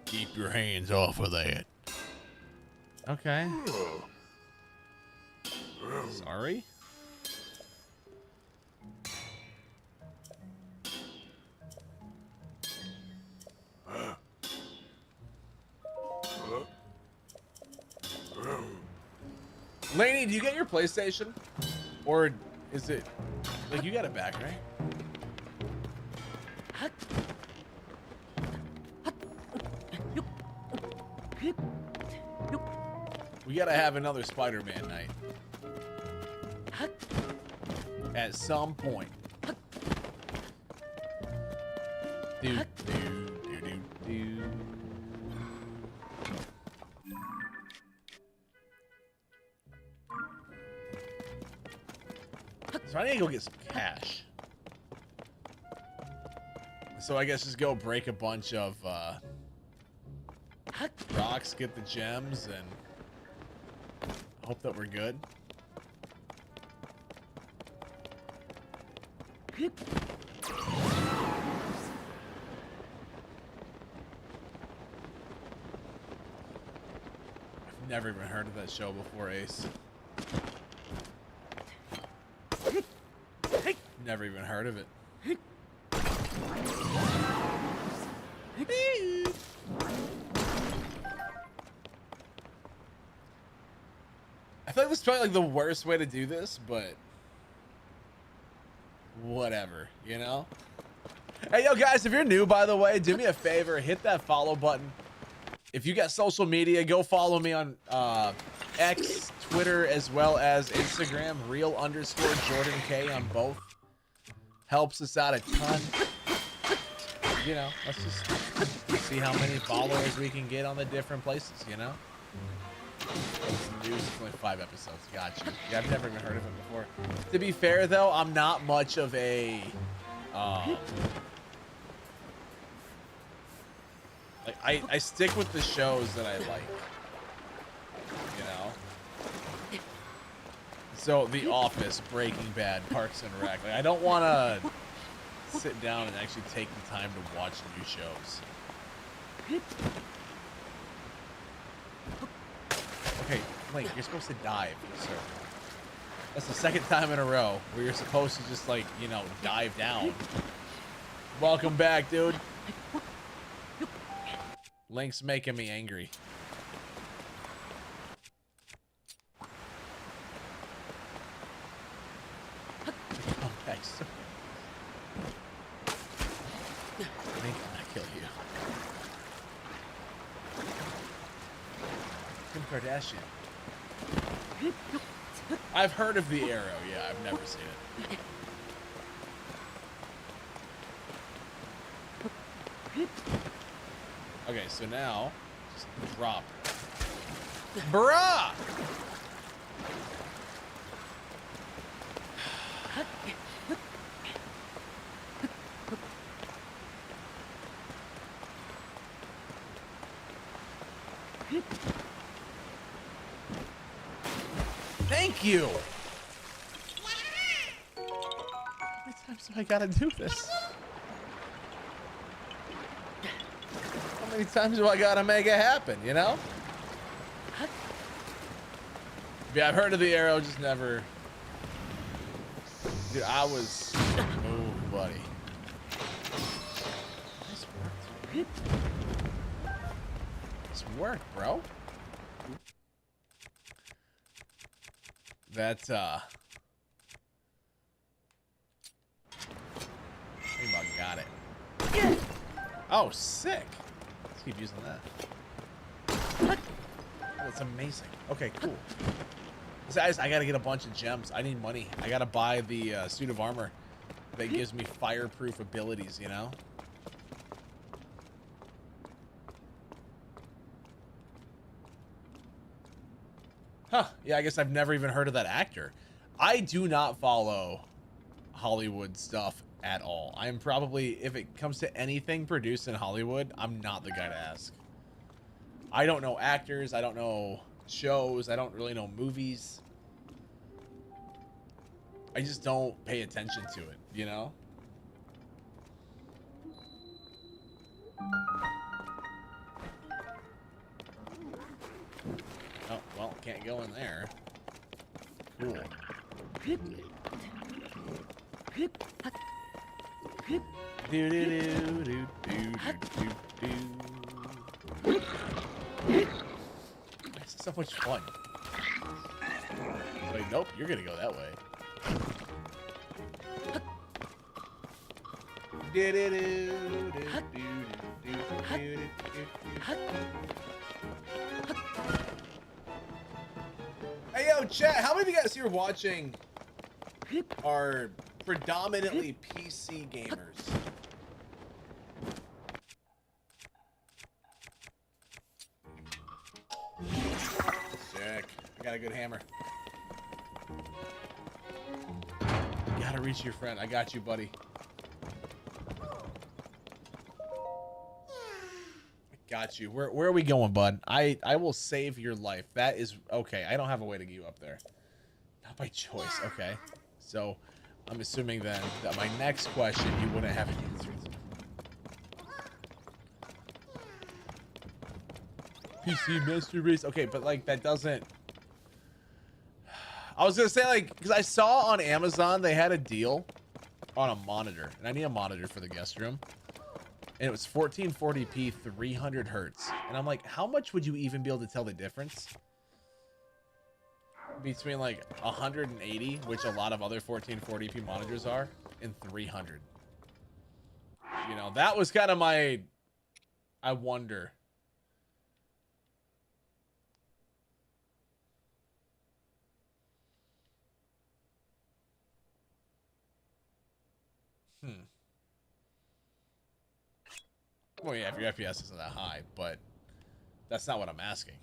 Keep your hands off of that. Okay. Sorry? Lainey, do you get your PlayStation? Or is it... Like, you got it back, right? We gotta have another Spider-Man night. At some point. So I need to go get some cash. So I guess just go break a bunch of rocks, get the gems, and hope that we're good. I've never even heard of that show before, Ace. Never even heard of it. I feel like this is probably like the worst way to do this, but whatever, you know? Hey, yo, guys, if you're new, by the way, do me a favor, hit that follow button. If you got social media, go follow me on X, Twitter, as well as Instagram, real_JordanK on both. Helps us out a ton. You know, let's just see how many followers we can get on the different places, you know? News, it's only 5 episodes. Got you. Yeah, I've never even heard of it before. To be fair, though, I'm not much of a... like, I stick with the shows that I like. You know? So, The Office, Breaking Bad, Parks and Rec. Like, I don't want to sit down and actually take the time to watch new shows. Okay, Link, you're supposed to dive, sir. That's the second time in a row where you're supposed to just, like, you know, dive down. Welcome back, dude. Link's making me angry. Come back, sir. Link, I'm gonna kill you. Kim Kardashian. I've heard of the arrow, yeah, I've never seen it. Okay, so now, just drop. Bruh! Thank you! How many times do I gotta do this? How many times do I gotta make it happen, you know? Yeah, I've heard of the arrow, just never... Dude, I was... Oh, buddy. Nice work, dude. Nice work, bro. That Mug got it. Oh, sick. Let's keep using that. Oh, that's amazing. Okay, cool. Guys, I gotta get a bunch of gems. I need money. I gotta buy the suit of armor that gives me fireproof abilities, you know? Huh. Yeah, I guess I've never even heard of that actor. I do not follow Hollywood stuff at all. I'm probably, if it comes to anything produced in Hollywood, I'm not the guy to ask. I don't know actors. I don't know shows. I don't really know movies. I just don't pay attention to it, you know? Oh, well, can't go in there. Cool. Do do do do do do do. It's so much fun. Wait, nope, you're gonna go that way. Do do do do do do do. Hey, yo, chat, how many of you guys here watching are predominantly PC gamers? Sick. I got a good hammer. You gotta reach your friend. I got you, buddy. Got you. Where are we going, bud? I will save your life. That is okay. I don't have a way to get you up there. Not by choice. Okay. So I'm assuming then that my next question you wouldn't have an answer to. PC Master Race. Okay, but like that doesn't. I was gonna say like because I saw on Amazon they had a deal on a monitor, and I need a monitor for the guest room. And it was 1440p 300 hertz. And I'm like, how much would you even be able to tell the difference between like 180, which a lot of other 1440p monitors are, and 300? You know, that was kind of my, I wonder. Well, yeah, if your FPS isn't that high, but that's not what I'm asking.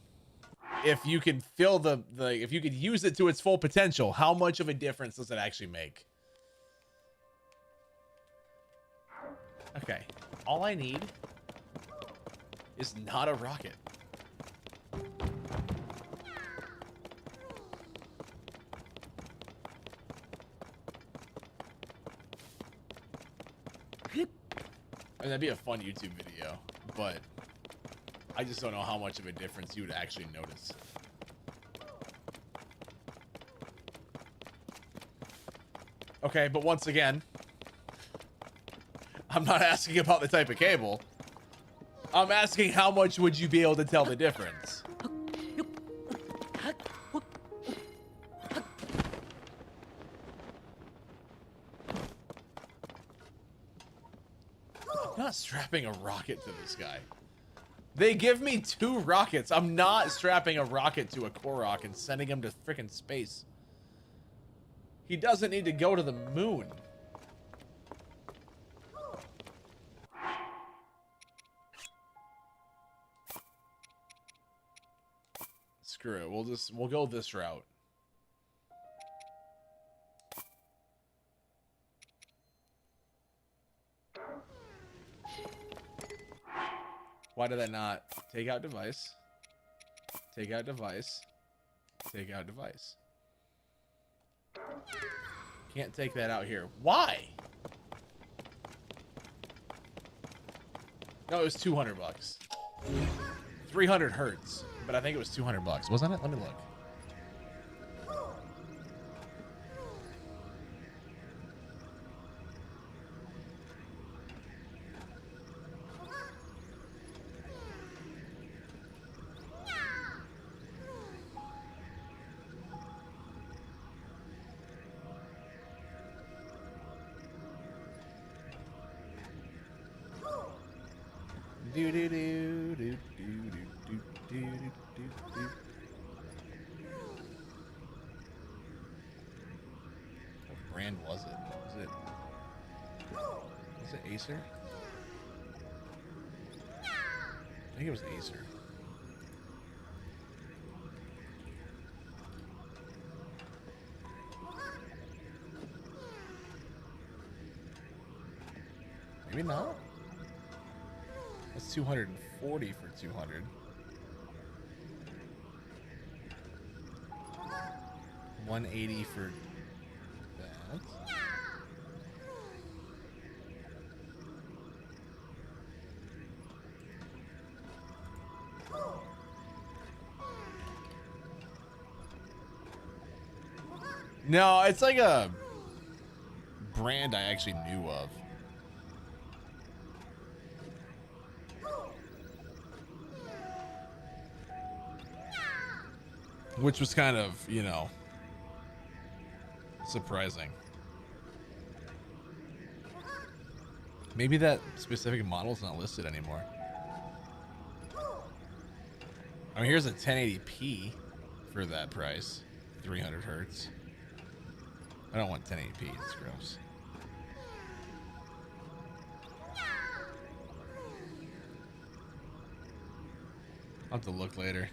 If you can fill if you could use it to its full potential, how much of a difference does it actually make? Okay, all I need is not a rocket. I mean, that'd be a fun YouTube video, but I just don't know how much of a difference you would actually notice. Okay, but once again, I'm not asking about the type of cable. I'm asking how much would you be able to tell the difference? I'm not strapping a rocket to this guy. They give me 2 rockets. I'm not strapping a rocket to a Korok and sending him to frickin' space. He doesn't need to go to the moon. Screw it. We'll go this route. Why did that not take out device? Take out device. Take out device. Can't take that out here. Why? No, it was 200 bucks. 300 hertz, but I think it was 200 bucks, wasn't it? Let me look. Do do do do do do do do do do. What brand was it? Was it Acer? I think it was Acer. Maybe not. That's 240 for 200. 180 for that. No, it's like a brand I actually knew of. Which was kind of, you know, surprising. Maybe that specific model's not listed anymore. I mean, here's a 1080p for that price. 300 hertz. I don't want 1080p. It's gross. I'll have to look later.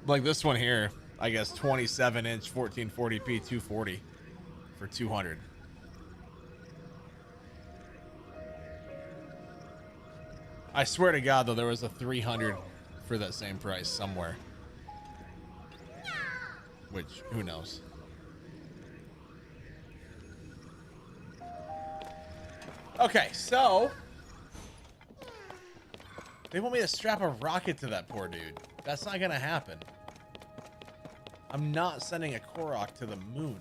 Like this one here, I guess 27-inch 1440p 240 for 200. I swear to God, though, there was a 300 for that same price somewhere. Which, who knows? Okay, so they want me to strap a rocket to that poor dude. That's not gonna happen. I'm not sending a Korok to the moon.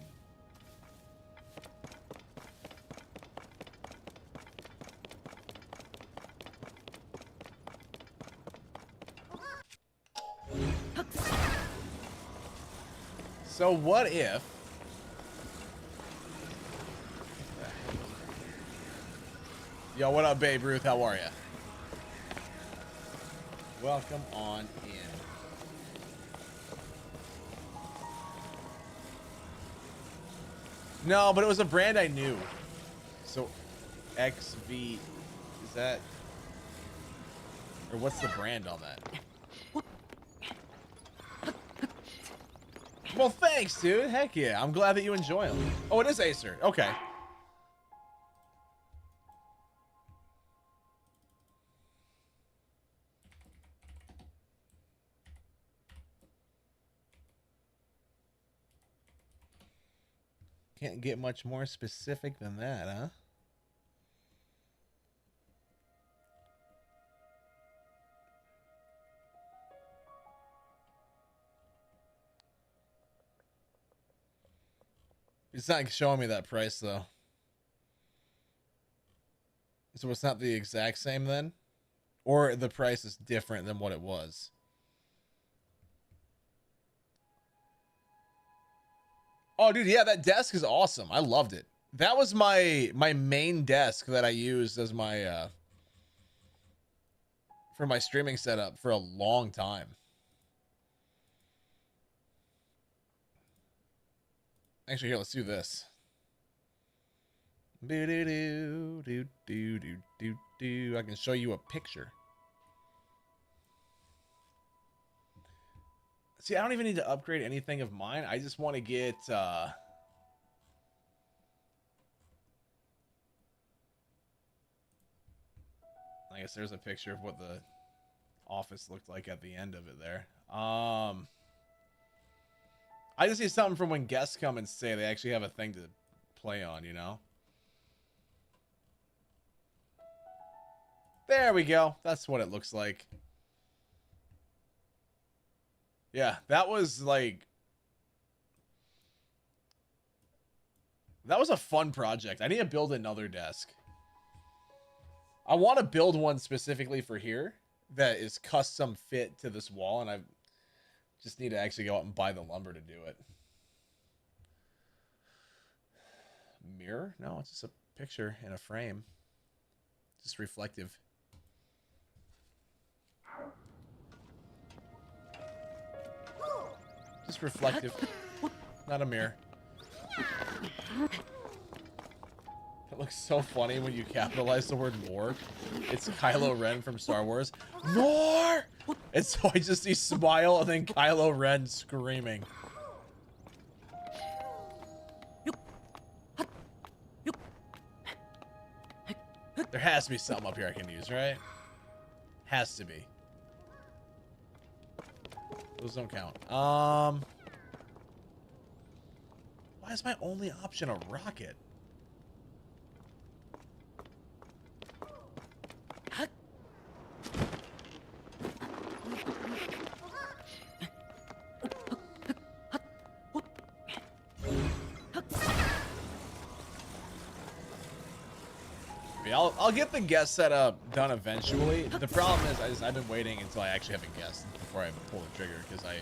So what if... Yo, what up, Babe Ruth? How are ya? Welcome on in. No, but it was a brand I knew. So, XV, is that... Or what's the brand on that? Well, thanks, dude. Heck yeah. I'm glad that you enjoy them. Oh, it is Acer. Okay. Can't get much more specific than that, huh? It's not showing me that price, though. So it's not the exact same then? Or the price is different than what it was? Oh, dude, yeah, that desk is awesome. I loved it. That was my main desk that I used as my for my streaming setup for a long time. Actually, here, let's do this. I can show you a picture. See, I don't even need to upgrade anything of mine. I just want to get I guess there's a picture of what the office looked like at the end of it there. I just need something from when guests come and stay. They actually have a thing to play on, you know? There we go. That's what it looks like. Yeah, that was like... That was a fun project. I need to build another desk. I want to build one specifically for here that is custom fit to this wall, and I just need to actually go out and buy the lumber to do it. mirror? No, it's just a picture in a frame. Just reflective. Just reflective. Not a mirror. It looks so funny when you capitalize the word more. It's Kylo Ren from Star Wars. More! And so I just see smile and then Kylo Ren screaming. There has to be something up here I can use, right? Has to be. Those don't count. Why is my only option a rocket? I'll get the guest setup done eventually. The problem is I've been waiting until I actually have a guest before I pull the trigger because I.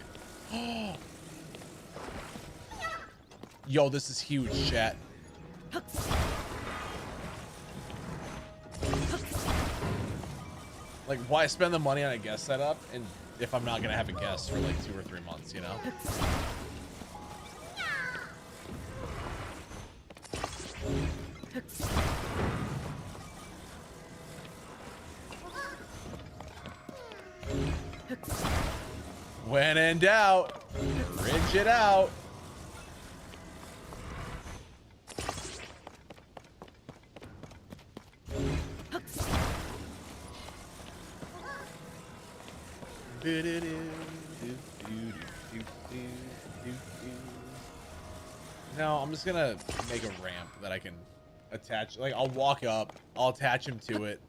Yo, this is huge, chat. Like, why spend the money on a guest setup and if I'm not gonna have a guest for like 2 or 3 months, you know? When in doubt, ridge it out. No, I'm just gonna make a ramp that I can attach. Like, I'll walk up, I'll attach him to it.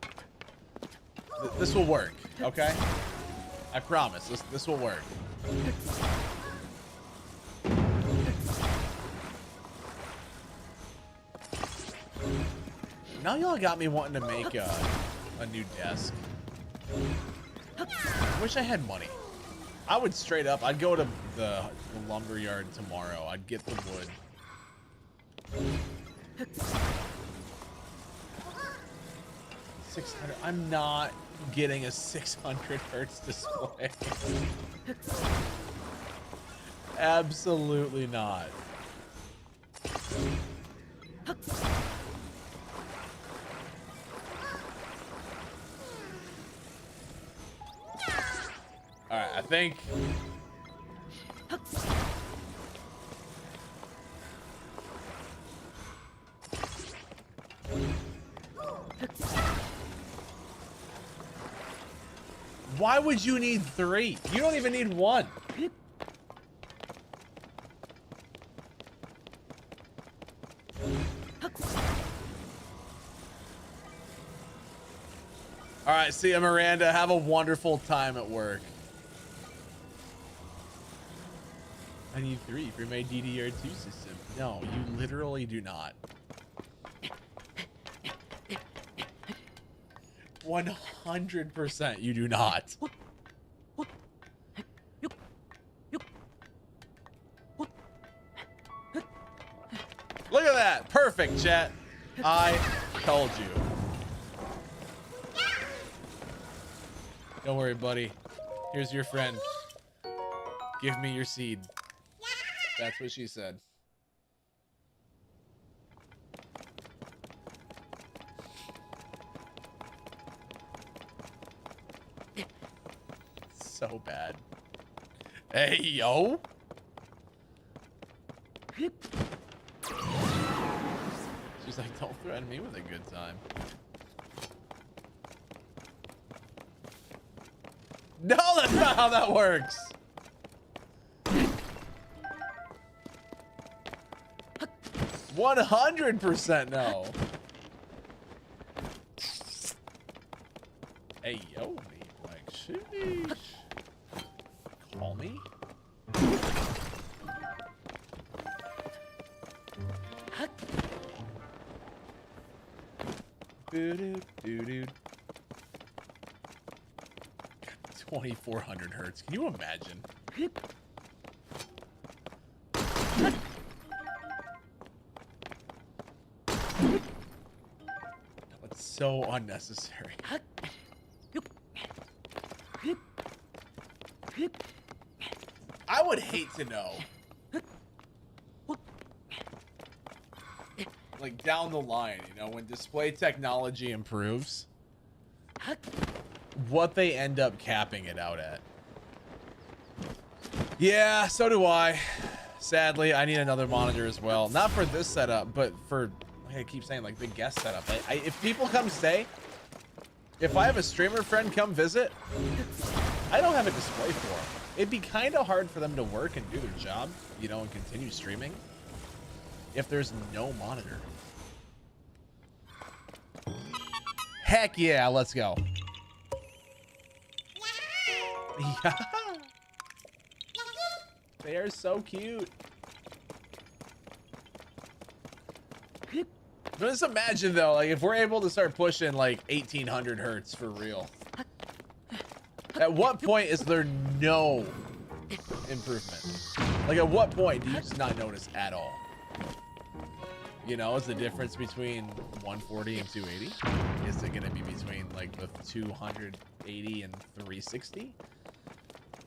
This will work, okay? I promise, this will work. Now y'all got me wanting to make a new desk. I wish I had money. I would straight up, I'd go to the lumber yard tomorrow. I'd get the wood. $600. I'm not getting a 600 hertz display. Absolutely not. All right, I think. Why would you need 3? You don't even need 1. All right, see ya, Miranda. Have a wonderful time at work. I need 3 for my DDR2 system. No, you literally do not. 100% you do not. Look at that. Perfect, chat. I told you. Don't worry, buddy. Here's your friend. Give me your seed. That's what she said. So bad. Hey, yo. She's like, don't threaten me with a good time. No, that's not how that works. $100% no. Hey, yo, me. Like, sheesh. Call me? Doo-doo-doo-doo. 2400 hertz. Can you imagine? It's so unnecessary. I would hate to know, like down the line, you know, when display technology improves, what they end up capping it out at. Yeah, so do I. Sadly, I need another monitor as well. Not for this setup, but for, like I keep saying, like the guest setup. If people come stay, if I have a streamer friend come visit, I don't have a display for them. It'd be kind of hard for them to work and do their job, you know, and continue streaming if there's no monitor. Heck yeah, let's go. Yeah. They are so cute. Just imagine though, like if we're able to start pushing like 1800 hertz for real. At what point is there no improvement? Like at what point do you just not notice at all? You know, is the difference between 140 and 280? Is it gonna be between like the 280 and 360?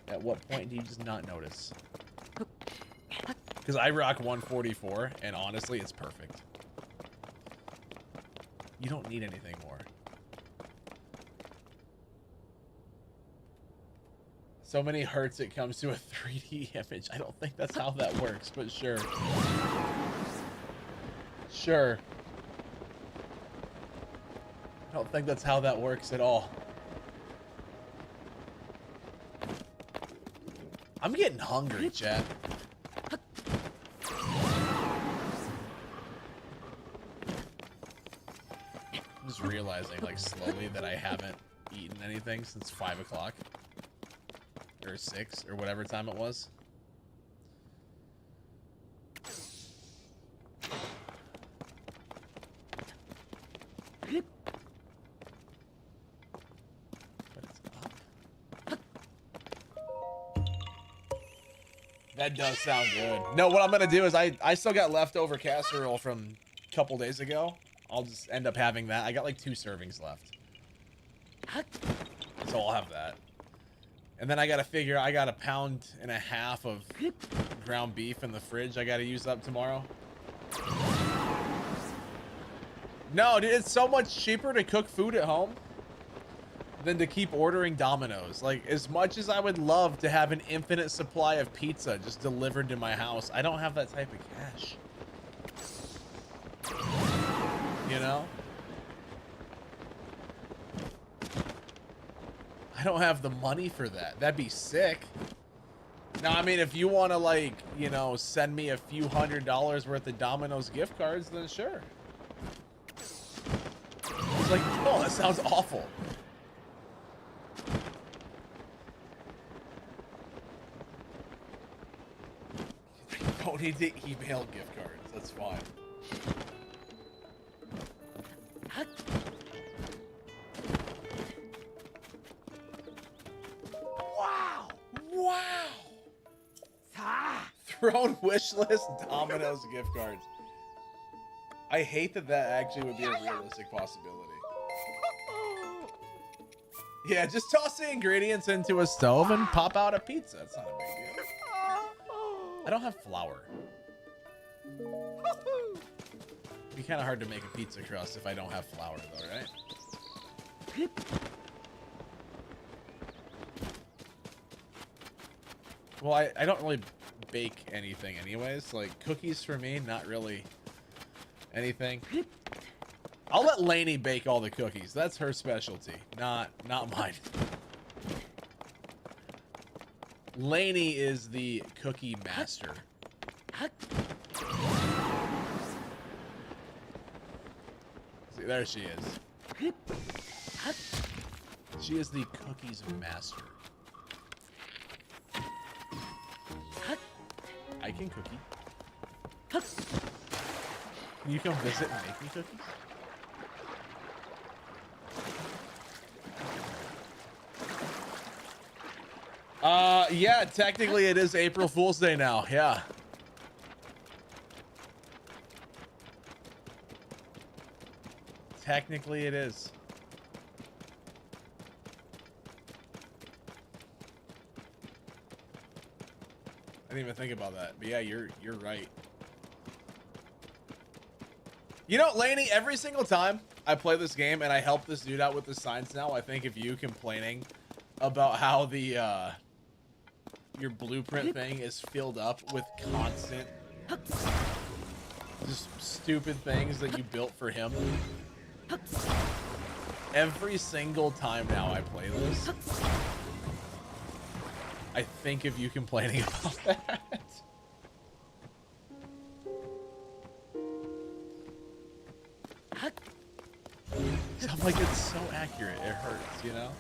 At what point do you just not notice? Because I rock 144 and honestly it's perfect. You don't need anything more. So many hertz it comes to a 3D image. I don't think that's how that works, but sure. Sure. I don't think that's how that works at all. I'm getting hungry, chat. I'm just realizing, like, slowly that I haven't eaten anything since 5 o'clock. Or 6, or whatever time it was. But it's up. That does sound good. No, what I'm gonna do is I still got leftover casserole from a couple days ago. I'll just end up having that. I got like 2 servings left. So I'll have that. And then I gotta figure, I got 1.5 pounds of ground beef in the fridge I gotta use up tomorrow. No, dude, it's so much cheaper to cook food at home than to keep ordering Domino's. Like, as much as I would love to have an infinite supply of pizza just delivered to my house, I don't have that type of cash. You know? I don't have the money for that. That'd be sick. Now, I mean, if you want to, like, you know, send me a few $100s worth of Domino's gift cards, then sure. He's like, no, that sounds awful. You don't need to email gift cards. That's fine. Wow! Wow! Throne wish list Domino's gift cards. I hate that that actually would be a realistic possibility. Yeah, just toss the ingredients into a stove and pop out a pizza. It's not a big deal. I don't have flour. It'd be kind of hard to make a pizza crust if I don't have flour, though, right? Well, I don't really bake anything anyways. Like, cookies for me, not really anything. I'll let Lainey bake all the cookies. That's her specialty, not mine. Lainey is the cookie master. See, there she is. She is the cookies master. I can cookie. Can you come visit and make me cookies? Yeah, technically it is April Fool's Day now. Yeah. Technically, it is. I didn't even think about that, but yeah, you're right. You know, Lainey, every single time I play this game and I help this dude out with the signs now, I think of you complaining about how the your blueprint thing is filled up with constant just stupid things that you built for him. Every single time now I play this, I think of you complaining about that. I'm like, it's so accurate, it hurts, you know?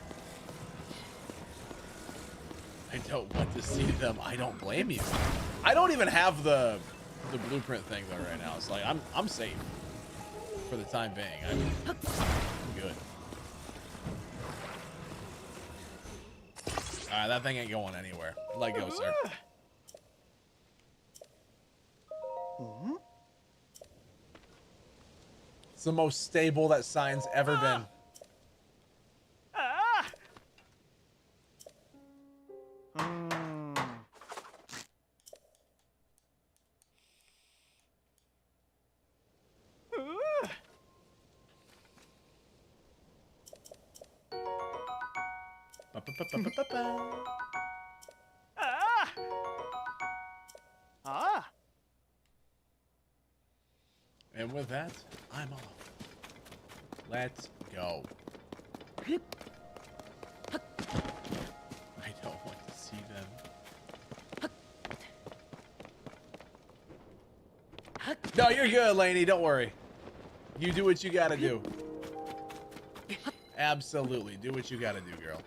I don't want to see them. I don't blame you. I don't even have the blueprint thing though right now. It's like I'm safe for the time being. I'm good. Alright, that thing ain't going anywhere. Let go, sir. It's the most stable that sign's ever been. And with that, I'm off. Let's go. I don't want to see them. No, you're good, Lainey. Don't worry. You do what you gotta do. Absolutely. Do what you gotta do, girl.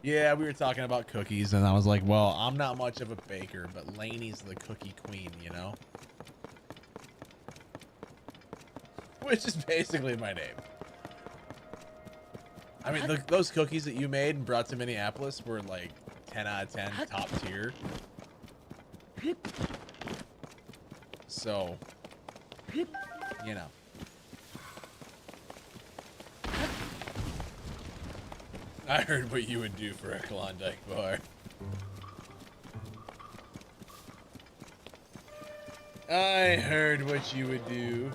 Yeah, we were talking about cookies, and I was like, well, I'm not much of a baker, but Lainey's the cookie queen, you know? Which is basically my name. I mean, those cookies that you made and brought to Minneapolis were like 10 out of 10, top tier. So, you know. I heard what you would do for a Klondike bar. I heard what you would do.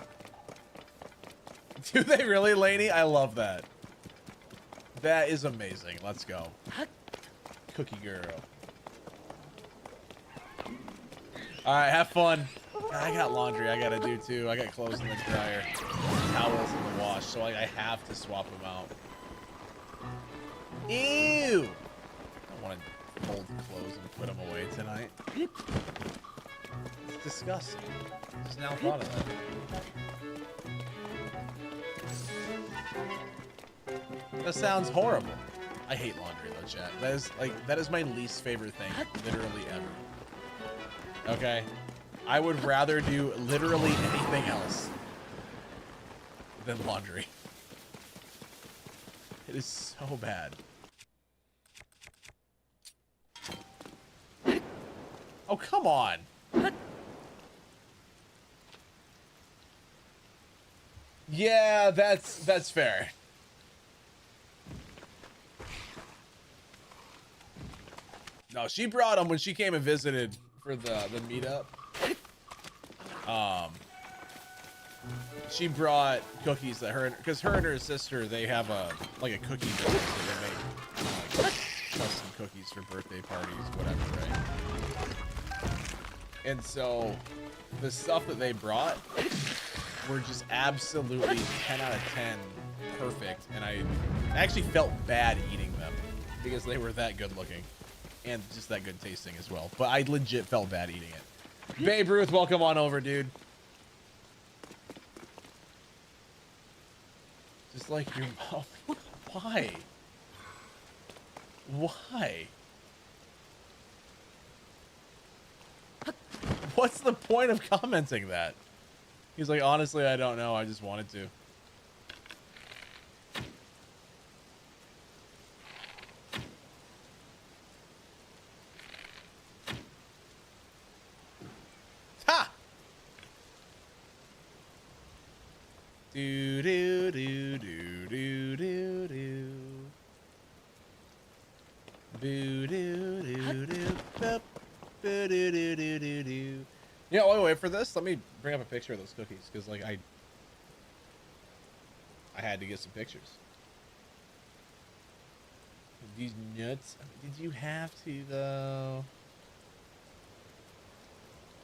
Do they really, Lainey? I love that. That is amazing. Let's go. Cookie girl. Alright, have fun. I got laundry I gotta do too. I got clothes in the dryer. Towels in the wash, so I have to swap them out. Ew! I don't want to fold clothes and put them away tonight. It's disgusting. Just now thought of that. That sounds horrible. I hate laundry though, chat. That is my least favorite thing, literally ever. Okay? I would rather do literally anything else than laundry. It is so bad. Oh, come on. Yeah, that's fair. No, she brought them when she came and visited for the meetup. She brought cookies that because her and her sister, they have a cookie business where they make custom cookies for birthday parties, whatever, right? And so the stuff that they brought were just absolutely 10 out of 10 perfect, and I actually felt bad eating them because they were that good looking and just that good tasting as well. But I legit felt bad eating it. Babe Ruth, welcome on over, dude. Just like your mouth. Why? Why? What's the point of commenting that? He's like, honestly, I don't know. I just wanted to. Ha! Do do do do do do do. Boo doo doo doo. Boop. Boo doo doo doo doo doo. Yeah, wait for this. Let me bring up a picture of those cookies because like I had to get some pictures. These nuts. Did you have to though?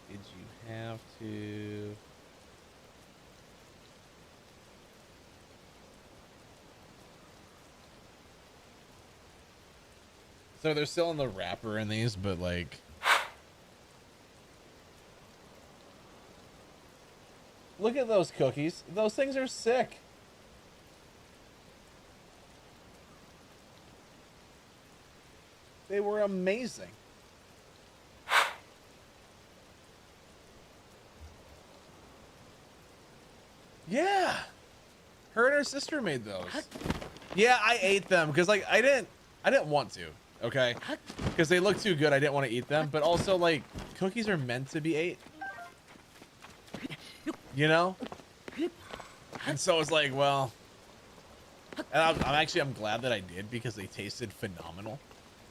Did you have to? So they're still in the wrapper in these, but like, look at those cookies. Those things are sick. They were amazing. Yeah. Her and her sister made those. Yeah, I ate them because like I didn't want to, okay? Because they look too good, I didn't want to eat them, but also like cookies are meant to be ate. You know? And so it's like, well, and I'm glad that I did because they tasted phenomenal.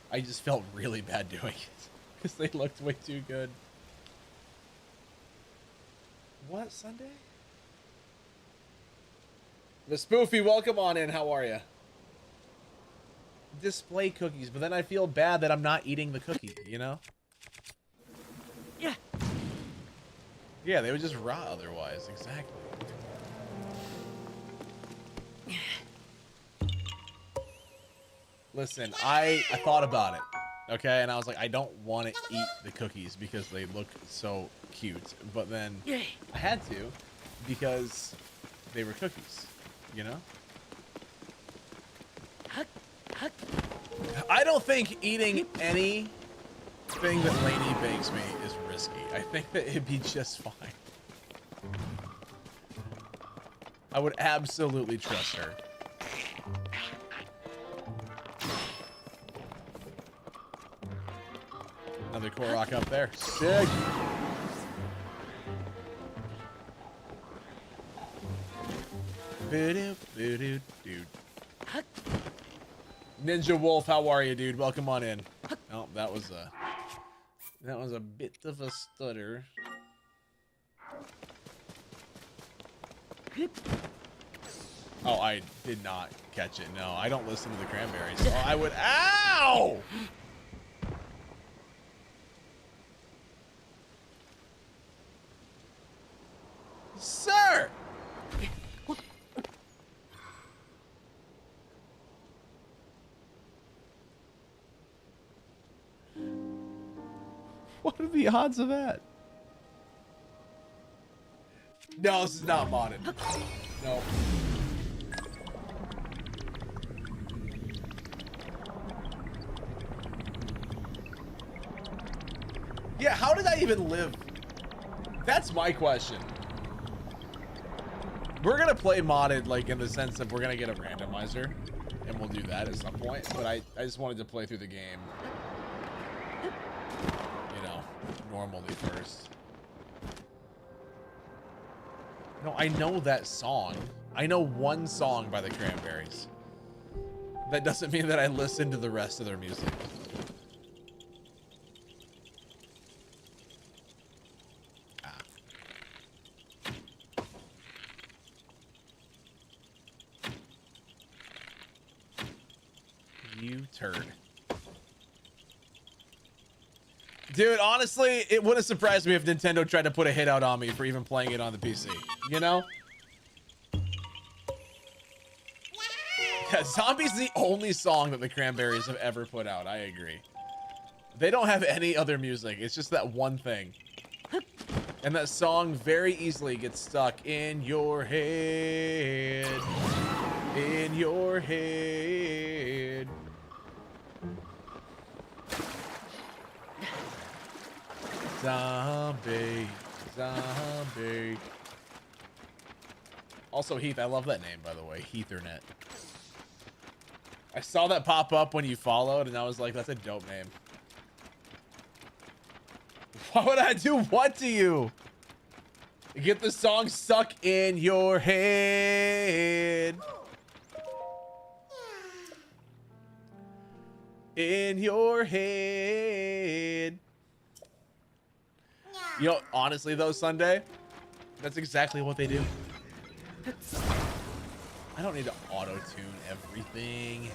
I just felt really bad doing it because they looked way too good. What, Sunday? The Spoofy, welcome on in. How are you? Display cookies, but then I feel bad that I'm not eating the cookie, you know? Yeah. Yeah, they would just rot otherwise. Exactly. Listen, I thought about it, okay? And I was like, I don't want to eat the cookies because they look so cute. But then I had to because they were cookies, you know? I don't think eating anything that Lainey bakes me is risky. I think that it'd be just fine. I would absolutely trust her. Another Korok up there. Sick. Dude. Ninja Wolf, how are you, dude? Welcome on in. Oh, that was a bit of a stutter. Oh, I did not catch it. No, I don't listen to the Cranberries. Oh, I would. Ow! Sir! What are the odds of that? No, this is not modded. No. Yeah, how did I even live? That's my question. We're gonna play modded, like in the sense that we're gonna get a randomizer, and we'll do that at some point. But I just wanted to play through the game, you know, normally first. No, I know that song. I know one song by the Cranberries. That doesn't mean that I listen to the rest of their music. You turd. Dude, honestly, it wouldn't surprise me if Nintendo tried to put a hit out on me for even playing it on the PC. You know? Yeah, Zombie's the only song that the Cranberries have ever put out. I agree. They don't have any other music. It's just that one thing. And that song very easily gets stuck in your head. In your head. Zombie. Also, Heath, I love that name, by the way. Heathernet. I saw that pop up when you followed, and I was like, that's a dope name. Why would I do what to you? Get the song stuck in your head. In your head. You know, honestly though, Sunday, that's exactly what they do. I don't need to auto-tune everything.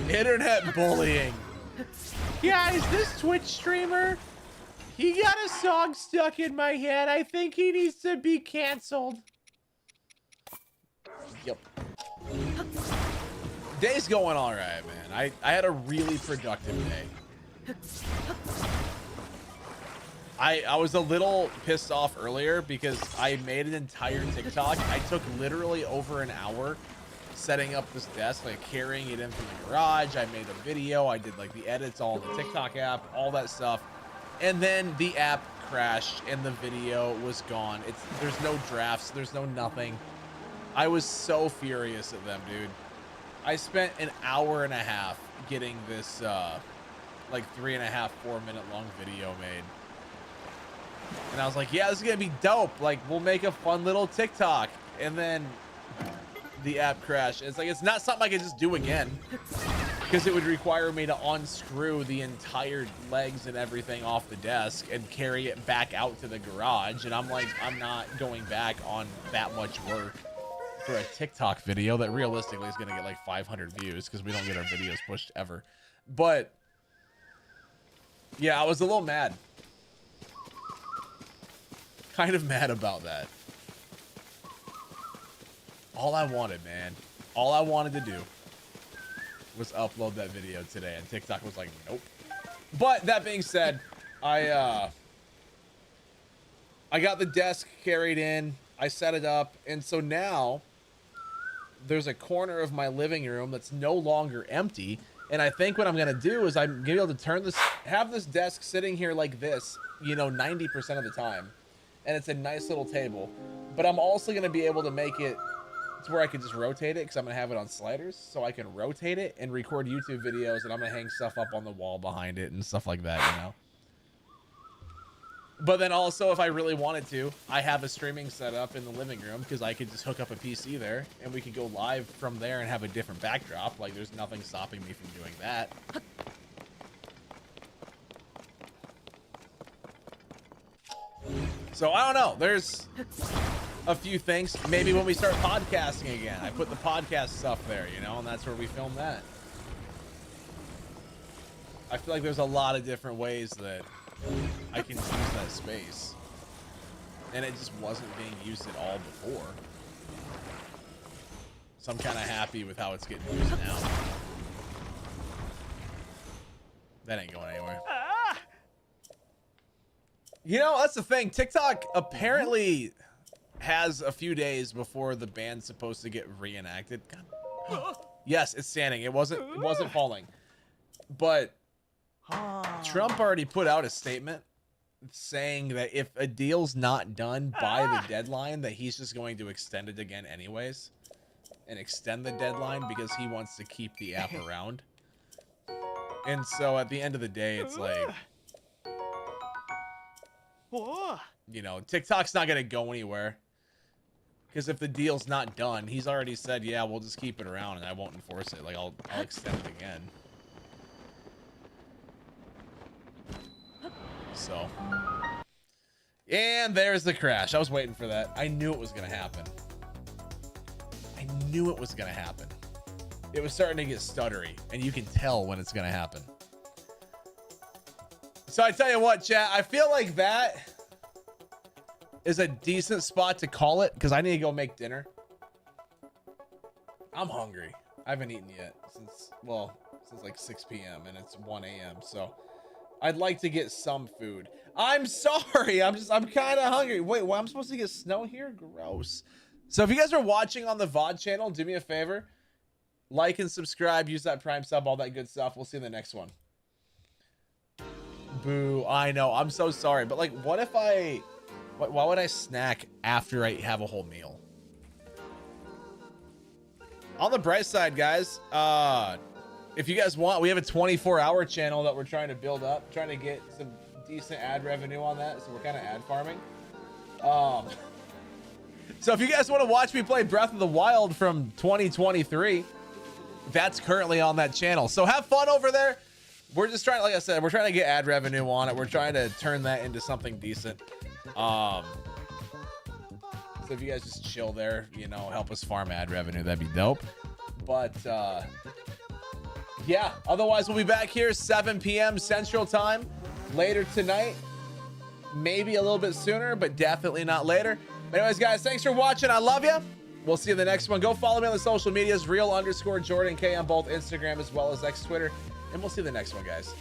Internet bullying. Guys, this Twitch streamer, he got a song stuck in my head. I think he needs to be canceled. Yep. Day's going all right, man. I had a really productive day. I was a little pissed off earlier because I made an entire TikTok. I took literally over an hour setting up this desk, like carrying it in from the garage. I made a video. I did like the edits all in the TikTok app, all that stuff. And then the app crashed and the video was gone. There's no drafts. There's no nothing. I was so furious at them, dude. I spent an hour and a half getting this like 3.5, 4 minute long video made. And I was like, yeah, this is gonna be dope. Like, we'll make a fun little TikTok. And then the app crashed. It's like, it's not something I can just do again, because it would require me to unscrew the entire legs and everything off the desk and carry it back out to the garage. And I'm like, I'm not going back on that much work for a TikTok video that realistically is gonna get like 500 views, because we don't get our videos pushed ever. But yeah, I was a little mad. Kind of mad about that. All I wanted, man, all I wanted to do was upload that video today, and TikTok was like, nope. But that being said, I got the desk carried in, I set it up, and so now there's a corner of my living room that's no longer empty. And I think what I'm gonna do is I'm gonna be able to turn this, have this desk sitting here like this, you know, 90% of the time. And it's a nice little table. But I'm also gonna be able to make it to where I can just rotate it, because I'm gonna have it on sliders, so I can rotate it and record YouTube videos, and I'm gonna hang stuff up on the wall behind it and stuff like that, you know. But then also, if I really wanted to, I have a streaming setup in the living room, because I could just hook up a PC there and we could go live from there and have a different backdrop. Like, there's nothing stopping me from doing that. So I don't know, there's a few things. Maybe when we start podcasting again, I put the podcast stuff there, you know, and that's where we film that. I feel like there's a lot of different ways that I can use that space, and it just wasn't being used at all before. So I'm kind of happy with how it's getting used now. That ain't going anywhere. You know, that's the thing. TikTok apparently has a few days before the ban's supposed to get reenacted. God. Yes, it's standing. It wasn't falling. But Trump already put out a statement saying that if a deal's not done by the deadline, that he's just going to extend it again anyways, and extend the deadline because he wants to keep the app around. And so at the end of the day, it's like, you know, TikTok's not gonna go anywhere, because if the deal's not done, he's already said, yeah, we'll just keep it around and I won't enforce it. Like, I'll extend it again. So, and there's the crash. I was waiting for that. I knew it was gonna happen. I knew it was gonna happen. It was starting to get stuttery, and you can tell when it's gonna happen. So I tell you what, chat, I feel like that is a decent spot to call it, because I need to go make dinner. I'm hungry. I haven't eaten yet since like 6 p.m. and it's 1 a.m. So I'd like to get some food. I'm sorry. I'm kind of hungry. Wait, what? I'm supposed to get snow here? Gross. So if you guys are watching on the VOD channel, do me a favor. Like and subscribe. Use that Prime sub, all that good stuff. We'll see you in the next one. Boo. I know. I'm so sorry. But, like, what if why would I snack after I have a whole meal? On the bright side, guys, if you guys want, we have a 24-hour channel that we're trying to build up, trying to get some decent ad revenue on that. So we're kind of ad farming. So if you guys want to watch me play Breath of the Wild from 2023, that's currently on that channel. So have fun over there. We're just trying, like I said, we're trying to get ad revenue on it. We're trying to turn that into something decent. So if you guys just chill there, you know, help us farm ad revenue, that'd be dope. But yeah, otherwise we'll be back here 7 p.m. Central Time later tonight. Maybe a little bit sooner, but definitely not later. Anyways, guys, thanks for watching. I love you. We'll see you in the next one. Go follow me on the social medias, real_Jordan K on both Instagram as well as X Twitter. And we'll see you in the next one, guys.